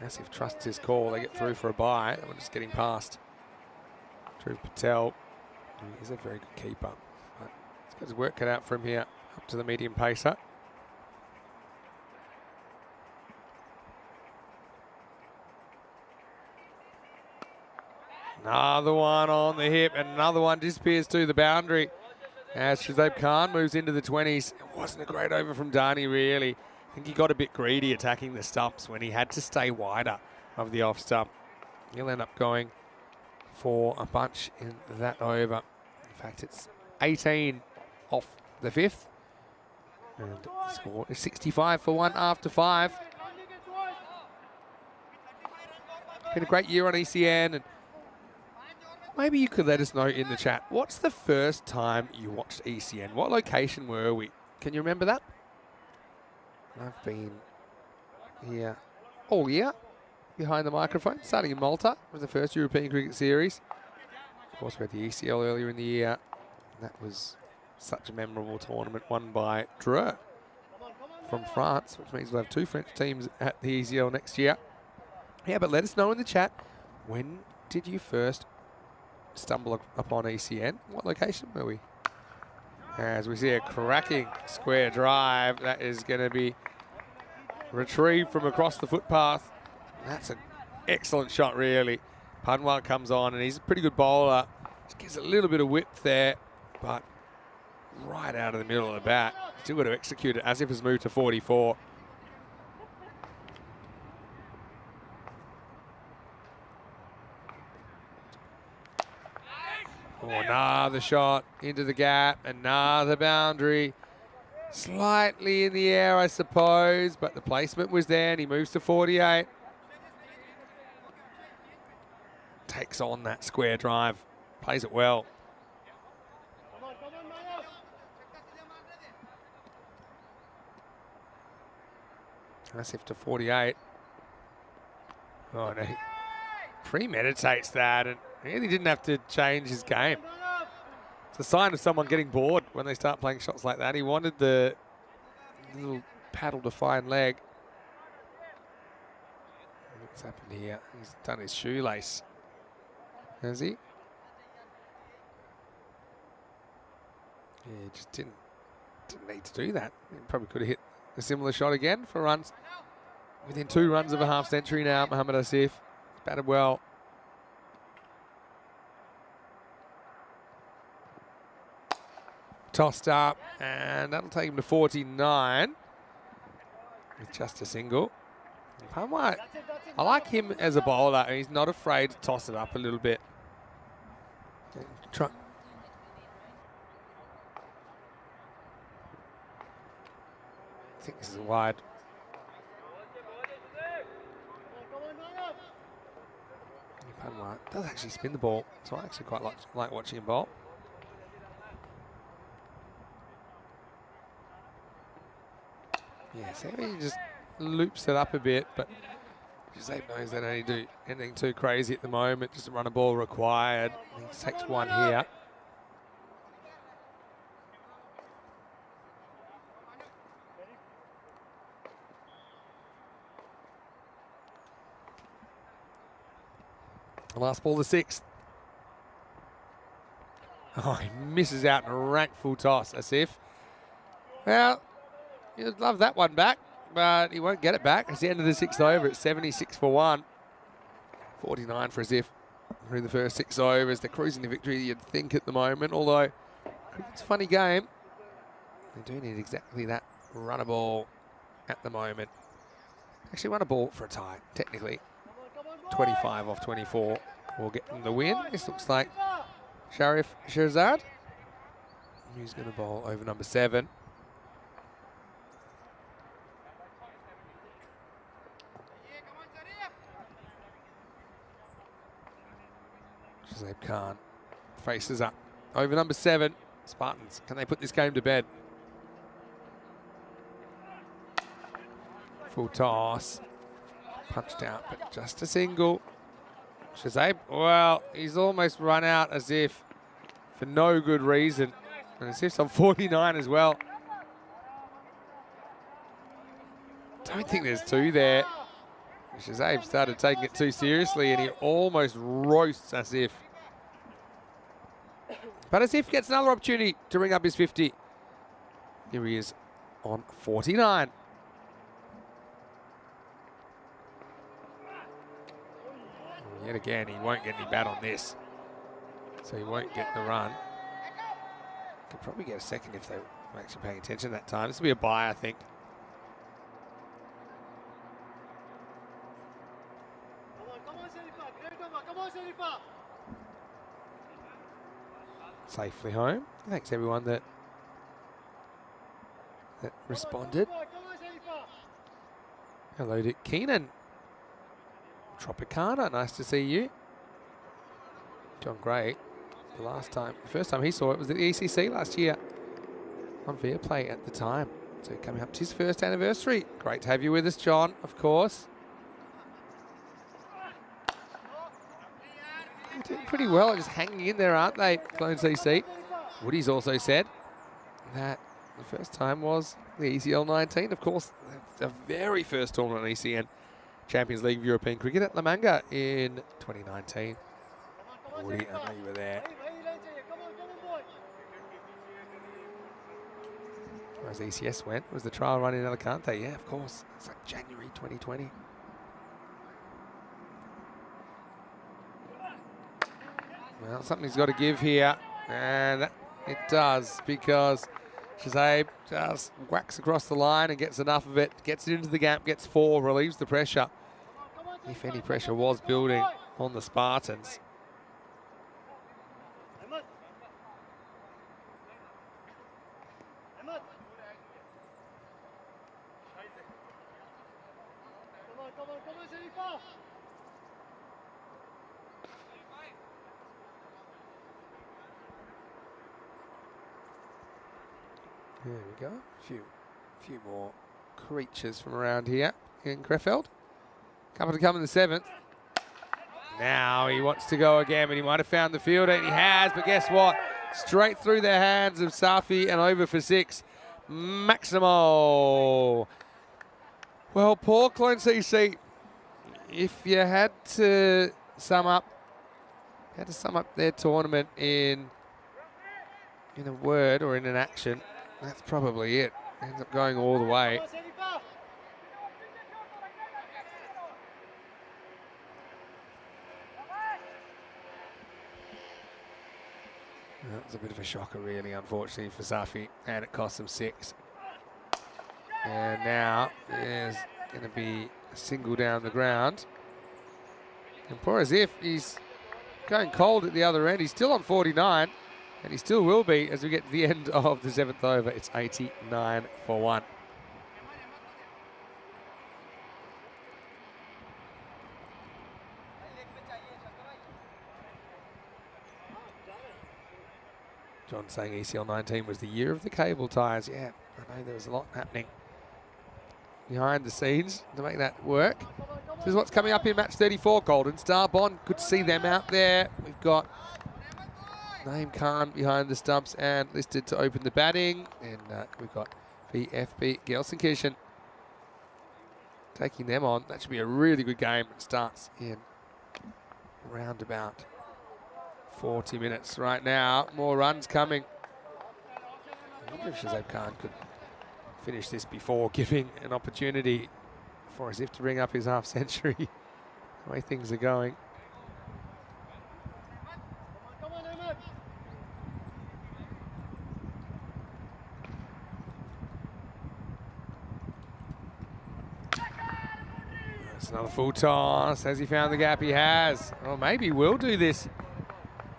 Asif trusts his call. They get through for a bye. We're just getting past Dhruv Patel. He's a very good keeper. But he's got his work cut out from here up to the medium pacer. Another one on the hip and another one disappears to the boundary. As Shazib Khan moves into the 20s. It wasn't a great over from Dani, really. I think he got a bit greedy attacking the stumps when he had to stay wider of the off stump. He'll end up going for a bunch in that over. In fact, it's 18 off the 5th. And the score is 65 for 1 after 5. Been a great year on ECN, and maybe you could let us know in the chat, what's the first time you watched ECN? What location were we? Can you remember that? I've been here all year behind the microphone, starting in Malta. It was the first European Cricket Series. Of course, we had the ECL earlier in the year. That was such a memorable tournament won by Dreux from France, which means we'll have 2 French teams at the ECL next year. Yeah, but let us know in the chat, when did you first stumble upon ECN? What location were we? As we see a cracking square drive, that is going to be retrieved from across the footpath. That's an excellent shot, really. Panwar comes on, and he's a pretty good bowler. Just gives a little bit of width there, but right out of the middle of the bat. Still got to execute it as if it's moved to 44. Oh, another shot into the gap, another boundary. Slightly in the air, I suppose, but the placement was there and he moves to 48. Takes on that square drive, plays it well. Asif to 48. Oh, no, he premeditates that and really didn't have to change his game. It's a sign of someone getting bored when they start playing shots like that. He wanted the little paddle to find leg. What's happened here? He's done his shoelace. Has he? Yeah, just didn't need to do that. He probably could have hit a similar shot again for runs. Within 2 runs of a half century now, Mohamed Asif. Batted well. Tossed up, and that'll take him to 49 with just a single. I like him as a bowler. He's not afraid to toss it up a little bit. I think this is a wide. Does actually spin the ball, so I actually quite like watching him bowl. Yeah, so he just loops it up a bit, but Zabe knows they don't need to do anything too crazy at the moment, just to run a ball required. He takes one here. The last ball, the 6th. Oh, he misses out in a rank full toss, Asif. Well, you'd love that one back, but he won't get it back. It's the end of the 6th over. It's 76 for 1. 49 for Asif through the first 6 overs. They're cruising to victory, you'd think, at the moment, although cricket's a funny game. They do need exactly that runner ball at the moment. Actually, run a ball for a tie, technically. 25 off 24 will get them the win. This looks like Sharif Shirzad, who's going to bowl over number 7. Zabe Khan faces up over number 7. Spartans, can they put this game to bed? Full toss. Punched out, but just a single. Shazabe, well, he's almost run out as if for no good reason. And as if on 49 as well. Don't think there's 2 there. Shazabe started taking it too seriously and he almost roasts Asif. But Asif gets another opportunity to ring up his 50. Here he is on 49. Yet again, he won't get any bat on this. So he won't get the run. Could probably get a second if they were actually paying attention that time. This will be a bye, I think. Safely home. Thanks everyone that responded. Hello to Keenan. Tropicana, nice to see you. John Gray, the first time he saw it was at the ECC last year on Fair Play at the time. So coming up to his first anniversary. Great to have you with us, John, of course. They're doing pretty well, just hanging in there, aren't they, Clone CC? Woody's also said that the first time was the ECL 19, of course, the very first tournament on ECN. Champions League of European Cricket at La Manga in 2019. Woody, I know you were there. As ECS went, was the trial run in Alicante? Yeah, of course. It's like January 2020. Well, something's got to give here, and it does, because Shazabe just whacks across the line and gets enough of it, gets it into the gap, gets 4, relieves the pressure. If any pressure was building on the Spartans. There we go. A few more creatures from around here in Krefeld. Couple to come in the 7th. Now he wants to go again, but he might have found the fielder, and he has, but guess what? Straight through the hands of Safi and over for 6. Maximo. Well, poor Clone CC, if you had to sum up their tournament in a word or in an action, that's probably it. Ends up going all the way. That was a bit of a shocker, really, unfortunately, for Safi, and it cost him 6. And now there's going to be a single down the ground. And poor as if he's going cold at the other end. He's still on 49, and he still will be as we get to the end of the 7th over. It's 89 for 1. John saying ECL 19 was the year of the cable ties. Yeah, I know there was a lot happening behind the scenes to make that work. This is what's coming up in match 34. Golden Star Bond, good to see them out there. We've got Naeem Khan behind the stumps and listed to open the batting. And we've got VFB Gelsenkirchen taking them on. That should be a really good game. It starts in around about 40 minutes right now. More runs coming. I wonder if Shazab Khan could finish this before giving an opportunity for as if to bring up his half century. The way things are going. That's another full toss. Has he found the gap? He has. Or maybe he will do this.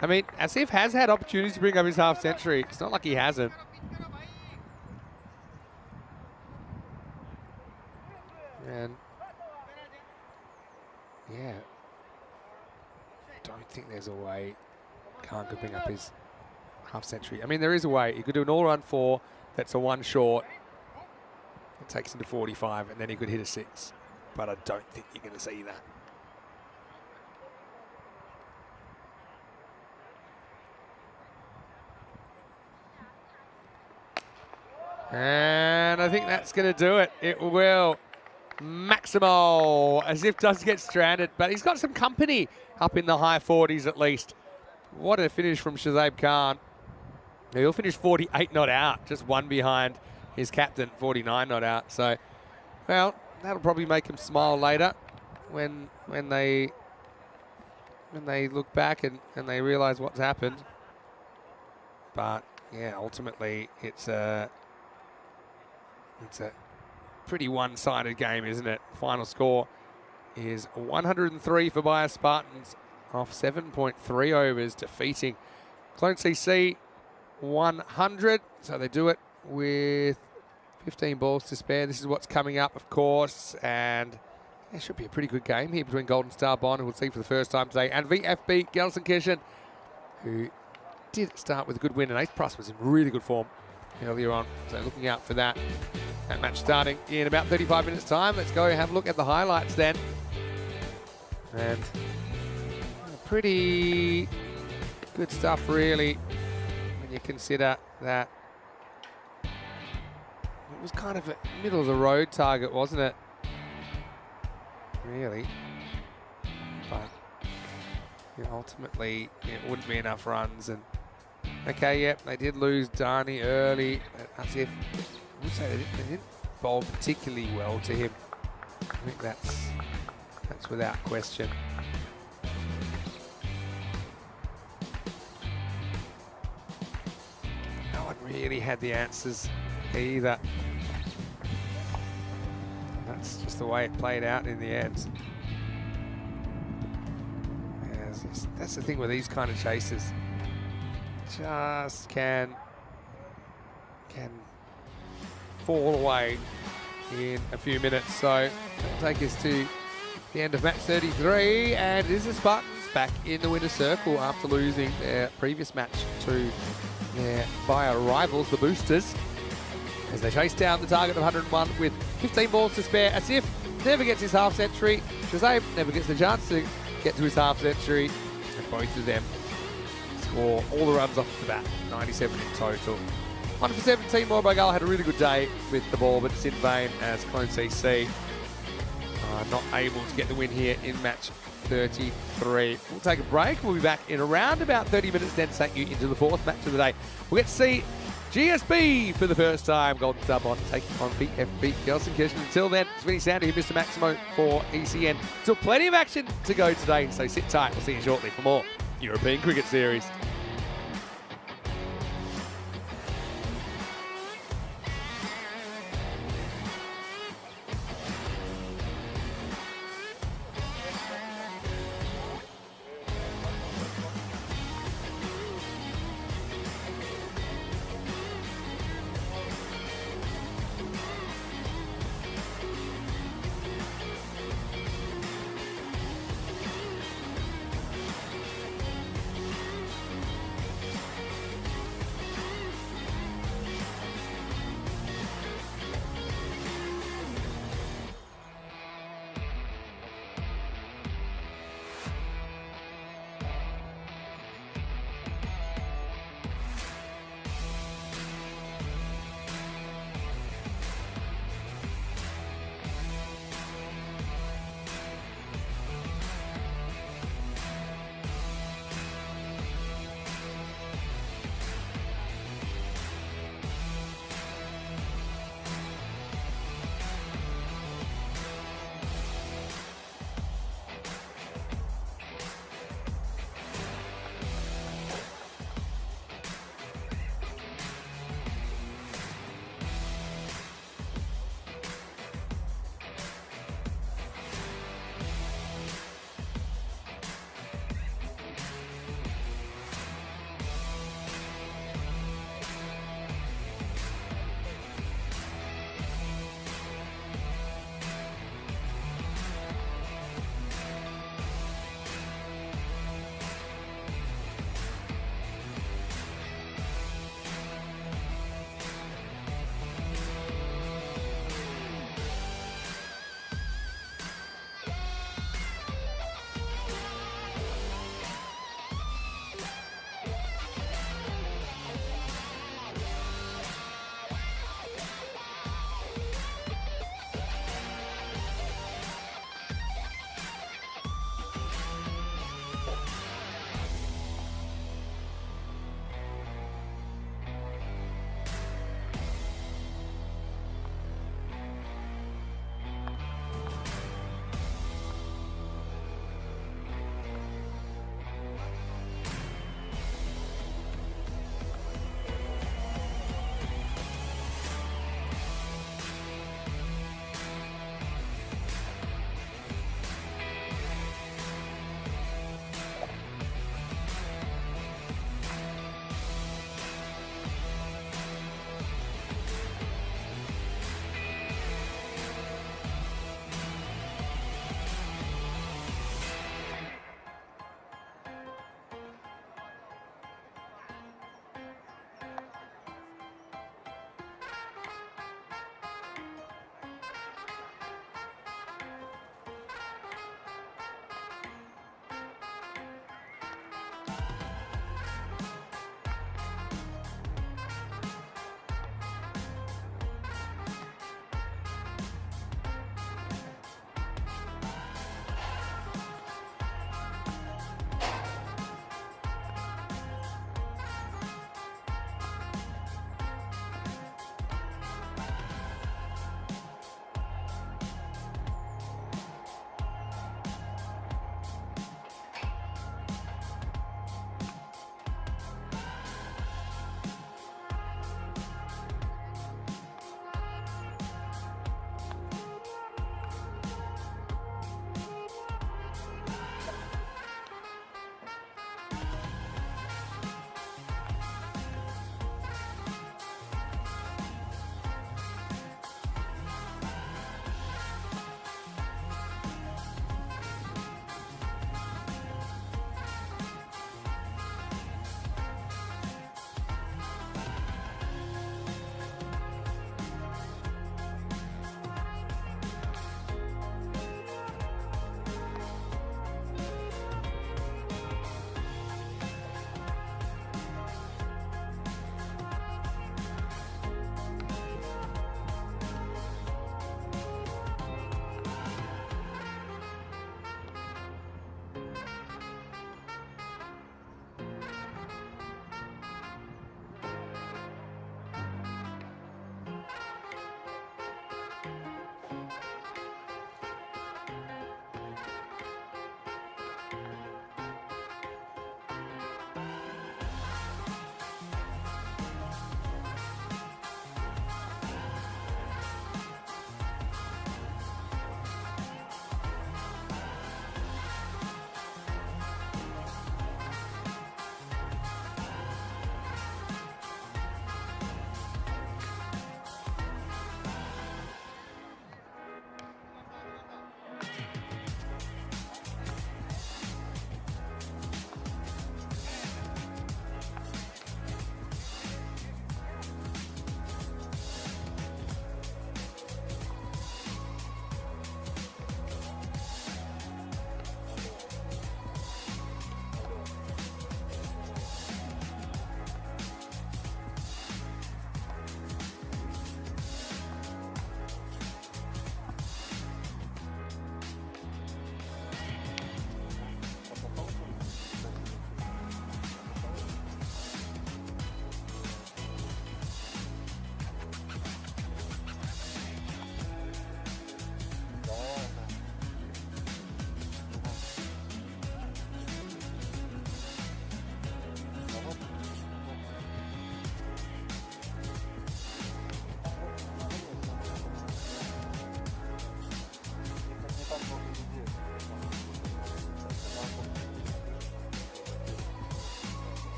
I mean, Asif has had opportunities to bring up his half century. It's not like he hasn't. And yeah, don't think there's a way Khan could bring up his half century. I mean, there is a way. He could do an all-run 4 that's a 1 short. It takes him to 45, and then he could hit a 6. But I don't think you're going to see that. And I think that's going to do it. It will. Maximo, as if does get stranded, but he's got some company up in the high 40s at least. What a finish from Shazab Khan. He'll finish 48 not out, just 1 behind his captain, 49 not out. So, well, that'll probably make him smile later when they look back and they realise what's happened. But yeah, ultimately it's a pretty one-sided game, isn't it? Final score is 103 for Bias Spartans off 7.3 overs, defeating Clone CC 100. So they do it with 15 balls to spare. This is what's coming up, of course, and it should be a pretty good game here between Golden Star Bond, who we'll see for the first time today, and VFB Gelsenkirchen, who did start with a good win, and Ace Price was in really good form earlier on. So looking out for that. That match starting in about 35 minutes time. Let's go have a look at the highlights then. And pretty good stuff really when you consider that it was kind of a middle of the road target, wasn't it? Really. But yeah, ultimately it wouldn't be enough runs. And okay, yep, they did lose Dani early. As if I would say they didn't bowl particularly well to him. I think that's without question. No one really had the answers either. That's just the way it played out in the end. Yes, that's the thing with these kind of chases. Just can fall away in a few minutes. So that'll take us to the end of match 33, and it is the Spartans back in the winner's circle after losing their previous match to their bio rivals, the Boosters, as they chase down the target of 101 with 15 balls to spare. Asif never gets his half century. Shazam never gets the chance to get to his half century, and both of them score all the runs off the bat, 97 in total. 1 for 17, Morbagal had a really good day with the ball, but it's in vain as Clone CC not able to get the win here in match 33. We'll take a break. We'll be back in around about 30 minutes then to take you into the 4th match of the day. We'll get to see GSB for the first time. Golden Star Bond taking on VFB Gelsenkirchen. Until then, it's Vinny Sandy here, Mr. Maximo for ECN. Still plenty of action to go today, so sit tight. We'll see you shortly for more European Cricket Series.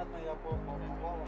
Понятно, я по баллам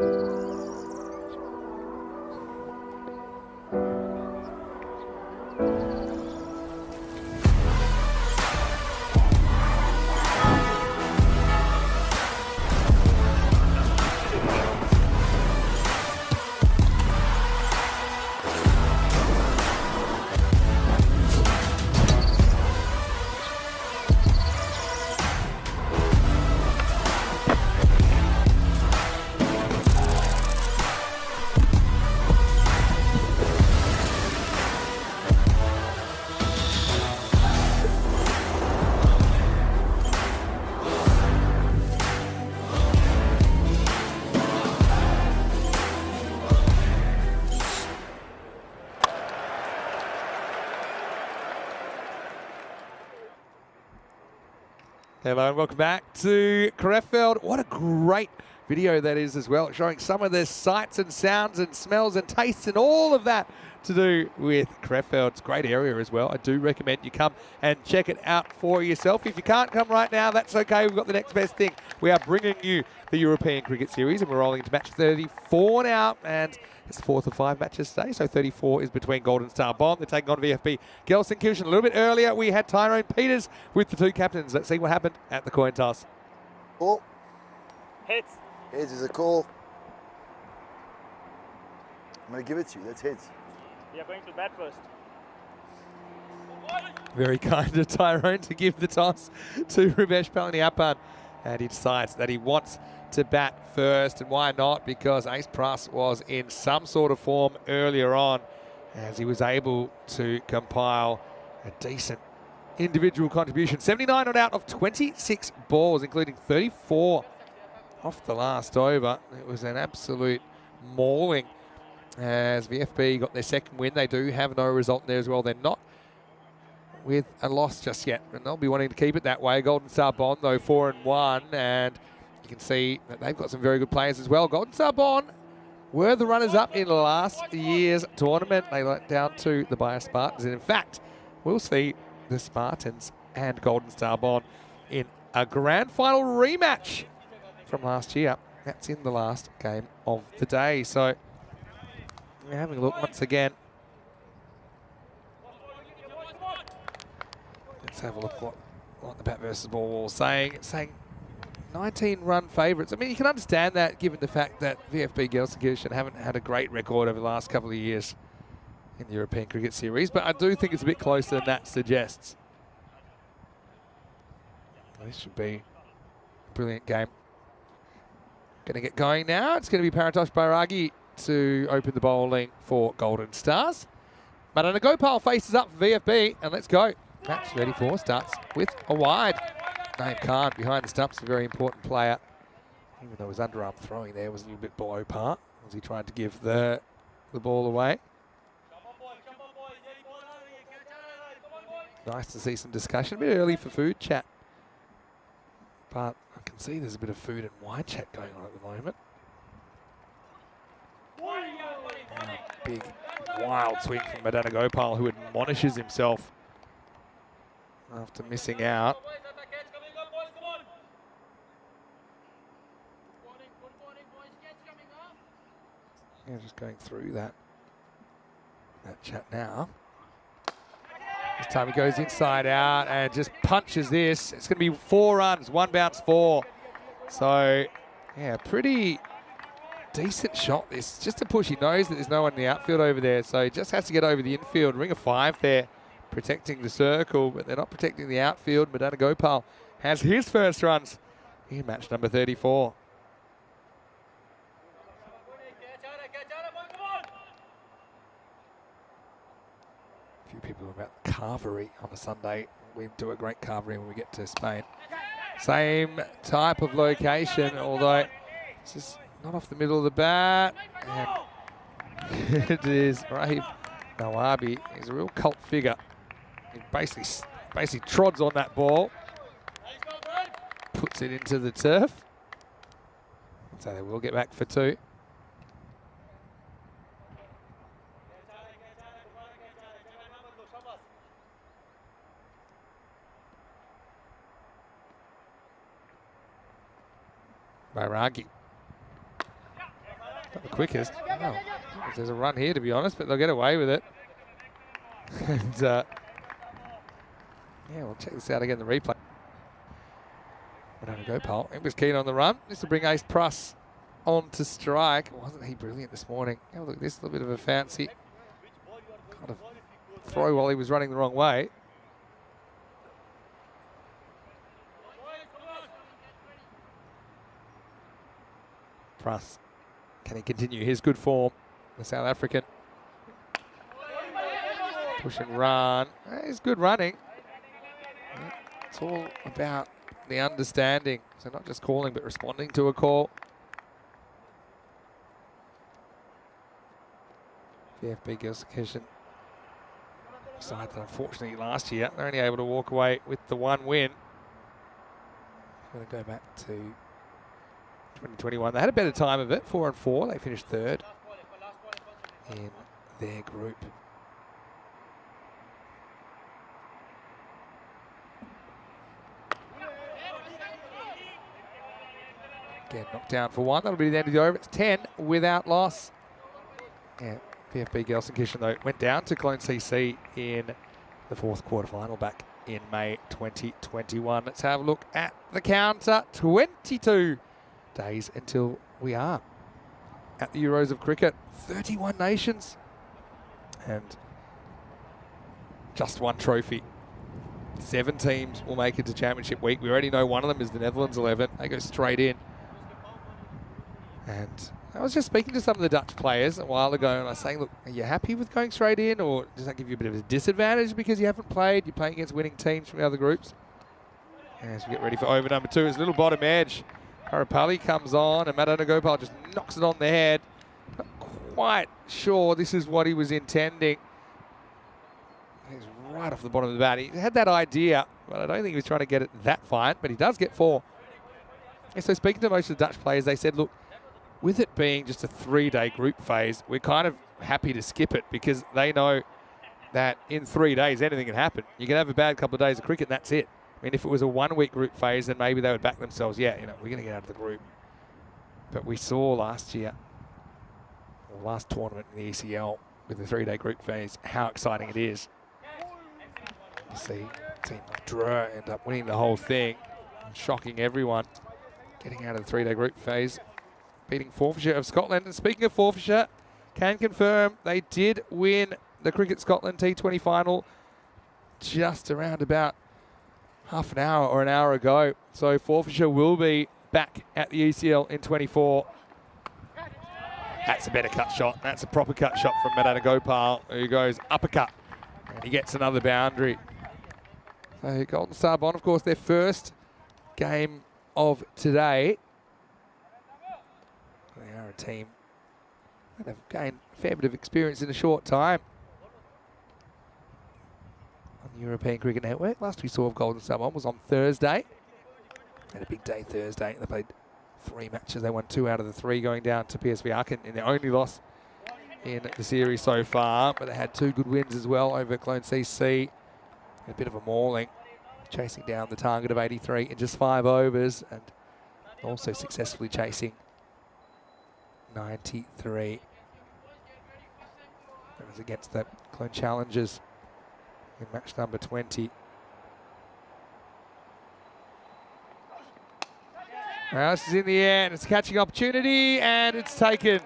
Hello and welcome back to Krefeld. What a great video that is as well, showing some of the sights and sounds and smells and tastes and all of that to do with Krefeld. It's a great area as well. I do recommend you come and check it out for yourself. If you can't come right now, that's okay. We've got the next best thing. We are bringing you the European Cricket Series and we're rolling into match 34 now, and it's the fourth of 5 matches today, so 34 is between Golden Star Bond. They're taking on VFB Gelsenkirchen. A little bit earlier, we had Tyrone Peters with the 2 captains. Let's see what happened at the coin toss. Call. Heads. Heads is a call. I'm going to give it to you. That's heads. You're going to bat first. Very kind of Tyrone to give the toss to Rubesh Palaniappan. And he decides that he wants to bat first. And why not? Because Ace Pruss was in some sort of form earlier on as he was able to compile a decent individual contribution. 79 not out of 26 balls, including 34 off the last over. It was an absolute mauling as VFB got their second win. They do have no result in there as well. They're not with a loss just yet, and they'll be wanting to keep it that way. Golden Star Bond, though, 4-1, and you can see that they've got some very good players as well. Golden Star Bond were the runners-up in last year's tournament. They went down to the Bayer Spartans, and in fact, we'll see the Spartans and Golden Star Bond in a grand final rematch from last year. That's in the last game of the day. So we're having a look once again. Let's have a look what the bat versus ball wall is saying. It's saying 19-run favourites. I mean, you can understand that given the fact that VFB Gelsenkirchen haven't had a great record over the last couple of years in the European Cricket Series, but I do think it's a bit closer than that suggests. This should be a brilliant game. Going to get going now. It's going to be Paratosh Bairagi to open the bowling for Golden Stars. Madana Gopal faces up for VFB, and let's go. Match 34 starts with a wide. Naeem Khan behind the stumps, a very important player. Even though his underarm throwing there was a little bit below par as he tried to give the ball away. Nice to see some discussion. A bit early for food chat, but I can see there's a bit of food and wine chat going on at the moment. Big, wild swing from Madana Gopal, who admonishes himself after missing out. Yeah, just going through that chat now. This time he goes inside out and just punches this. It's going to be 4 runs, 1 bounce 4. So, yeah, pretty decent shot this. Just to push, he knows that there's no one in the outfield over there, so he just has to get over the infield. Ring of 5 there, protecting the circle, but they're not protecting the outfield. Madana Gopal has his first runs in match number 34. A few people about carvery on a Sunday. We do a great carvery when we get to Spain. Same type of location, although it's just not off the middle of the bat. And it is Rahim Nawabi. He's a real cult figure. He basically trods on that ball, puts it into the turf. So they will get back for 2. Bairagi. Not the quickest. Oh, I don't know if there's a run here, to be honest, but they'll get away with it. And yeah, we'll check this out again, the replay. Banana Gopal, he was keen on the run. This will bring Ace Pruss on to strike. Wasn't he brilliant this morning? Have a look at this, a little bit of a fancy kind of throw while he was running the wrong way. Pruss, can he continue his good form? The South African. Push and run. He's good running. It's all about the understanding. So not just calling, but responding to a call. VFB Gelsenkirchen side that unfortunately last year, they're only able to walk away with the one win. I'm going to go back to 2021. They had a better time of it, 4-4. They finished third in their group. Again, knocked down for one. That'll be the end of the over. It's 10 without loss. Yeah, VFB Gelsenkirchen, though, went down to Cologne CC in the fourth quarterfinal back in May 2021. Let's have a look at the counter. 22 days until we are at the Euros of cricket. 31 nations and just one trophy. 7 teams will make it to Championship Week. We already know one of them is the Netherlands 11. They go straight in. And I was just speaking to some of the Dutch players a while ago, and I was saying, look, are you happy with going straight in, or does that give you a bit of a disadvantage because you haven't played? You're playing against winning teams from the other groups. As we get ready for over number 2, it's a little bottom edge. Harapali comes on, and Madana Gopal just knocks it on the head. Not quite sure this is what he was intending. He's right off the bottom of the bat. He had that idea, but I don't think he was trying to get it that fine, but he does get 4. And so speaking to most of the Dutch players, they said, look, with it being just a 3-day group phase, we're kind of happy to skip it because they know that in 3 days, anything can happen. You can have a bad couple of days of cricket and that's it. I mean, if it was a 1-week group phase, then maybe they would back themselves. Yeah, we're going to get out of the group. But we saw last year, or last tournament in the ECL with the 3-day group phase, how exciting it is. You see Team Dreux end up winning the whole thing, shocking everyone, getting out of the 3-day group phase, beating Forfeiture of Scotland. And speaking of Forfeiture, can confirm they did win the Cricket Scotland T20 final just around about half an hour or an hour ago. So Forfeiture will be back at the ECL in 24. That's a better cut shot. That's a proper cut shot from Madana Gopal, who goes uppercut. And he gets another boundary. So Golden Star Bond, of course, their first game of today. They are a team that have gained a fair bit of experience in a short time on the European Cricket Network. Last we saw of Golden Star Bond was on Thursday. Had a big day Thursday. They played 3 matches. They won 2 out of the 3, going down to PSV Aachen in their only loss in the series so far. But they had 2 good wins as well over Cologne CC. A bit of a mauling, chasing down the target of 83 in just 5 overs, and also successfully chasing 93. That was against the Cologne Challengers in match number 20. Now this is in the air, and it's a catching opportunity, and it's taken.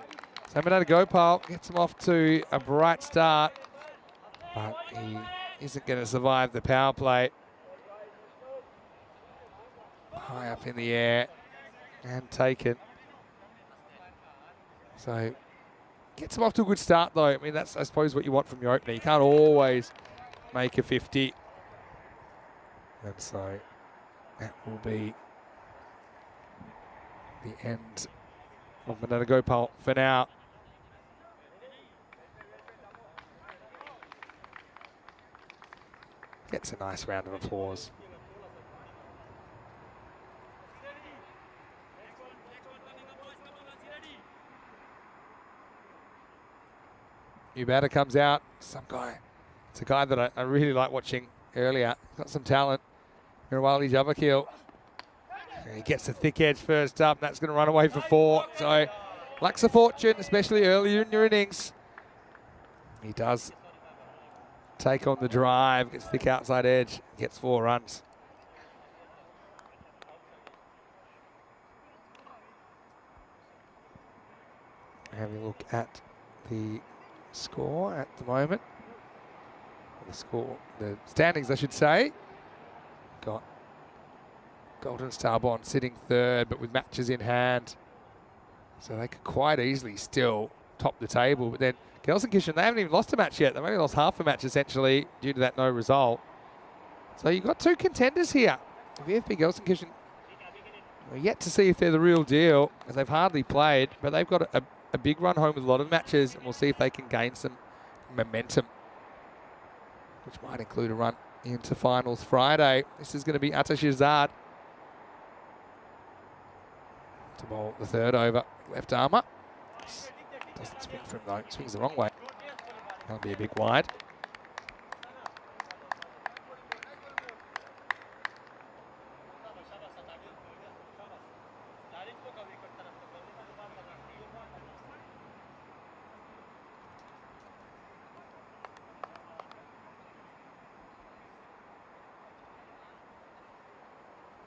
So Madana Gopal gets him off to a bright start, but he isn't going to survive the power play. High up in the air and taken. So gets him off to a good start though. I mean, that's I suppose what you want from your opener. You can't always make a 50. And so that will be the end of Madana Gopal for now. Gets a nice round of applause. New batter comes out. Some guy. It's a guy that I really like watching earlier. Got some talent. Mirawali Jabakil. And he gets the thick edge first up. And that's going to run away for 4. So lacks a fortune, especially earlier in your innings. He does take on the drive, gets thick outside edge, gets 4 runs. Having a look at the score at the moment. The standings, I should say. Got Golden Star Bond sitting 3rd, but with matches in hand. So they could quite easily still top the table. But then Gelsenkirchen, they haven't even lost a match yet. They've only lost half a match, essentially, due to that no result. So you've got 2 contenders here. VfB Gelsenkirchen, we're yet to see if they're the real deal, as they've hardly played, but they've got a big run home with a lot of matches, and we'll see if they can gain some momentum, which might include a run into finals Friday. This is going to be Atashizad to bowl the 3rd over. Left armour. Doesn't swing for him though, swings the wrong way. That'll be a big wide.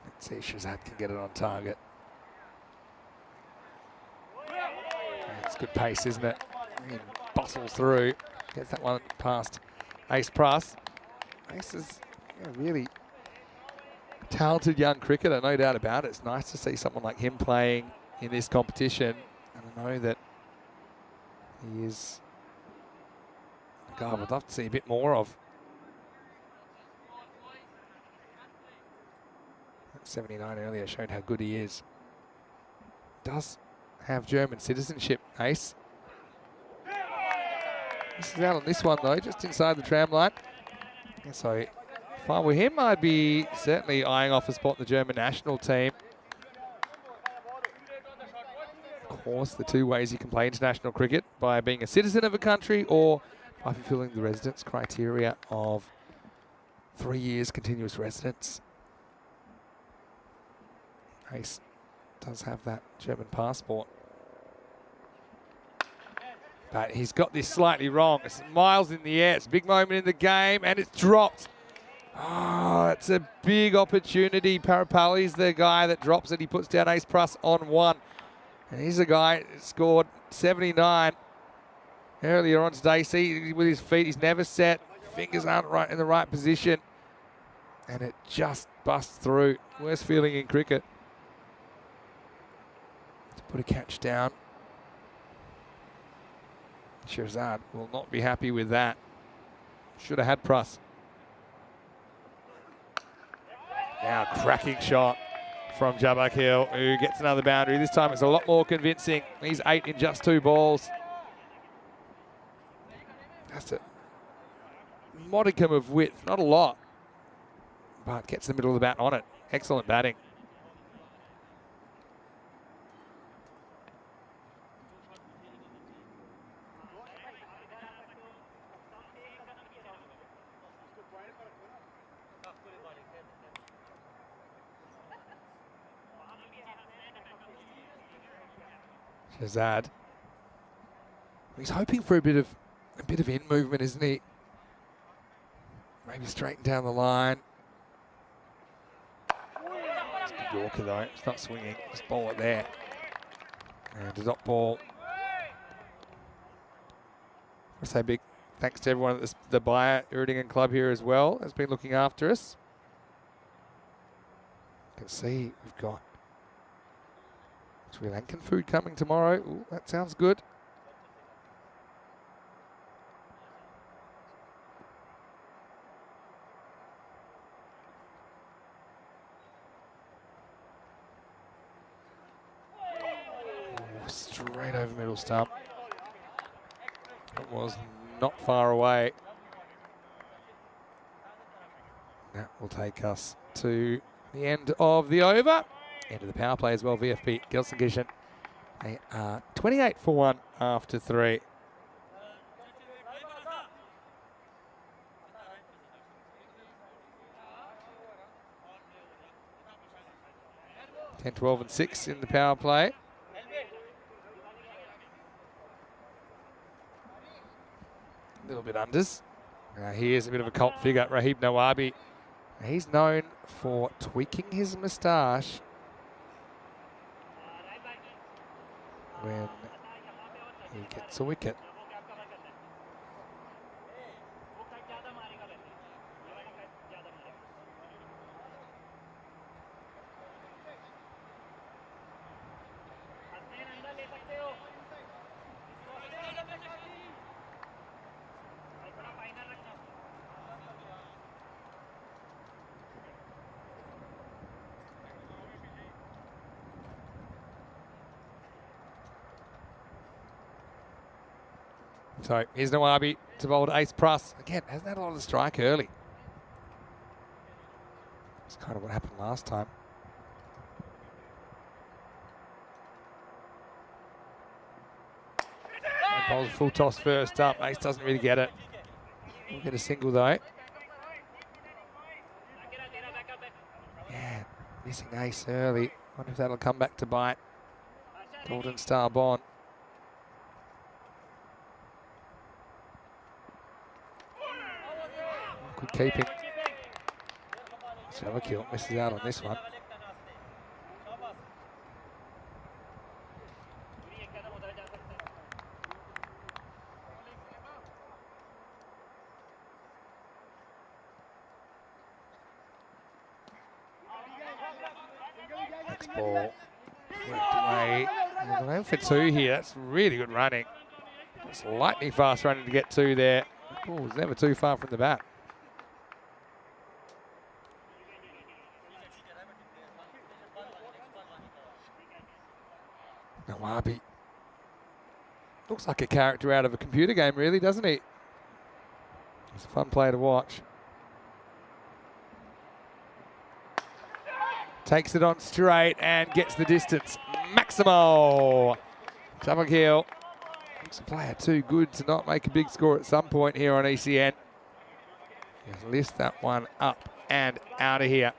Let's see if Shazad can get it on target. It's good pace, isn't it? He bustles through, gets that one past Ace Pruss. Ace is a really talented young cricketer, no doubt about it. It's nice to see someone like him playing in this competition. And I know that he is a guy I would love to see a bit more of. 79 earlier showed how good he is. Does have German citizenship, Ace. This is out on this one though, just inside the tram line. So if I were him, I'd be certainly eyeing off a spot in the German national team. Of course, the 2 ways you can play international cricket, by being a citizen of a country or by fulfilling the residence criteria of 3 years continuous residence. Ace does have that German passport. But he's got this slightly wrong. It's miles in the air. It's a big moment in the game, and it's dropped. Oh, it's a big opportunity. Parapalli's the guy that drops it. He puts down Ace Pruss on 1. And he's a guy that scored 79 earlier on today. See, with his feet, he's never set. Fingers aren't right in the right position. And it just busts through. Worst feeling in cricket. To put a catch down. Shirzad will not be happy with that. Should have had Pruss. Now cracking shot from Jabak Hill, who gets another boundary. This time it's a lot more convincing. He's 8 in just 2 balls. Just a modicum of width, not a lot. But gets the middle of the bat on it. Excellent batting. Shazad. He's hoping for a bit of in movement, isn't he? Maybe straighten down the line. It's a good Yorker though. It's not swinging. Just bowl it there. And a dot ball. I say big thanks to everyone at the Bayer Iridigan Club here as well, has been looking after us. You can see we've got Sri Lankan food coming tomorrow. Ooh, that sounds good. Ooh, straight over middle stump. It was not far away. That will take us to the end of the over. End of the power play as well, VfB Gelsenkirchen. They are 28 for 1 after 3. (10, 12 and 6 in the power play. A little bit unders. Here's a bit of a cult figure, Rahib Nawabi. He's known for tweaking his moustache when he gets a wicket. So here's Nawabi to bowl to Ace Pruss. Again, hasn't had a lot of strike early. It's kind of what happened last time. Bowls a full toss first up. Ace doesn't really get it. We'll get a single though. Yeah, missing Ace early. Wonder if that'll come back to bite. Golden Star Bond. Good keeping. Kill misses out on this one. Next ball worked away. They're going for two here. That's really good running. It's lightning fast running to get two there. The ball was never too far from the bat. Nawabi looks like a character out of a computer game, really, doesn't he? He's a fun player to watch. Takes it on straight and gets the distance. Maximo. Double kill. Looks a player too good to not make a big score at some point here on ECN. Just lift that one up and out of here.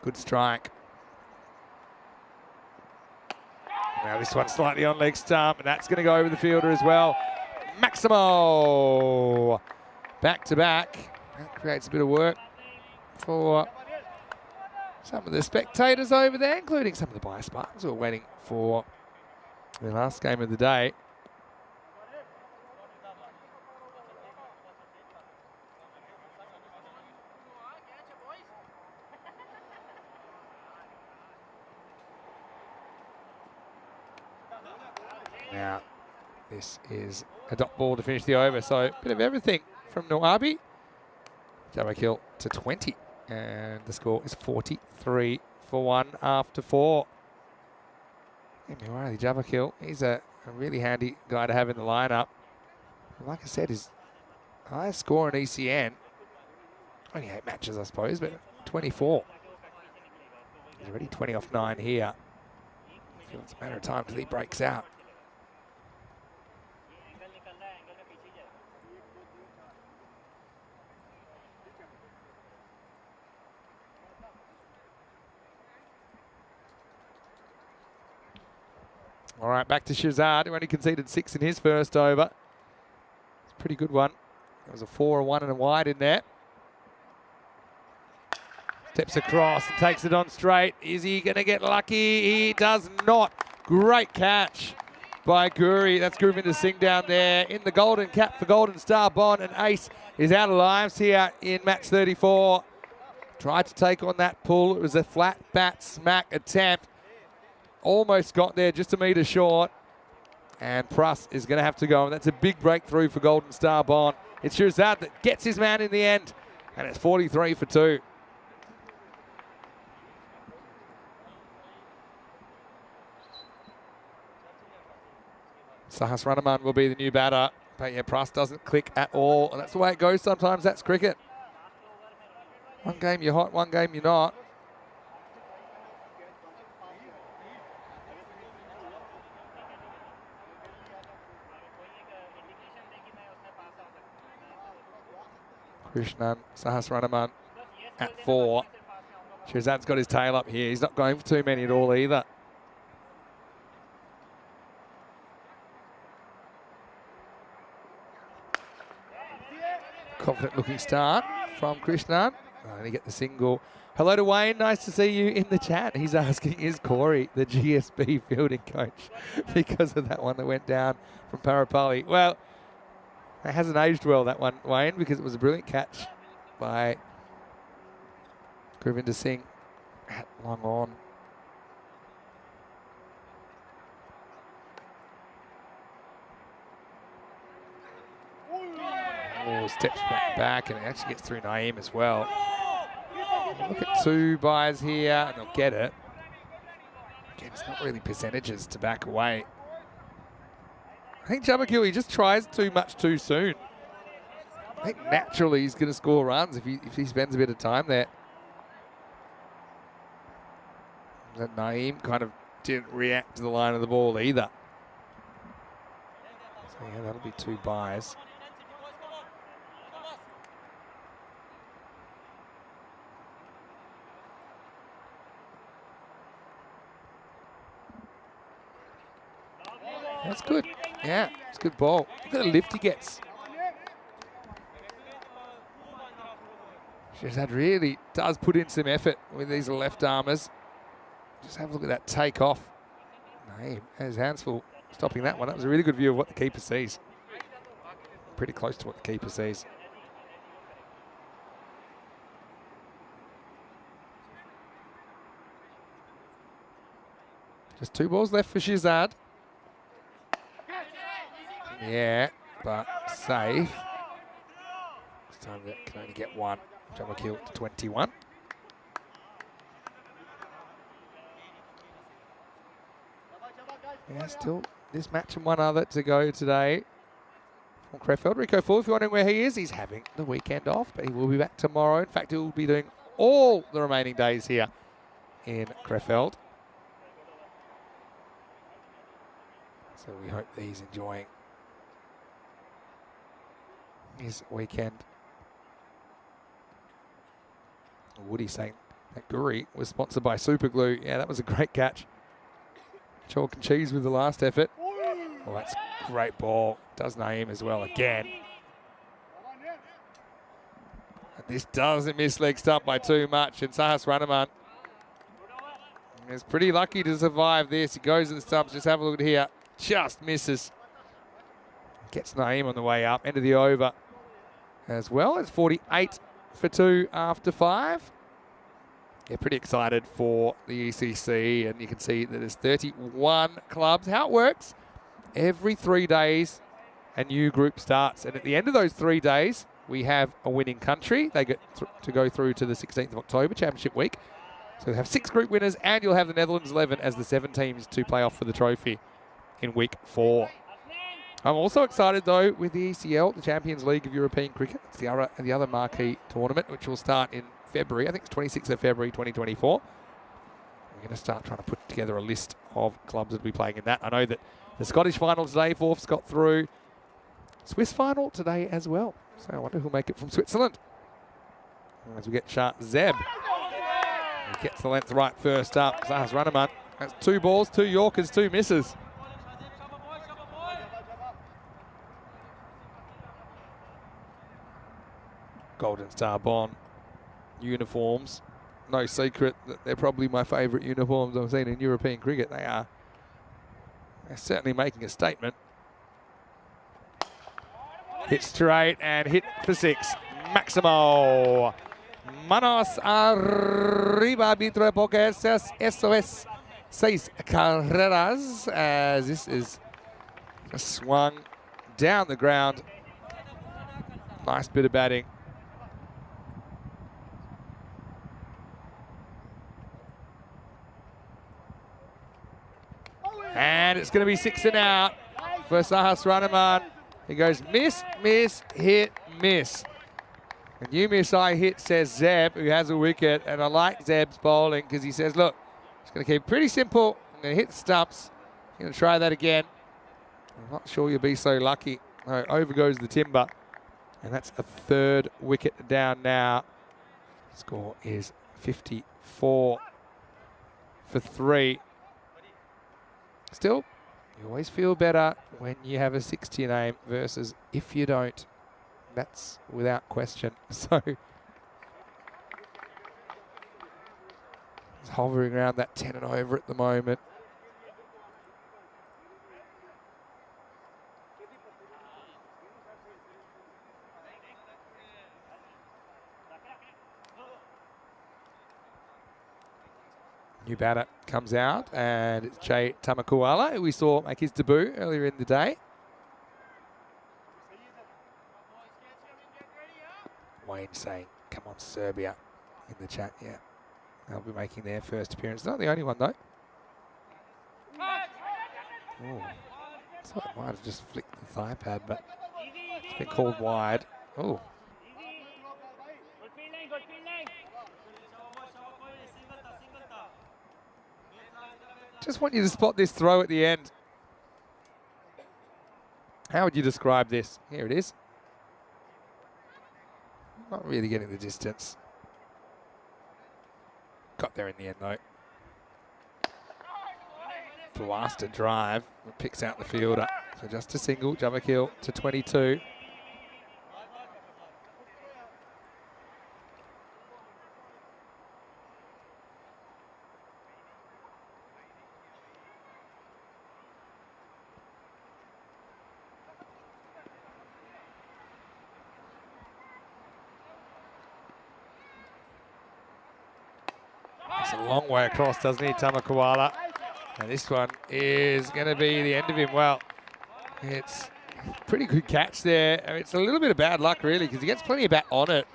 Good strike. Now this one's slightly on leg stump, and that's going to go over the fielder as well. Maximo! Back to back. That creates a bit of work for some of the spectators over there, including some of the Bio Spartans who are waiting for the last game of the day. Now, this is a dot ball to finish the over, so a bit of everything from Nawabi. Jabba kill to 20, and the score is 43 for 1 after 4. Riley Jabba kill, he's a really handy guy to have in the lineup. And like I said, his highest score in ECN, 28 matches I suppose, but 24. He's already 20 off 9 here. I feel it's a matter of time till he breaks out. All right, back to Shazad, who only conceded 6 in his first over. It's a pretty good one. There was a 4, a 1 and a wide in there. Steps across and takes it on straight. Is he going to get lucky? He does not. Great catch by Guri. That's Gurvinder Singh down there in the golden cap for Golden Star Bond. And Ace is out of lives here in match 34. Tried to take on that pull. It was a flat bat smack attempt. Almost got there, just a metre short. And Pruss is going to have to go. And that's a big breakthrough for Golden Star Bond. It's Shazad that gets his man in the end. And it's 43 for 2. Sahas Ranaman will be the new batter. But yeah, Pruss doesn't click at all. And that's the way it goes sometimes. That's cricket. One game you're hot, one game you're not. Krishnan Sahasranaman at 4. Shazad's got his tail up here. He's not going for too many at all either. Confident looking start from Krishnan. And he get the single. Hello to Wayne, nice to see you in the chat. He's asking, is Corey the GSB fielding coach because of that one that went down from Parapali? Well, it hasn't aged well, that one, Wayne, because it was a brilliant catch by Gurvinder Singh at long on. Oh, steps back and it actually gets through Naeem as well. Look at 2 buys here and they'll get it. Again, it's not really percentages to back away. I think Jamakil, he just tries too much too soon. I think naturally he's going to score runs if he spends a bit of time there. That Naeem kind of didn't react to the line of the ball either. So yeah, that'll be 2 buys. That's good. Yeah, it's a good ball. Look at the lift he gets. Shahzad really does put in some effort with these left armers. Just have a look at that take off. Naeem has his hands full stopping that one. That was a really good view of what the keeper sees. Pretty close to what the keeper sees. Just 2 balls left for Shahzad. Yeah, but safe. This time that can only get 1. Jamakil to 21. Yeah, still this match and one other to go today from Krefeld. Rico Full, if you're wondering where he is, he's having the weekend off, but he will be back tomorrow. In fact, he will be doing all the remaining days here in Krefeld. So we hope that he's enjoying his weekend. Woody saying that Guri was sponsored by Super Glue. Yeah, that was a great catch. Chalk and cheese with the last effort. Oh, that's a great ball. Does Naeem as well again. And this doesn't miss leg stump by too much. And Sahas Ranaman is pretty lucky to survive this. He goes to the stumps. Just have a look at here. Just misses. Gets Naeem on the way up. End of the over as well. It's 48 for 2 after 5. Yeah, pretty excited for the ECC, and you can see that there's 31 clubs. How it works, every 3 days a new group starts, and at the end of those 3 days we have a winning country. They get to go through to the 16th of October, Championship Week. So we have 6 group winners, and you'll have the Netherlands 11 as the 7 teams to play off for the trophy in week 4. I'm also excited, though, with the ECL, the Champions League of European Cricket. It's the other marquee tournament, which will start in February. I think it's 26th of February 2024. We're going to start trying to put together a list of clubs that will be playing in that. I know that the Scottish final today, Forth's got through. Swiss final today as well. So I wonder who'll make it from Switzerland. As we get Zeb. He gets the length right first up. Zahas Ranaman. That's 2 balls, 2 Yorkers, 2 misses. Golden Star Bond uniforms. No secret that they're probably my favourite uniforms I've seen in European cricket. They're certainly making a statement. Hit straight and hit for 6. Maximo. Manos arriba, arbitro porque eso es 6 carreras. As this is swung down the ground. Nice bit of batting. And it's going to be 6 and out for Sahas Ranaman. He goes miss, miss, hit, miss. And you miss, I hit, says Zeb, who has a wicket. And I like Zeb's bowling because he says, look, it's going to keep it pretty simple. I'm going to hit the stumps. I'm going to try that again. I'm not sure you'll be so lucky. No, over goes the timber. And that's a 3rd wicket down now. Score is 54 for 3. Still, you always feel better when you have a 6 to your name versus if you don't. That's without question. So he's hovering around that 10 and over at the moment. New batter comes out, and it's Jay Tamakuala, who we saw make his debut earlier in the day. Wayne saying, come on, Serbia, in the chat. Yeah, they'll be making their first appearance. Not the only one, though. Oh, thought it might have just flicked the thigh pad, but it's been called wide. Oh. Just want you to spot this throw at the end. How would you describe this? Here it is. Not really getting the distance. Got there in the end, though. Blasted drive. Picks out the fielder. So just a single. Jumper kill to 22. It's a long way across, doesn't he, Tamakuala? And this one is going to be the end of him. Well, it's a pretty good catch there. I mean, it's a little bit of bad luck, really, because he gets plenty of bat on it.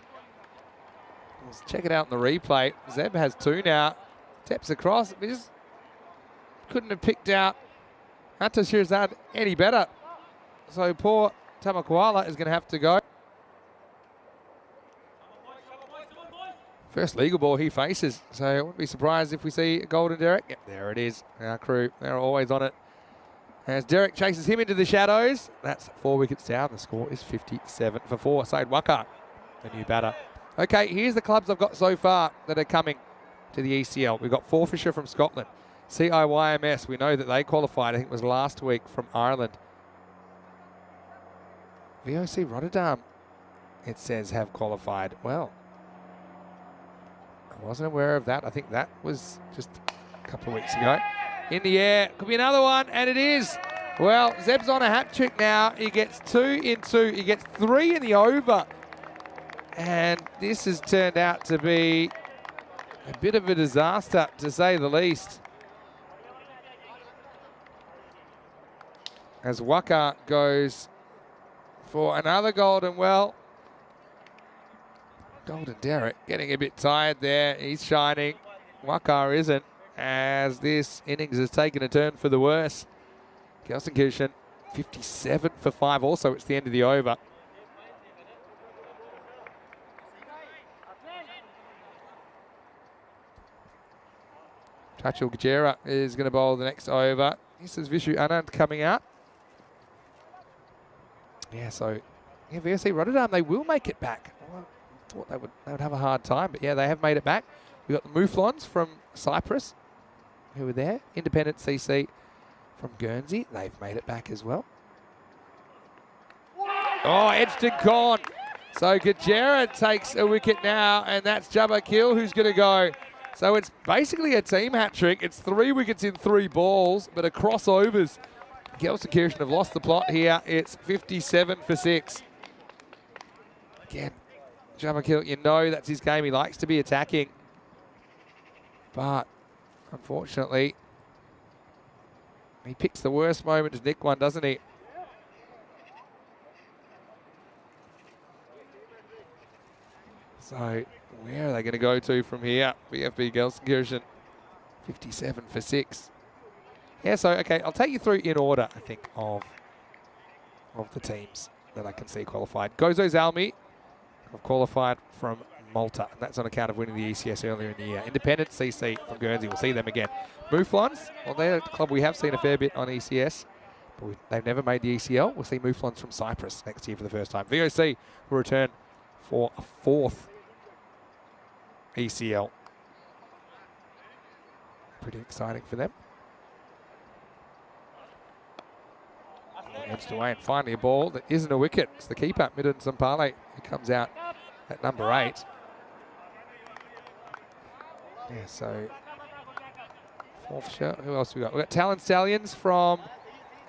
Let's check it out in the replay. Zeb has two now. Steps across. He just couldn't have picked out Hunter Shirzad any better. So poor Tamakuala is going to have to go. First legal ball he faces, so I wouldn't be surprised if we see a golden Derek. Yep, there it is. Our crew, they're always on it. As Derek chases him into the shadows, that's 4 wickets down. The score is 57 for 4. Said Waka, the new batter. Okay, here's the clubs I've got so far that are coming to the ECL. We've got Forfisher from Scotland. CIYMS, we know that they qualified, I think it was last week, from Ireland. VOC Rotterdam, it says, have qualified. Well, I wasn't aware of that. I think that was just a couple of weeks ago. In the air, could be another one, and it is. Well, Zeb's on a hat trick now. He gets 2 in 2. He gets 3 in the over. And this has turned out to be a bit of a disaster, to say the least. As Waka goes for another golden. Well, golden Derek getting a bit tired there. He's shining. Waka isn't, as this innings has taken a turn for the worse. Gelsenkirchen 57 for 5. Also, it's the end of the over. Chachil Gajera is going to bowl the next over. This is Vishu Anand coming out. Yeah, so yeah, VSC Rotterdam, they will make it back. Well, I thought they would have a hard time, but yeah, they have made it back. We've got the Mouflons from Cyprus, who are there. Independent CC from Guernsey, they've made it back as well. Oh, edged and gone. So Gajera takes a wicket now, and that's Jabba Kill who's going to go. So it's basically a team hat trick. It's 3 wickets in 3 balls, but a crossovers. Gelsenkirchen have lost the plot here. It's 57 for 6. Again, Jabba Kill, you know that's his game. He likes to be attacking. But unfortunately, he picks the worst moment to nick one, doesn't he? So where are they going to go to from here? VFB Gelsenkirchen, 57 for 6. Yeah, so, okay, I'll take you through in order, I think, of the teams that I can see qualified. Gozo Zalmi have qualified from Malta, and that's on account of winning the ECS earlier in the year. Independent CC from Guernsey, we'll see them again. Mouflons, well, they're a club we have seen a fair bit on ECS, but they've never made the ECL. We'll see Mouflons from Cyprus next year for the first time. VOC will return for a 4th ECL. Pretty exciting for them. edged away, and finally a ball that isn't a wicket. It's the keeper, Midden Sampale, who comes out at number 8. Yeah, so fourth shot. Who else we got? We've got Talon Stallions from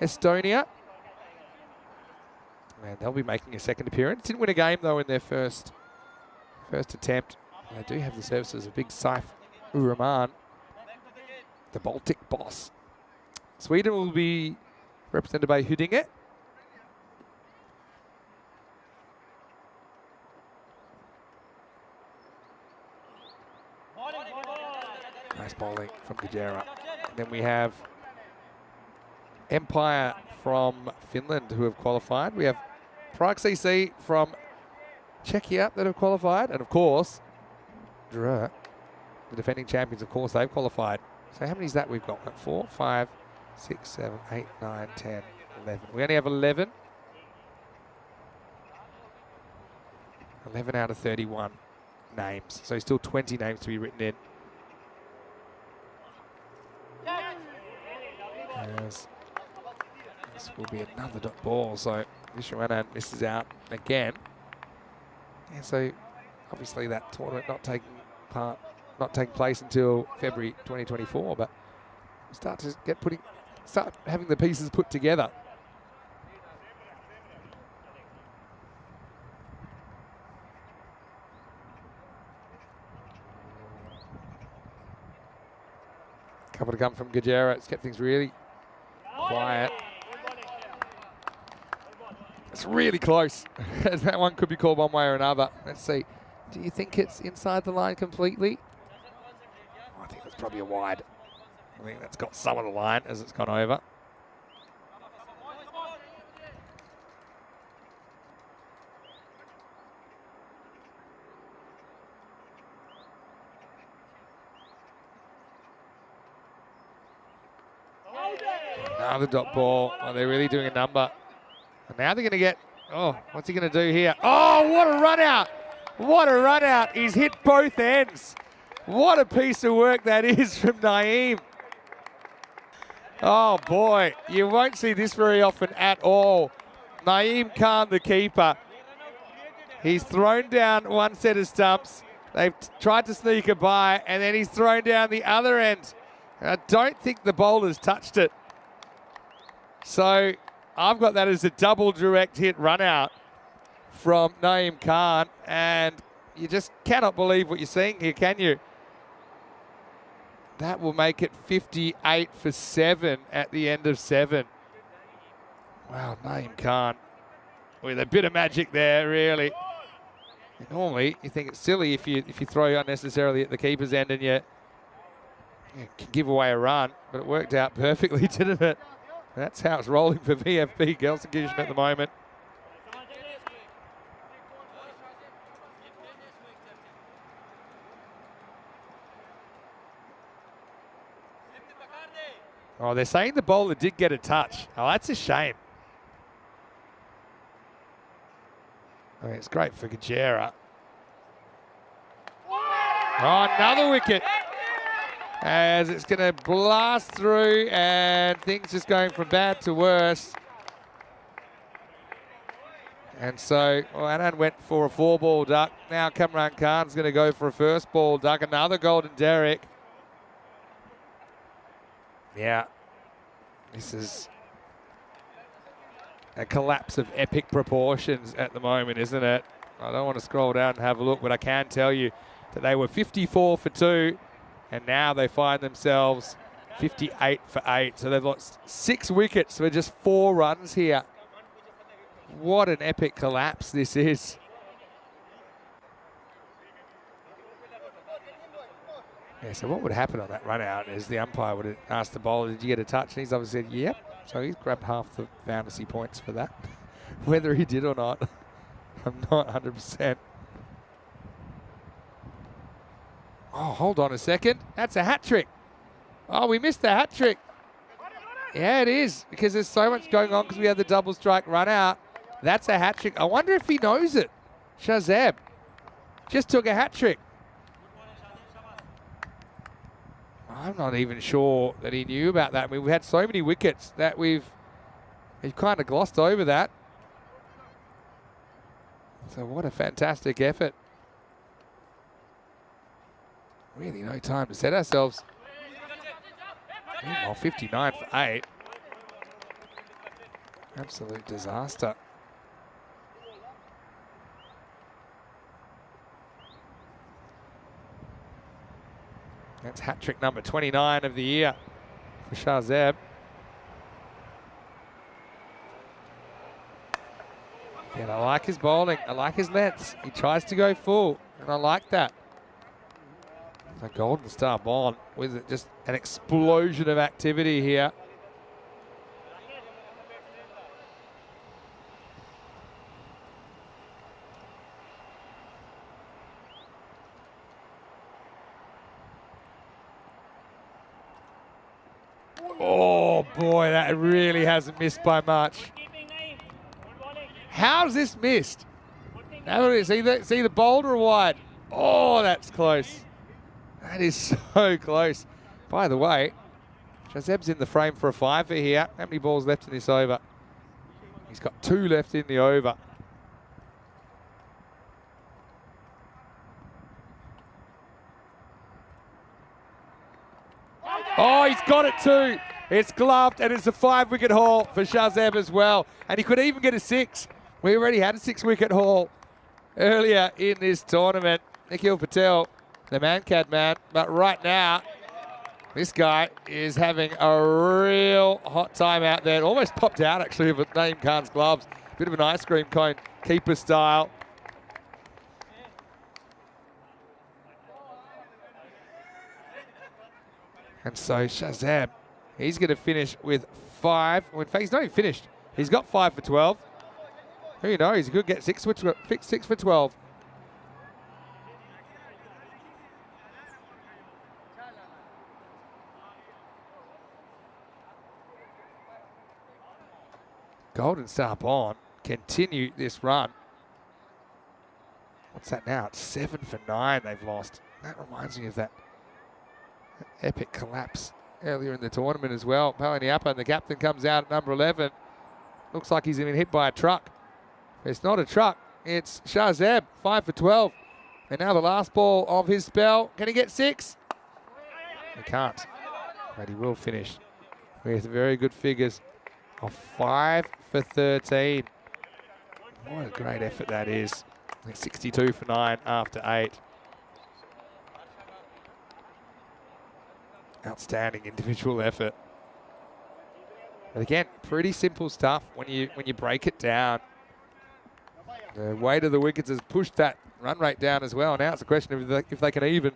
Estonia. And they'll be making a second appearance. Didn't win a game though in their first attempt. They do have the services of big Saif Uraman, the Baltic boss. Sweden will be represented by Hudinge. Nice bowling from Gajera. And then we have Empire from Finland who have qualified. We have Prague CC from Czechia that have qualified. And of course, Dra, the defending champions, of course, they've qualified. So how many is that we've got? 4, 5, 6, 7, 8, 9, 10, 11. We only have 11. 11 out of 31 names. So still 20 names to be written in. Yes. This will be another dot ball. So Vishwanath misses out again. And so obviously that tournament not taking place until February 2024, but we'll start having the pieces put together. Couple to come from Gajera. It's kept things really quiet. It's really close. That one could be called one way or another. Let's see. Do you think it's inside the line completely? I think that's probably a wide. I think that's got some of the line as it's gone over. Another dot ball. Oh, they're really doing a number. And now they're going to get, oh, what's he going to do here? Oh, what a run out. What a run out. He's hit both ends. What a piece of work that is from Naeem. Oh, boy. You won't see this very often at all. Naeem Khan, the keeper. He's thrown down one set of stumps. They've tried to sneak it by, and then he's thrown down the other end. And I don't think the bowler's touched it. So I've got that as a double direct hit run out from Naeem Khan, and you just cannot believe what you're seeing here, can you? That will make it 58 for 7 at the end of 7. Wow, Naeem Khan with a bit of magic there, really. And normally, you think it's silly if you throw unnecessarily at the keeper's end and you can give away a run, but it worked out perfectly, didn't it? That's how it's rolling for VFB Gelsenkirchen at the moment. Oh, they're saying the bowler did get a touch. Oh, that's a shame. I mean, it's great for Gajera. Oh, another wicket. As it's going to blast through, and things just going from bad to worse. And so, well, Anand went for a 4-ball duck. Now Kamran Khan's going to go for a first ball duck. Another golden derrick. Yeah, this is a collapse of epic proportions at the moment, isn't it? I don't want to scroll down and have a look, but I can tell you that they were 54 for 2. And now they find themselves 58 for 8. So they've lost 6 wickets for just 4 runs here. What an epic collapse this is. Yeah, so what would happen on that run out is the umpire would have asked the bowler, did you get a touch? And he's obviously said, yep. So he's grabbed half the fantasy points for that. Whether he did or not, I'm not 100%. Oh, hold on a second. That's a hat trick. Oh, we missed the hat trick. Yeah, it is, because there's so much going on because we had the double strike run out. That's a hat trick. I wonder if he knows it. Shazab just took a hat trick. I'm not even sure that he knew about that. I mean, we had so many wickets that we've He kind of glossed over that. So what a fantastic effort. Really no time to set ourselves. Meanwhile, 59 for 8. Absolute disaster. That's hat trick number 29 of the year for Shahzeb. And I like his bowling. I like his lengths. He tries to go full, and I like that. A Golden Star Bond with just an explosion of activity here. Oh boy, that really hasn't missed by much. How's this missed? See the boulder wide. Oh, that's close. That is so close. By the way, Shahzeb's in the frame for a 5-er here. How many balls left in this over? He's got 2 left in the over. Oh, he's got it too. It's gloved, and it's a 5-wicket haul for Shahzeb as well. And he could even get a 6. We already had a 6-wicket haul earlier in this tournament. Nikhil Patel, the man-cad man. But right now, this guy is having a real hot time out there. It almost popped out, actually, of Naeem Khan's gloves. Bit of an ice cream cone, keeper style. And so Shahzeb, he's going to finish with 5. Well, in fact, he's not even finished. He's got 5 for 12. Who knows? He could get 6 for 12. Golden Star Bond continue this run. What's that now? It's 7 for 9 they've lost. That reminds me of that epic collapse earlier in the tournament as well. Palaniappa, and the captain comes out at number 11. Looks like he's been hit by a truck. It's not a truck. It's Shahzeb, 5 for 12. And now the last ball of his spell. Can he get 6? He can't. But he will finish with very good figures of 5 for 13. What a great effort that is. 62 for 9 after 8. Outstanding individual effort. But again, pretty simple stuff when you break it down. The weight of the wickets has pushed that run rate down as well. Now it's a question of if they can even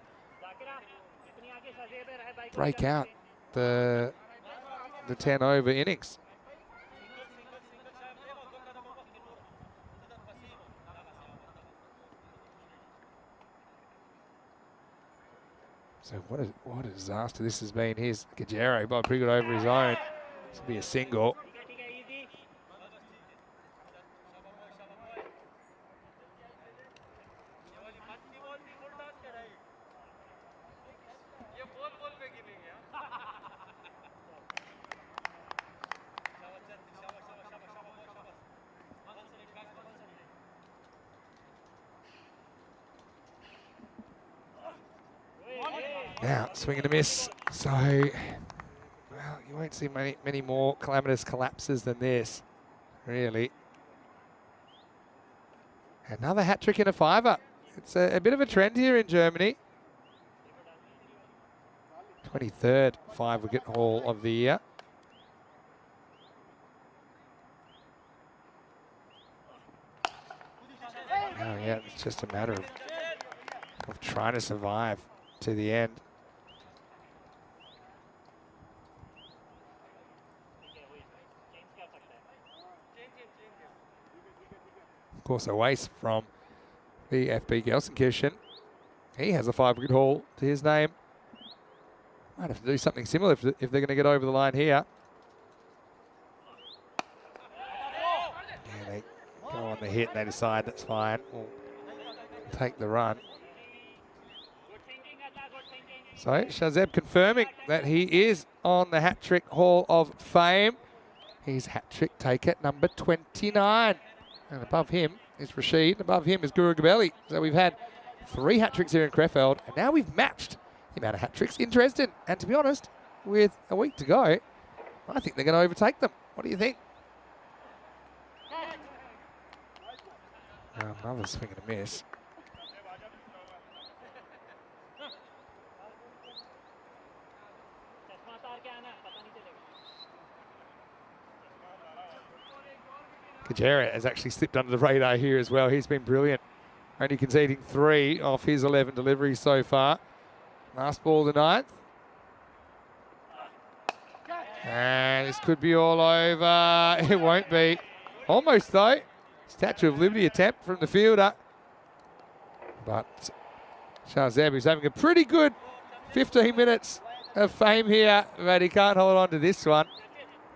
break out the 10 over innings. So what a disaster this has been. Here's Gajero, but pretty good over his own. This will be a single. Now, swing and a miss. So, well, you won't see many more calamitous collapses than this, really. Another hat trick in a 5-er. It's a bit of a trend here in Germany. 23rd 5-wicket haul of the year. Oh, yeah, it's just a matter of trying to survive to the end. Of course, a waste from the FB Gelsenkirchen. He has a 5-wicket haul to his name. Might have to do something similar if they're going to get over the line here. Yeah, they go on the hit and they decide that's fine. We'll take the run. So Shahzeb confirming that he is on the hat trick Hall of Fame. He's hat-trick taker number 29. And above him is Rashid, and above him is Guru Gabelli. So we've had 3 hat-tricks here in Krefeld, and now we've matched the amount of hat-tricks in Dresden. And to be honest, with a week to go, I think they're going to overtake them. What do you think? Another swing and a miss. Kajera has actually slipped under the radar here as well. He's been brilliant. Only conceding 3 off his 11 deliveries so far. Last ball of the 9th. And this could be all over. It won't be. Almost though. Statue of Liberty attempt from the fielder. But Shahzeb, who's having a pretty good 15 minutes of fame here, but he can't hold on to this one.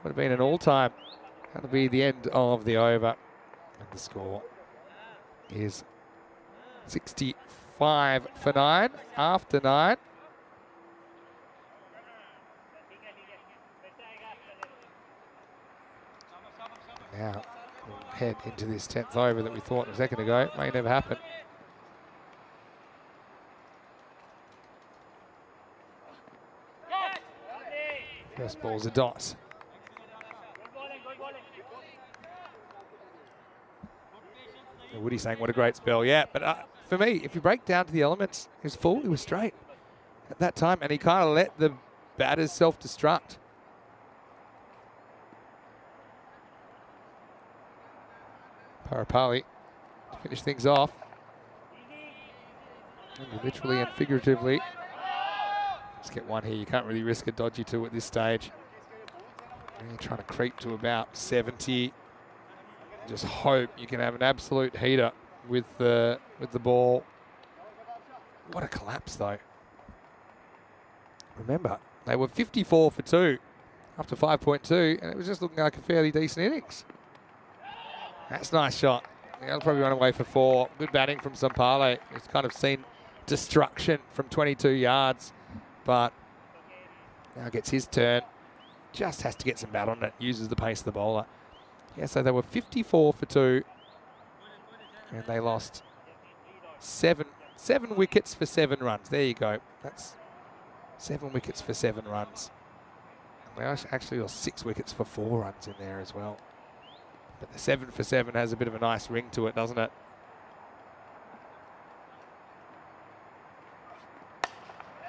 Would have been an all-time. That'll be the end of the over. And the score is 65 for 9 after 9. Now we'll head into this 10th over that we thought a second ago. May never happen. First ball's a dot. Woody saying what a great spell, yeah. But for me, if you break down to the elements, he was full, he was straight at that time, and he kind of let the batters self-destruct. Parapali to finish things off. Literally and figuratively. Let's get one here. You can't really risk a dodgy 2 at this stage. And you're trying to creep to about 70. Just hope you can have an absolute heater with the ball. What a collapse, though. Remember, they were 54 for 2 after 5.2, and it was just looking like a fairly decent innings. That's a nice shot. He'll probably run away for 4. Good batting from Sampale. He's kind of seen destruction from 22 yards, but now gets his turn. Just has to get some bat on it. Uses the pace of the bowler. Yeah, so they were 54 for 2, and they lost 7 wickets for 7 runs. There you go. That's 7 wickets for 7 runs. And they actually lost 6 wickets for 4 runs in there as well. But the 7 for 7 has a bit of a nice ring to it, doesn't it?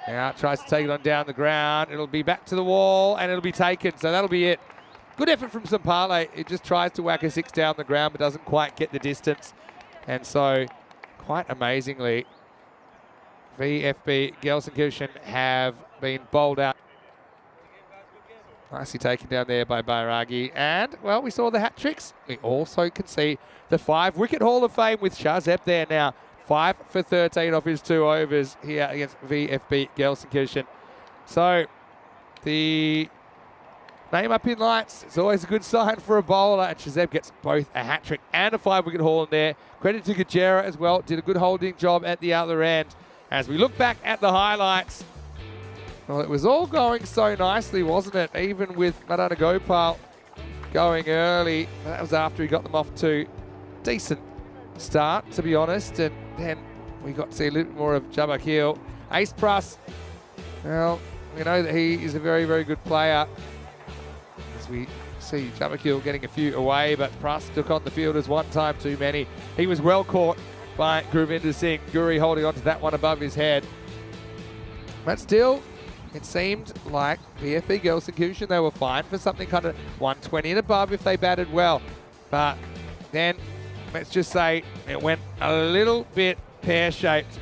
Now tries to take it on down the ground. It'll be back to the wall, and it'll be taken. So that'll be it. Good effort from Sampale. It just tries to whack a 6 down the ground, but doesn't quite get the distance. And so, quite amazingly, VFB Gelsenkirchen have been bowled out. Nicely taken down there by Bairagi. And, well, we saw the hat tricks. We also can see the 5-wicket Hall of Fame with Shahzeb there now. 5 for 13 off his 2 overs here against VFB Gelsenkirchen. So, the name up in lights. It's always a good sign for a bowler, and Shahzeb gets both a hat-trick and a 5-wicket haul in there. Credit to Gajera as well. Did a good holding job at the other end. As we look back at the highlights, well, it was all going so nicely, wasn't it? Even with Madana Gopal going early. That was after he got them off to decent start, to be honest. And then we got to see a little bit more of Jabakil. Ace Pras, well, we know that he is a very, very good player. As we see Jabakil getting a few away, but Pras took on the fielders 1 time too many. He was well caught by Gurvinder Singh. Guri holding on to that one above his head. But still, it seemed like VFB Gelsenkirchen, they were fine for something kind of 120 and above if they batted well. But then, let's just say, it went a little bit pear-shaped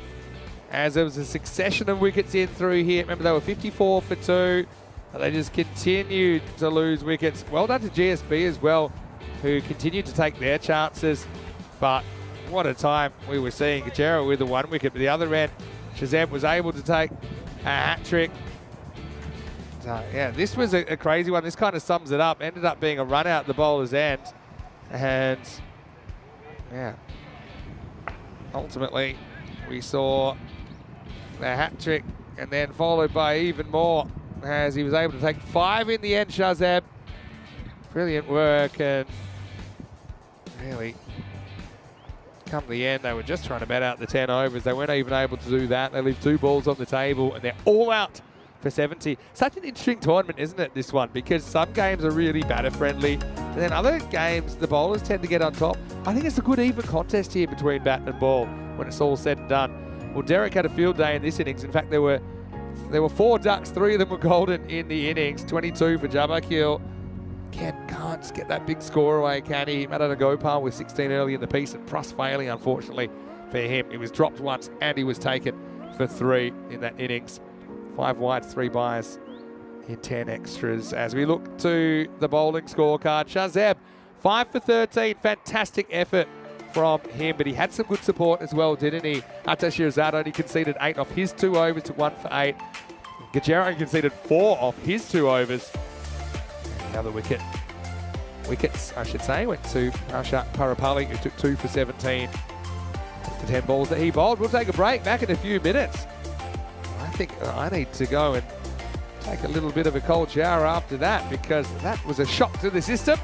as there was a succession of wickets in through here. Remember, they were 54 for 2. But they just continued to lose wickets. Well done to GSB as well, who continued to take their chances. But what a time we were seeing. Gajera with the 1 wicket. But the other end, Shahzeb was able to take a hat-trick. So, yeah, this was a crazy one. This kind of sums it up. Ended up being a run out the bowler's end. And, yeah, ultimately, we saw the hat-trick and then followed by even more, as he was able to take 5 in the end, Shahzeb. Brilliant work, and really, come the end, they were just trying to bat out the 10 overs. They weren't even able to do that. They leave 2 balls on the table, and they're all out for 70. Such an interesting tournament, isn't it, this one? Because some games are really batter-friendly, and then other games, the bowlers tend to get on top. I think it's a good even contest here between bat and ball when it's all said and done. Well, Derek had a field day in this innings. In fact, there were 4 ducks, 3 of them were golden in the innings, 22 for Jabakil. Ken can't get that big score away, can he? Madana Gopal with 16 early in the piece, and Pruss failing, unfortunately, for him. He was dropped once, and he was taken for 3 in that innings. 5 wides, 3 byes in 10 extras. As we look to the bowling scorecard, Shazeb, 5 for 13. Fantastic effort from him, but he had some good support as well, didn't he? Atash Shirazad only conceded 8 off his 2 overs to 1 for 8. Gajero conceded 4 off his 2 overs. And the other wickets, I should say, went to Harshat Parapali, who took 2 for 17. The 10 balls that he bowled. We'll take a break, back in a few minutes. I think I need to go and take a little bit of a cold shower after that, because that was a shock to the system.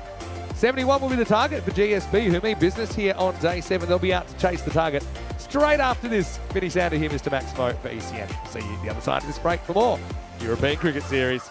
71 will be the target for GSB, who mean business here on day 7. They'll be out to chase the target straight after this. Finish out of here, Mr. Max Mo for ECN. See you the other side of this break for more European Cricket Series.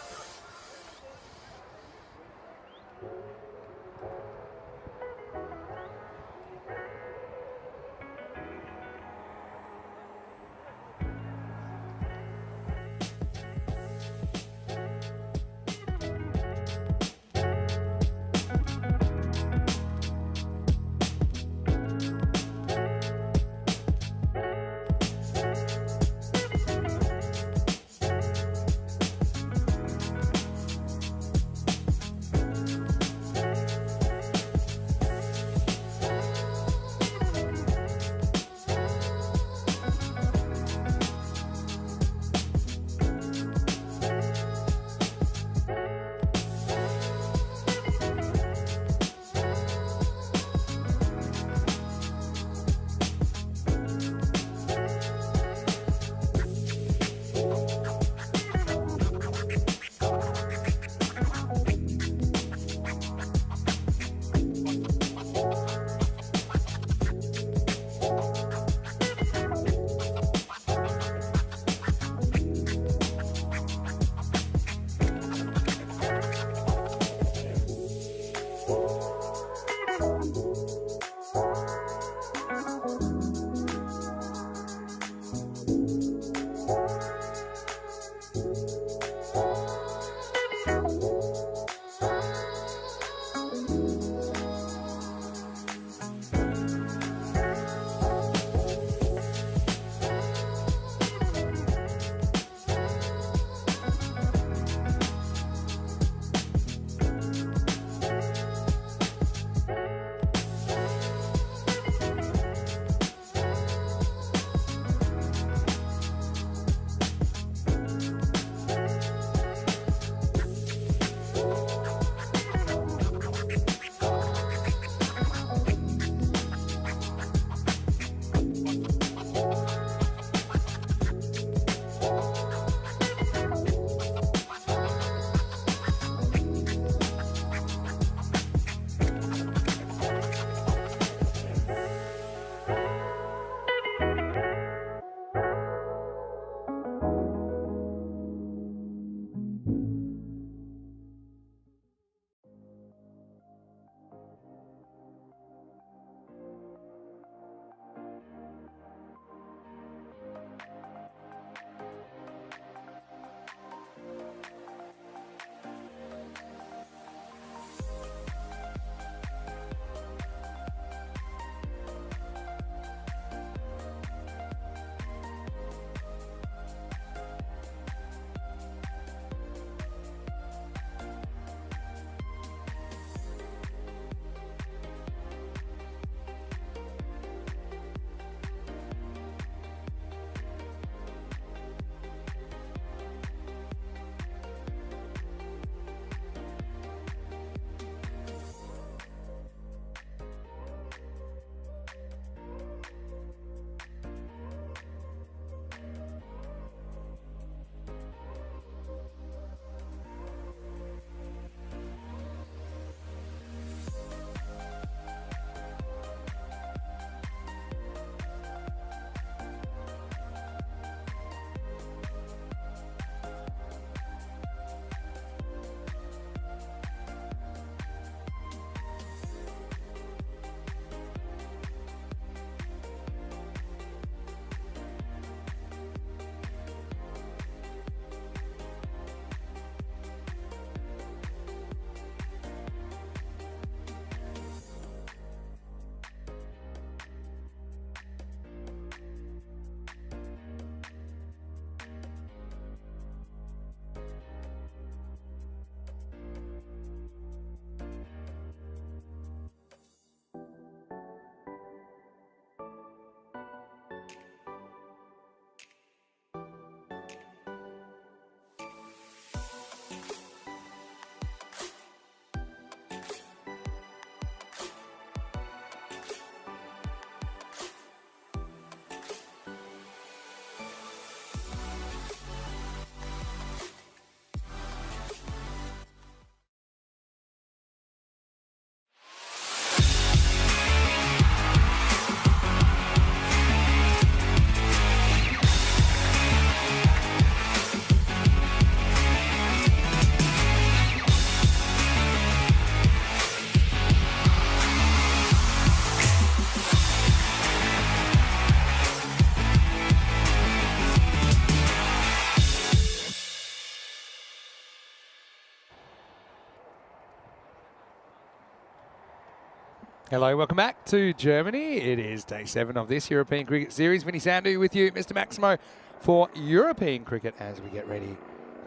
Hello, welcome back to Germany. It is day 7 of this European Cricket Series. Vinny Sandu with you, Mr. Maximo, for European cricket as we get ready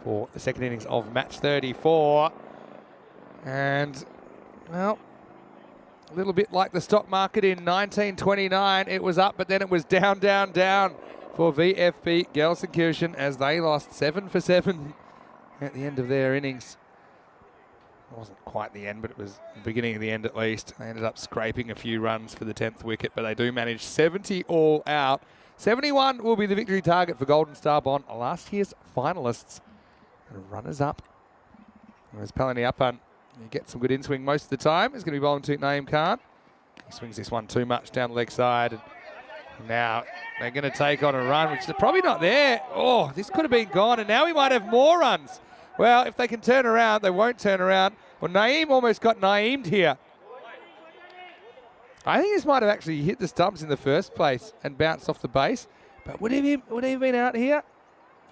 for the second innings of match 34. And, well, a little bit like the stock market in 1929. It was up, but then it was down, down, down for VFB Gelsenkirchen as they lost 7 for 7 at the end of their innings. It wasn't quite the end, but it was the beginning of the end at least. They ended up scraping a few runs for the 10th wicket, but they do manage 70 all out. 71 will be the victory target for Golden Star Bond, last year's finalists and runners-up. Whereas Palaniappan, he gets some good in-swing most of the time. He's going to be bowling to Naeem Khan. He swings this one too much down the leg side. And now they're going to take on a run, which is probably not there. Oh, this could have been gone, and now we might have more runs. Well, if they can turn around, they won't turn around. Well, Naeem almost got Naeemed here. I think this might have actually hit the stumps in the first place and bounced off the base. But would he have been out here?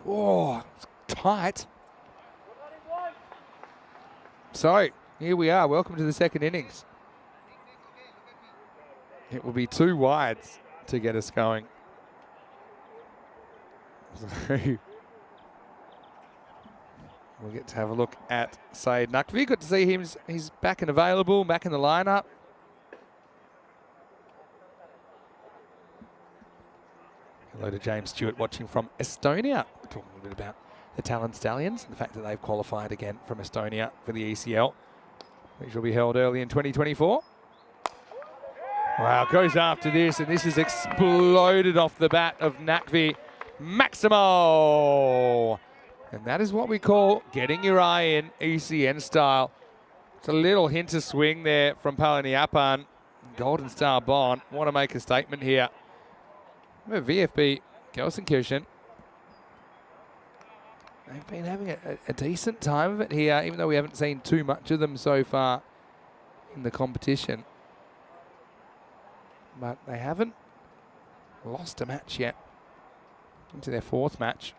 Oh, it's tight. So, here we are. Welcome to the second innings. It will be 2 wides to get us going. We'll get to have a look at Saeed Naqvi. Good to see him. He's back and available, back in the lineup. Hello to James Stewart watching from Estonia. Talking a little bit about the Talon Stallions and the fact that they've qualified again from Estonia for the ECL, which will be held early in 2024. Wow, goes after this, and this has exploded off the bat of Naqvi. Maximo! And that is what we call getting your eye in, ECN style. It's a little hint of swing there from Palaniappan. Golden Star Bond want to make a statement here. VFB Gelsenkirchen, they've been having a decent time of it here, even though we haven't seen too much of them so far in the competition. But they haven't lost a match yet. Into their 4th match.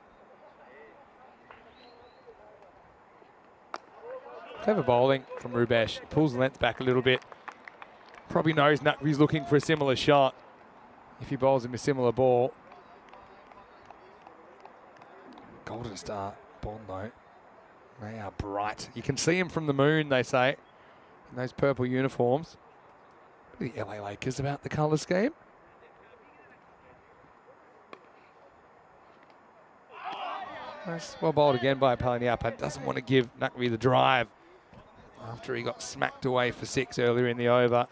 Clever bowling from Rubesh. Pulls the length back a little bit. Probably knows Naqvi's looking for a similar shot if he bowls him a similar ball. Golden Star Bond, though. They are bright. You can see them from the moon, they say, in those purple uniforms. The LA Lakers about the colour scheme. That's well bowled again by Palaniappan. Doesn't want to give Naqvi the drive after he got smacked away for 6 earlier in the over.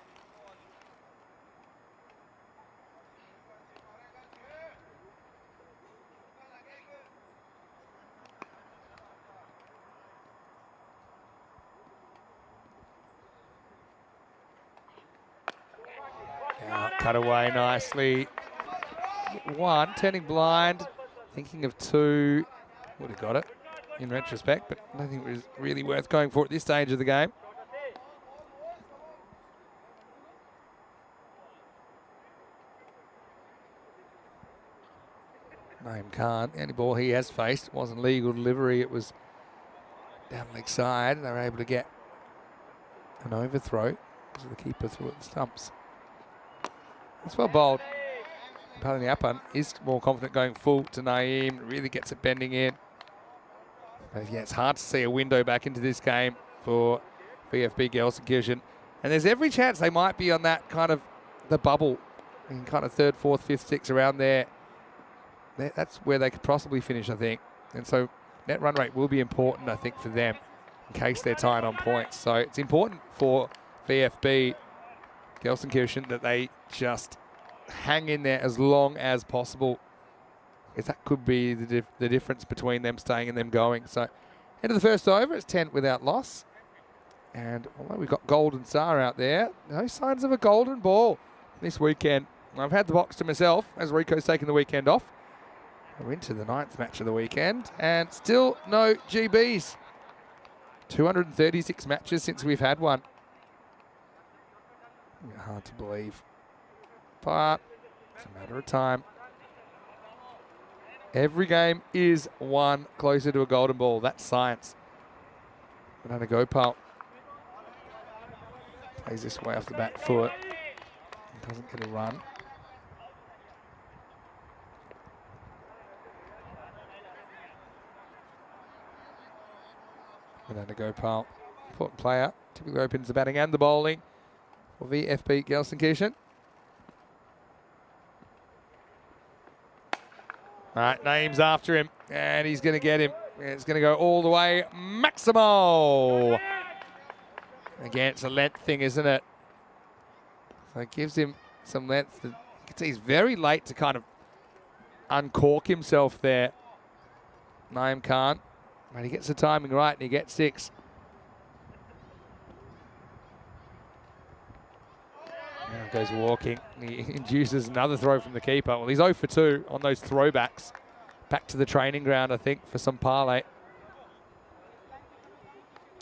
Now cut away nicely. 1, turning blind, thinking of 2. Would have got it in retrospect, but I don't think it was really worth going for at this stage of the game. Naeem Khan, the only ball he has faced wasn't legal delivery, it was down leg side, and they were able to get an overthrow because the keeper threw at the stumps. It's well bowled. Palaniappan is more confident going full to Naeem, really gets it bending in. But yeah, it's hard to see a window back into this game for VFB Gelsenkirchen. And there's every chance they might be on that kind of the bubble in kind of 3rd, 4th, 5th, 6th around there. That's where they could possibly finish, I think. And so net run rate will be important, I think, for them in case they're tied on points. So it's important for VFB Gelsenkirchen that they just hang in there as long as possible, because that could be the difference between them staying and them going. So end of the first over, it's 10 without loss. And although we've got Golden Star out there, no signs of a golden ball this weekend. I've had the box to myself as Rico's taken the weekend off. We're into the 9th match of the weekend and still no GBs. 236 matches since we've had one. Hard to believe, but it's a matter of time. Every game is one closer to a golden ball. That's science. Banana Gopal Plays this way off the back foot. Doesn't get a run. Another Gopal, important player. Typically opens the batting and the bowling for VFB Gelsenkirchen. All right, Naeem's after him, and he's going to get him. It's going to go all the way. Maximo! Again, it's a length thing, isn't it? So it gives him some length. You can see he's very late to kind of uncork himself there. Naeem Khan. But he gets the timing right, and he gets 6. Now goes walking. He induces another throw from the keeper. Well, he's 0 for 2 on those throwbacks. Back to the training ground, I think, for some parlay.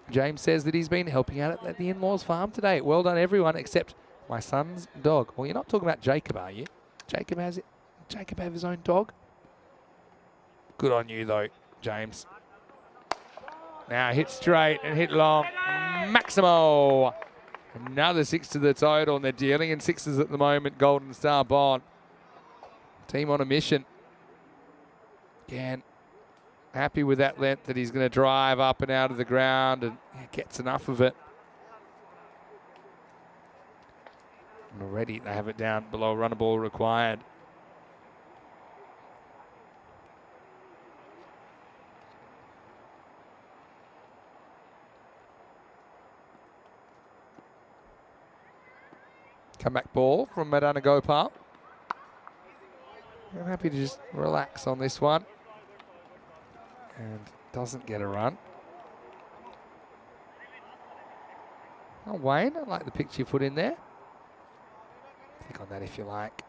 James says that he's been helping out at the in-laws farm today. Well done, everyone, except my son's dog. Well, you're not talking about Jacob, are you? Jacob has it. Jacob have his own dog? Good on you, though, James. Now hit straight and hit long. Maximo. Another 6 to the total, and they're dealing in 6s at the moment. Golden Star Bond. Team on a mission. Again, happy with that length that he's going to drive up and out of the ground, and gets enough of it. And already they have it down below run a ball required. Comeback ball from Madana Gopal. I'm happy to just relax on this one. And doesn't get a run. Oh, Wayne, I like the picture you put in there. Click on that if you like.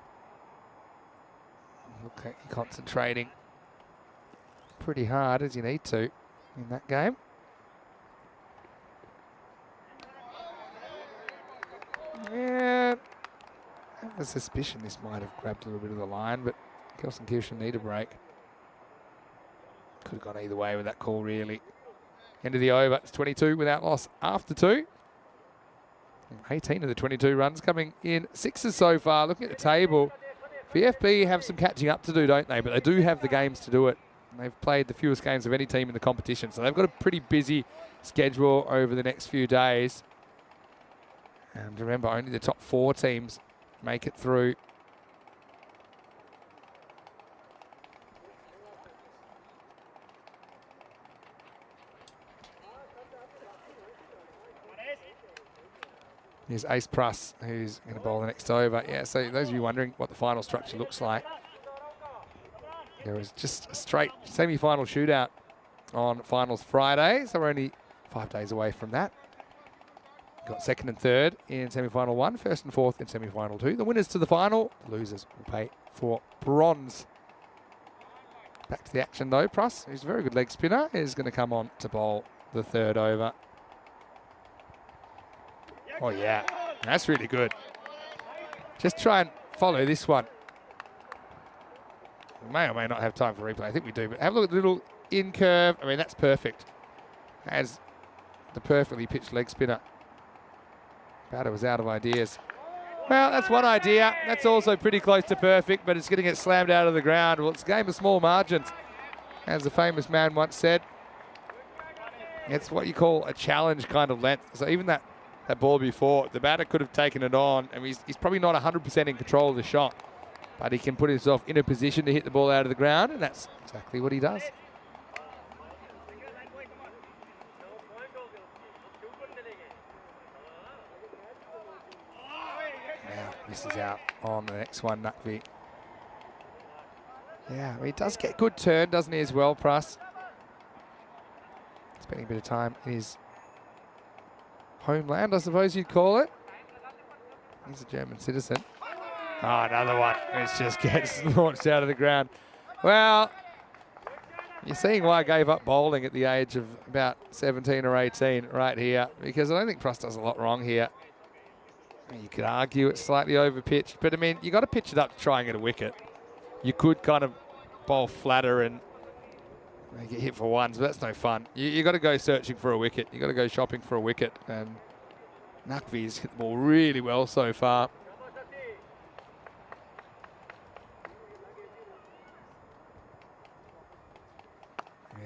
Okay, you're concentrating pretty hard as you need to in that game. Yeah, I have a suspicion this might have grabbed a little bit of the line, but Gelsenkirchen need a break. Could have gone either way with that call, really. End of the over. It's 22 without loss after 2. 18 of the 22 runs coming in 6s so far. Looking at the table, VFB have some catching up to do, don't they? But they do have the games to do it. And they've played the fewest games of any team in the competition, so they've got a pretty busy schedule over the next few days. And remember, only the top 4 teams make it through. Here's Ace Pruss, who's going to bowl the next over. Yeah, so those of you wondering what the final structure looks like, there was just a straight semi-final shootout on finals Friday, so we're only 5 days away from that. Got 2nd and 3rd in semi-final 1, 1st and 4th in semi-final 2. The winners to the final, the losers will pay for bronze. Back to the action though, Pruss, who's a very good leg spinner, is going to come on to bowl the 3rd over. Oh yeah, that's really good. Just try and follow this one. We may or may not have time for replay. I think we do, but have a look at the little in curve. I mean, that's perfect. As the perfectly pitched leg spinner. Batter was out of ideas. Well, that's one idea. That's also pretty close to perfect, but it's going to get slammed out of the ground. Well, it's a game of small margins. As a famous man once said, it's what you call a challenge kind of length. So even that ball before, the batter could have taken it on. I mean, he's probably not 100% in control of the shot, but he can put himself in a position to hit the ball out of the ground, and that's exactly what he does. Now, this is out on the next one, Nutvi. Yeah, I mean, he does get good turn, doesn't he, as well, Pruss? Spending a bit of time in his homeland, I suppose you'd call it. He's a German citizen. Oh, another one. It just gets launched out of the ground. Well, you're seeing why I gave up bowling at the age of about 17 or 18 right here, because I don't think Pruss does a lot wrong here. I mean, you could argue it's slightly over-pitched, but I mean, you got to pitch it up to try and get a wicket. You could kind of bowl flatter and get hit for ones, but that's no fun. You got to go searching for a wicket. You got to go shopping for a wicket, and Nakvi's hit the ball really well so far.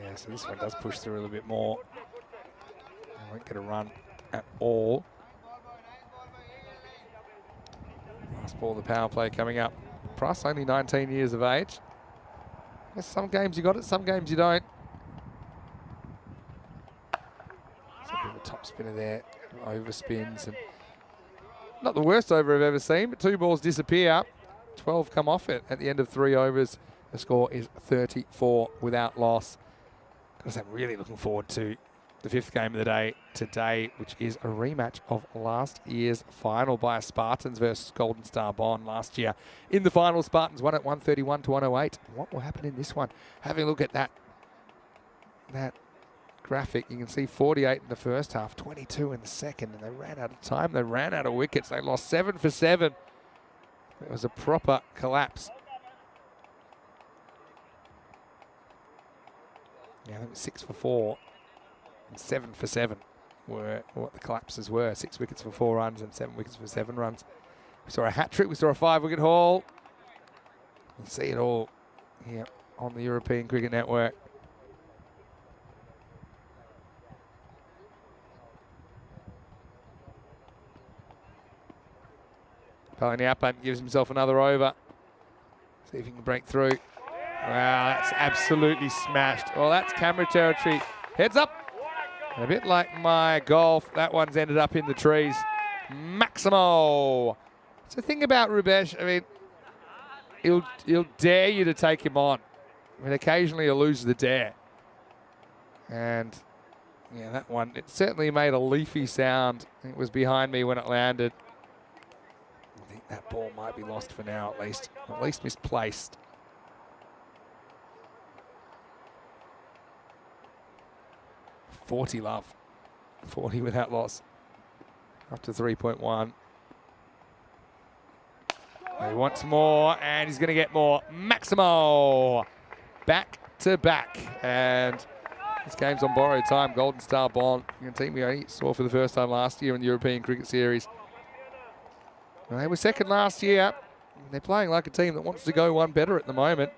Yeah, so this one does push through a little bit more. They won't get a run at all. Last ball, the power play coming up. Price only 19 years of age. Guess some games you got it, some games you don't. It's a bit of a top spinner there. Overspins and not the worst over I've ever seen, but 2 balls disappear. 12 come off it at the end of 3 overs. The score is 34 without loss. Because I'm really looking forward to the 5th game of the day today, which is a rematch of last year's final by Spartans versus Golden Star Bond last year. In the final, Spartans won at 131 to 108. What will happen in this one? Having a look at that graphic, you can see 48 in the first half, 22 in the second, and they ran out of time. They ran out of wickets. They lost 7 for 7. It was a proper collapse. Yeah, I think it was 6 for 4 and 7 for 7 were what the collapses were. 6 wickets for 4 runs and 7 wickets for 7 runs. We saw a hat trick. We saw a 5-wicket haul. You'll see it all here on the European Cricket Network. Palaniappan gives himself another over. See if he can break through. Wow, that's absolutely smashed. Well, that's camera territory. Heads up. And a bit like my golf, that one's ended up in the trees. Maximo. It's the thing about Rubesh, I mean, he'll dare you to take him on. I mean, occasionally he'll lose the dare. And, yeah, that one, it certainly made a leafy sound. It was behind me when it landed. I think that ball might be lost for now, at least misplaced. 40 love. 40 without loss. Up to 3.1. He wants more, and he's going to get more. Maximo! Back to back. And this game's on borrowed time. Golden Star Bond. A team we only saw for the first time last year in the European Cricket Series. And they were second last year. They're playing like a team that wants to go one better at the moment.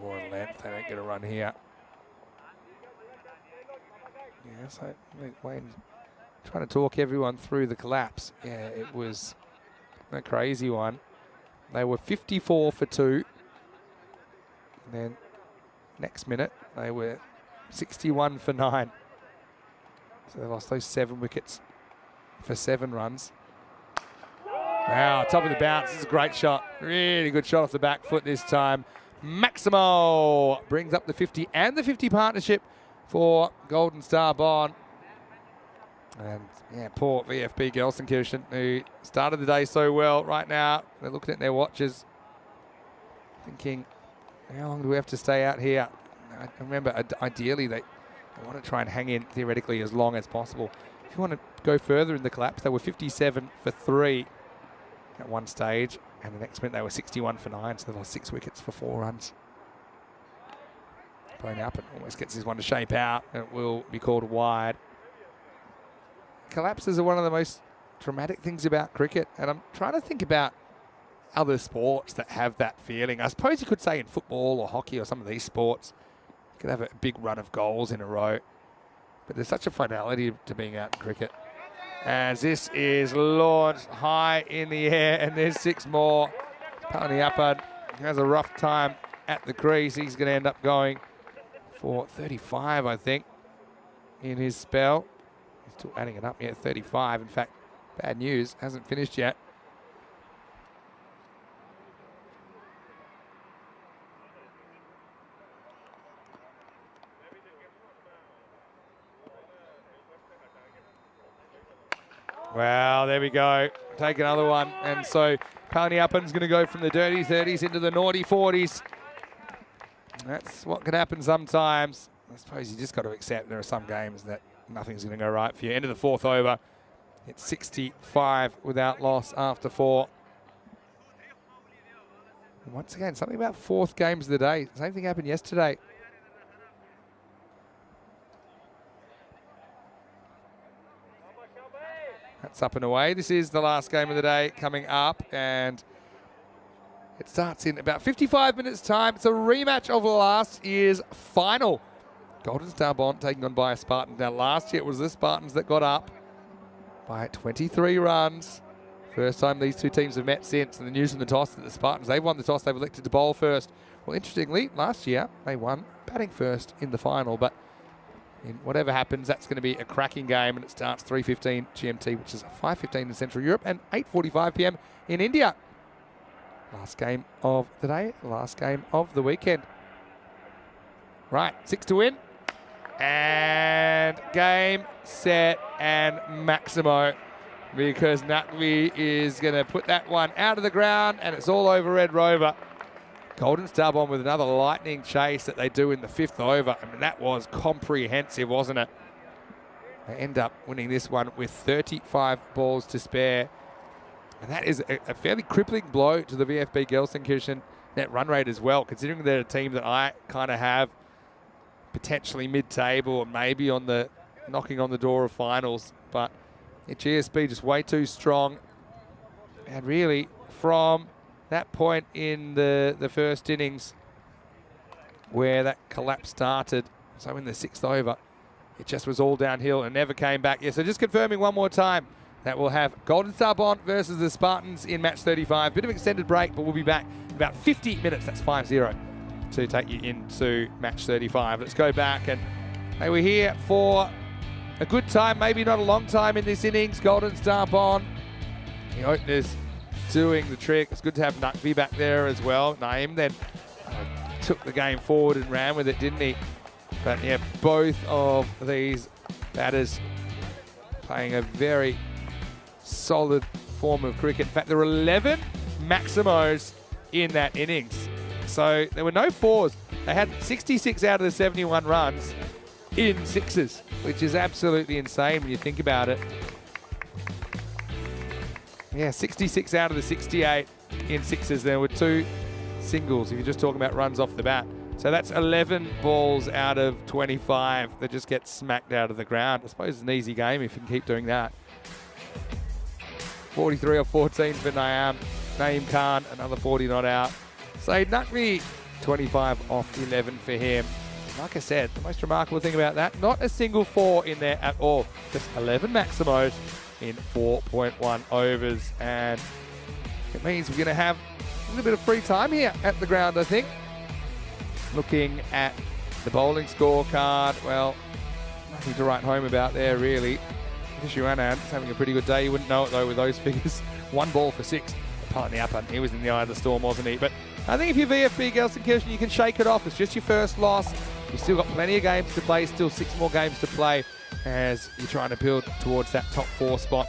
More in length, they don't get a run here. Yeah, so Wayne trying to talk everyone through the collapse. Yeah, it was a crazy one. They were 54 for 2. And then next minute, they were 61 for 9. So they lost those 7 wickets for 7 runs. Wow, top of the bounce. This is a great shot. Really good shot off the back foot this time. Maximo brings up the 50 and the 50 partnership for Golden Star Bond. And yeah, poor VFB Gelsenkirchen, who started the day so well. Right now, they're looking at their watches, thinking, how long do we have to stay out here? I remember, ideally, they want to try and hang in theoretically as long as possible. If you want to go further in the collapse, they were 57 for 3 at one stage. And the next minute they were 61 for 9, so they lost 6 wickets for 4 runs. Playing up and almost gets this one to shape out, and it will be called wide. Collapses are one of the most dramatic things about cricket, and I'm trying to think about other sports that have that feeling. I suppose you could say in football or hockey or some of these sports, you could have a big run of goals in a row, but there's such a finality to being out in cricket. As this is launched high in the air, and there's 6 more. Palaniappan has a rough time at the crease. He's going to end up going for 35, I think, in his spell. He's still adding it up, yeah, 35. In fact, bad news, hasn't finished yet. Well, there we go. Take another one. And so Palaniappan's going to go from the dirty 30s into the naughty 40s. That's what can happen sometimes. I suppose you just got to accept there are some games that nothing's going to go right for you. End of the 4th over. It's 65 without loss after 4. And once again, something about 4th games of the day. Same thing happened yesterday. That's up and away. This is the last game of the day coming up, and it starts in about 55 minutes' time. It's a rematch of last year's final. Golden Star Bond taking on by Spartans. Now, last year it was the Spartans that got up by 23 runs. First time these two teams have met since. And the news from the toss that the Spartans, they've won the toss. They've elected to bowl first. Well, interestingly, last year they won batting first in the final. But in whatever happens, that's going to be a cracking game. And it starts 3:15 GMT, which is 5:15 in Central Europe, and 8:45 PM in India. Last game of the day, last game of the weekend. Right, 6 to win. And game, set, and Maximo. Because Naqvi is going to put that one out of the ground, and it's all over Red Rover. Golden Star Bomb with another lightning chase that they do in the 5th over. I mean, that was comprehensive, wasn't it? They end up winning this one with 35 balls to spare. And that is a fairly crippling blow to the VfB Gelsenkirchen net run rate as well, considering they're a team that I kind of have potentially mid-table or maybe on the knocking on the door of finals. But GSB just way too strong. And really, from that point in the first innings where that collapse started, so in the 6th over, it just was all downhill and never came back. Yeah, so just confirming one more time that we'll have Golden Star Bond versus the Spartans in match 35. Bit of extended break, but we'll be back in about 50 minutes. That's 5-0 to take you into match 35. Let's go back, and hey, we're here for a good time, maybe not a long time in this innings. Golden Star Bond, the openers doing the trick. It's good to have Naqvi back there as well. Naeem then took the game forward and ran with it, didn't he? But yeah, both of these batters playing a very solid form of cricket. In fact, there were 11 Maximos in that innings. So there were no 4s. They had 66 out of the 71 runs in 6s, which is absolutely insane when you think about it. Yeah, 66 out of the 68 in 6s. There were 2 singles if you're just talking about runs off the bat. So that's 11 balls out of 25 that just get smacked out of the ground. I suppose it's an easy game if you can keep doing that. 43 or 14 for Naeem Khan, another 40 not out. So Naqvi, 25 off 11 for him. Like I said, the most remarkable thing about that, not a single 4 in there at all. Just 11 Maximos in 4.1 overs. And it means we're going to have a little bit of free time here at the ground, I think. Looking at the bowling scorecard, well, nothing to write home about there, really. Vishuanand is having a pretty good day. You wouldn't know it, though, with those figures. 1 ball for 6. Palaniappan, he was in the eye of the storm, wasn't he? But I think if you're VfB Gelsenkirchen, you can shake it off. It's just your first loss. You've still got plenty of games to play, still 6 more games to play as you're trying to build towards that top 4 spot.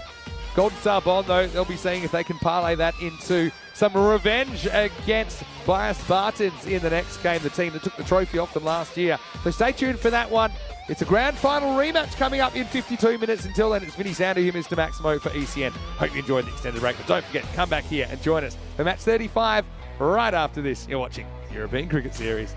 Golden Star Bond, though, they'll be seeing if they can parlay that into some revenge against Bias Spartans in the next game, the team that took the trophy off them last year. So stay tuned for that one. It's a grand final rematch coming up in 52 minutes. Until then, it's Vinny Sander here, Mr. Maximo for ECN. Hope you enjoyed the extended break, but don't forget to come back here and join us for match 35 right after this. You're watching European Cricket Series.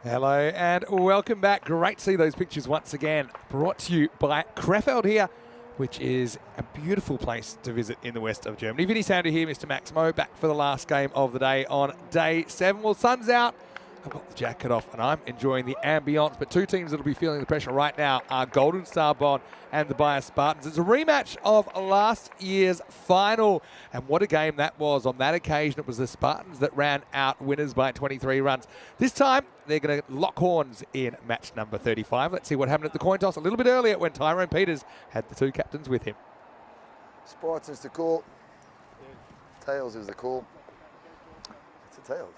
Hello and welcome back. Great to see those pictures once again. Brought to you by Krefeld here, which is a beautiful place to visit in the west of Germany. Vinny Sander here, Mr. Max Mo, back for the last game of the day on day 7. Well, sun's out. I've got the jacket off and I'm enjoying the ambience, but two teams that will be feeling the pressure right now are Golden Star Bond and the Bayer Spartans. It's a rematch of last year's final, and what a game that was. On that occasion, it was the Spartans that ran out winners by 23 runs. This time, they're going to lock horns in match number 35. Let's see what happened at the coin toss a little bit earlier when Tyrone Peters had the two captains with him. Spartans the call. Tails is the call. It's a tails.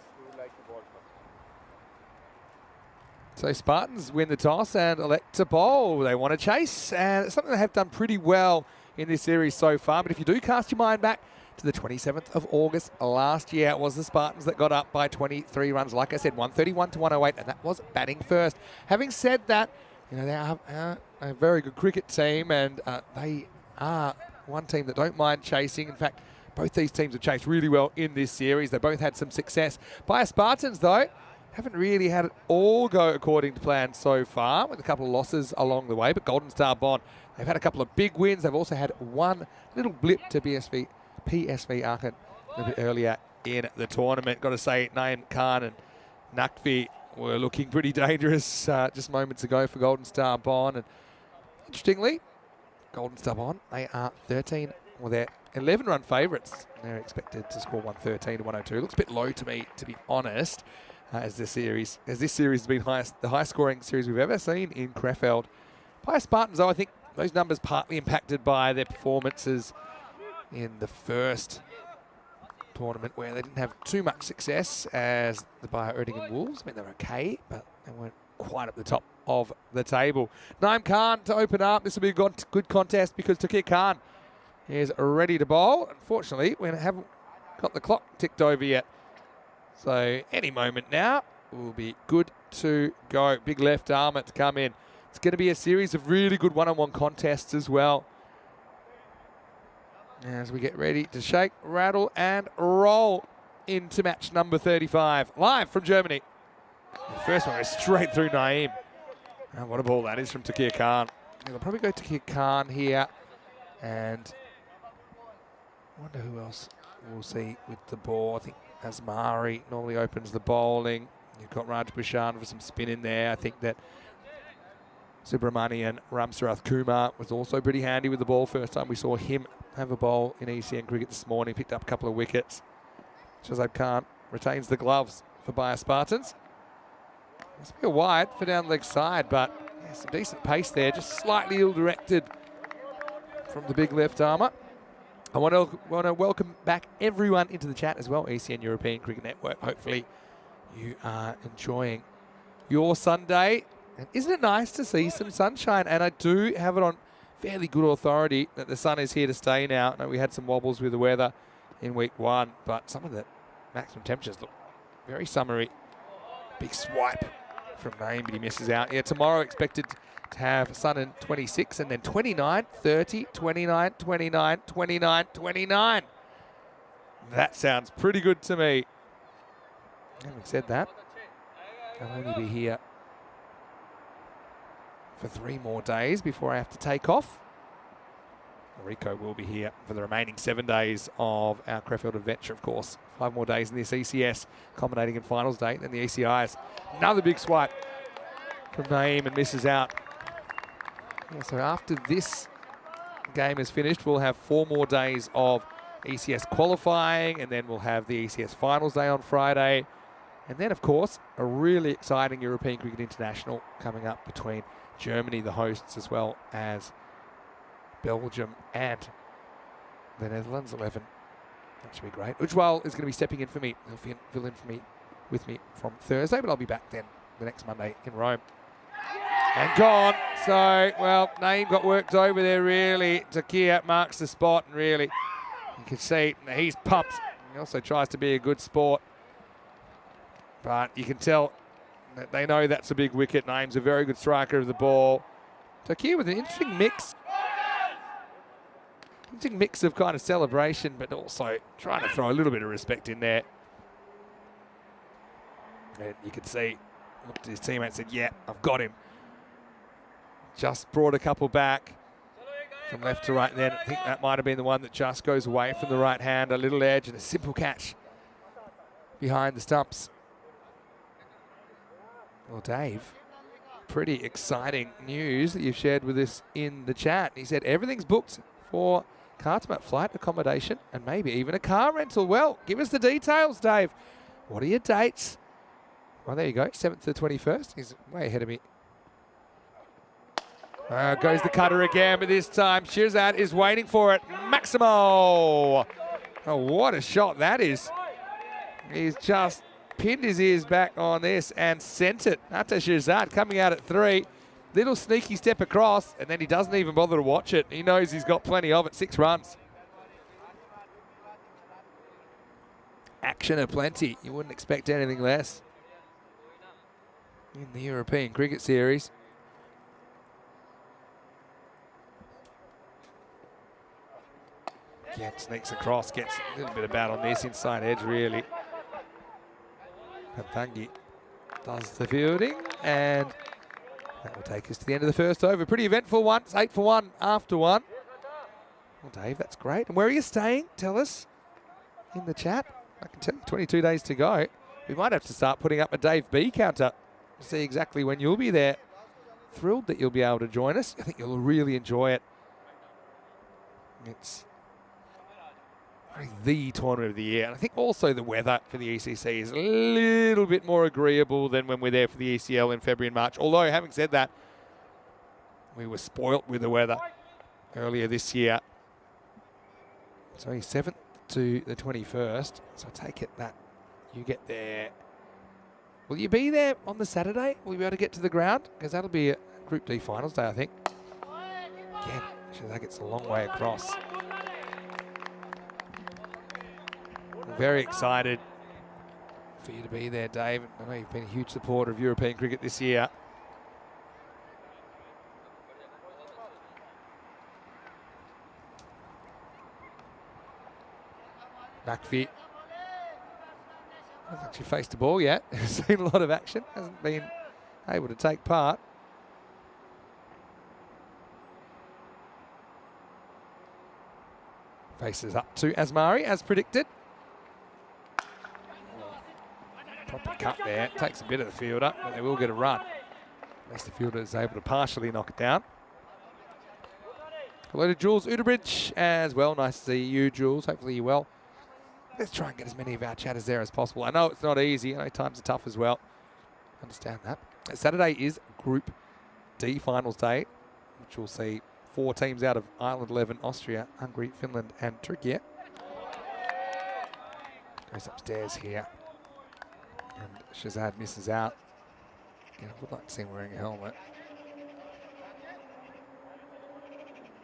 So Spartans win the toss and elect to bowl. They want to chase, and it's something they have done pretty well in this series so far. But if you do cast your mind back to the 27th of August last year, it was the Spartans that got up by 23 runs. Like I said, 131 to 108, and that was batting first. Having said that, you know, they are a very good cricket team, and they are one team that don't mind chasing. In fact, both these teams have chased really well in this series. They both had some success. Bayer Spartans, though, haven't really had it all go according to plan so far, with a couple of losses along the way. But Golden Star Bond, they've had a couple of big wins. They've also had one little blip to PSV Aachen a bit earlier in the tournament. Got to say, Naeem Khan and Nakvi were looking pretty dangerous just moments ago for Golden Star Bond. And interestingly, Golden Star Bond, they are 13, well, they're 11-run favourites. They're expected to score 113 to 102. Looks a bit low to me, to be honest. As this series has been the highest scoring series we've ever seen in Krefeld. Bayer Spartans, though, I think those numbers partly impacted by their performances in the first tournament, where they didn't have too much success as the Bayer Oerdingen Wolves. I mean, they're okay, but they weren't quite at the top of the table. Naeem Khan to open up. This will be a good contest because Takir Khan is ready to bowl. Unfortunately, we haven't got the clock ticked over yet. So any moment now will be good to go. Big left armour to come in. It's going to be a series of really good one-on-one contests as well, as we get ready to shake, rattle and roll into match number 35. Live from Germany. The first one goes straight through Naeem. And what a ball that is from Takir Khan. They'll probably go Takir Khan here. And I wonder who else we'll see with the ball. I think Asmari normally opens the bowling. You've got Raj Bhushan for some spin in there. I think that Subramanian Ramsarath Kumar was also pretty handy with the ball. First time we saw him have a bowl in ECN cricket this morning. Picked up a couple of wickets. Shazad Khan retains the gloves for Bayer Spartans. Must be a wide for down leg side, but yeah, some decent pace there. Just slightly ill-directed from the big left armour. I want to welcome back everyone into the chat as well, ECN European Cricket Network. Hopefully you are enjoying your Sunday. And isn't it nice to see some sunshine? And I do have it on fairly good authority that the sun is here to stay now. I know we had some wobbles with the weather in week 1, but some of the maximum temperatures look very summery. Big swipe from Naeem, but he misses out. Yeah, tomorrow expected to have sun in 26 and then 29, 30, 29, 29, 29, 29. That sounds pretty good to me. Having said that, I'll only be here for 3 more days before I have to take off. Rico will be here for the remaining 7 days of our Krefeld adventure, of course. 5 more days in this ECS, culminating in finals day, then the ECIs. Another big swipe from Naeem and misses out. Yeah, so after this game is finished, we'll have 4 more days of ECS qualifying, and then we'll have the ECS finals day on Friday. And then, of course, a really exciting European Cricket International coming up between Germany, the hosts, as well as Belgium and the Netherlands 11. That should be great. Ujwal is going to be stepping in for me. He'll fill in for me with me from Thursday, but I'll be back then the next Monday in Rome. And gone. So, well, Naeem got worked over there, really. Takir marks the spot, and really, you can see he's pumped. He also tries to be a good sport, but you can tell that they know that's a big wicket. Naeem's a very good striker of the ball. Takir with an interesting mix of kind of celebration, but also trying to throw a little bit of respect in there. And you can see looked at his teammate and said, yeah, I've got him. Just brought a couple back from left to right then. I think that might have been the one that just goes away from the right hand. A little edge and a simple catch behind the stumps. Well, Dave, pretty exciting news that you've shared with us in the chat. He said everything's booked for Khartoum, flight accommodation and maybe even a car rental. Well, give us the details, Dave. What are your dates? Well, there you go, 7th to the 21st. He's way ahead of me. Goes the cutter again, but this time Shirzad is waiting for it. Maximo! Oh, what a shot that is. He's just pinned his ears back on this and sent it. Ata Shirzad coming out at 3. Little sneaky step across, and then he doesn't even bother to watch it. He knows he's got plenty of it. 6 runs. Action aplenty. You wouldn't expect anything less in the European Cricket Series. Again, sneaks across, gets a little bit of bat on this inside edge, really. Panthangi does the fielding, and that will take us to the end of the first over. Pretty eventful one. It's 8 for 1 after 1. Well, Dave, that's great. And where are you staying? Tell us in the chat. I can tell you 22 days to go. We might have to start putting up a Dave B counter to see exactly when you'll be there. Thrilled that you'll be able to join us. I think you'll really enjoy it. It's the tournament of the year. And I think also the weather for the ECC is a little bit more agreeable than when we're there for the ECL in February and March. Although, having said that, we were spoilt with the weather earlier this year. So 7th to the 21st. So I take it that you get there. Will you be there on the Saturday? Will you be able to get to the ground? Because that'll be a Group D finals day, I think. Again, that gets a long way across. Very excited for you to be there, Dave. I know you've been a huge supporter of European cricket this year. McPhee hasn't actually faced the ball yet. Seen a lot of action. Hasn't been able to take part. Faces up to Asmari, as predicted. Proper cut there. Takes a bit of the fielder, but they will get a run. Unless the fielder is able to partially knock it down. Hello to Jules Uderbridge as well. Nice to see you, Jules. Hopefully you're well. Let's try and get as many of our chatters there as possible. I know it's not easy. I know times are tough as well. Understand that. Saturday is Group D finals day, which will see 4 teams out of Ireland 11, Austria, Hungary, Finland and Turkey. Goes upstairs here. And Shazad misses out. Again, I would like to see him wearing a helmet.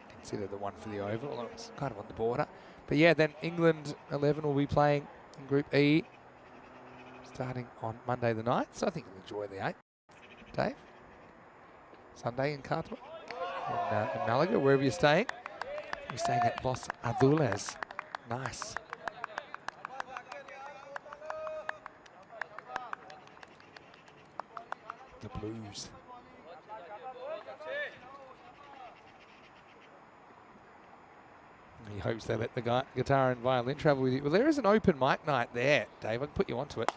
Consider the one for the oval, although it's kind of on the border. But yeah, then England 11 will be playing in Group E starting on Monday the 9th. So I think you'll enjoy the 8th. Dave? Sunday in Khartoum, in Malaga, wherever you're staying. We're staying at Los Azules. Nice. The Blues. He hopes they let the guitar and violin travel with you. Well, there is an open mic night there, Dave. I can put you onto it.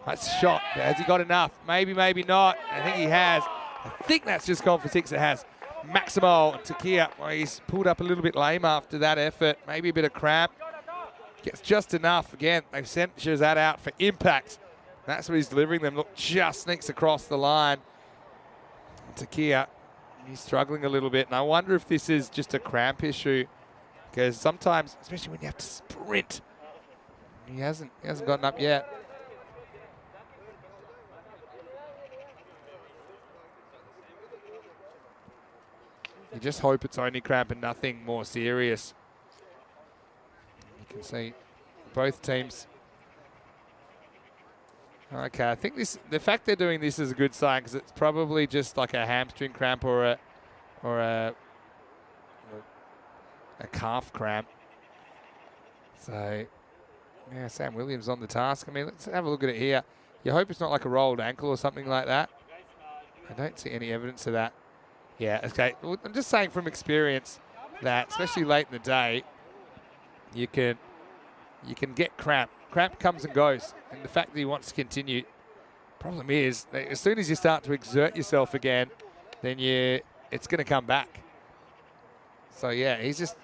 Nice shot. Has he got enough? Maybe, maybe not. I think he has. I think that's just gone for 6. It has. Maximo and Takia. Well, he's pulled up a little bit lame after that effort. Maybe a bit of cramp. Gets just enough. Again, they've sent Shazad out for impact. That's what he's delivering them. Look, just sneaks across the line. Takia, he's struggling a little bit. And I wonder if this is just a cramp issue. Because sometimes, especially when you have to sprint, he hasn't gotten up yet. You just hope it's only cramp and nothing more serious. You can see both teams. Okay, I think the fact they're doing this is a good sign because it's probably just like a hamstring cramp or a calf cramp. So, yeah, Sam Williams on the task. I mean, let's have a look at it here. You hope it's not like a rolled ankle or something like that. I don't see any evidence of that. Yeah, okay. Well, I'm just saying from experience that, especially late in the day, you can get cramp. Cramp comes and goes, and the fact that he wants to continue. Problem is, that as soon as you start to exert yourself again, then it's going to come back. So yeah, he's just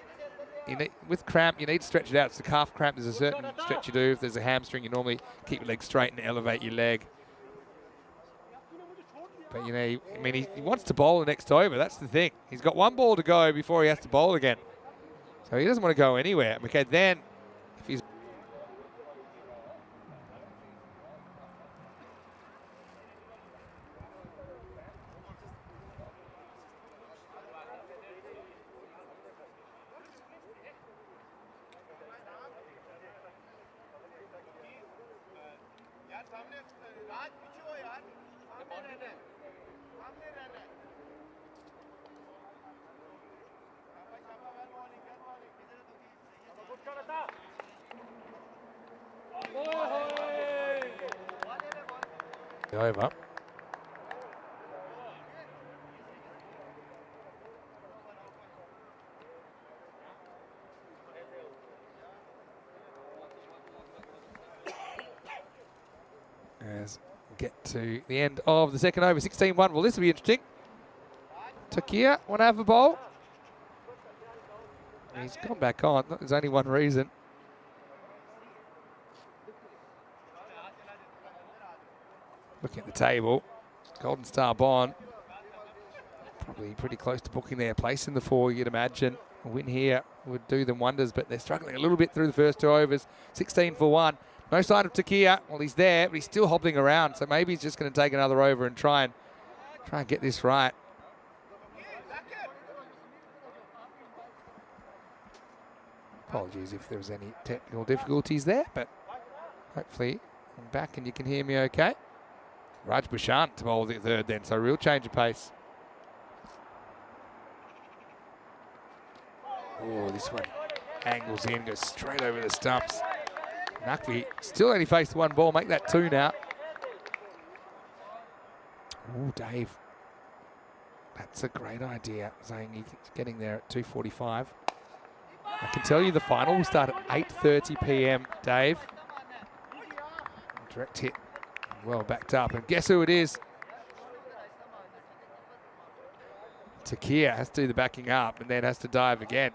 with cramp, you need to stretch it out. It's the calf cramp. There's a certain stretch you do. If there's a hamstring, you normally keep your leg straight and elevate your leg. But he wants to bowl the next over. That's the thing. He's got one ball to go before he has to bowl again. So he doesn't want to go anywhere. Okay, then if he's over. As we get to the end of the second over, 16-1. Well, this will be interesting. Takia want to have a bowl. He's gone back on. There's only one reason. Looking at the table, Golden Star Bond probably pretty close to booking their place in the 4, you'd imagine. A win here would do them wonders, but they're struggling a little bit through the first 2 overs. 16 for 1. No sign of Takia. Well, he's there, but he's still hobbling around, so maybe he's just going to take another over and try and get this right. Apologies if there was any technical difficulties there, but hopefully I'm back and you can hear me okay. Raj Bhushan to bowl the third then, so real change of pace. Oh, this one angles in, goes straight over the stumps. Naqvi still only faced 1 ball, make that 2 now. Oh, Dave. That's a great idea, saying he's getting there at 2:45. I can tell you the final will start at 8:30 p.m, Dave. Direct hit. Well backed up, and guess who it is? Takia has to do the backing up and then has to dive again.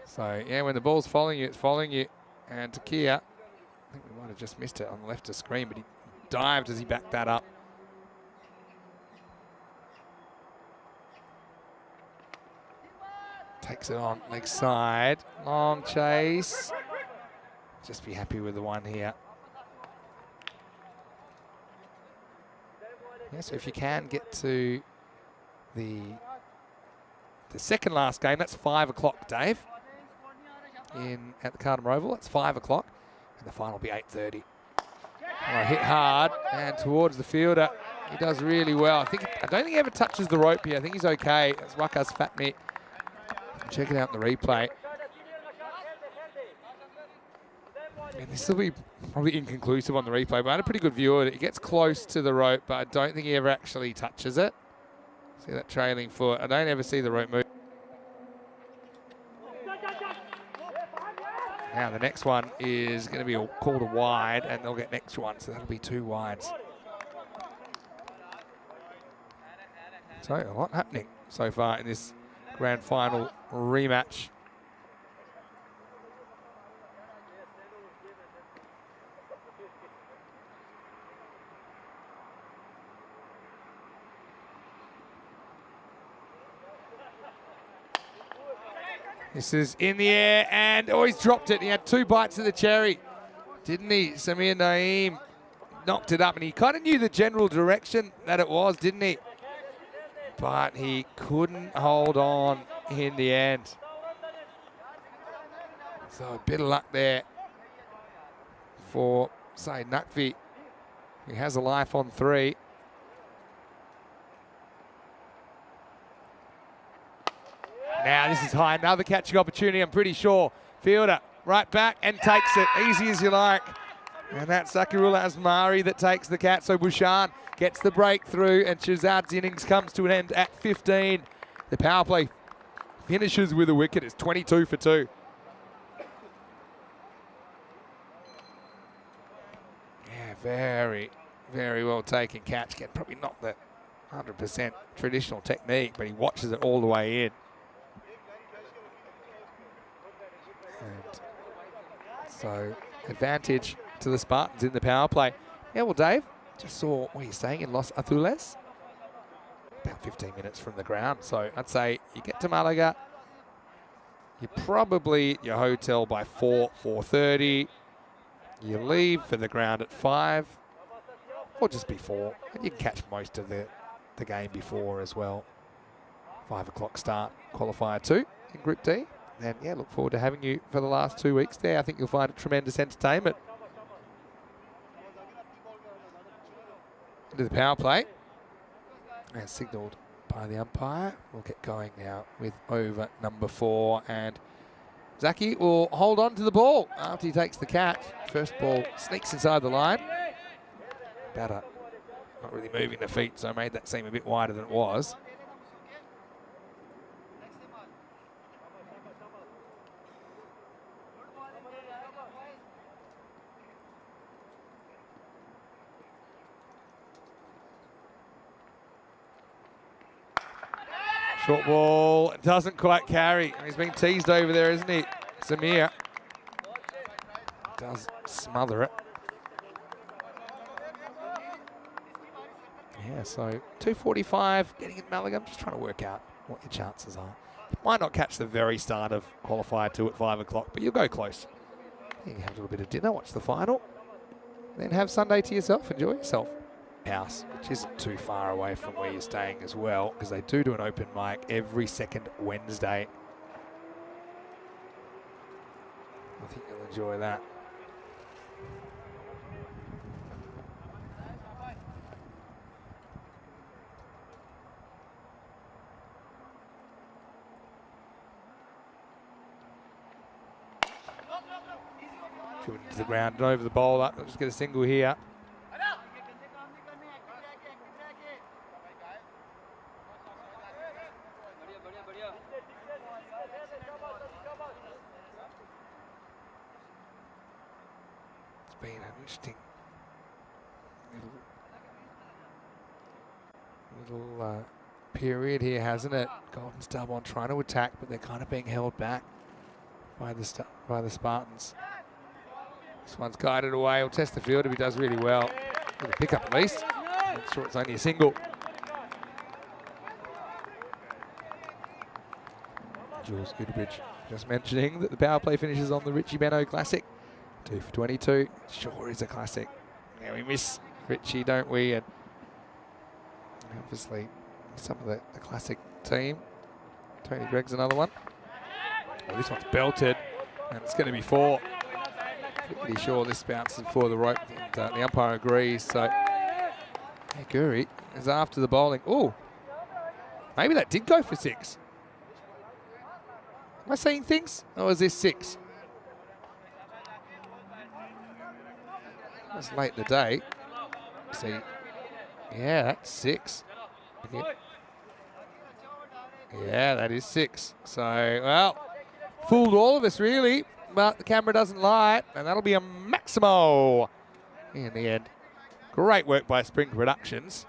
So yeah, when the ball's following you, it's following you. And Takia, I think we might have just missed it on the left of screen, but he dived as he backed that up. Takes it on leg side, long chase. Just be happy with the 1 here. Yeah, so if you can get to the second last game, that's 5 o'clock, Dave. At the Cardamom Oval, that's 5 o'clock, and the final will be 8:30. Oh, hit hard and towards the fielder. He does really well. I don't think he ever touches the rope here. I think he's okay. That's Waka's Fatmi. Check it out in the replay. And this will be probably inconclusive on the replay, but I had a pretty good view of it. He gets close to the rope, but I don't think he ever actually touches it. See that trailing foot? I don't ever see the rope move. Now the next one is going to be called a wide, and they'll get next one, so that'll be 2 wides. So a lot happening so far in this grand final rematch. This is in the air, and oh, he's dropped it. He had 2 bites of the cherry, didn't he? Samir Naeem knocked it up, and he kind of knew the general direction that it was, didn't he? But he couldn't hold on in the end. So a bit of luck there for Saeed Naqvi. He has a life on 3. Now this is high, another catching opportunity, I'm pretty sure. Fielder right back and takes it, easy as you like. And that's Sakirullah Asmari that takes the catch. So Bouchan gets the breakthrough and Shazad's innings comes to an end at 15. The power play finishes with a wicket. It's 22 for 2. Yeah, very, very well taken catch. Probably not the 100% traditional technique, but he watches it all the way in. And so advantage to the Spartans in the power play. Yeah, well, Dave, just saw where you're staying in Los Azules. About 15 minutes from the ground. So I'd say you get to Malaga, you're probably at your hotel by 4:30. You leave for the ground at 5, or just before. And you can catch most of the game before as well. 5 o'clock start, qualifier 2 in Group D. And yeah, look forward to having you for the last 2 weeks there. I think you'll find it tremendous entertainment. Into the power play. As signalled by the umpire. We'll get going now with over number 4. And Zaki will hold on to the ball after he takes the catch. First ball sneaks inside the line. Batter not really moving the feet, so I made that seem a bit wider than it was. Short ball doesn't quite carry. He's been teased over there, isn't he? Samir does smother it. Yeah, so 2:45 getting in Malaga. I'm just trying to work out what your chances are. You might not catch the very start of qualifier 2 at 5 o'clock, but you'll go close. You can have a little bit of dinner, watch the final, then have Sunday to yourself, enjoy yourself. House, which isn't too far away from where you're staying as well, because they do an open mic every second Wednesday. I think you'll enjoy that. Driven to the ground and over the bowler. Let's just get a single here. Been an interesting little period here, hasn't it? Golden Stubborn trying to attack, but they're kind of being held back by the Spartans. This one's guided away. He'll test the field if he does really well. With a pick up at least. I'm sure it's only a single. Jules Udebridge just mentioning that the power play finishes on the Richie Benno Classic. 2 for 22, sure is a classic. Yeah, we miss Richie, don't we? And obviously some of the classic team. Tony Gregg's another one. Well, this one's belted, and it's going to be 4. Pretty sure this bounces for the rope, and the umpire agrees. So, yeah, Guri is after the bowling. Oh, maybe that did go for 6. Am I seeing things? Or is this 6? It's late in the day. See, yeah, that's 6. Yeah, that is 6. So, well, fooled all of us really, but the camera doesn't lie, and that'll be a Maximo in the end. Great work by Spring Productions.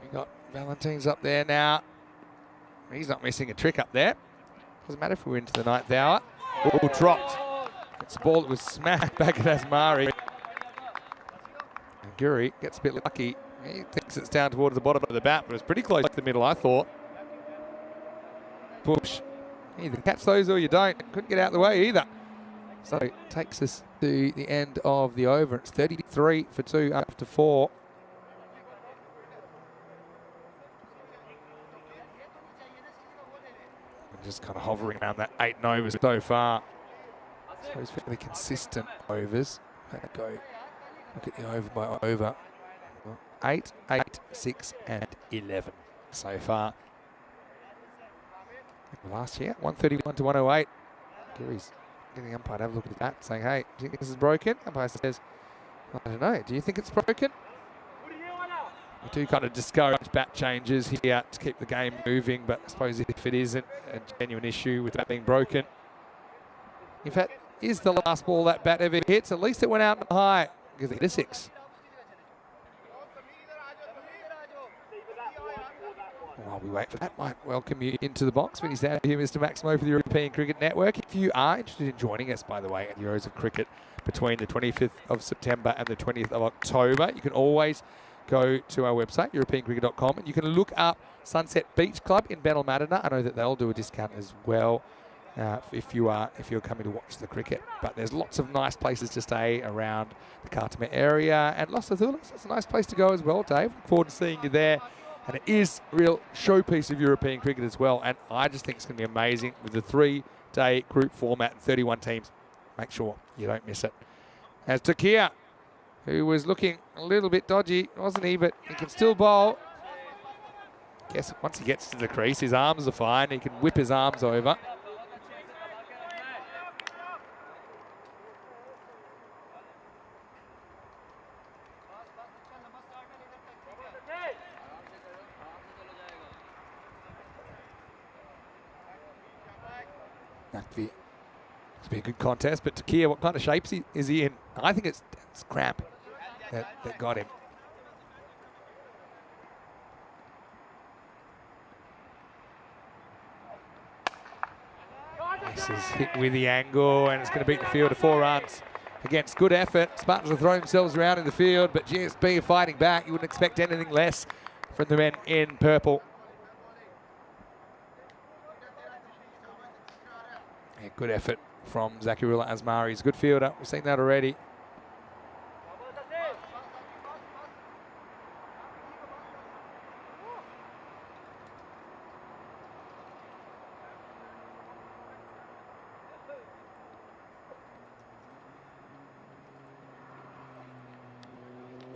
We got Valentine's up there now. He's not missing a trick up there. Doesn't matter if we're into the 9th hour. Oh, dropped. It's a ball that was smacked back at Asmari. And Guri gets a bit lucky. He thinks it's down towards the bottom of the bat, but it's pretty close to the middle, I thought. Push. You either catch those or you don't. Couldn't get out of the way either. So it takes us to the end of the over. It's 33 for 2 after 4. And just kind of hovering around that 8 and overs so far. So it's fairly consistent overs. Let go. Look at the over by over. 8, 8, 6 and 11 so far. last year, 131 to 108. Gary's getting the umpire to have a look at that, saying, hey, do you think this is broken? Umpire says, I don't know, do you think it's broken? We do kind of discourage bat changes here to keep the game moving, but I suppose if it isn't a genuine issue with that being broken, if that is the last ball that bat ever hits, at least it went out high, because it is 6. While we wait for that, might welcome you into the box. Vinny Sanders here, Mr. Maximo for the European Cricket Network. If you are interested in joining us, by the way, at Euros of Cricket between the 25th of September and the 20th of October, you can always go to our website, europeancricket.com, and you can look up Sunset Beach Club in Benalmadena. I know that they'll do a discount as well if you're coming to watch the cricket. But there's lots of nice places to stay around the Cartama area, and Los Azules, that's a nice place to go as well, Dave. Look forward to seeing you there. And it is a real showpiece of European cricket as well. And I just think it's going to be amazing with the 3-day group format and 31 teams. Make sure you don't miss it. As Takia, who was looking a little bit dodgy, wasn't he? But he can still bowl. Guess once he gets to the crease, his arms are fine. He can whip his arms over. It's been a good contest, but Takia, what kind of shapes is he in? I think it's cramp that got him. This is hit with the angle, and it's going to beat the field to 4 runs. Against good effort, Spartans will throw themselves around in the field, but GSB are fighting back. You wouldn't expect anything less from the men in purple. Yeah, good effort from Zakirullah Asmari. He's a good fielder. We've seen that already.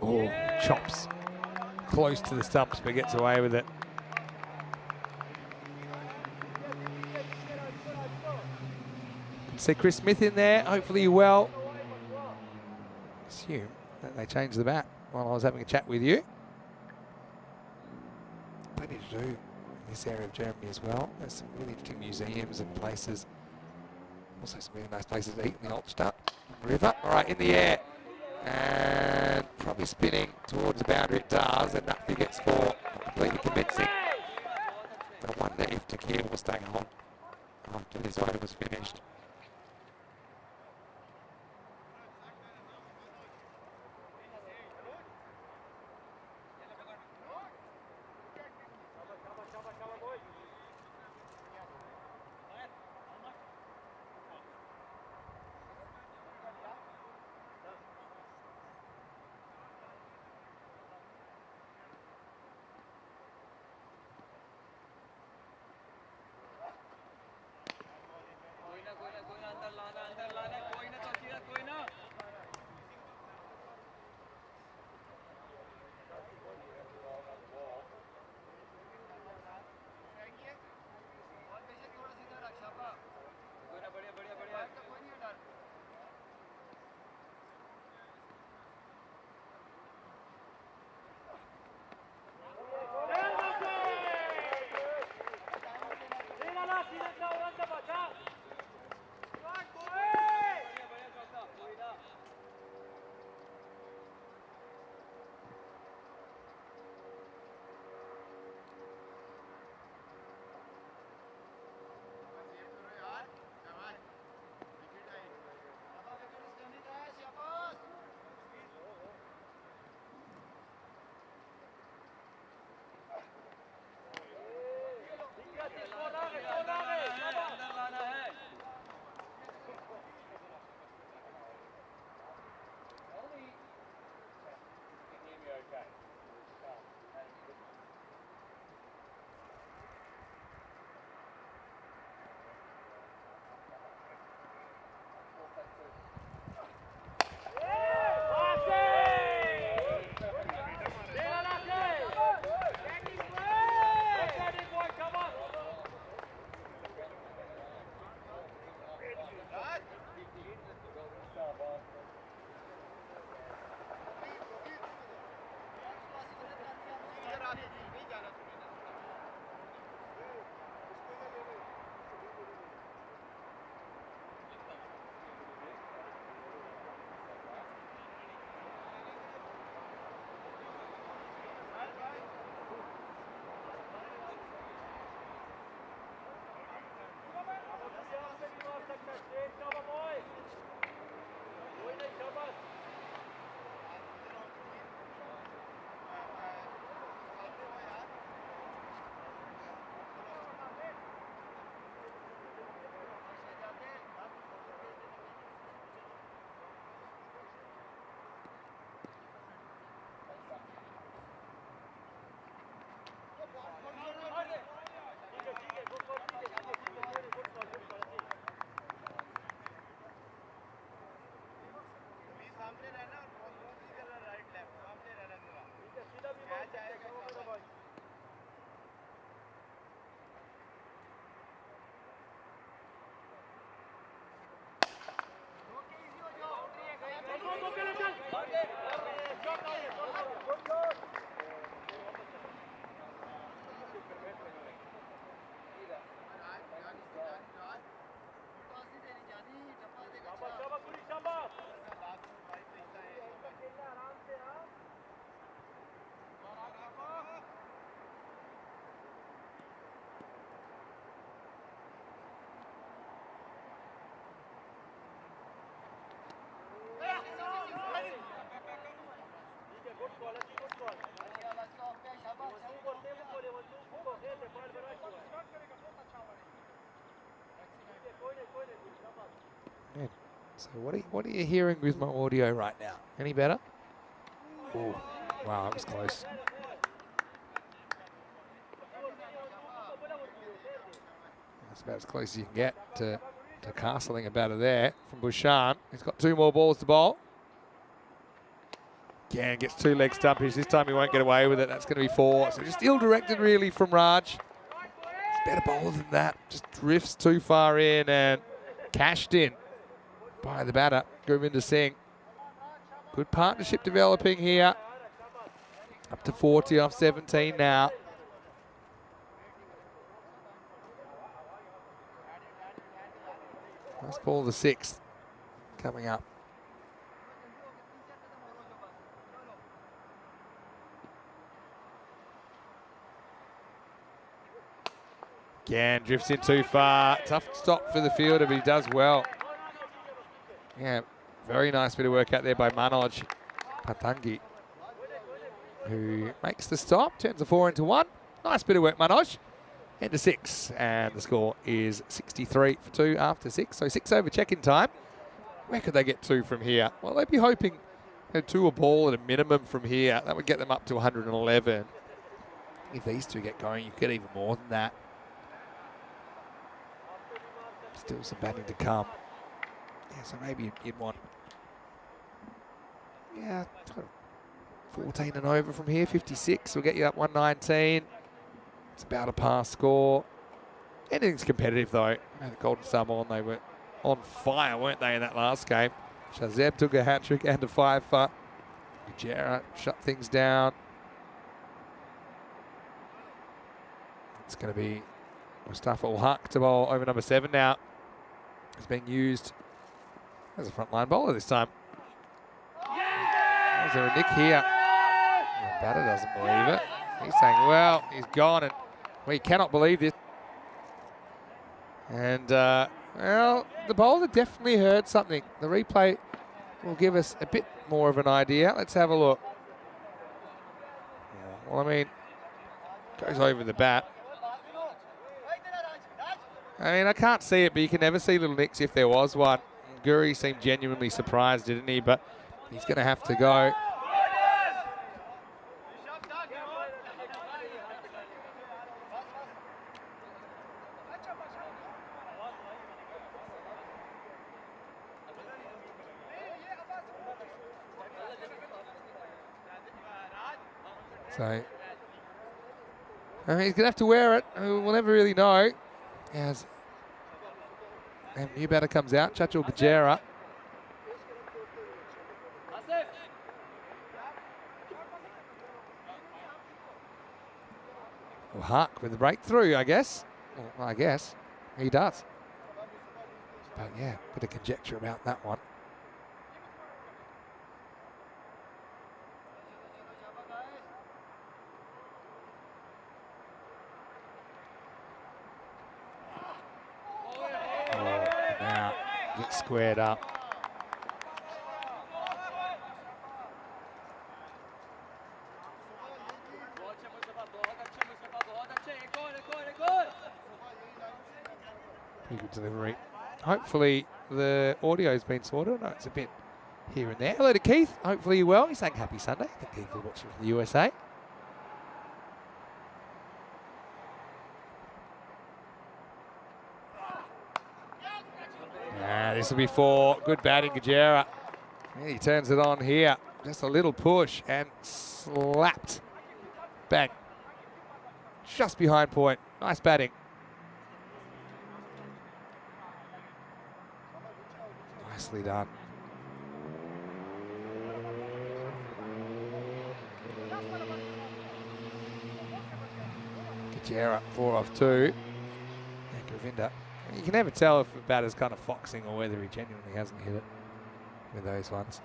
Oh, chops close to the stumps, but gets away with it. See Chris Smith in there, hopefully well. Assume that they changed the bat while I was having a chat with you. Plenty to do in this area of Germany as well. There's some really interesting museums and places. Also some really nice places to eat in the Altstadt River. All right, in the air. And probably spinning towards the boundary. It does, and Nutfi gets 4. Completely convincing. I wonder if Takia will stay on after this over was finished. Yeah. So what are you hearing with my audio right now? Any better? Oh, wow, that was close. That's about as close as you can get to castling a batter there from Bouchard. He's got 2 more balls to bowl. Again, gets 2 leg stumpage. This time he won't get away with it. That's going to be 4. So just ill-directed really from Raj. It's better bowler than that. Just drifts too far in and cashed in by the batter, Govinda Singh. Good partnership developing here. Up to 40 off 17 now. Last ball, the 6th, coming up. Again, drifts in too far. Tough stop for the fielder, but he does well. Yeah, very nice bit of work out there by Manoj Patangi, who makes the stop, turns the 4 into 1. Nice bit of work, Manoj. Into 6, and the score is 63 for 2 after 6. So 6 over check-in time. Where could they get 2 from here? Well, they'd be hoping 2 a ball at a minimum from here. That would get them up to 111. If these 2 get going, you get even more than that. Still some batting to come. Yeah, so maybe you'd want, 14 and over from here. 56 will get you up 119. It's about a pass score. Anything's competitive though. The Golden Star Ball, they were on fire, weren't they, in that last game? Shazeb took a hat-trick and a 5 for Gujera, shut things down. It's going to be Mustafa Ul-Haq to bowl over number 7 now. He's being used as a frontline bowler this time. Is there a nick here? The batter doesn't believe it. He's saying, well, he's gone, and we cannot believe this. And, well, the bowler definitely heard something. The replay will give us a bit more of an idea. Let's have a look. Well, I mean, goes over the bat. I mean, I can't see it, but you can never see little nicks if there was one. Guri seemed genuinely surprised, didn't he? But he's going to have to go. So, I mean, he's going to have to wear it. We'll never really know. As new batter comes out, Chachul Gujera. Well, Huck with the breakthrough, I guess. Well, I guess he does. But yeah, bit of conjecture about that one. Now gets squared up. Pretty good delivery. Hopefully the audio's been sorted. I know it's a bit here and there. Hello to Keith. Hopefully you're well. He's saying happy Sunday. I think Keith is watching from the USA. This will be 4. Good batting, Gujera. He turns it on here. Just a little push and slapped. Bang. Just behind point. Nice batting. Nicely done. Gujera, 4 off 2. And Govinda. You can never tell if the batter's kind of foxing or whether he genuinely hasn't hit it with those ones.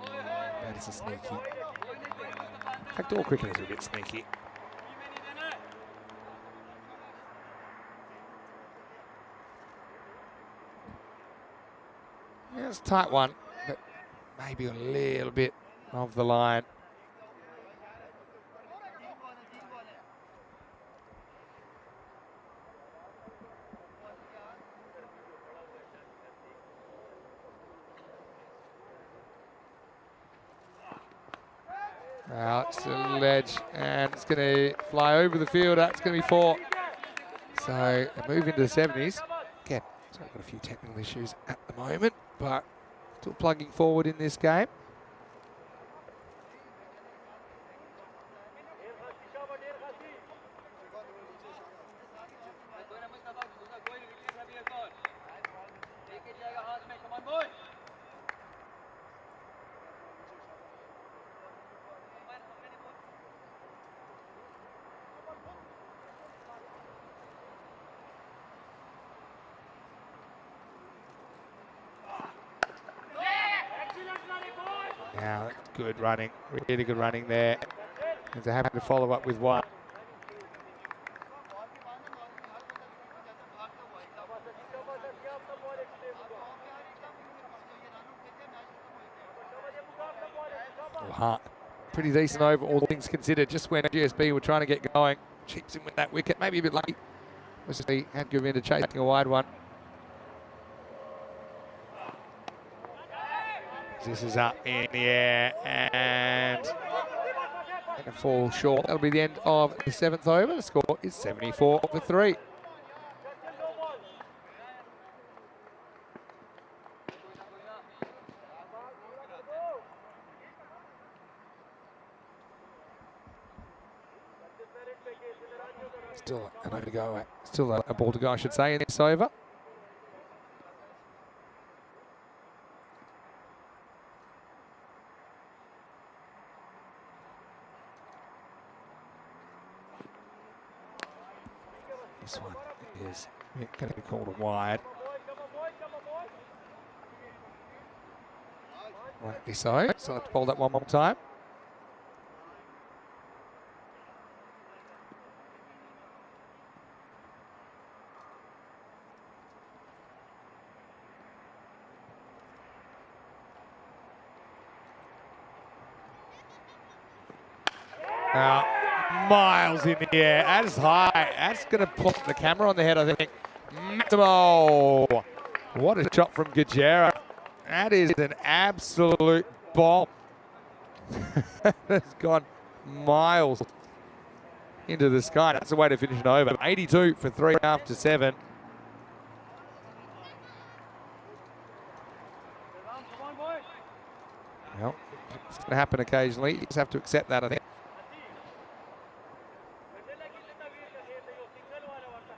Batters are sneaky. In fact, all cricketers are a bit sneaky. Yeah, it's a tight one, but maybe a little bit of the line. It's the ledge, and it's going to fly over the field. That's going to be 4. So a move into the 70s. Again, so I've got a few technical issues at the moment, but still plugging forward in this game. Now, good running, really good running there. And they're happy to follow up with 1. Pretty decent over, all things considered. Just when GSB were trying to get going, chips in with that wicket, maybe a bit lucky. Obviously, had Govinda chasing a wide one. This is up in the air and going to fall short. That'll be the end of the 7th over. The score is 74 for 3. Still an over to go. Still a ball to go, I should say, in this over. This one is going to be called a wide. Rightly so. So let's bowl that one more time. Now, miles in the air, as high. That's going to put the camera on the head, I think. Maximo. What a shot from Gajera. That is an absolute bomb. That's gone miles into the sky. That's the way to finish it over. 82 for 3 after 7. Well, it's going to happen occasionally. You just have to accept that, I think.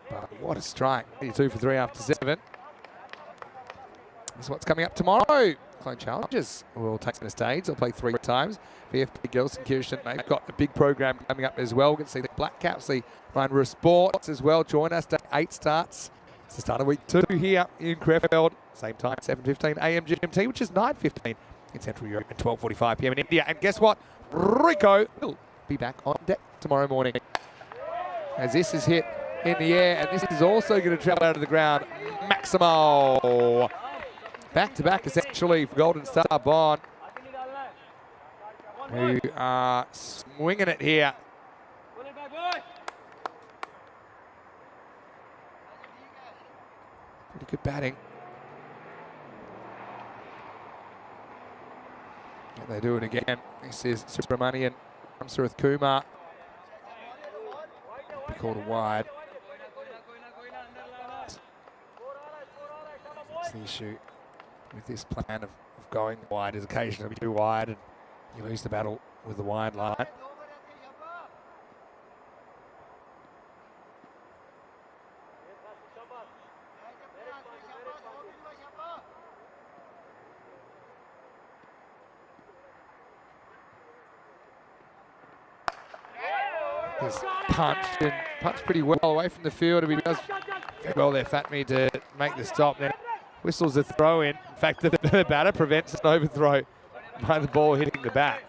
But what a strike. 82 for 3 after 7. This is what's coming up tomorrow. Clone Challenges will take the stage. They'll play 3 times. VFP Girls and Kirsten, they've got a big program coming up as well. We can see the Black Caps, the Ryan Sports as well. Join us. Day 8 starts. It's the start of week 2 here in Crefeld. Same time, 7:15 a.m. GMT, which is 9:15 in Central Europe and 12:45 p.m. in India. And guess what? Rico will be back on deck tomorrow morning. As this is hit in the air, and this is also going to travel out of the ground. Maximo. Back-to-back, essentially, for Golden Star Bond, who are swinging it here. Pretty good batting. And they do it again. This is Subramanian, Ramsurath Kumar. Be called a wide. That's the issue with this plan of going wide, is occasionally too wide and you lose the battle with the wide line. He's punched pretty well away from the field. He does very well there, Fatmi, to make the stop. Then whistles a throw in. In fact, the batter prevents an overthrow by the ball hitting the bat,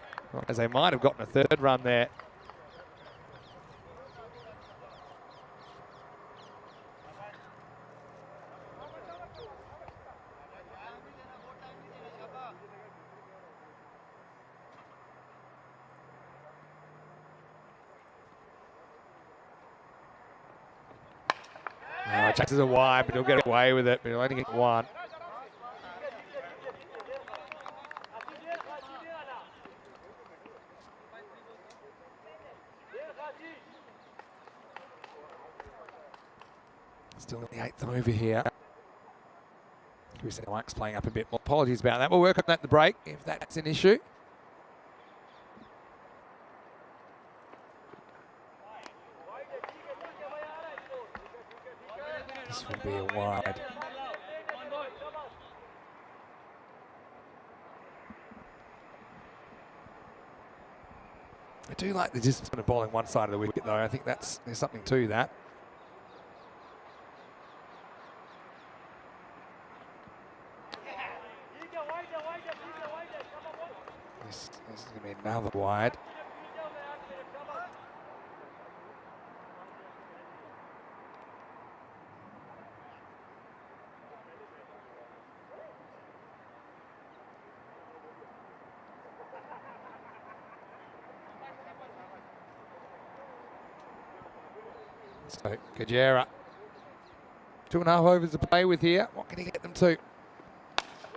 as they might have gotten a 3rd run there. Chases a wide, but he'll get away with it, but he'll only get 1. 8th over here. Chris Mike's playing up a bit more. Apologies about that. We'll work on that in the break if that's an issue. This will be a wide. I do like the distance of bowling one side of the wicket though. I think there's something to that. This is going to be another wide. So, Gajera, 2.5 overs to play with here. What can he get them to?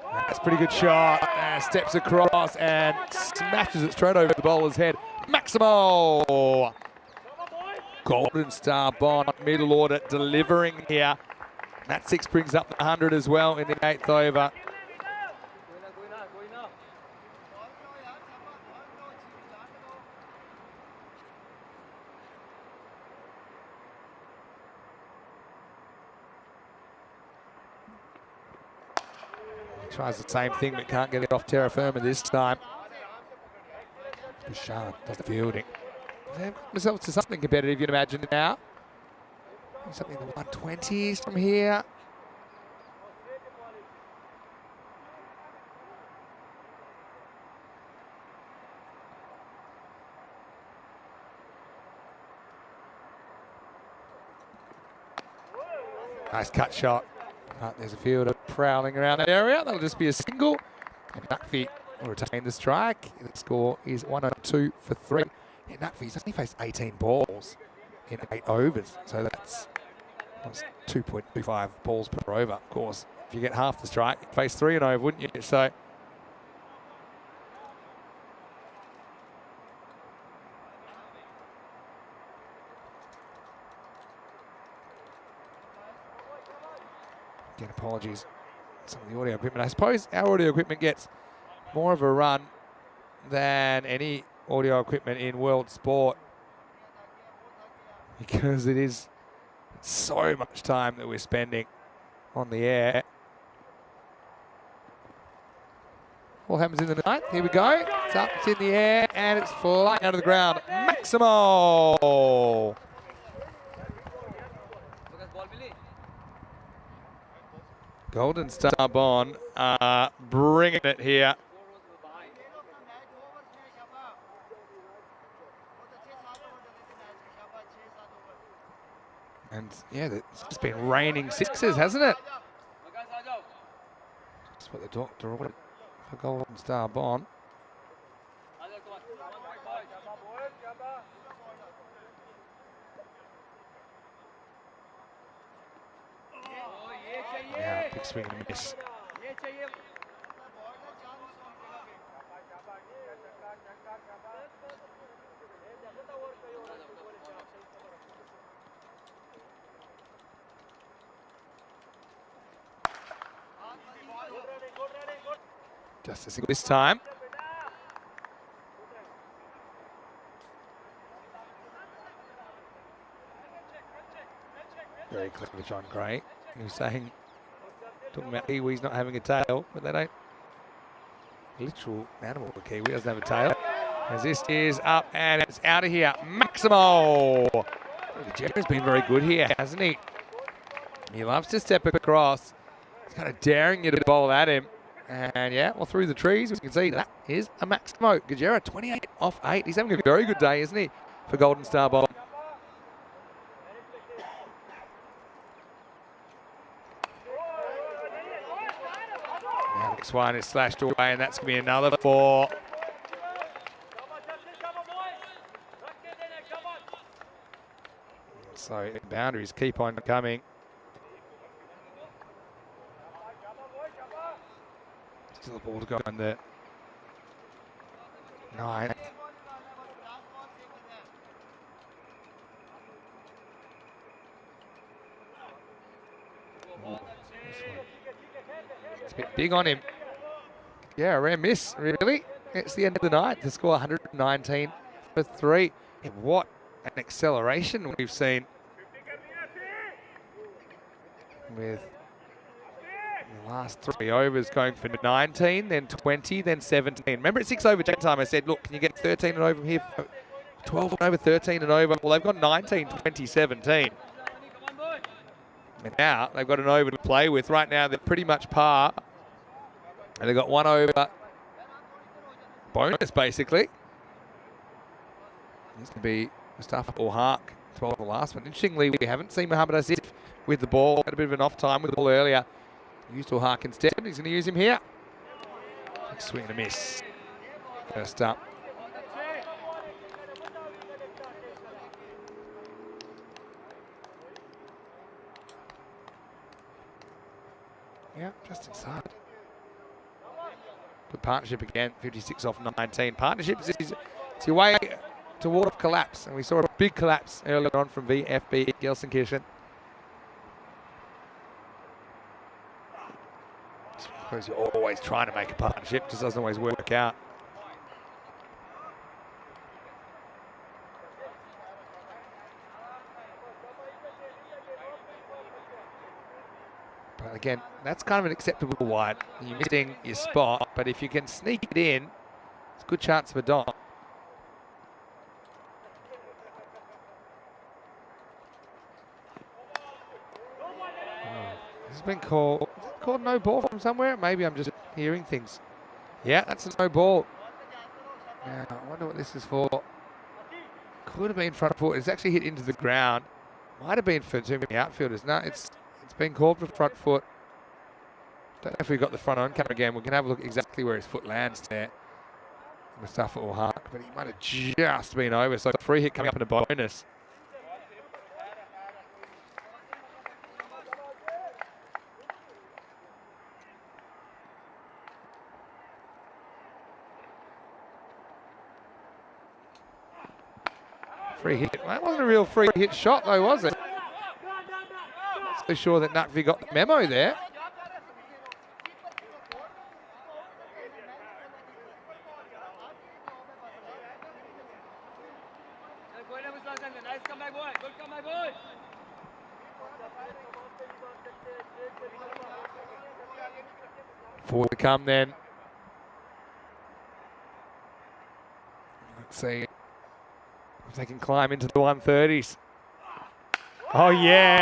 That's a pretty good shot. Steps across and smashes it straight over the bowler's head. Maximo! Golden Star Bond, middle order, delivering here. That 6 brings up the 100 as well in the 8th over. Tries the same thing but can't get it off terra firma this time. Bouchard does the fielding. They've got themselves to something competitive, you'd imagine now. Something in the 120s from here. Nice cut shot. But there's a fielder prowling around that area. That'll just be a single. And Nutfi will retain the strike. The score is 102 for 3. Yeah, Nutfi's only faced 18 balls in 8 overs. So that's 2.25 balls per over. Of course, if you get half the strike, you'd face 3 and over, wouldn't you? So again, apologies, some of the audio equipment. I suppose our audio equipment gets more of a run than any audio equipment in world sport because it is so much time that we're spending on the air. What happens in the ninth? Here we go. It's up, it's in the air, and it's flying out of the ground. Maximo! Golden Star Bond bringing it here. And yeah, it's just been raining sixes, hasn't it? That's what the doctor ordered for Golden Star Bond. Yeah, big swing and a miss. Just a single this time. Very clever, John Gray. He was saying, talking about Kiwis not having a tail, but they don't. Literal animal, the Kiwi doesn't have a tail. As this is up and it's out of here. Maximo! Jerry's been very good here, hasn't he? He loves to step across. He's kind of daring you to bowl at him. And yeah, well, through the trees, we can see that is a Maximo. Gajera, 28 off 8. He's having a very good day, isn't he, for Golden Star Bond? Now this one is slashed away, and that's going to be another 4. So boundaries keep on coming. Still a ball to go in the 9th. It's a bit big on him. Yeah, a rare miss, really. It's the end of the night. The score 119 for 3. And what an acceleration we've seen with the last 3 overs going for 19, then 20, then 17. Remember at 6 over 10 time I said, look, can you get 13 and over here? 12 and over, 13 and over. Well, they've got 19, 20, 17. And now they've got an over to play with. Right now they're pretty much par. And they've got 1 over bonus, basically. This could be Mustafa or Hark, 12 the last one. Interestingly, we haven't seen Mohamed Asif with the ball. Had a bit of an off time with the ball earlier. Used Hark instead. He's going to use him here. Big swing and a miss. First up. Yeah, just inside. Good partnership again, 56 off 19. Partnerships is your way toward collapse, and we saw a big collapse earlier on from VFB Gelsenkirchen. I suppose you're always trying to make a partnership, just doesn't always work out. But again, that's kind of an acceptable wide. You're missing your spot, but if you can sneak it in, it's a good chance of a dot. This has been called, is it called no ball from somewhere? Maybe I'm just hearing things. Yeah, that's a no ball. Now, I wonder what this is for. Could have been front foot. It's actually hit into the ground. Might have been for too many outfielders. No, it's been called for front foot. Don't know if we've got the front on camera again. We can have a look exactly where his foot lands there. Mustafa or Hark, but he might have just been over. So free hit coming up in a bonus. Free hit. Well, that wasn't a real free hit shot though, was it? Not so sure that Nakvi got the memo there. Forward to come then. Let's see if they can climb into the 130s. Oh yeah.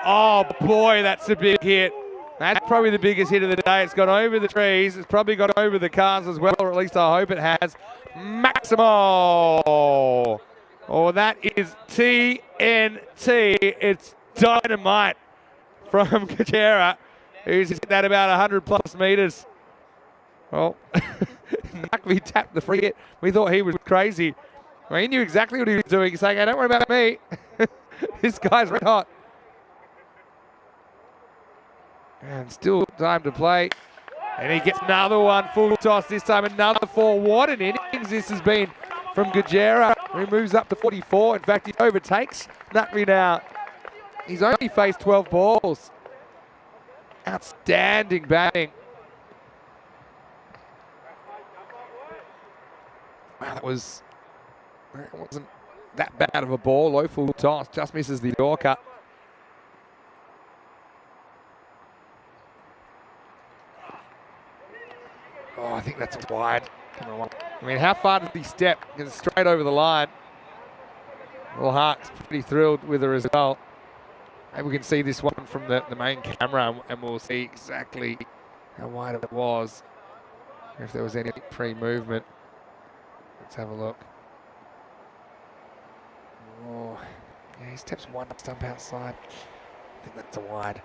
Oh boy, that's a big hit. That's probably the biggest hit of the day. It's gone over the trees. It's probably gone over the cars as well, or at least I hope it has. Maximo. Oh, that is TNT. It's dynamite from Gajera, who's hit that about 100 plus meters. Well, Nakvi tapped the free hit. We thought he was crazy. Well, he knew exactly what he was doing. He's saying, hey, don't worry about me. This guy's red hot. And still time to play. And he gets another one, full toss this time, another 4. What an innings this has been from Gajera. He moves up to 44. In fact, he overtakes Nakvi now. He's only faced 12 balls. Outstanding batting. Wow, it wasn't that bad of a ball. Low full toss, just misses the Yorker. Oh, I think that's wide. I mean, how far did he step? It's straight over the line. Well, Hark's pretty thrilled with the result. Maybe we can see this one from the main camera and we'll see exactly how wide it was. If there was any pre-movement. Let's have a look. Oh, yeah, he steps one stump outside. I think that's a wide.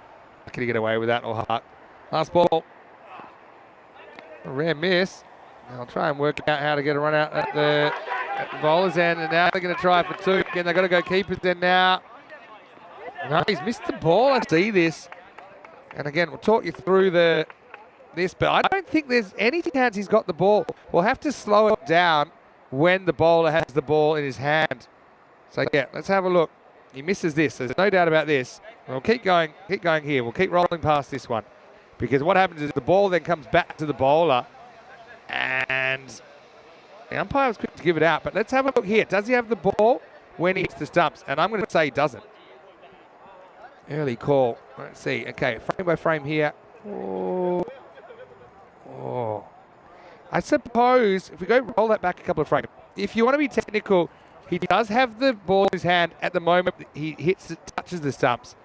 Can he get away with that or Hark? Last ball. A rare miss. I'll try and work out how to get a run out at the bowler's end, and now they're going to try for 2. Again, they've got to go keepers then now. No, he's missed the ball. I see this. And again, we'll talk you through this, but I don't think there's any chance he's got the ball. We'll have to slow it down when the bowler has the ball in his hand. So yeah, let's have a look. He misses this. There's no doubt about this. We'll keep going here. We'll keep rolling past this one. Because what happens is the ball then comes back to the bowler. And the umpire was quick to give it out. But let's have a look here. Does he have the ball when he hits the stumps? And I'm going to say he doesn't. Early call. Let's see. Okay, frame by frame here. Oh. I suppose if we go roll that back a couple of frames, if you want to be technical, he does have the ball in his hand at the moment he hits it, touches the stumps,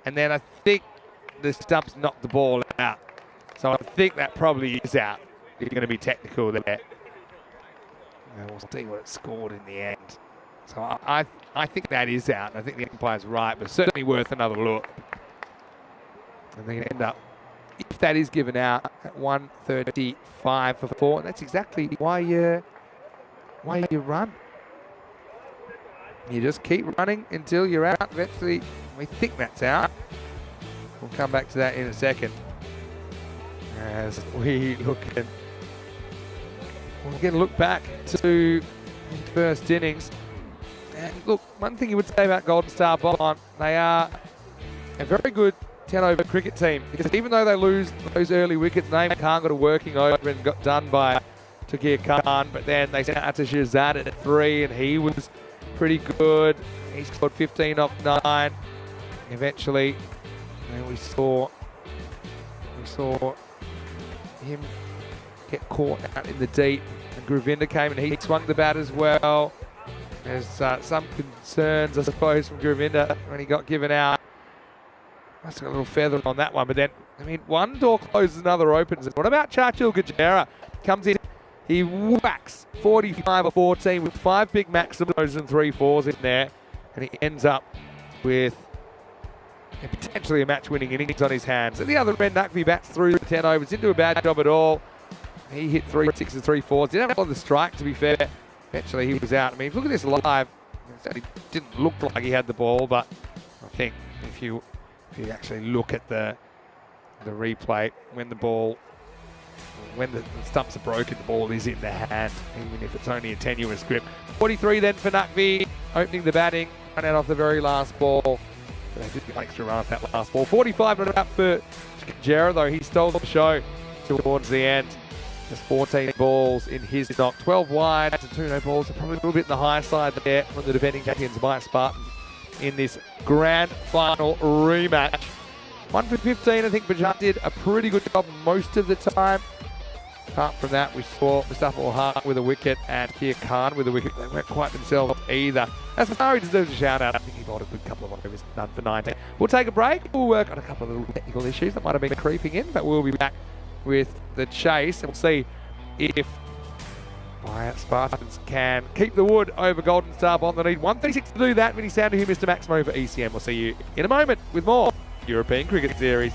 and then I think the stumps knock the ball out. So I think that probably is out if you're going to be technical there. And we'll see what it scored in the end. So I think that is out. I think the umpire's right, but certainly worth another look. And they end up, if that is given out, at 135 for 4. And that's exactly why you run. You just keep running until you're out. Eventually, we think that's out. We'll come back to that in a second. As we look back to the first innings. And look, one thing you would say about Golden Star Bond, they are a very good 10-over cricket team. Because even though they lose those early wickets, Naeem Khan got a working over and got done by Takir Khan. But then they sent out to Shahzad at 3, and he was pretty good. He scored 15 off 9. Eventually, and we saw him get caught out in the deep. And Gravinder came and he swung the bat as well. There's some concerns, I suppose, from Gravinder when he got given out. Must have got a little feather on that one, but then, I mean, one door closes, another opens. What about Chachil Gajera? Comes in, he whacks 45 or 14 with 5 big maximums and 3 fours in there, and he ends up with potentially a match-winning innings on his hands. At the other end, Naqvi bats through the 10 overs, didn't do a bad job at all. He hit 3 6s, 3 4s. Didn't have a lot of the strike, to be fair. Eventually, he was out. I mean, if you look at this live, it didn't look like he had the ball, but I think if you actually look at the replay, when the stumps are broken, the ball is in the hand, even if it's only a tenuous grip. 43 then for Naqvi, opening the batting, run out off the very last ball. But they did get an extra run off that last ball. 45 not out for Gajera, though. He stole the show towards the end. Just 14 balls in his knock. 12 wide and 2 no balls. Probably a little bit in the high side there from the defending champions, Mike Spartan, in this grand final rematch. 1 for 15, I think Bajaj did a pretty good job most of the time. Apart from that, we saw Mustafa Ulhar with a wicket and Kia Khan with a wicket. They weren't quite themselves either. As Masari deserves a shout out. I think he bowled a good couple of overs, none for 19. We'll take a break. We'll work on a couple of little technical issues that might have been creeping in, but we'll be back with the chase and we'll see if Spartans can keep the wood over Golden Star Bond. They need 136 to do that. Vinny Sounder here, Mr. Max Mo for ECN. We'll see you in a moment with more European Cricket Series.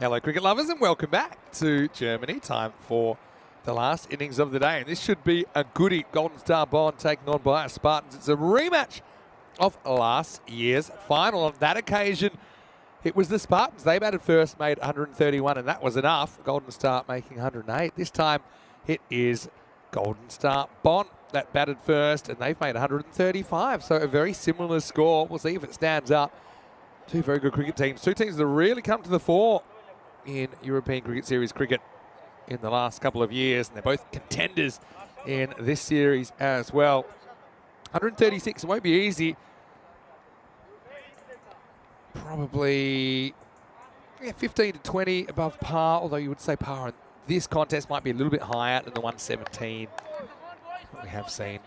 Hello, cricket lovers, and welcome back to Germany. Time for the last innings of the day, and this should be a goodie. Golden Star Bond taking on by Spartans. It's a rematch of last year's final. On that occasion, it was the Spartans. They batted first, made 131, and that was enough. Golden Star making 108. This time, it is Golden Star Bond that batted first, and they've made 135. So a very similar score. We'll see if it stands up. Two very good cricket teams. Two teams that really come to the fore in European Cricket Series cricket in the last couple of years, and they're both contenders in this series as well. 136, it won't be easy. Probably 15 to 20 above par, although you would say par in this contest might be a little bit higher than the 117 that we have seen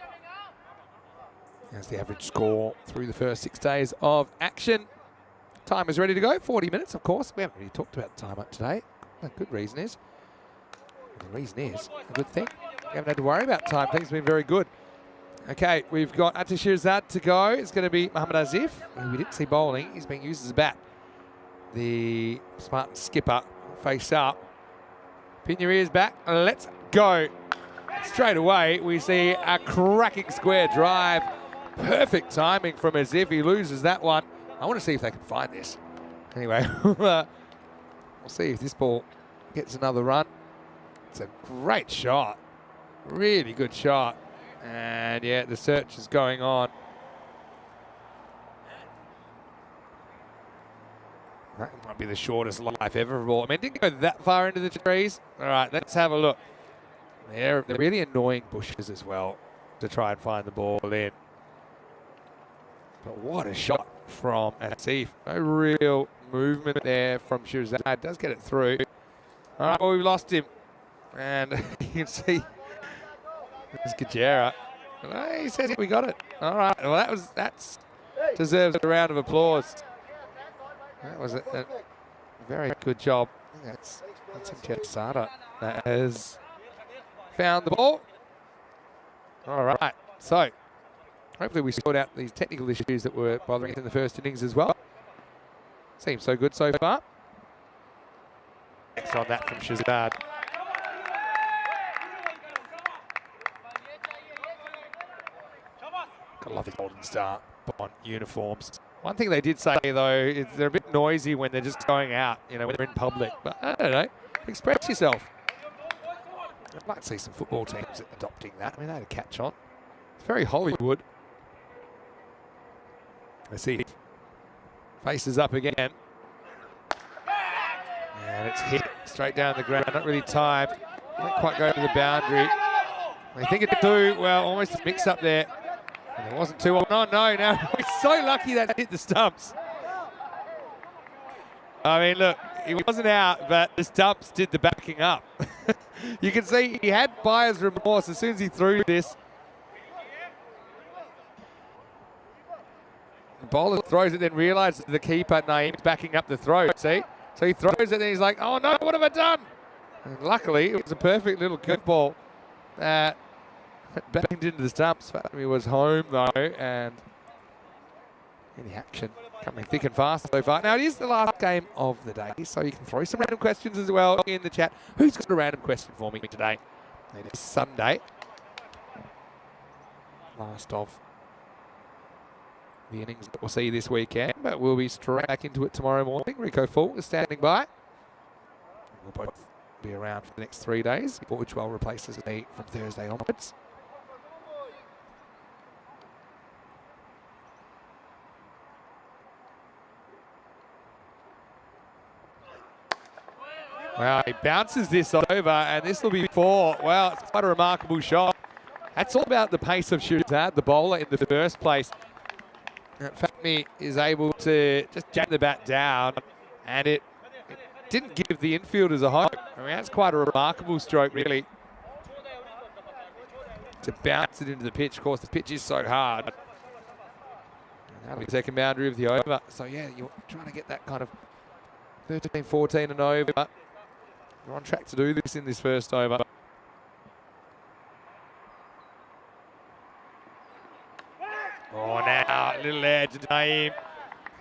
as the average score through the first 6 days of action. Time is ready to go, 40 minutes, of course. We haven't really talked about the time up today. A good reason is, the reason is a good thing. We haven't had to worry about time. Things have been very good. Okay, we've got Shirzad to go. It's going to be Mohammad Azif, who we didn't see bowling. He's being used as a bat. The Spartan skipper face up. Pin your ears back. Let's go. Straight away, we see a cracking square drive. Perfect timing from Azif. He loses that one. I want to see if they can find this. Anyway, we'll see if this ball gets another run. It's a great shot. Really good shot. And yeah, the search is going on. That might be the shortest life ever of a ball. I mean, it didn't go that far into the trees. All right, let's have a look. They're really annoying bushes as well to try and find the ball in. But what a shot from Asif. No real movement there from Shirzad. Does get it through. All right, well, we've lost him. And you can see there's Gajera. He says we got it. All right, well, that deserves a round of applause. That was a very good job. I think that's Sada that has found the ball. All right, so hopefully we sort out these technical issues that were bothering us in the first innings as well. Seems so good so far. Next on that from Shirzad. Gotta love the Golden Star Bond uniforms. One thing they did say, though, is they're a bit noisy when they're just going out, you know, when they're in public. But I don't know, express yourself. I'd like to see some football teams adopting that. I mean, they had a catch on. It's very Hollywood. Let's see. Faces up again. And it's hit straight down the ground. Not really timed. Didn't quite go to the boundary. They think it's two. Well, almost a mix up there. And it wasn't too. Oh, no. Now, we're so lucky that hit the stumps. I mean, look, he wasn't out, but the stumps did the backing up. You can see he had buyer's remorse as soon as he threw this. The bowler throws it, then realises the keeper, Naeem's backing up the throw, see? So he throws it, and he's like, oh no, what have I done? And luckily, it was a perfect little curveball that banged into the stumps. Fatmi was home, though, and any action coming thick and fast so far. Now, it is the last game of the day, so you can throw some random questions as well in the chat. Who's got a random question for me today? It is Sunday. Last of the innings that we'll see this weekend, but we'll be straight back into it tomorrow morning. Rico Full is standing by. We'll both be around for the next 3 days, which will replaces me from Thursday onwards. Well, he bounces this over, and this will be 4. Well, it's quite a remarkable shot. That's all about the pace of Shirzad, the bowler, in the first place. Fatmi is able to just jam the bat down, and it didn't give the infielders a hope. I mean, that's quite a remarkable stroke, really, to bounce it into the pitch. Of course, the pitch is so hard. And that'll be the second boundary of the over. So, yeah, you're trying to get that kind of 13, 14 and over. You're on track to do this in this first over. Oh, now, a little edge, Naeem.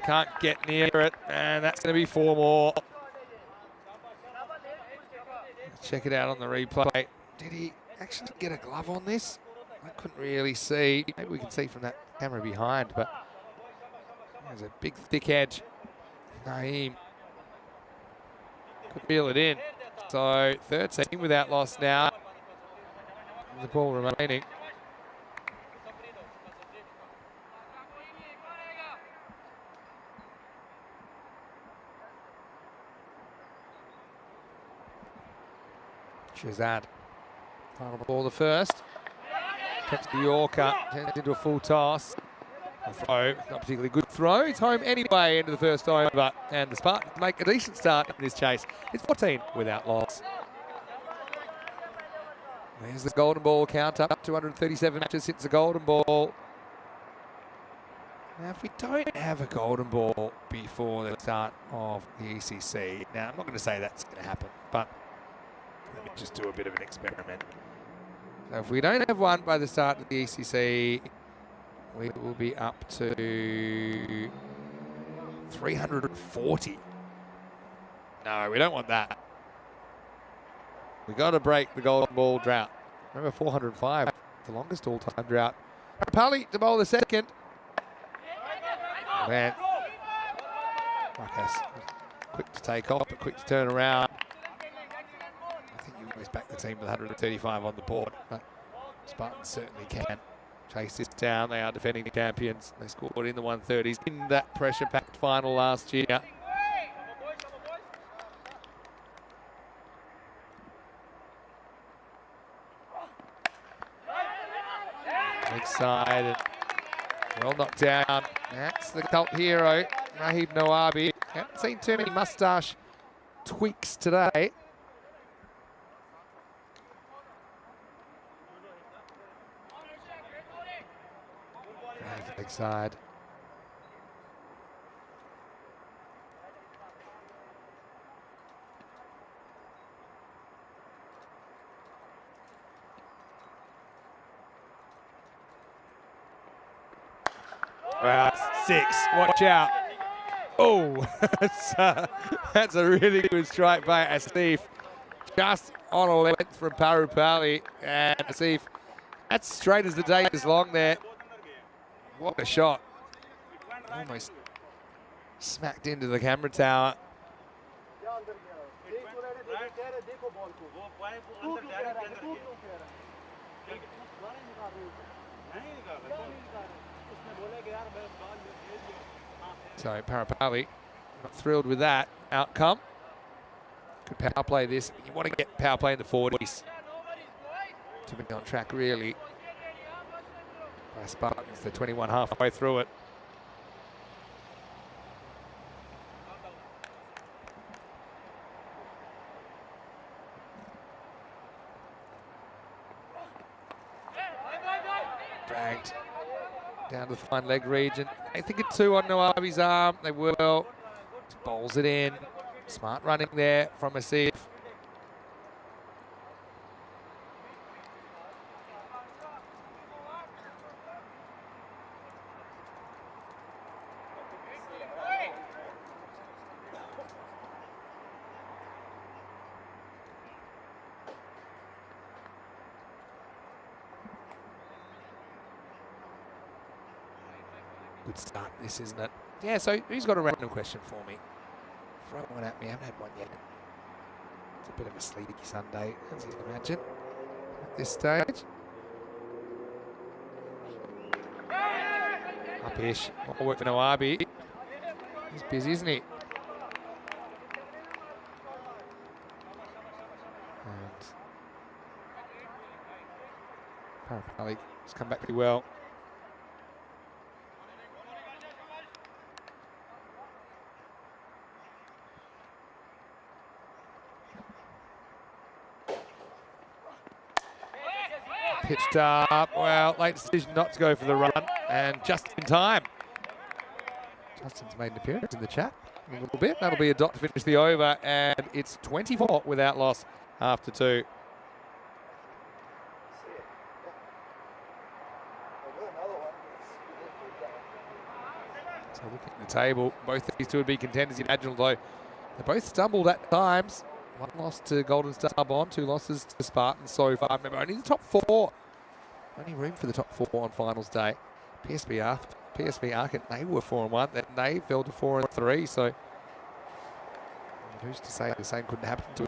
Can't get near it, and that's going to be 4 more. check it out on the replay. Did he actually get a glove on this? I couldn't really see. Maybe we can see from that camera behind, but there's a big thick edge. Naeem could feel it in. So 13 without loss now. The ball remaining. Shazad. Final ball the first. Kept the Yorker, turns into a full toss. A throw, not a particularly good throw. It's home anyway into the first over. And the Spartans make a decent start in this chase. It's 14 without loss. There's the golden ball count up. 237 matches since the golden ball. Now, if we don't have a golden ball before the start of the ECC, now I'm not going to say that's going to happen, but let me just do a bit of an experiment. So if we don't have one by the start of the ECC, we will be up to 340. No, we don't want that. We've got to break the golden ball drought. Remember 405, the longest all-time drought. Pali to bowl the second. Man, Marcus, quick to take off, but quick to turn around. I think you always back the team with 135 on the board, but Spartans certainly can chase this down. They are defending champions. They scored in the 130s in that pressure-packed final last year. Leg side, and well knocked down. That's the cult hero, Rahib Nawabi. Haven't seen too many moustache tweaks today. Leg side. Well, 6. Watch out. Oh, that's a really good strike by Asif. Just on a length from Parupali. And Asif, that's straight as the day is long there. What a shot. Almost smacked into the camera tower. So Parupali, not thrilled with that outcome. Good power play this. You want to get power play in the 40s to be on track really. By Spartans, the 21 halfway through it. Dragged down to the fine leg region. They think it's 2 on Nawabi's arm. They will. Just bowls it in. Smart running there from Asif. Good start, this, isn't it? Yeah, so who's got a random question for me? Throw one at me. I haven't had one yet. It's a bit of a sleepy Sunday, as you can imagine, at this stage. Up-ish. More work for Nawabi. He's busy, isn't he? And Parupali has come back pretty well. Pitched up, well, late decision not to go for the run, and just in time. Justin's made an appearance in the chat a little bit. That'll be a dot to finish the over, and it's 24 without loss after 2. So looking at the table, both of these two would be contenders in Agile, though they both stumbled at times. 1 loss to Golden Star Bond, 2 losses to Spartans so far. Remember, only the top 4. Only room for the top 4 on finals day. PSV Arcot, they were 4-1. Then they fell to 4-3. So who's to say the same couldn't happen to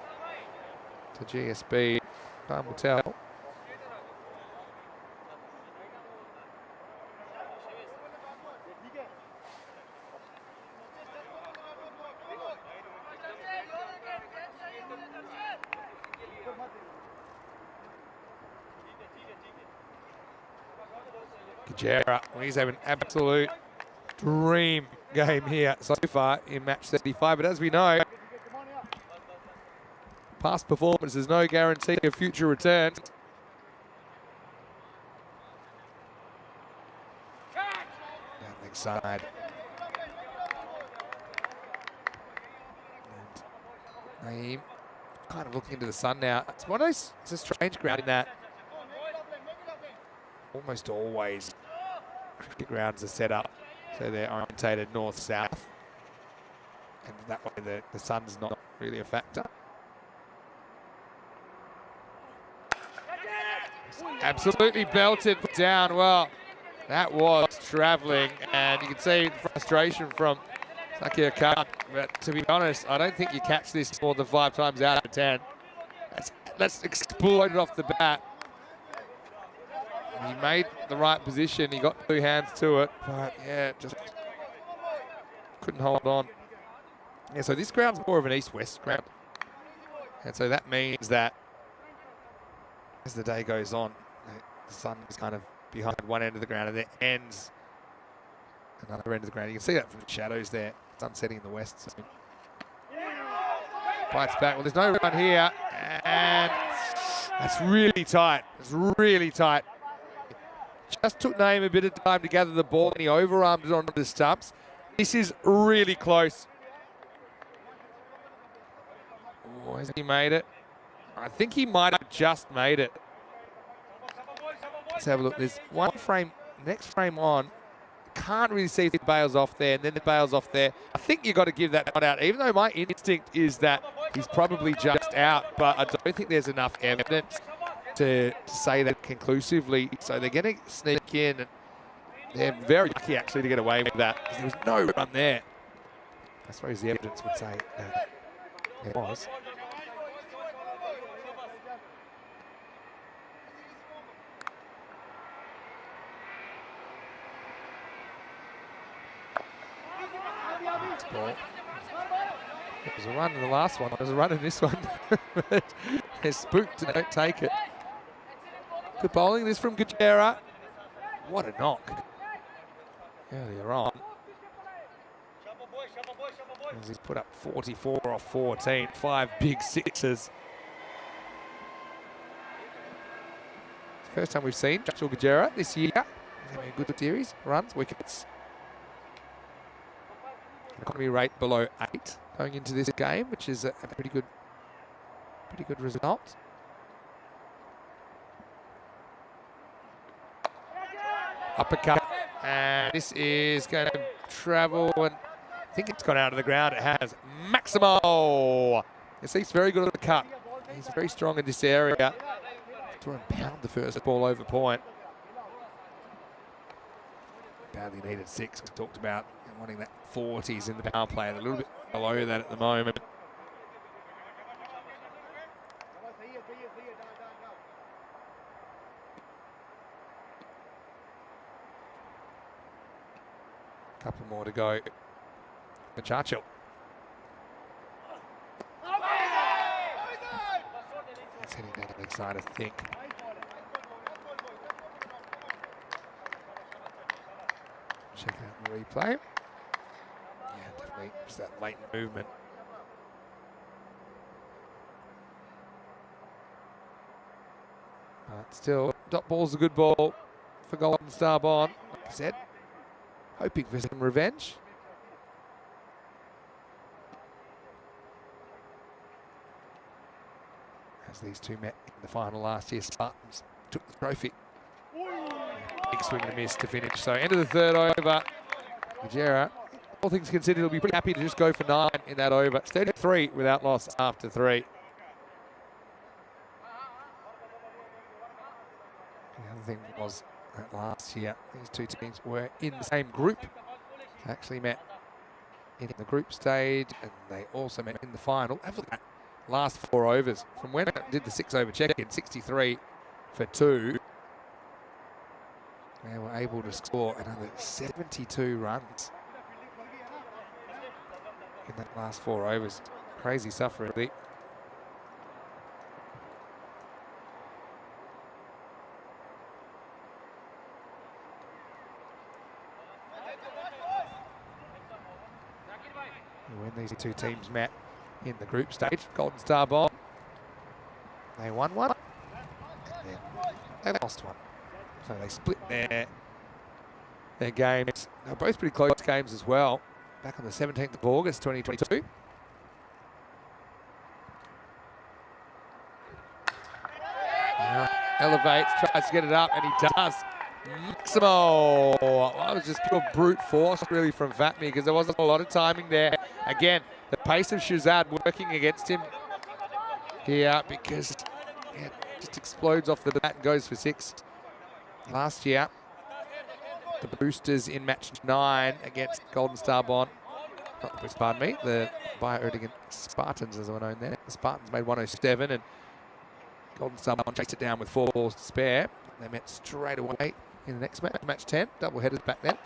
GSB? Time will tell. Kajera, he's having an absolute dream game here so far in match 35. But as we know, past performance is no guarantee of future returns. Down the side. And Naeem kind of looking into the sun now. It's one of those, it's a strange ground in that almost always cricket grounds are set up so they're orientated north-south, and that way the sun's not really a factor. Absolutely belted down. Well, that was travelling, and you can see the frustration from Sakia Khan. But to be honest, I don't think you catch this more than 5 times out of 10. That's exploded off the bat. He made the right position. He got 2 hands to it, but yeah, just couldn't hold on. Yeah, so this ground's more of an east-west ground, and so that means that as the day goes on, the sun is kind of behind one end of the ground and then ends another end of the ground. You can see that from the shadows there. Sun setting in the west. So bites back. Well, there's no run here, and that's really tight. It's really tight. Just took Naeem a bit of time to gather the ball, and he overarmed it onto the stumps. This is really close. Oh, has he made it? I think he might have just made it. Let's have a look. There's one frame, next frame on. Can't really see if it bails off there, and then it bails off there. I think you've got to give that one out, even though my instinct is that he's probably just out, but I don't think there's enough evidence to say that conclusively. So they're going to sneak in, and they're very lucky actually to get away with that, because there was no run there. I suppose the evidence would say that there was. Ball. There was a run in the last one. There's a run in this one. But they're spooked and don't take it. Good bowling this from Kajera. What a knock earlier on. As he's put up 44 off 14, 5 big sixes. It's the first time we've seen Joshua Kajera this year. He's having a good series, runs, wickets. Economy rate below 8 going into this game, which is a pretty good result. Uppercut, and this is going to travel, and I think it's gone out of the ground. It has. Maximo. He's very good at the cut. He's very strong in this area. To pound the first ball over point. Badly needed 6. We talked about wanting that 40s in the power play. A little bit below that at the moment. Couple more to go for Churchill. He's heading down the side, I think. Check out the replay. Yeah, definitely just that latent movement. But still, dot ball's a good ball for Golden Star Bond, like I said. Hoping for some revenge. As these two met in the final last year, Spartans took the trophy. Big swing and a miss to finish. So end of the third over. Kajera, all things considered, he'll be pretty happy to just go for 9 in that over. It's 33 without loss after 3. The thing was that last year, these two teams were in the same group. They actually met in the group stage, and they also met in the final. After that last 4 overs, from when I did the 6-over check-in, 63 for 2, they were able to score another 72 runs in that last 4 overs. Crazy stuff, really. When these two teams met in the group stage, Golden Star Bomb, they won one, and then they lost one. So they split their games. They're both pretty close games as well. Back on the 17th of August, 2022. Now elevates, tries to get it up, and he does. Maximo. That was just pure brute force, really, from Vatney, because there wasn't a lot of timing there. Again, the pace of Shazad working against him here, because it just explodes off the bat and goes for 6. Last year, the Boosters in match 9 against Golden Star Bond. Not the Boosters, pardon me, the Bio-Erdogan Spartans, as I known there. The Spartans made 107, and Golden Star Bond chased it down with 4 balls to spare. They met straight away in the next match, match 10, double headers back then.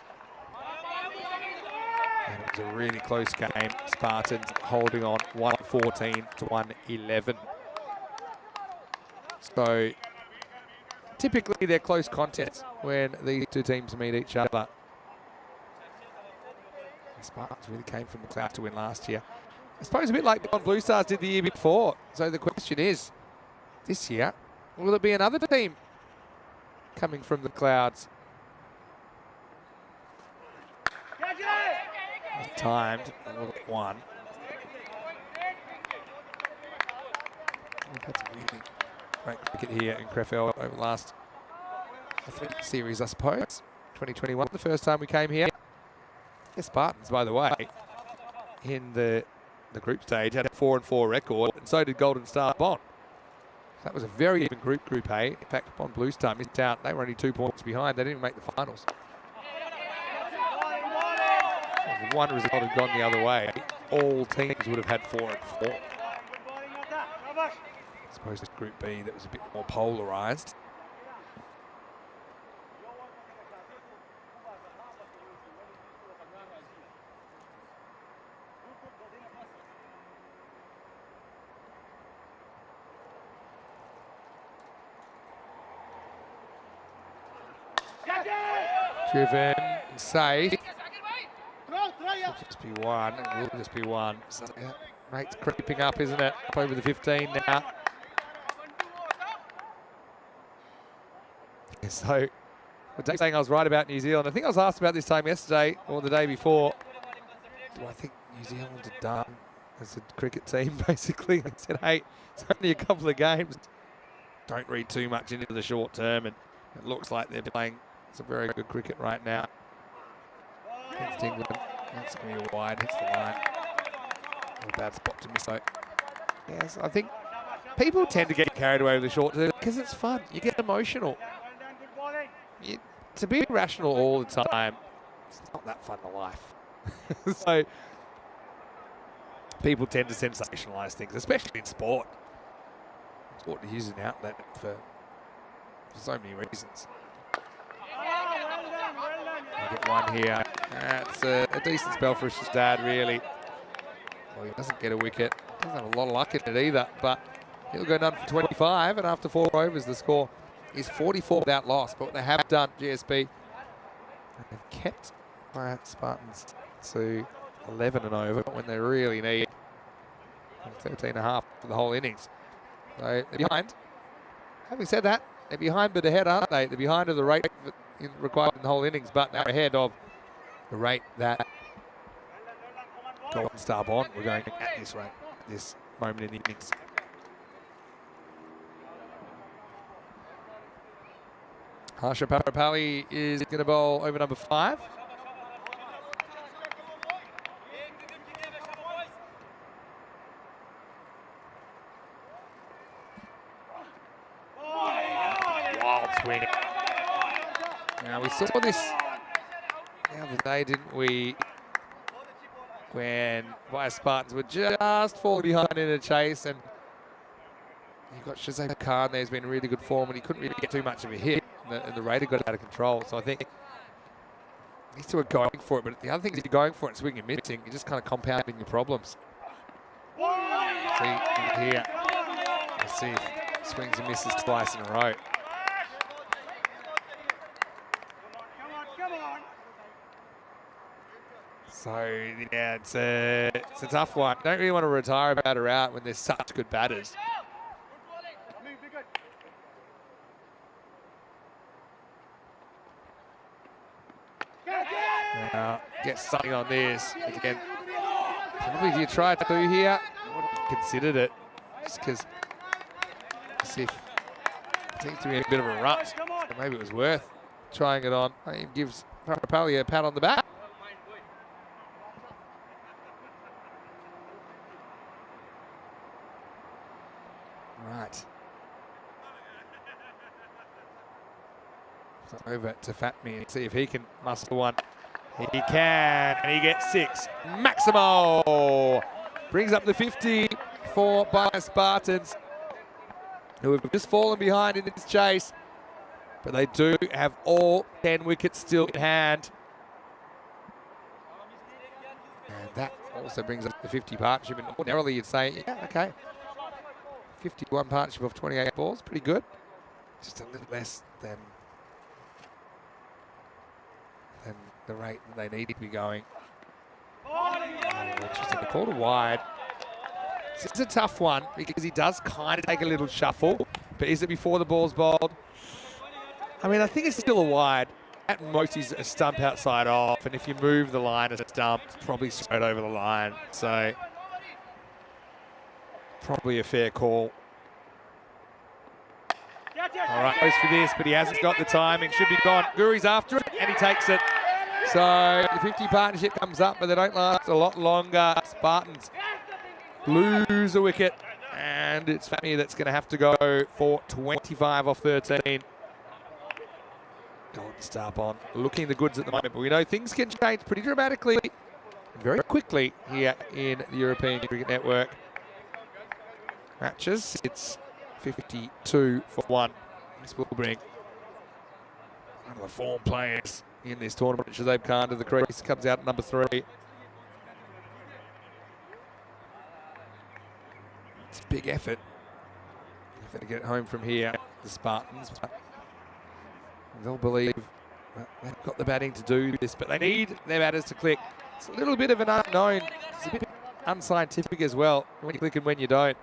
And it was a really close game. Spartans holding on 114 to 111. So typically they're close contests when these two teams meet each other. The Spartans really came from the cloud to win last year. I suppose a bit like the Blue Stars did the year before. So the question is, this year, will it be another team coming from the clouds? Timed, and we'll get 1. We've had some really great cricket here in Krefeld over the last series, I suppose. 2021, the first time we came here. The Spartans, by the way, in the group stage, had a 4-4 record, and so did Golden Star Bond. That was a very even group, Group A. In fact, Bond Blue Star missed out. They were only 2 points behind. They didn't even make the finals. If one result had gone the other way, all teams would have had 4-4. I suppose it's Group B that was a bit more polarised. Driven and safe. It'll just be 1. It will just be 1. So, yeah, rate's creeping up, isn't it? Up over the 15 now. Yeah, so, I'm saying I was right about New Zealand. I think I was asked about this time yesterday or the day before. Do I think New Zealand are done as a cricket team, basically? I said, hey, it's only a couple of games. Don't read too much into the short term, and it looks like they're playing some very good cricket right now against England. That's going to be wide, hits the line. Not a bad spot to miss though. Yes, I think people tend to get carried away with the short term because it's fun. You get emotional. To be rational all the time, it's not that fun to life. So people tend to sensationalise things, especially in sport. Sport is an outlet for so many reasons. I get 1 here. That's a decent spell for his dad, really. Well, he doesn't get a wicket. Doesn't have a lot of luck in it either, but he'll go down for 25, and after 4 overs, the score is 44 without loss. But what they have done, GSB, they've kept Spartans to 11 and over when they really need 13.5 for the whole innings. So they're behind. Having said that, they're behind but ahead, aren't they? They're behind of the rate required in the whole innings, but they're ahead of the rate that Golden Star Bond were going at this rate, this moment in the innings. Harsha Parapalli is going to bowl over number 5. Wild swing. Now, we saw this the other day, didn't we? When Bias Spartans were just falling behind in a chase, and you've got Shazam Khan there's been really good form, and he couldn't really get too much of a hit, and the Raider got out of control. So I think these two are going for it, but the other thing is you're going for it and swinging and missing, you're just kind of compounding your problems. See here, let's see if swings and misses twice in a row. So, yeah, it's a tough one. Don't really want to retire a batter out when there's such good batters. Now, get something on this. Again, probably if you try to do here, I would have considered it. Just because, see if it seems to be in a bit of a rut. So maybe it was worth trying it on. It gives Parapali a pat on the back. Right. So over to Fatmi and see if he can muscle one. He can, and he gets 6. Maximo brings up the 50 for Bias Spartans, who have just fallen behind in this chase, but they do have all 10 wickets still in hand. And that also brings up the 50 partnership, and ordinarily you'd say, yeah, okay. 51 partnership of 28 balls, pretty good. Just a little less than the rate that they need to be going. Interesting, they called a wide. This is a tough one because he does kind of take a little shuffle, but is it before the ball's bowled? I mean, I think it's still a wide. At most, he's a stump outside off, and if you move the line as a stump, it's probably straight over the line. So, probably a fair call. All right, goes for this, but he hasn't got the time. It should be gone. Guri's after it, and he takes it. So the 50 partnership comes up, but they don't last a lot longer. Spartans lose a wicket, and it's Fatmi that's going to have to go for 25 off 13. Golden Star on, looking the goods at the moment, but we know things can change pretty dramatically and very quickly here in the European Cricket Network. Matches, it's 52 for 1. This will bring one of the form players in this tournament, Shazam Khan, to the crease, comes out at number 3. It's a big effort if they get home from here, the Spartans. They'll believe that they've got the batting to do this, but they need their batters to click. It's a little bit of an unknown. It's a bit unscientific as well, when you click and when you don't.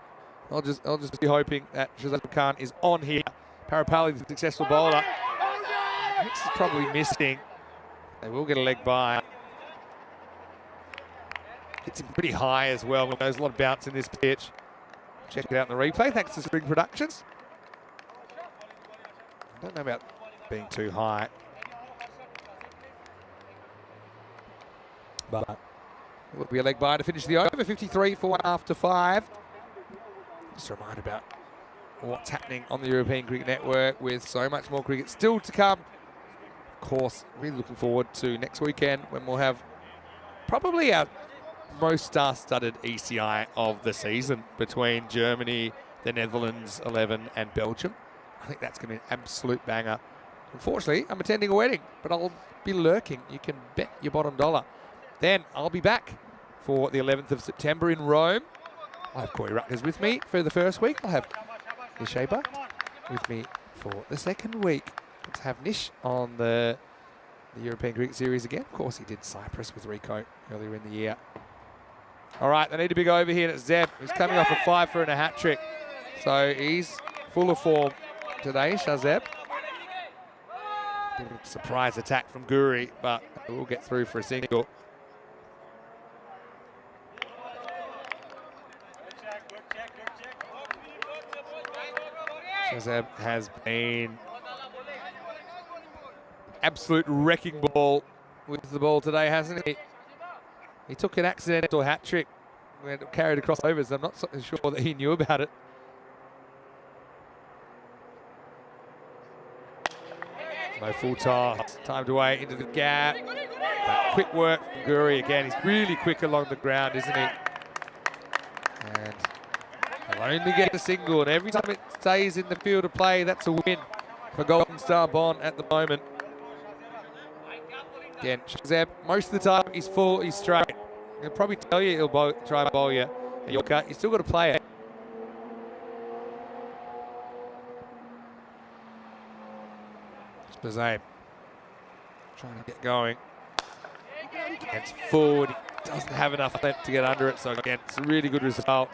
I'll just be hoping that Shazam Khan is on here. Parapali, the successful bowler. Hicks is probably missing. They will get a leg by. Hits him pretty high as well. There's a lot of bounce in this pitch. Check it out in the replay, thanks to Spring Productions. I don't know about being too high, but it will be a leg by to finish the over. 53 for 1 after 5. Just a reminder about what's happening on the European Cricket Network with so much more cricket still to come. Of course, really looking forward to next weekend when we'll have probably our most star-studded ECI of the season between Germany, the Netherlands 11 and Belgium. I think that's going to be an absolute banger. Unfortunately, I'm attending a wedding, but I'll be lurking. You can bet your bottom dollar. Then I'll be back for the 11th of September in Rome. I'll have Corey Rutgers with me for the first week. I'll have Nish Abart with me for the second week. Let's have Nish on the European Cricket Series again. Of course, he did Cyprus with Rico earlier in the year. All right, they need a big over here. It's Zeb, who's coming off a 5 and a hat trick. So he's full of form today, Shazeb. Surprise attack from Guri, but we'll get through for a single. Shazeb has been absolute wrecking ball with the ball today, hasn't he? He took an accidental hat trick when it carried across overs. I'm not so sure that he knew about it. No full toss. Time to wait into the gap. That quick work from Guri again. He's really quick along the ground, isn't he? And he'll only get a single, and every time it stays in the field of play, that's a win for Golden Star Bond at the moment. Again, Shazab, most of the time he's full, he's straight. He'll probably tell you he'll try to bowl you a Yorker. You still got to play it. Shazab trying to get going. Gets forward, he doesn't have enough length to get under it, so again, it's a really good result.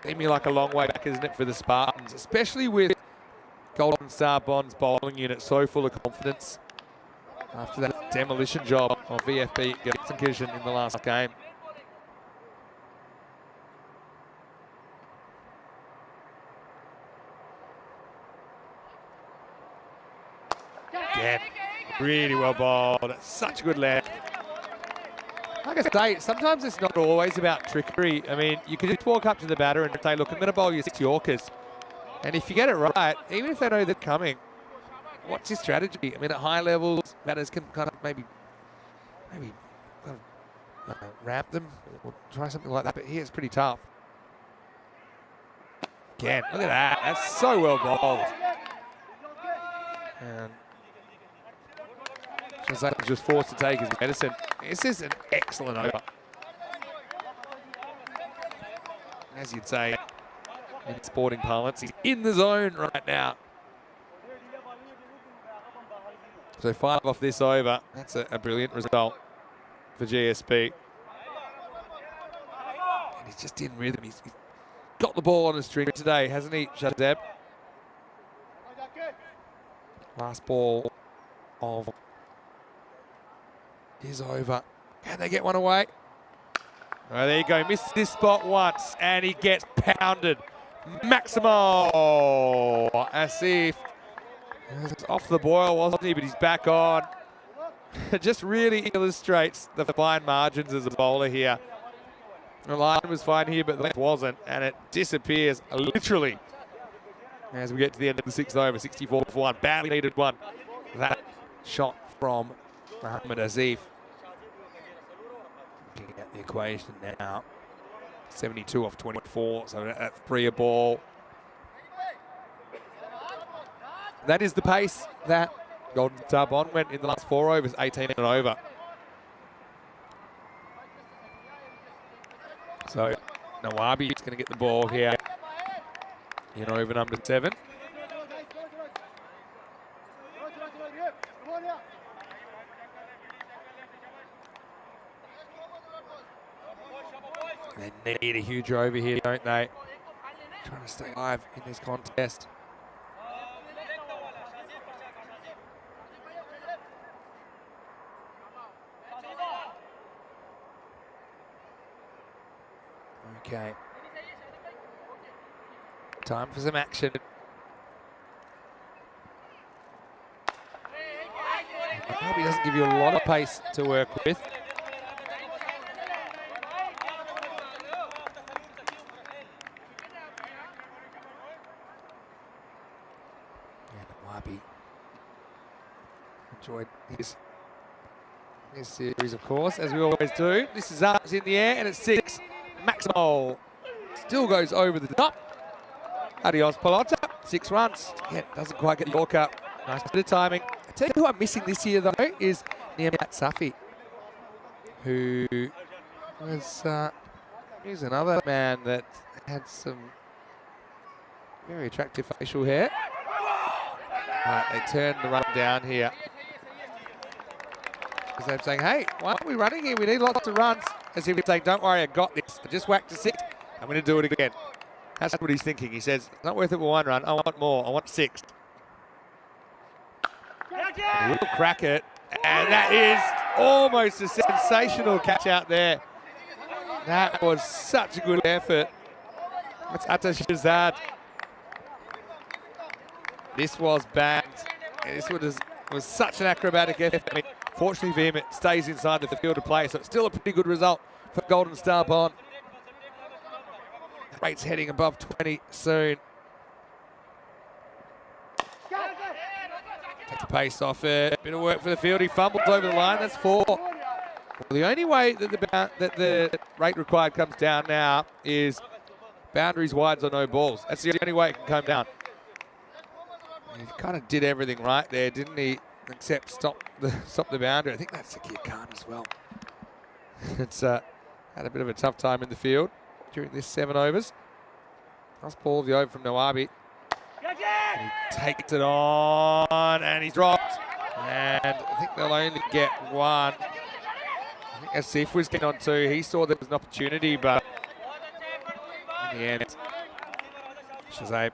Seeming like a long way back, isn't it, for the Spartans, especially with Golden Star Bond's bowling unit so full of confidence after that demolition job of VFB Gelsenkirchen in the last game. Again, really well bowled. It's such a good length. Like I say, sometimes it's not always about trickery. I mean, you can just walk up to the batter and say, look, I'm going to bowl you 6 Yorkers. And if you get it right, even if they know they're coming, what's your strategy? I mean, at high levels, batters can kind of maybe kind of ramp them or try something like that. But here it's pretty tough. Again, look at that. That's so well bowled. And Shazam was just forced to take his medicine. This is an excellent over. As you'd say, in sporting parlance, he's in the zone right now. So 5 off this over. That's a brilliant result for GSP. And he's just in rhythm. He's got the ball on a string today, hasn't he, Shazab? Last ball of his over. Can they get one away? Oh, there you go. Missed this spot once, and he gets pounded. Maximo Asif. Off the boil, wasn't he? But he's back on. It just really illustrates the fine margins as a bowler here. The line was fine here, but the length wasn't, and it disappears literally as we get to the end of the 6th over. 64 for 1. Badly needed one. That shot from Mohammad Asif. Looking at the equation now. 72 off 24, so that's 3 a ball. That is the pace that Golden Star Bond went in the last 4 overs, 18 and over. So Nawabi is going to get the ball here in over number 7. They need a huge over here, don't they? Trying to stay alive in this contest. Okay. Time for some action. Probably doesn't give you a lot of pace to work with. Enjoyed his series, of course, as we always do. This is up, it's in the air, and it's 6. Maximo still goes over the top. Adios, Pelota. 6 runs. Yeah, doesn't quite get the Yorker. Nice bit of timing. I tell you who I'm missing this year, though, is Niamat Safi, who was he's another man that had some very attractive facial hair. They turned the run down here. Because they're saying, hey, why aren't we running here? We need lots of runs. As if he's saying, don't worry, I got this. I just whacked a 6. I'm going to do it again. That's what he's thinking. He says, it's not worth it for 1 run. I want more. I want 6. And he will crack it. And that is almost a sensational catch out there. That was such a good effort. That's Atash Shazad. This was bad. This was such an acrobatic effort. I mean, fortunately for him, it stays inside the field of play, so it's still a pretty good result for Golden Star Bond. Rate's heading above 20 soon. Takes the pace off it. Bit of work for the field. He fumbles over the line. That's 4. Well, the only way that the rate required comes down now is boundaries, wides, or no balls. That's the only way it can come down. He kind of did everything right there, didn't he? Except stop the boundary. I think that's the key card as well. It's had a bit of a tough time in the field during this 7 overs. Nice ball of the over from Nawabi. And he takes it on and he's dropped. And I think they'll only get 1. I think Asif was getting on 2. He saw there was an opportunity, but in the end, Shazab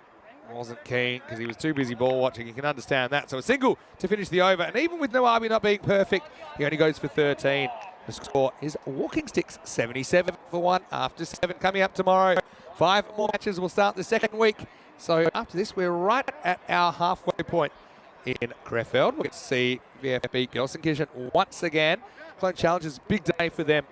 wasn't keen because he was too busy ball watching. You can understand that. So a single to finish the over. And even with Nawabi not being perfect, he only goes for 13. The score is walking sticks, 77 for 1 after 7 coming up tomorrow. 5 more matches will start the second week. So after this, we're right at our halfway point in Krefeld. We'll get to see VF beat Gelsenkirchen once again. Clone Challengers, big day for them.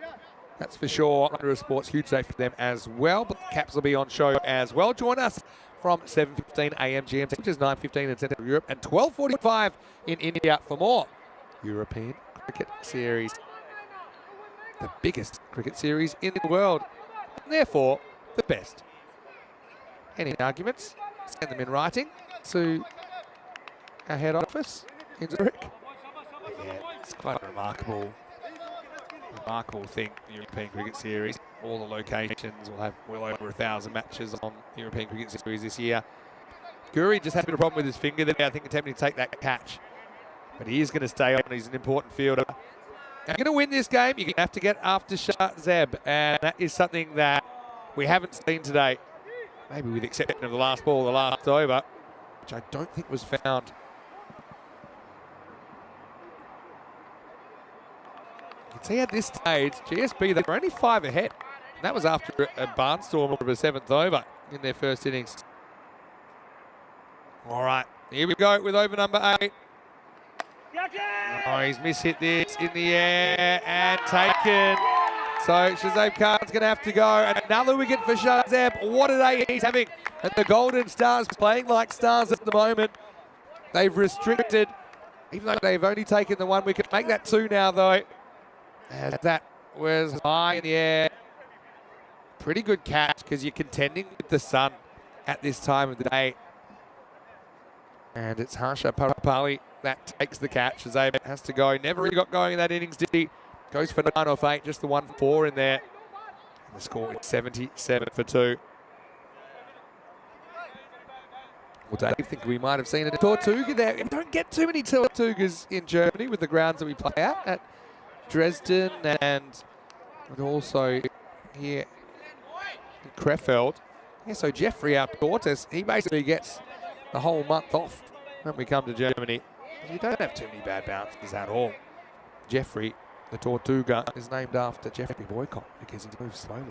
That's for sure. Under Sports, huge day for them as well. But the Caps will be on show as well. Join us from 7:15 a.m. GMT, which is 9:15 in Central Europe, and 12:45 in India for more European Cricket Series. The biggest cricket series in the world, and therefore the best. Any arguments? Send them in writing to our head office in Zurich. Yeah, it's quite a remarkable thing, the European Cricket Series. All the locations will have well over 1,000 matches on the European Cricket Series this year. Guri just had a bit of a problem with his finger there, I think, attempting to take that catch. But he is going to stay on. He's an important fielder. If you're going to win this game, you're going to have to get after Shazab, and that is something that we haven't seen today. Maybe with the exception of the last ball, the last over, which I don't think was found. You can see at this stage, GSB, they were only 5 ahead. And that was after a barnstorm of a 7th over in their first innings. All right, here we go with over number 8. Oh, he's mishit this in the air and taken. So Shazab Khan's going to have to go. And another wicket for Shazab. What a day he's having. And the Golden Stars playing like stars at the moment. They've restricted, even though they've only taken the 1 wicket. Make that 2 now, though. As that was high in the air. Pretty good catch because you're contending with the sun at this time of the day. And it's Harsha Parapali that takes the catch. Shazab has to go. Never really got going in that innings, did he? Goes for 9 off 8, just the 1 for 4 in there. And the score is 77 for 2. Well, Dave, think we might have seen a Tortuga there. We don't get too many Tortugas in Germany with the grounds that we play at Dresden and also here in Krefeld. Yeah, so Jeffrey, our tortoise, he basically gets the whole month off when we come to Germany. We don't have too many bad bounces at all. Jeffrey, the Tortuga, is named after Jeffrey Boycott because he moves slowly.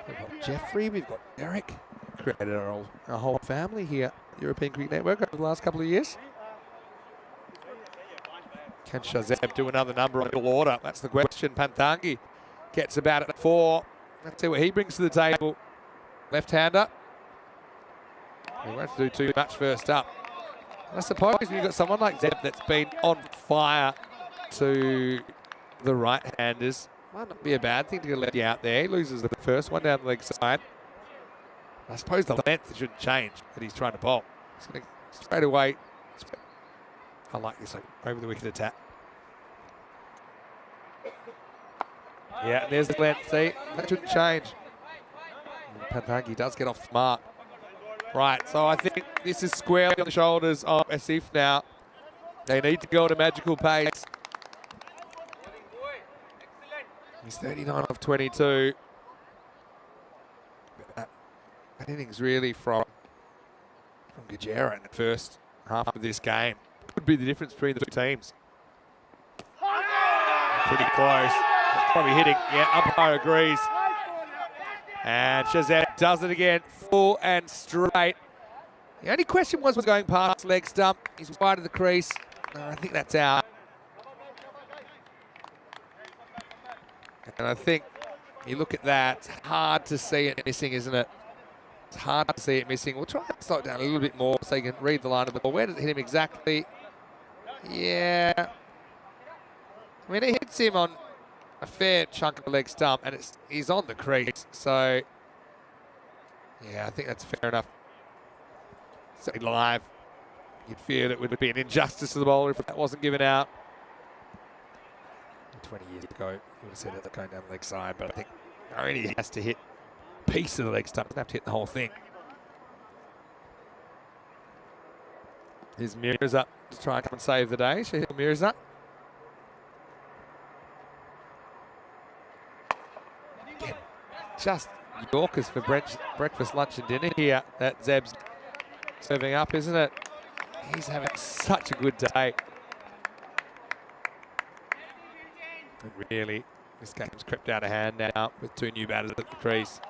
We've got Jeffrey, we've got Eric. Created our whole family here, European Cricket Network, over the last couple of years. Can Shazab do another number on middle order? That's the question. Panthangi gets about at 4. Let's see what he brings to the table. Left-hander. He won't have to do too much first up. And I suppose when you've got someone like Zeb that's been on fire to the right-handers, might not be a bad thing to get lefty out there. He loses the first one down the leg side. I suppose the length shouldn't change that he's trying to bowl. He's going to straight away. I like this over the wicket attack. Yeah, and there's the length. See, that shouldn't change. Panthangi does get off the mark. Right, so I think this is squarely on the shoulders of Asif now. They need to go at a magical pace. He's 39 of 22. That innings really from Gajera in the first half of this game could be the difference between the two teams. Pretty close. It's probably hitting. Yeah, umpire agrees. And Shazab does it again, full and straight. The only question was going past leg stump. He's wide of the crease. No, I think that's out. And I think you look at that, it's hard to see it missing, isn't it? It's hard to see it missing. We'll try and slow it down a little bit more so you can read the line of the ball. Where does it hit him exactly? Yeah. I mean, it hits him on a fair chunk of the leg stump, and he's on the crease. So, yeah, I think that's fair enough. So live, you'd feel it would be an injustice to the bowler if that wasn't given out. 20 years ago, you would have said it going down the leg side, but I think he has to hit a piece of the leg stump. Doesn't have to hit the whole thing. His Mirrors up to try and come and save the day. Shahil Mirza. Again, just Yorkers for breakfast, lunch and dinner here that Zeb's serving up, isn't it? He's having such a good day. And really, this game's crept out of hand now with 2 new batters at the crease.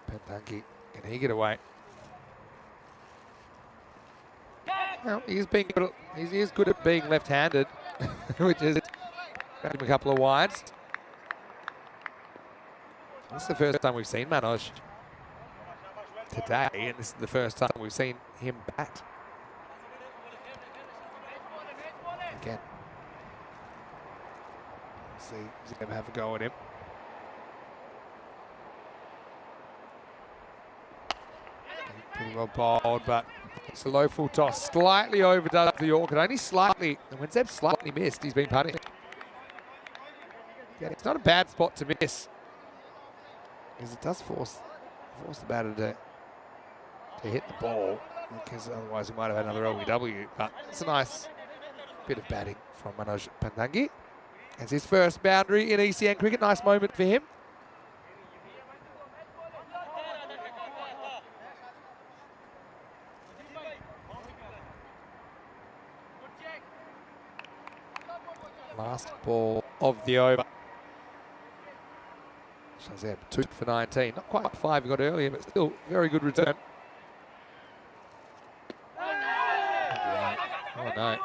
Pentangi, can he get away? Well, he is good at being left-handed, which is grabbed him a couple of wides. This is the first time we've seen Manoj today, and this is the first time we've seen him bat. Again. Let's see, he's going to have a go at him. Pretty well bowled, but it's a low full toss. Slightly overdone for York, and only slightly. And when Zeb slightly missed, he's been putting. Yeah, it's not a bad spot to miss, because it does force the batter to hit the ball, because otherwise we might have had another LBW. But it's a nice bit of batting from Manoj Pentangi. It's his first boundary in ECN cricket. Nice moment for him. Last ball of the over. Shazam, 2 for 19. Not quite 5 he got earlier, but still very good return. Oh no,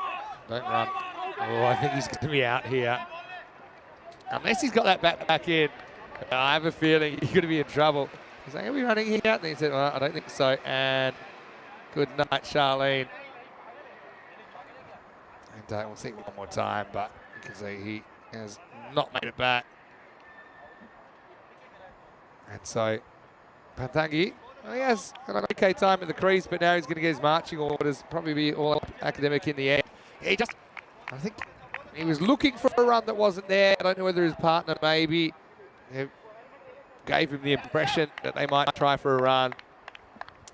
don't run. Oh, I think he's going to be out here. Unless he's got that bat back in. I have a feeling he's going to be in trouble. He's like, are we running here? And he said, well, I don't think so. And good night, Charlene. And we'll see one more time, but you can see he has not made it back. And so, Pentangi, well, he has an okay time at the crease, but now he's going to get his marching orders, probably be all academic in the air. I think he was looking for a run that wasn't there. I don't know whether his partner maybe gave him the impression that they might try for a run,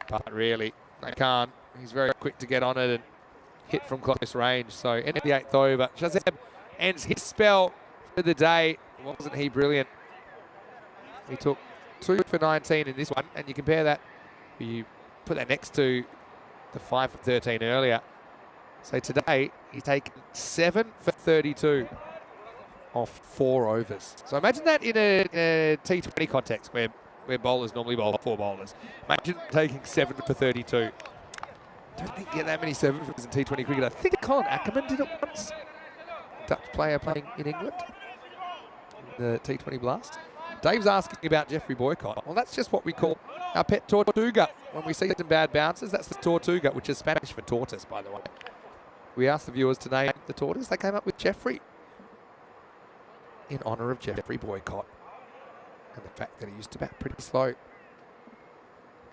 but really, they can't. He's very quick to get on it and hit from close range. So, end of the 8th over. Shazam ends his spell for the day. Wasn't he brilliant? He took 2 for 19 in this one, and you compare that, you put that next to the 5 for 13 earlier. So today, he's taken 7 for 32 off 4 overs. So imagine that in a T20 context where bowlers normally bowl 4 bowlers. Imagine taking 7 for 32. Don't think you get that many 7 footers in T20 cricket. I think Colin Ackerman did it once. Dutch player playing in England. The T20 Blast. Dave's asking about Jeffrey Boycott. Well, that's just what we call our pet tortuga. When we see some bad bounces, that's the tortuga, which is Spanish for tortoise, by the way. We asked the viewers to name the tortoise. They came up with Jeffrey in honour of Jeffrey Boycott and the fact that he used to bat pretty slow.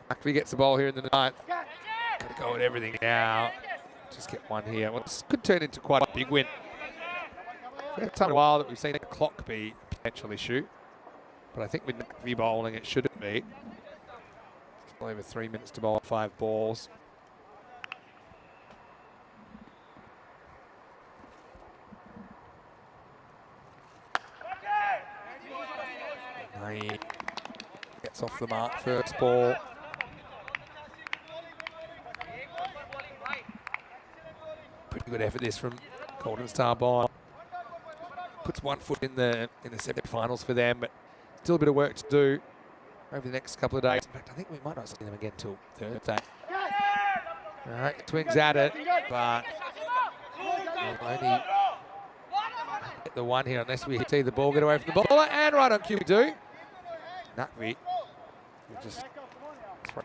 After he gets the ball here in the 9th, got to go with everything now. Just get one here. Well, this could turn into quite a big win. It's been a while that we've seen the clock be a potential issue. But I think with McVie bowling, it shouldn't be. Still over 3 minutes to bowl 5 balls. He gets off the mark first ball. Pretty good effort this from Golden Star Bond. Puts 1 foot in the semi-finals for them, but still a bit of work to do over the next couple of days. In fact, I think we might not see them again till Thursday. All right, Twings at it, but We'll only get the one here unless we see the ball get away from the bowler, and right on cue we do. Nutvi just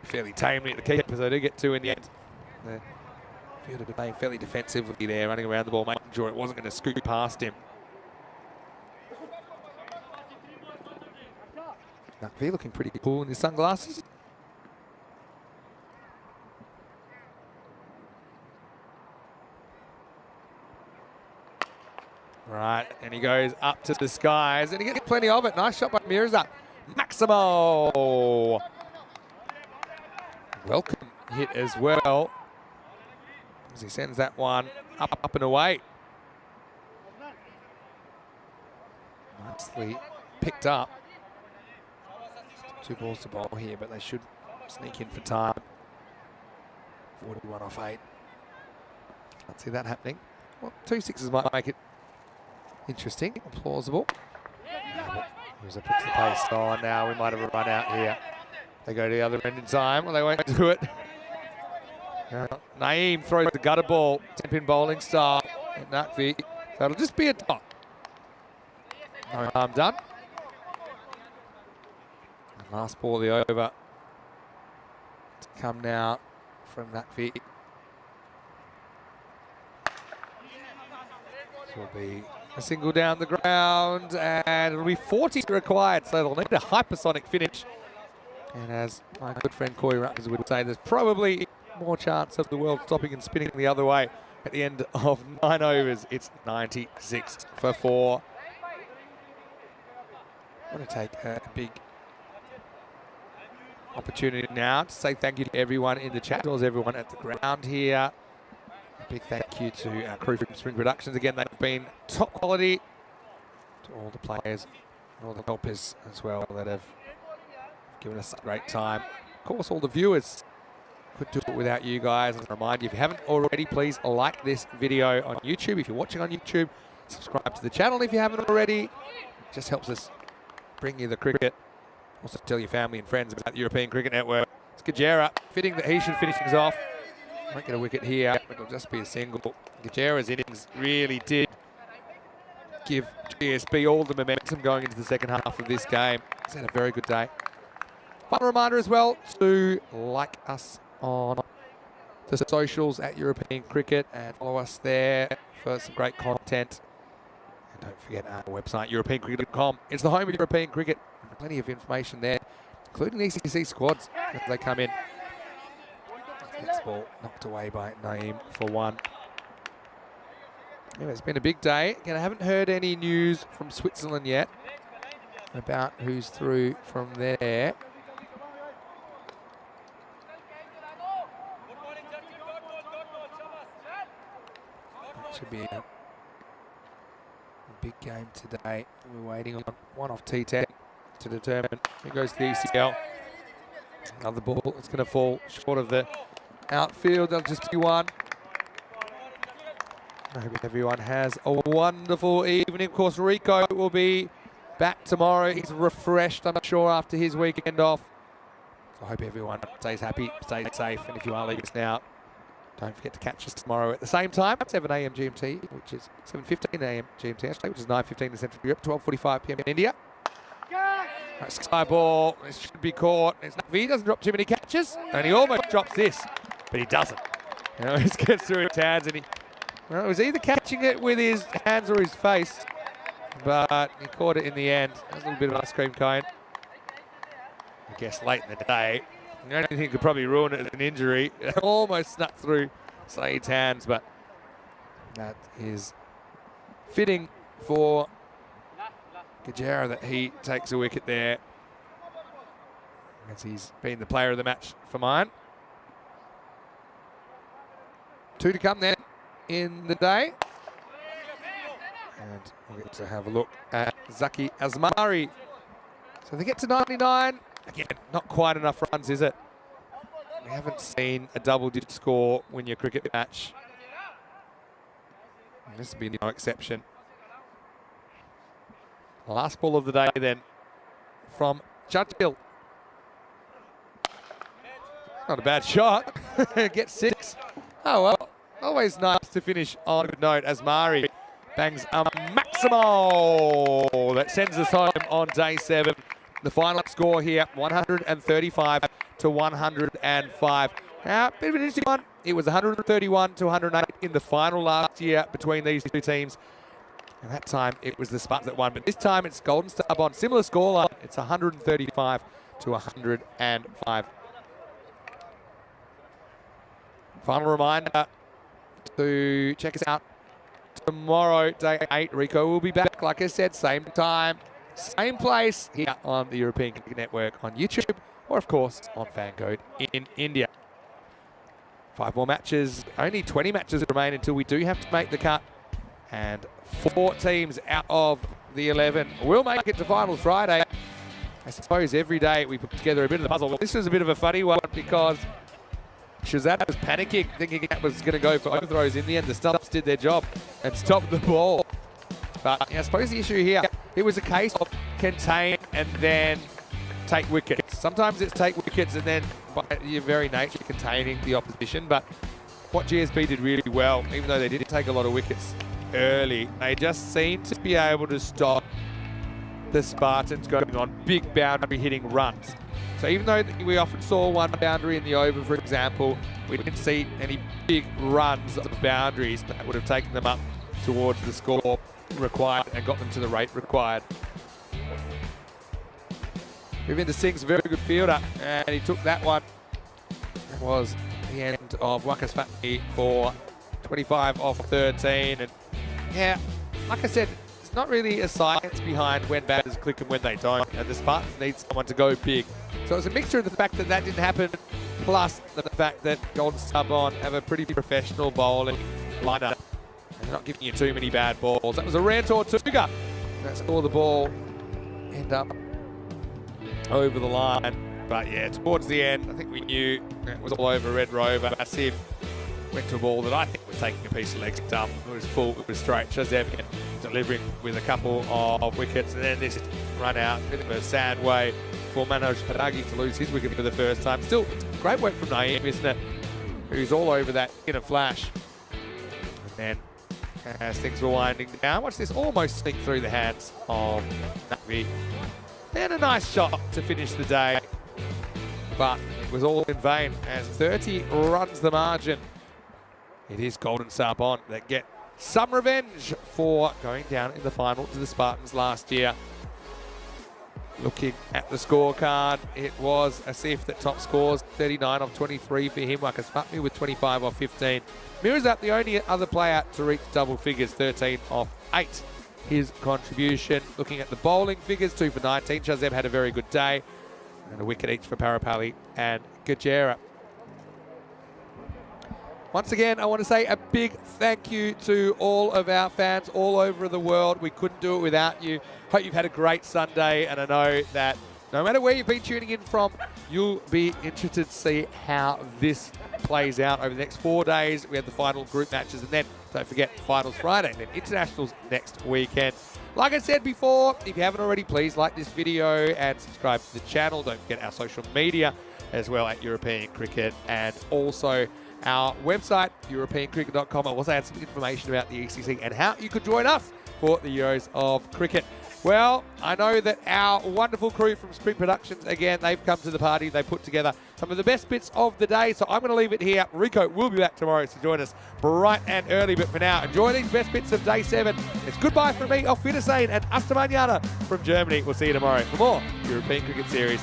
fairly tamely at the keeper, so they do get two in the end. The fielder playing fairly defensively there, running around the ball, making sure it wasn't going to scoot past him. Nutvi looking pretty cool in his sunglasses. Right, and he goes up to the skies, and he gets plenty of it. Nice shot by Mirza. Maximo. Welcome hit as well, as he sends that one up and away. Nicely picked up. 2 balls to bowl here, but they should sneak in for time. 41 off 8. Can't see that happening. Well, 2 sixes might make it interesting and plausible. Mirza puts the pace on now. We might have a run out here. They go to the other end in time. Well, they won't do it. Naeem throws the gutter ball, 10-pin bowling style at Nutvi. So it'll just be a dot. No harm done. And last ball of the over to come now from Nutvi. This will be a single down the ground, and it'll be 40 required, so they'll need a hypersonic finish. And as my good friend Corey Rutters would say, there's probably more chance of the world stopping and spinning the other way at the end of 9 overs. It's 96 for 4. I'm going to take a big opportunity now to say thank you to everyone in the chat, as well as everyone at the ground here. A big thank you to our crew from Spring Productions. Again, they've been top quality. To all the players and all the helpers as well that have given us a great time. Of course, all the viewers could do it without you guys. And a reminder, if you haven't already, please like this video on YouTube. If you're watching on YouTube, subscribe to the channel if you haven't already. It just helps us bring you the cricket. Also tell your family and friends about the European Cricket Network. It's Gajera, fitting that he should finish things off. Won't get a wicket here, but it'll just be a single. Gajera's innings really did give GSB all the momentum going into the second half of this game. He's had a very good day. Fun reminder as well to like us on the socials at European Cricket and follow us there for some great content. And don't forget our website, europeancricket.com. It's the home of European Cricket. Plenty of information there, including ECC squads as they come in. Next ball knocked away by Naeem for 1. Anyway, it's been a big day. Again, I haven't heard any news from Switzerland yet about who's through from there. Should be a big game today. We're waiting on one off T10 to determine who goes to the ECL. Another ball that's going to fall short of the outfield. There'll just be one. I hope everyone has a wonderful evening. Of course, Rico will be back tomorrow. He's refreshed, I'm sure, after his weekend off. So I hope everyone stays happy, stays safe, and if you are leaving us now, don't forget to catch us tomorrow at the same time, 7 a.m. GMT, which is 7:15 a.m. GMT, actually, which is 9:15 in Central Europe, 12:45 p.m. in India. Right, sky ball, it should be caught. He doesn't drop too many catches, and he almost drops this, but he doesn't. You know, he gets through his hands, and he was either catching it with his hands or his face, but he caught it in the end. That was a little bit of an ice cream cone. I guess late in the day. The only thing that could probably ruin it is an injury. It almost snuck through Saeed's hands, but that is fitting for Gajera that he takes a wicket there, as he's been the player of the match for mine. 2 to come then in the day. And we'll get to have a look at Zaki Asmari. So they get to 99. Again, not quite enough runs, is it? We haven't seen a double-digit score win your cricket match. And this will be no exception. Last ball of the day then from Churchill. Not a bad shot. Gets 6. Oh, well. always nice to finish on a good note as Mari bangs a maximal that sends us home on day 7. The final score here, 135 to 105. Now, a bit of an interesting one. It was 131 to 108 in the final last year between these two teams. And that time it was the Spartans that won, but this time it's Golden Star Bond. Similar scoreline. It's 135 to 105. Final reminder to check us out tomorrow, day 8. Rico will be back, like I said, same time, same place here on the European Cricket Network on YouTube, or of course on Fancode in India. 5 more matches, only 20 matches remain until we do have to make the cut. And 4 teams out of the 11 will make it to finals Friday. I suppose every day we put together a bit of the puzzle. This was a bit of a funny one because Shazad was panicking, thinking that was going to go for overthrows. In the end, the stumps did their job and stopped the ball. But I suppose the issue here, it was a case of contain and then take wickets. Sometimes it's take wickets and then by your very nature containing the opposition. But what GSB did really well, even though they didn't take a lot of wickets early, they just seemed to be able to stop the Spartans going on big boundary hitting runs. So even though we often saw one boundary in the over, for example, we didn't see any big runs of boundaries that would have taken them up towards the score required and got them to the rate required. Ravinder Singh's a very good fielder, and he took that one. It was the end of Wakas Fatmi for 25 off 13. And yeah, like I said, it's not really a science behind when batters click and when they don't. The Spartans need someone to go big. So it's a mixture of the fact that that didn't happen, plus the fact that Golden Star Bond have a pretty professional bowling lineup. They're not giving you too many bad balls. That was a rant or two. That saw the ball end up over the line. But yeah, towards the end, I think we knew it was all over. Red Rover, Asif went to a ball that I think was taking a piece of leg stump. It was full, it was straight. Shazeb delivering with a couple of wickets, and then this run out, a bit of a sad way for Manoj Padagi to lose his wicket for the first time. Still, great work from Naeem, isn't it? Who's all over that in a flash. And then, as things were winding down, watch this almost sneak through the hands of Navi. And a nice shot to finish the day. But it was all in vain as 30 runs the margin. It is Golden Star Bond that get some revenge for going down in the final to the Spartans last year. Looking at the scorecard, it was Asif that top scores, 39 off 23 for him. Wakas Fatmi with 25 off 15. Mirzap, the only other player to reach double figures, 13 off 8. His contribution. Looking at the bowling figures, 2 for 19. Shazeb had a very good day. And a wicket each for Parapali and Gajera. Once again, I want to say a big thank you to all of our fans all over the world. We couldn't do it without you. Hope you've had a great Sunday, and I know that no matter where you've been tuning in from, you'll be interested to see how this plays out over the next 4 days. We have the final group matches, and then don't forget finals Friday, and then internationals next weekend. Like I said before, if you haven't already, please like this video and subscribe to the channel. Don't forget our social media as well at European Cricket, and also our website, europeancricket.com. I also had some information about the ECC and how you could join us for the Euros of Cricket. Well, I know that our wonderful crew from Sprint Productions, again, they've come to the party. They put together some of the best bits of the day. So I'm going to leave it here. Rico will be back tomorrow to join us bright and early. But for now, enjoy these best bits of day 7. It's goodbye from me, Auf Wiedersehen, and Hasta mañana from Germany. We'll see you tomorrow for more European Cricket Series.